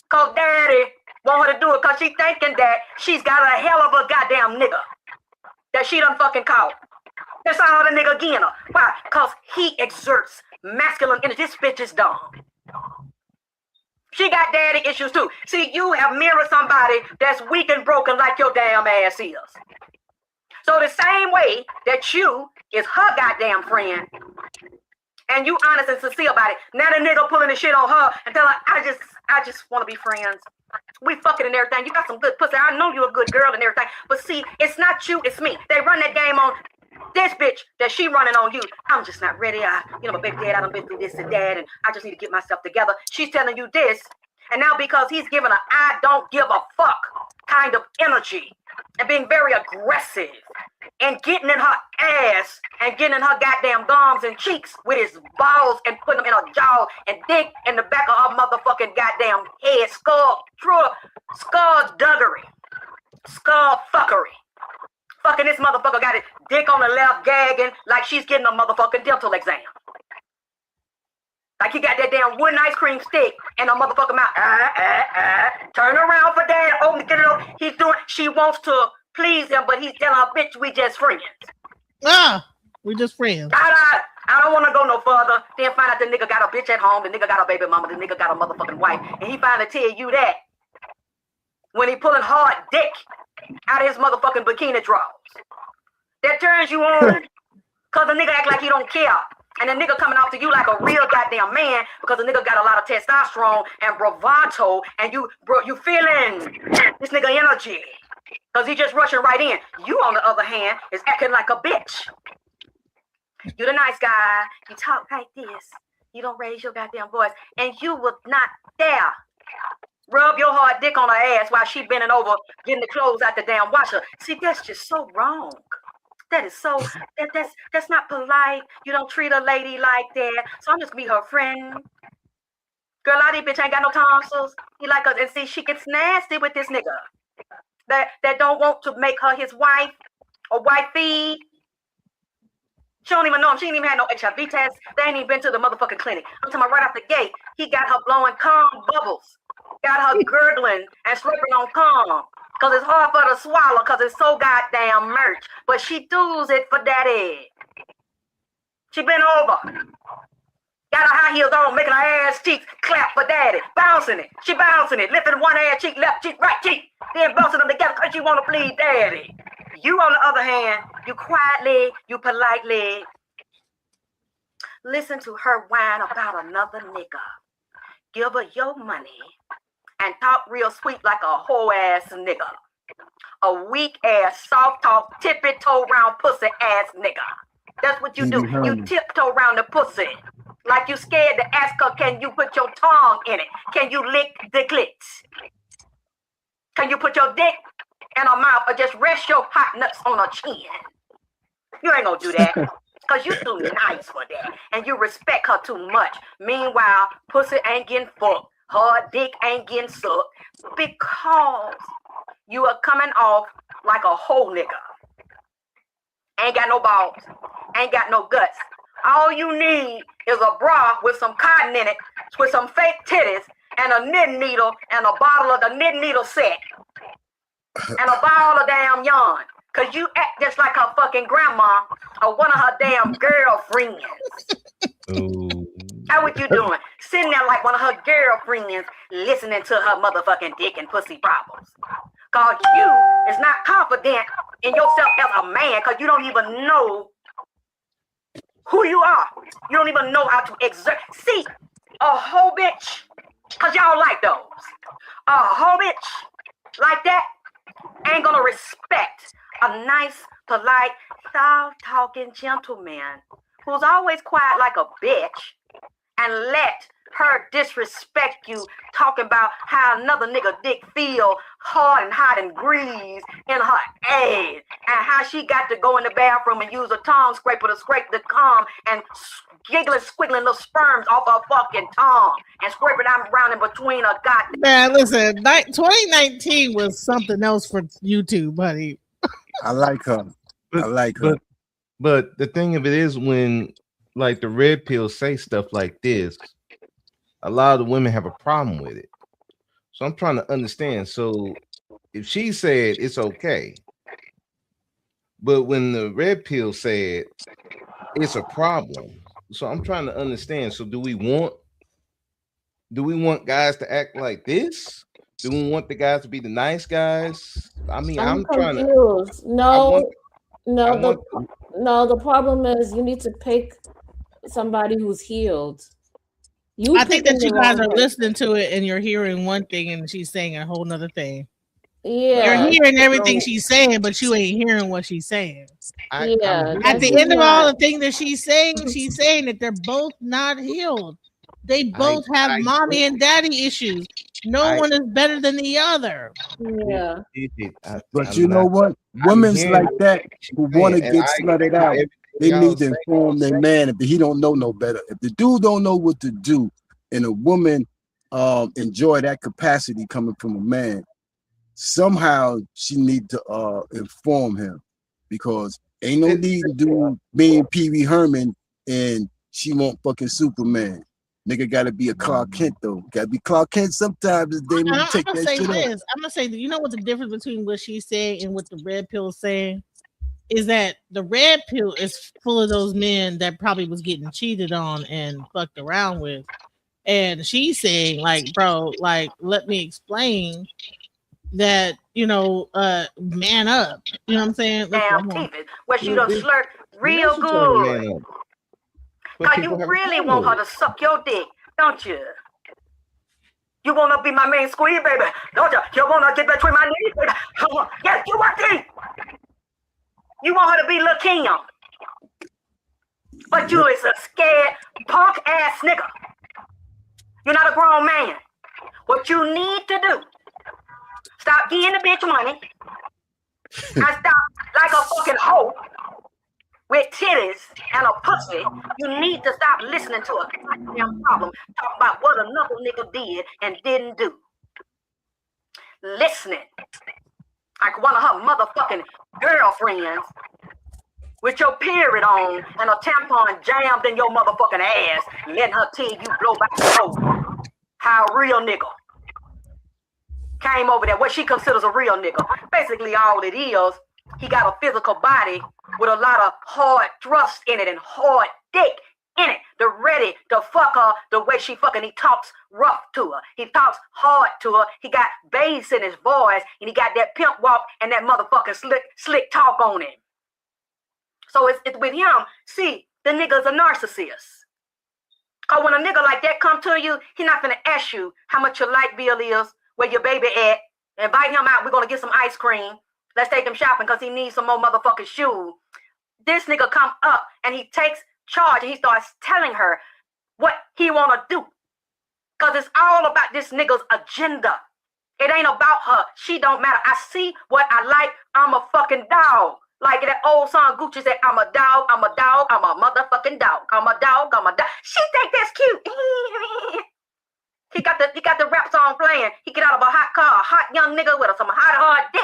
[SPEAKER 13] Cause daddy want her to do it cause she thinking that she's got a hell of a goddamn nigga. That she done fucking caught. That's all the nigga getting her. Why? Cause he exerts masculine energy. This bitch is dumb. She got daddy issues too. See, you have mirrored somebody that's weak and broken like your damn ass is. So the same way that you is her goddamn friend, and you honest and sincere about it, now the nigga pulling the shit on her and tell her, I just want to be friends. We fucking and everything. You got some good pussy. I know you're a good girl and everything. But see, it's not you, it's me. They run that game on this bitch that she running on you. I'm just not ready. My baby dad, I done been through this and that, and I just need to get myself together. She's telling you this, and now because he's giving her I don't give a fuck kind of energy and being very aggressive and getting in her ass and getting in her goddamn gums and cheeks with his balls and putting them in her jaw and dick in the back of her motherfucking goddamn head, skull duggery, skull fuckery. Fucking this motherfucker got his dick on the left gagging like she's getting a motherfucking dental exam. Like he got that damn wooden ice cream stick in her motherfucking mouth. Turn around for dad. Oh, get it over. He's doing, she wants to please him, but he's telling her, bitch, we just friends.
[SPEAKER 3] We just friends.
[SPEAKER 13] I don't want to go no further. Then find out the nigga got a bitch at home, the nigga got a baby mama, the nigga got a motherfucking wife, and he finally tell you that when he pulling hard dick out of his motherfucking bikini drawers. That turns you on, cause the nigga act like he don't care. And the nigga coming off to you like a real goddamn man because the nigga got a lot of testosterone and bravado, and you feeling this nigga energy because he just rushing right in. You, on the other hand, is acting like a bitch. You the nice guy. You talk like this. You don't raise your goddamn voice, and you will not dare rub your hard dick on her ass while she bending over getting the clothes out the damn washer. See, that's just so wrong. That is so, that's not polite. You don't treat a lady like that. So I'm just gonna be her friend. Girl, a lot of these bitch ain't got no tonsils. He like us, and see, she gets nasty with this nigga. That don't want to make her his wife or wifey. She don't even know him. She ain't even had no HIV test. They ain't even been to the motherfucking clinic. I'm talking about right out the gate. He got her blowing cum bubbles. Got her gurgling and slurping on cum. Because it's hard for her to swallow because it's so goddamn merch. But she does it for daddy. She been over. Got her high heels on, making her ass cheeks clap for daddy. Bouncing it. She bouncing it. Lifting one ass cheek, left cheek, right cheek. Then bouncing them together because she want to please daddy. You, on the other hand, you quietly, you politely listen to her whine about another nigga. Give her your money and talk real sweet like a whole ass nigga. A weak ass, soft talk, tippy-toe round pussy ass nigga. That's what you do. You tiptoe around the pussy. Like you scared to ask her, can you put your tongue in it? Can you lick the clit? Can you put your dick in her mouth or just rest your hot nuts on her chin? You ain't gonna do that. Because you too nice for that. And you respect her too much. Meanwhile, pussy ain't getting fucked. Her dick ain't getting sucked. Because you are coming off like a whole nigga. Ain't got no balls. Ain't got no guts. All you need is a bra with some cotton in it, with some fake titties, and a knitting needle, and a bottle of the knitting needle set. And a ball of damn yarn. Cause you act just like her fucking grandma or one of her damn girlfriends. How what you doing? Sitting there like one of her girlfriends listening to her motherfucking dick and pussy problems. Cause you is not confident in yourself as a man because you don't even know who you are. You don't even know how to exert. See, a whole bitch, because y'all like those. A whole bitch like that ain't gonna respect a nice, polite, soft-talking gentleman who's always quiet like a bitch and let her disrespect you, talking about how another nigga dick feel hard and hot and grease in her ass, and how she got to go in the bathroom and use a tongue scraper to scrape the cum and giggling, squiggling the sperms off her fucking tongue and scrape it out around in between her goddamn.
[SPEAKER 3] Man, listen, 2019 was something else for YouTube, buddy.
[SPEAKER 14] I like her. I like her.
[SPEAKER 6] But the thing of it is, when like the red pill say stuff like this, a lot of the women have a problem with it. So I'm trying to understand. So if she said it's okay, but when the red pill said it's a problem, so I'm trying to understand. So do we want guys to act like this? Do we want the guys to be the nice guys? I mean, I'm trying
[SPEAKER 4] confused.
[SPEAKER 6] to.
[SPEAKER 4] No, the problem is you need to pick somebody who's healed.
[SPEAKER 3] I think that you guys are listening to it and you're hearing one thing and she's saying a whole nother thing.
[SPEAKER 4] Yeah.
[SPEAKER 3] You're hearing everything she's saying, but you ain't hearing what she's saying. At the end of all the things that she's saying that they're both not healed. They both have mommy and daddy issues. No one is better than the other.
[SPEAKER 4] Yeah.
[SPEAKER 14] But you know what? Women's like that who want to get slutted out. They need to inform their man if he don't know no better. If the dude don't know what to do, and a woman enjoy that capacity coming from a man, somehow she need to inform him, because ain't no need to do being Pee Wee Herman and she won't fucking Superman. Nigga gotta be a Clark Kent though. Gotta be Clark Kent sometimes. They
[SPEAKER 3] I'm
[SPEAKER 14] take
[SPEAKER 3] gonna
[SPEAKER 14] that
[SPEAKER 3] say
[SPEAKER 14] shit
[SPEAKER 3] this.
[SPEAKER 14] off.
[SPEAKER 3] I'm gonna say that you know what the difference between what she's saying and what the red pill is saying is that the red pill is full of those men that probably was getting cheated on and fucked around with. And she's saying, like, bro, like, let me explain that, man up. You know what I'm saying?
[SPEAKER 13] Damn teeth, where she done slurp real good. Cause you really want her to suck your dick, don't you? You wanna be my main squeeze, baby, don't you? You wanna get between my knees, baby? Yes, you want to. You want her to be Lil' Kim. But you is a scared punk ass nigga. You're not a grown man. What you need to do, stop giving the bitch money and stop like a fucking hoe with titties and a pussy. You need to stop listening to a goddamn problem. Talk about what another nigga did and didn't do. Listening like one of her motherfucking girlfriends with your period on and a tampon jammed in your motherfucking ass, letting her tell you blow back the hole. How a real nigga came over there, what she considers a real nigga. Basically all it is, he got a physical body with a lot of hard thrust in it and hard dick in it. They're ready to fuck her the way she fucking, he talks rough to her. He talks hard to her. He got bass in his voice and he got that pimp walk and that motherfucking slick talk on him. So it's with him, see, the nigga's a narcissist. Cause when a nigga like that come to you, he not finna ask you how much your light bill is, where your baby at. Invite him out, we're gonna get some ice cream. Let's take him shopping because he needs some more motherfucking shoes. This nigga come up and he takes charge and he starts telling her what he wanna do. Cause it's all about this nigga's agenda. It ain't about her. She don't matter. I see what I like. I'm a fucking dog. Like that old song Gucci said, I'm a dog, I'm a dog, I'm a motherfucking dog. I'm a dog, I'm a dog. She think that's cute. He got the rap song playing. He get out of a hot car, a hot young nigga with some hard dick.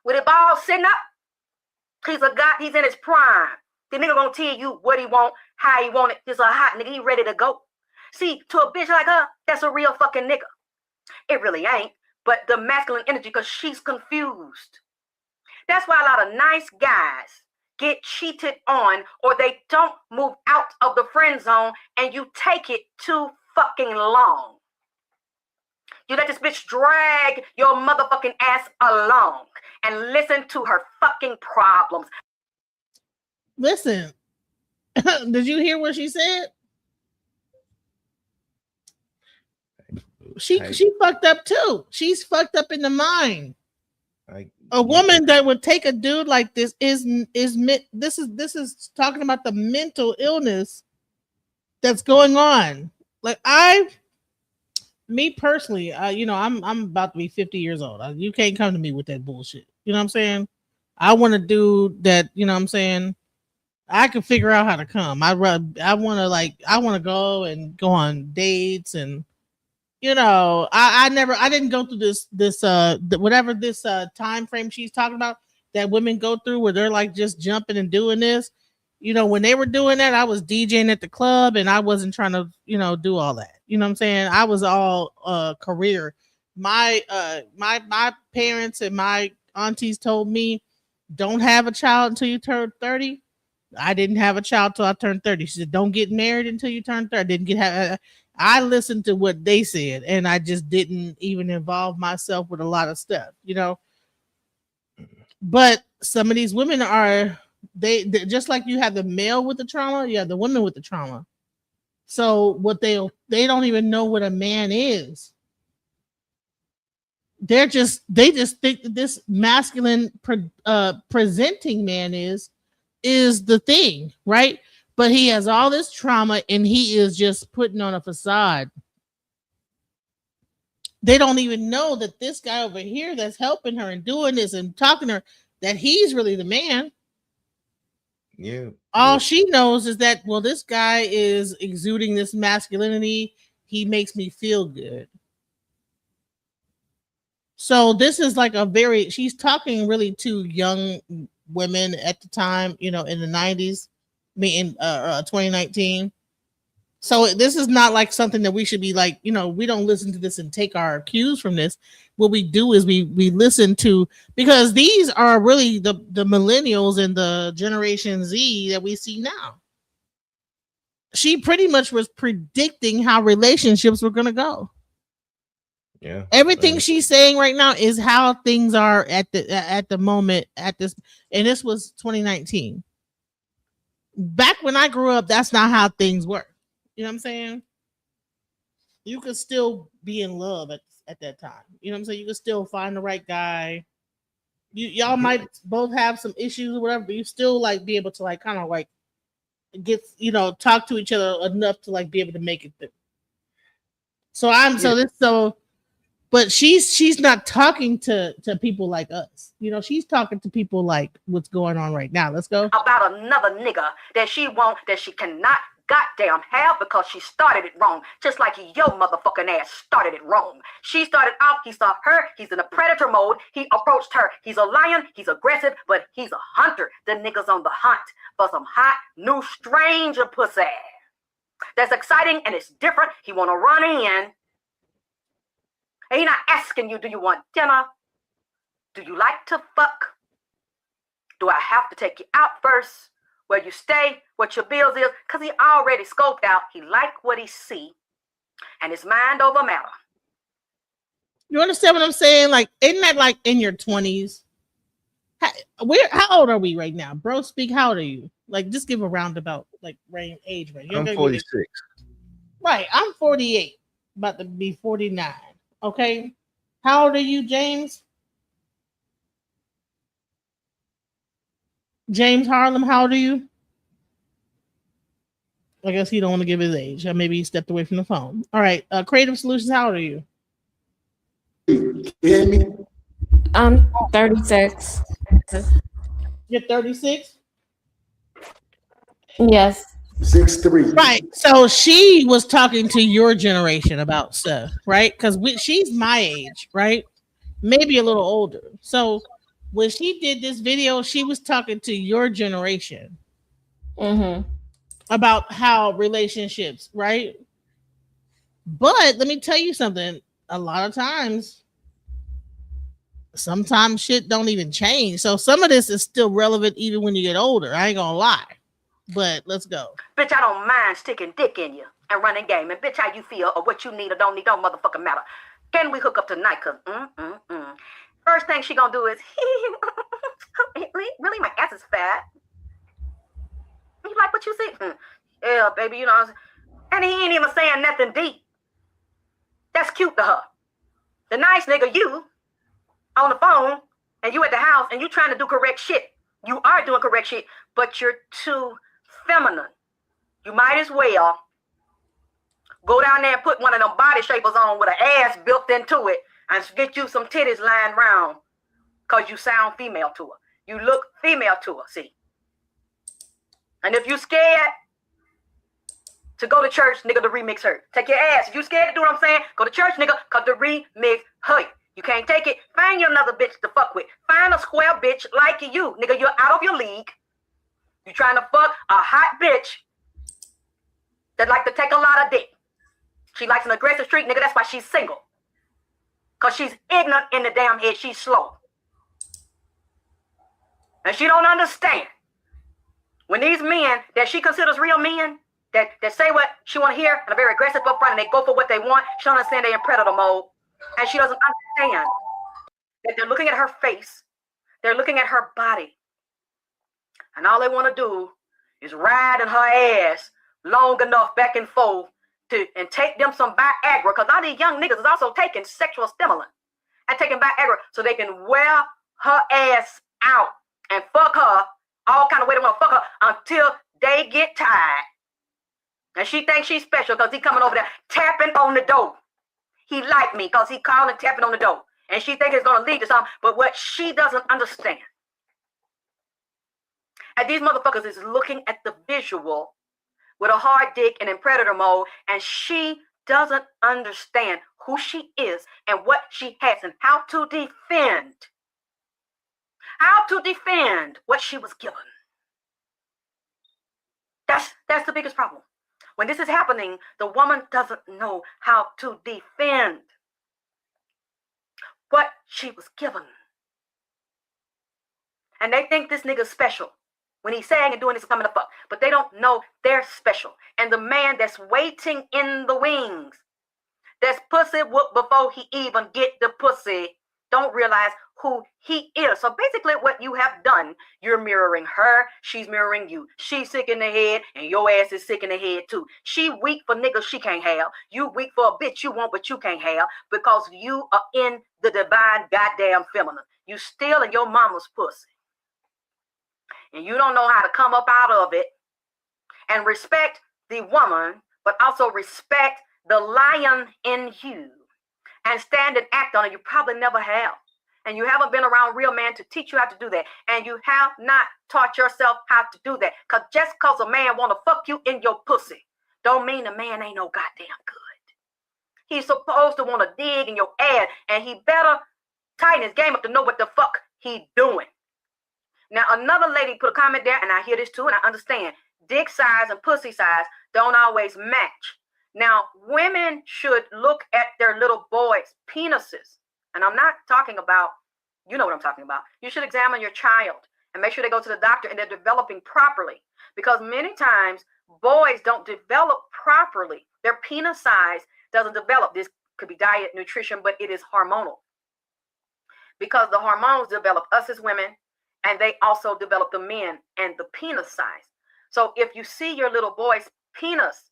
[SPEAKER 13] With it ball sitting up, he's in his prime. The nigga gonna tell you what he want, how he want it. He's a hot nigga, he ready to go. See, to a bitch like her, that's a real fucking nigga. It really ain't, but the masculine energy, because she's confused. That's why a lot of nice guys get cheated on or they don't move out of the friend zone and you take it too fucking long. You let this bitch drag your motherfucking ass along and listen to her fucking problems.
[SPEAKER 3] Listen, did you hear what she said? She fucked up too. She's fucked up in the mind. A woman that would take a dude like this is talking about the mental illness that's going on. Like me personally, I'm about to be 50 years old. You can't come to me with that bullshit. You know what I'm saying? I want a dude that, you know what I'm saying, I can figure out how to come. I want to go on dates, and I didn't go through this time frame she's talking about that women go through where they're like just jumping and doing this. When they were doing that, I was DJing at the club and I wasn't trying to, do all that. You know what I'm saying? I was all career. My parents and my aunties told me, don't have a child until you turn 30. I didn't have a child till I turned 30. She said, don't get married until you turn 30. I listened to what they said, and I just didn't even involve myself with a lot of stuff, But some of these women they just like you have the male with the trauma, you have the women with the trauma. So what they don't even know what a man is. They just think that this masculine presenting man is the thing, right? But he has all this trauma and he is just putting on a facade. They don't even know that this guy over here that's helping her and doing this and talking to her, that he's really the man.
[SPEAKER 6] Yeah.
[SPEAKER 3] All she knows is that, well, this guy is exuding this masculinity. He makes me feel good. So this is like she's talking really to young women at the time, in the 90s, in 2019. So this is not like something that we should be like, we don't listen to this and take our cues from this. What we do is we listen to, because these are really the millennials and the Generation Z that we see now. She pretty much was predicting how relationships were going to go.
[SPEAKER 6] Yeah.
[SPEAKER 3] Everything she's saying right now is how things are at the moment and this was 2019. Back when I grew up, that's not how things were. You know what I'm saying? You could still be in love at that time. You know what I'm saying? You could still find the right guy. Y'all might both have some issues or whatever, but you still like be able to like kind of like get, talk to each other enough to like be able to make it through. But she's not talking to people like us. She's talking to people like what's going on right now. Let's go.
[SPEAKER 13] About another nigga that she cannot goddamn have because she started it wrong. Just like your motherfucking ass started it wrong. She started out, he saw her, he's in a predator mode, he approached her. He's a lion, he's aggressive, but he's a hunter. The nigga's on the hunt for some hot, new stranger pussy. That's exciting and it's different. He wanna run in. And he's not asking you, do you want dinner? Do you like to fuck? Do I have to take you out first? Where you stay? What your bills is? Because he already scoped out. He liked what he see. And his mind over matter.
[SPEAKER 3] You understand what I'm saying? Like, isn't that like in your 20s? How old are we right now? Bro, speak, how old are you? Like, just give a roundabout, like, age range.
[SPEAKER 6] I'm 46.
[SPEAKER 3] Right, I'm 48. About to be 49. Okay, how old are you, James? James Harlem, how old are you? I guess he don't want to give his age. Or maybe he stepped away from the phone. All right, Creative Solutions, how old are you?
[SPEAKER 4] I'm 36.
[SPEAKER 3] You're 36?
[SPEAKER 4] Yes.
[SPEAKER 14] 6'3".
[SPEAKER 3] Right. So she was talking to your generation about stuff, right? Because she's my age, right? Maybe a little older. So when she did this video, she was talking to your generation about how relationships, right? But let me tell you something. A lot of times, sometimes shit don't even change. So some of this is still relevant even when you get older. I ain't gonna lie. But let's go.
[SPEAKER 13] Bitch, I don't mind sticking dick in you and running game. And bitch, how you feel or what you need or don't need don't motherfucking matter. Can we hook up tonight? Cause first thing she gonna do is, really, my ass is fat. You like what you see? Yeah, baby, you know. And he ain't even saying nothing deep. That's cute to her. The nice nigga, you on the phone, and you at the house, and you trying to do correct shit. You are doing correct shit, but you're too feminine. You might as well go down there and put one of them body shapers on with an ass built into it and get you some titties lying around because you sound female to her. You look female to her, see? And if you scared to go to church, nigga, the remix hurt. Take your ass. If you scared to do what I'm saying, go to church, nigga, because the remix hurt. You can't take it. Find you another bitch to fuck with. Find a square bitch like you. Nigga, you're out of your league. You trying to fuck a hot bitch that like to take a lot of dick. She likes an aggressive streak, nigga. That's why she's single. Because she's ignorant in the damn head. She's slow. And she don't understand. When these men that she considers real men, that say what she want to hear and are very aggressive up front and they go for what they want, she don't understand they're in predator mode. And she doesn't understand that they're looking at her face. They're looking at her body. And all they want to do is ride in her ass long enough back and forth and take them some Viagra, because all these young niggas is also taking sexual stimulant and taking Viagra so they can wear her ass out and fuck her all kind of way they want to fuck her until they get tired. And she thinks she's special because he coming over there tapping on the door. He like me because he calling and tapping on the door. And she thinks it's going to lead to something. But what she doesn't understand, and these motherfuckers is looking at the visual with a hard dick and in predator mode, and she doesn't understand who she is and what she has and how to defend. How to defend what she was given. That's the biggest problem. When this is happening, the woman doesn't know how to defend what she was given. And they think this nigga's special. When he's saying and doing this, coming to fuck. But they don't know they're special. And the man that's waiting in the wings, that's pussy whoop before he even get the pussy, don't realize who he is. So basically what you have done, you're mirroring her, she's mirroring you. She's sick in the head, and your ass is sick in the head too. She weak for niggas she can't have. You weak for a bitch you want but you can't have, because you are in the divine goddamn feminine. You still in your mama's pussy. And you don't know how to come up out of it and respect the woman, but also respect the lion in you and stand and act on it. You probably never have. And you haven't been around real man to teach you how to do that. And you have not taught yourself how to do that. Because just because a man want to fuck you in your pussy don't mean the man ain't no goddamn good. He's supposed to want to dig in your ass, and he better tighten his game up to know what the fuck he doing. Now, another lady put a comment there, and I hear this too, and I understand. Dick size and pussy size don't always match. Now, women should look at their little boys' penises. And I'm not talking about, you know what I'm talking about. You should examine your child and make sure they go to the doctor and they're developing properly. Because many times, boys don't develop properly. Their penis size doesn't develop. This could be diet, nutrition, but it is hormonal. Because the hormones develop us as women, and they also develop the men and the penis size. So if you see your little boy's penis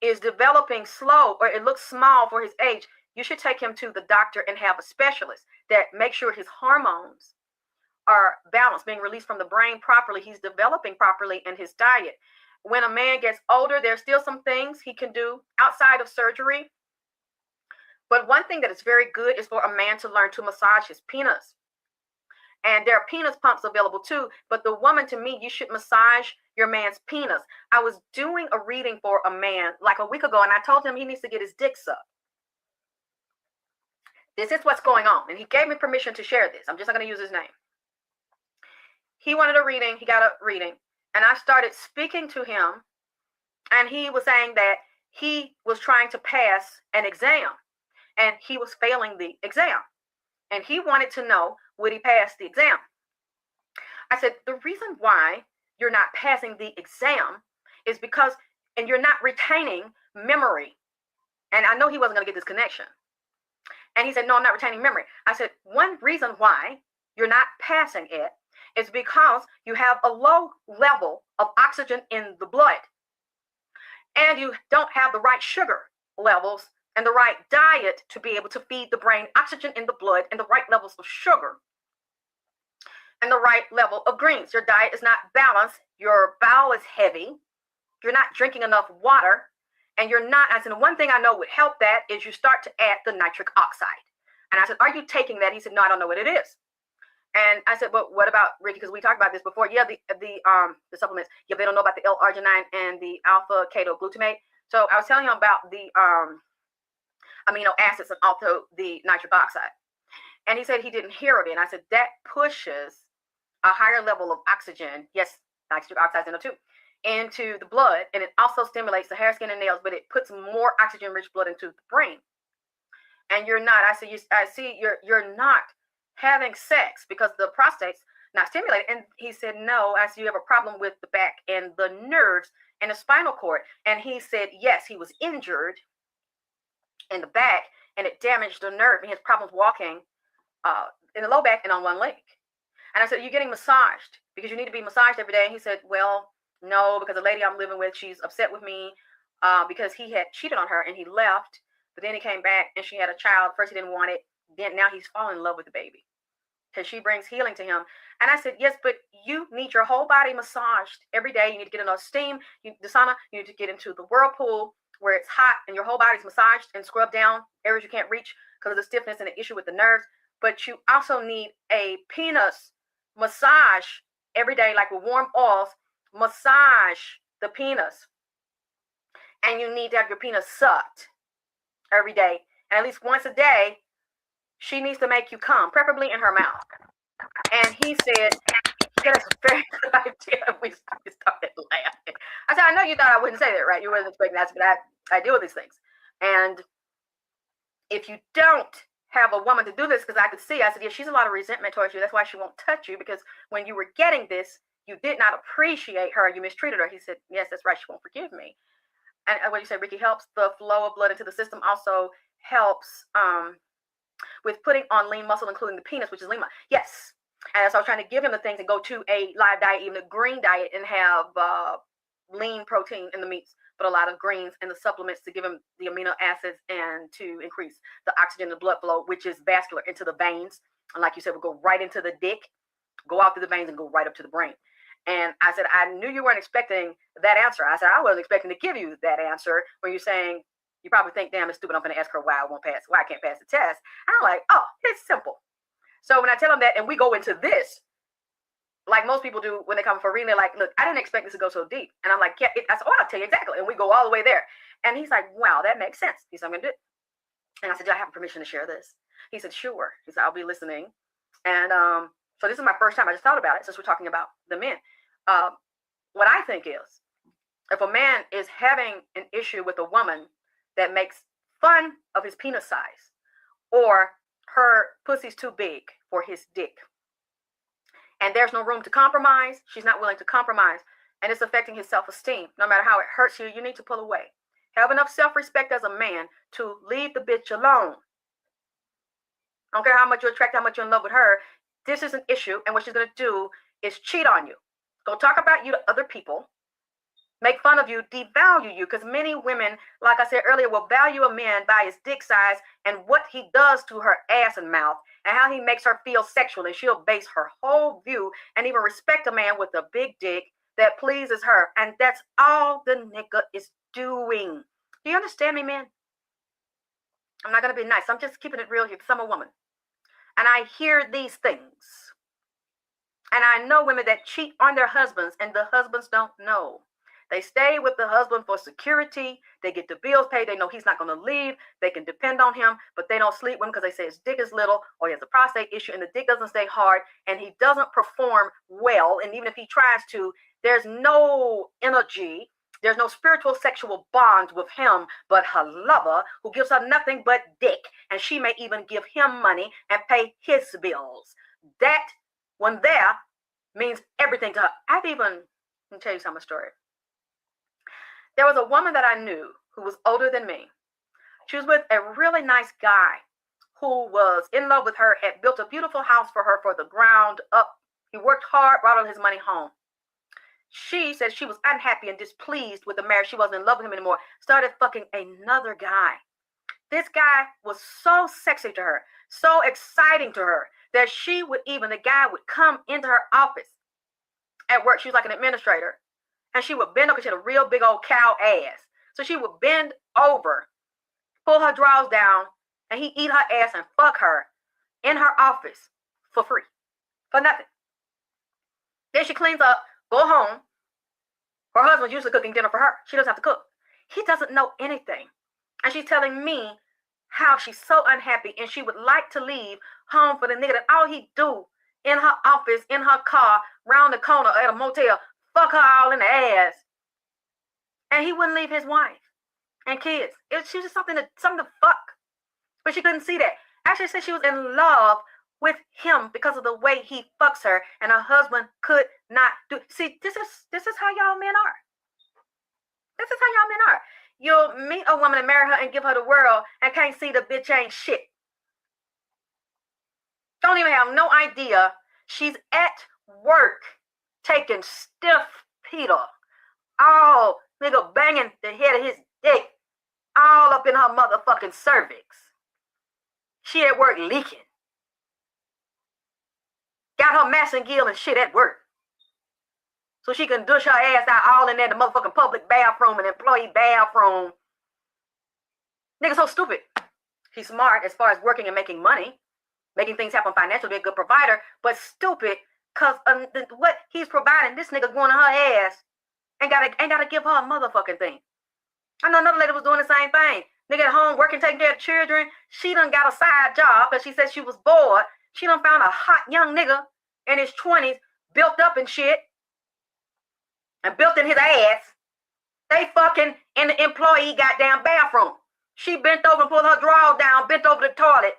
[SPEAKER 13] is developing slow, or it looks small for his age, you should take him to the doctor and have a specialist that makes sure his hormones are balanced, being released from the brain properly. He's developing properly in his diet. When a man gets older, there's still some things he can do outside of surgery. But one thing that is very good is for a man to learn to massage his penis. And there are penis pumps available too. But the woman, to me, you should massage your man's penis. I was doing a reading for a man like a week ago, and I told him he needs to get his dick sucked. This is what's going on. And he gave me permission to share this. I'm just not going to use his name. He wanted a reading. He got a reading. And I started speaking to him. And he was saying that he was trying to pass an exam. And he was failing the exam. And he wanted to know, would he pass the exam? I said, the reason why you're not passing the exam is because, and you're not retaining memory. And I know he wasn't going to get this connection. And he said, no, I'm not retaining memory. I said, one reason why you're not passing it is because you have a low level of oxygen in the blood. And you don't have the right sugar levels and the right diet to be able to feed the brain oxygen in the blood and the right levels of sugar and the right level of greens. Your diet is not balanced. Your bowel is heavy. You're not drinking enough water. And you're not, I said, one thing I know would help that is you start to add the nitric oxide. And I said, are you taking that? He said, no, I don't know what it is. And I said, but what about, Ricky, because we talked about this before. Yeah, the supplements. Yeah, they don't know about the L-arginine and the alpha-ketoglutamate. So I was telling him about the amino acids and also the nitric oxide. And he said he didn't hear of it. And I said, that pushes a higher level of oxygen. Yes, nitric oxide in it too. Into the blood, and it also stimulates the hair, skin, and nails, but it puts more oxygen-rich blood into the brain. And you're not. I see you're not having sex because the prostate's not stimulated. And he said, no. I said, you have a problem with the back and the nerves and the spinal cord. And he said, yes, he was injured in the back, and it damaged the nerve. He has problems walking in the low back and on one leg. And I said, you're getting massaged because you need to be massaged every day. And he said, well, no, because the lady I'm living with, she's upset with me because he had cheated on her and he left. But then he came back and she had a child. First he didn't want it. Then now he's fallen in love with the baby because she brings healing to him. And I said, yes, but you need your whole body massaged every day. You need to get enough steam. The sauna, you need to get into the whirlpool where it's hot and your whole body's massaged and scrubbed down areas you can't reach because of the stiffness and the issue with the nerves. But you also need a penis massage every day, like with warm oils. Massage the penis, and you need to have your penis sucked every day, and at least once a day. She needs to make you come, preferably in her mouth. And he said, that's a very good idea. We started laughing. I said, I know you thought I wouldn't say that, right? You wasn't expecting that, but I deal with these things. And if you don't have a woman to do this, because I could see, I said, yeah, she's a lot of resentment towards you. That's why she won't touch you, because when you were getting this, you did not appreciate her. You mistreated her. He said, yes, that's right. She won't forgive me. And what you said, Ricky, helps the flow of blood into the system. Also helps with putting on lean muscle, including the penis, which is lima. Yes. And so I was trying to give him the things and go to a live diet, even a green diet, and have lean protein in the meats, but a lot of greens and the supplements to give him the amino acids and to increase the oxygen in the blood flow, which is vascular into the veins. And like you said, we'll go right into the dick, go out through the veins and go right up to the brain. And I said, I knew you weren't expecting that answer. I said, I wasn't expecting to give you that answer when you're saying, you probably think, damn, it's stupid. I'm going to ask her why I can't pass the test. And I'm like, oh, it's simple. So when I tell them that and we go into this, like most people do when they come for reading, they're like, look, I didn't expect this to go so deep. And I'm like, yeah, I'll tell you exactly. And we go all the way there. And he's like, wow, that makes sense. He said, I'm going to do it. And I said, do I have permission to share this? He said, sure. He said, I'll be listening. And so this is my first time. I just thought about it since we're talking about the men. What I think is, if a man is having an issue with a woman that makes fun of his penis size, or her pussy's too big for his dick, and there's no room to compromise, she's not willing to compromise, and it's affecting his self-esteem, no matter how it hurts you, you need to pull away. Have enough self-respect as a man to leave the bitch alone. I don't care how much you're attracted, how much you're in love with her. This is an issue, and what she's going to do is cheat on you. Go talk about you to other people, make fun of you, devalue you, because many women, like I said earlier, will value a man by his dick size and what he does to her ass and mouth and how he makes her feel sexually. She'll base her whole view and even respect a man with a big dick that pleases her. And that's all the nigga is doing. Do you understand me, man? I'm not going to be nice. I'm just keeping it real here because I'm a woman. And I hear these things. And I know women that cheat on their husbands and the husbands don't know. They stay with the husband for security. They get the bills paid. They know he's not going to leave. They can depend on him, but they don't sleep with him because they say his dick is little or he has a prostate issue and the dick doesn't stay hard and he doesn't perform well. And even if he tries to, there's no energy. There's no spiritual sexual bonds with him, but her lover who gives her nothing but dick. And she may even give him money and pay his bills. That one there means everything to her. Let me tell you some story. There was a woman that I knew who was older than me. She was with a really nice guy who was in love with her, had built a beautiful house for her for the ground up. He worked hard, brought all his money home. She said she was unhappy and displeased with the marriage. She wasn't in love with him anymore. Started fucking another guy. This guy was so sexy to her, so exciting to her, that the guy would come into her office at work. She was like an administrator. And she would bend over, because she had a real big old cow ass. So she would bend over, pull her drawers down, and he'd eat her ass and fuck her in her office for free, for nothing. Then she cleans up, go home. Her husband's usually cooking dinner for her. She doesn't have to cook. He doesn't know anything. And she's telling me how she's so unhappy and she would like to leave home for the nigga that all he do in her office, in her car, round the corner at a motel, fuck her all in the ass. And he wouldn't leave his wife and kids. She was just something to fuck. But she couldn't see that. Actually said she was in love with him because of the way he fucks her, and her husband could not do. See, this is how y'all men are. This is how y'all men are. You'll meet a woman and marry her and give her the world and can't see the bitch ain't shit. Don't even have no idea she's at work taking stiff Peter, all nigga banging the head of his dick all up in her motherfucking cervix. She at work leaking. Got her Massengill and shit at work. So she can douche her ass out all in there, the motherfucking public bathroom and employee bathroom. Nigga so stupid. He's smart as far as working and making money, making things happen financially, be a good provider, but stupid because what he's providing, this nigga going to her ass ain't gotta give her a motherfucking thing. I know another lady was doing the same thing. Nigga at home working, taking care of children. She done got a side job because she said she was bored. She done found a hot young nigga in his 20s, built up and shit, and built in his ass. They fucking in the employee goddamn bathroom. She bent over and pulled her drawers down, bent over the toilet,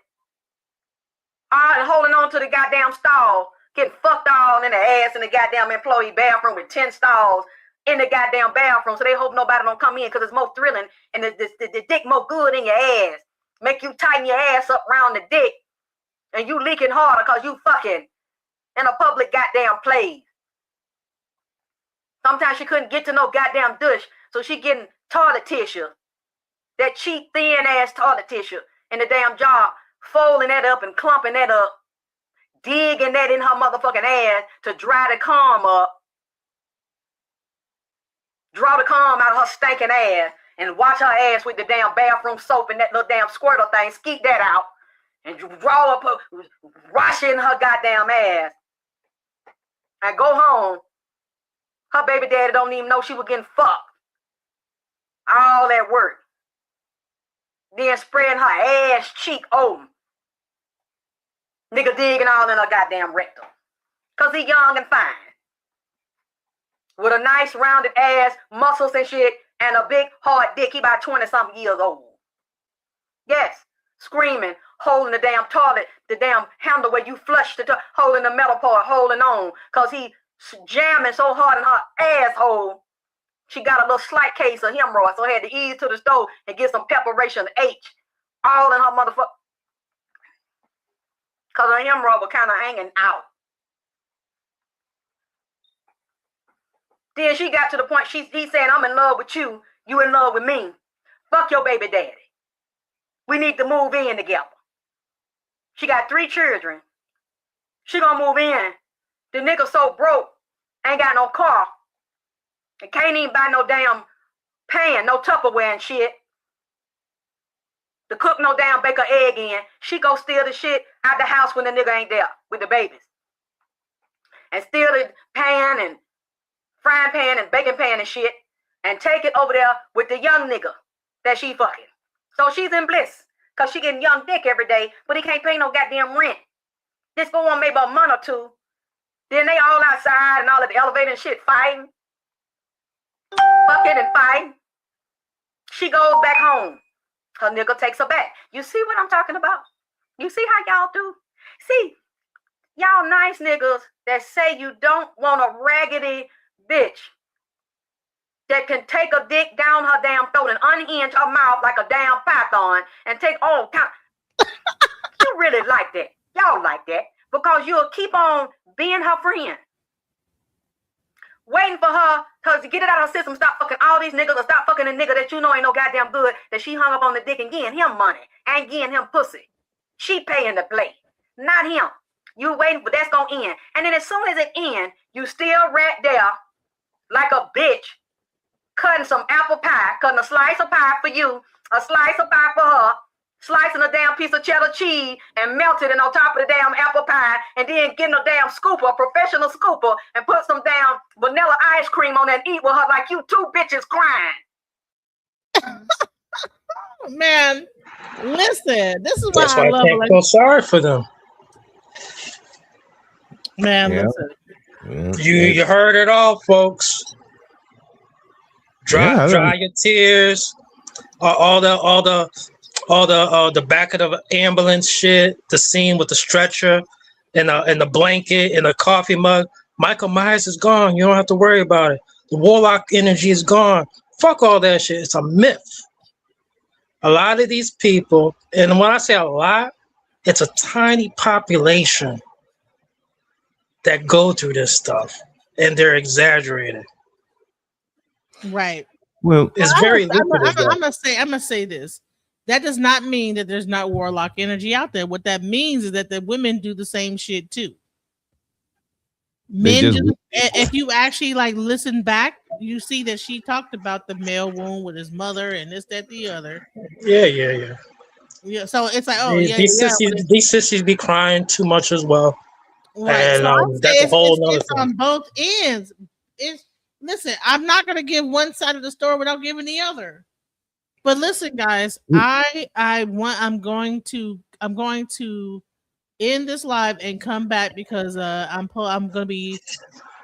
[SPEAKER 13] and holding on to the goddamn stall, getting fucked all in the ass in the goddamn employee bathroom with 10 stalls in the goddamn bathroom. So they hope nobody don't come in because it's more thrilling and the dick more good in your ass. Make you tighten your ass up around the dick and you leaking harder because you fucking in a public goddamn place. Sometimes she couldn't get to no goddamn douche, so she getting toilet tissue. That cheap, thin-ass toilet tissue in the damn job, folding that up and clumping that up, digging that in her motherfucking ass to dry the cum up. Draw the cum out of her stinking ass and wash her ass with the damn bathroom soap and that little damn squirtle thing, skeet that out, and draw up her, wash in her goddamn ass. And go home. Her baby daddy don't even know she was getting fucked. All that work. Then spreading her ass cheek open. Nigga digging all in her goddamn rectum. Because he young and fine. With a nice rounded ass, muscles and shit, and a big hard dick. He about 20-something years old. Yes. Screaming, holding the damn toilet, the damn handle where you flush the toilet, holding the metal part, holding on. Because he jamming so hard in her asshole, she got a little slight case of hemorrhoid, so I had to ease to the stove and get some preparation H, all in her motherfucker. Because her hemorrhoid was kind of hanging out. Then she got to the point, he's saying, I'm in love with you, you in love with me. Fuck your baby daddy. We need to move in together. She got 3 children. She gonna move in. The nigga so broke, ain't got no car. And can't even buy no damn pan, no Tupperware and shit. To cook no damn bake an egg in. She go steal the shit out the house when the nigga ain't there with the babies. And steal the pan and frying pan and baking pan and shit. And take it over there with the young nigga that she fucking. So she's in bliss. Because she getting young dick every day, but he can't pay no goddamn rent. This go on maybe a month or 2. Then they all outside and all at the elevator and shit fighting. Fucking and fighting. She goes back home. Her nigga takes her back. You see what I'm talking about? You see how y'all do? See, y'all nice niggas that say you don't want a raggedy bitch that can take a dick down her damn throat and unhinge her mouth like a damn python and take all kind. really like that. Y'all like that because you'll keep on being her friend. Waiting for her to get it out of her system, stop fucking all these niggas or stop fucking a nigga that you know ain't no goddamn good, that she hung up on the dick and getting him money and getting him pussy. She paying to play, not him. You waiting for that's gonna end. And then as soon as it ends, you still right there like a bitch cutting some apple pie, cutting a slice of pie for you, a slice of pie for her, slicing a damn piece of cheddar cheese and melting it on top of the damn apple pie, and then getting a damn scooper, a professional scooper, and put some damn vanilla ice cream on it and eat with her like you two bitches crying.
[SPEAKER 3] Man, listen, this is why
[SPEAKER 19] That's
[SPEAKER 3] I
[SPEAKER 19] why I
[SPEAKER 3] love
[SPEAKER 19] can't feel sorry for them.
[SPEAKER 3] Man,
[SPEAKER 6] Yeah.
[SPEAKER 3] listen.
[SPEAKER 19] You heard it all, folks.
[SPEAKER 6] Yeah,
[SPEAKER 19] Dry your tears. All the back of the ambulance shit, the scene with the stretcher and the blanket and the coffee mug. Michael Myers is gone. You don't have to worry about it. The Warlock energy is gone. Fuck all that shit. It's a myth. A lot of these people, and when I say a lot, it's a tiny population that go through this stuff, and they're exaggerated.
[SPEAKER 3] Right.
[SPEAKER 6] Well,
[SPEAKER 19] it's very lucrative.
[SPEAKER 3] I'm gonna say this. That does not mean that there's not warlock energy out there. What that means is that the women do the same shit too. Men do. If you actually like listen back, you see that she talked about the male wound with his mother and this, that, the other.
[SPEAKER 19] Yeah.
[SPEAKER 3] Yeah. So it's like, oh
[SPEAKER 19] these sissies be crying too much as well.
[SPEAKER 3] Right.
[SPEAKER 19] And
[SPEAKER 3] So
[SPEAKER 19] that's a whole nother
[SPEAKER 3] it's
[SPEAKER 19] thing.
[SPEAKER 3] on both ends. Listen, I'm not gonna give one side of the story without giving the other. But listen, guys, I'm going to end this live and come back because I'm gonna be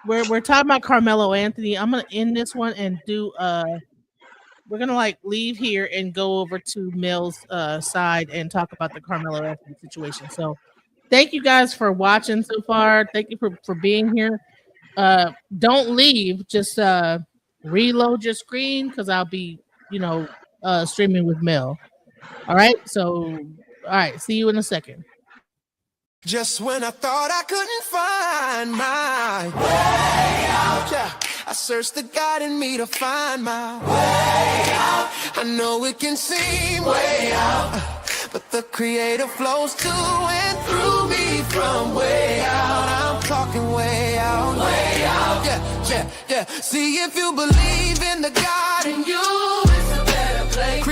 [SPEAKER 3] we're talking about Carmelo Anthony. I'm gonna end this one and do we're gonna like leave here and go over to Mel's side and talk about the Carmelo Anthony situation. So thank you guys for watching so far. Thank you for being here. Don't leave, just reload your screen because I'll be streaming with Mel. All right, see you in a second.
[SPEAKER 15] Just when I thought I couldn't find my way out, yeah, I searched the God in me to find my way out. I know it can seem way out, but the Creator flows to and through me from way out. I'm talking way out, yeah. See if you believe in the God in you, it's a better place.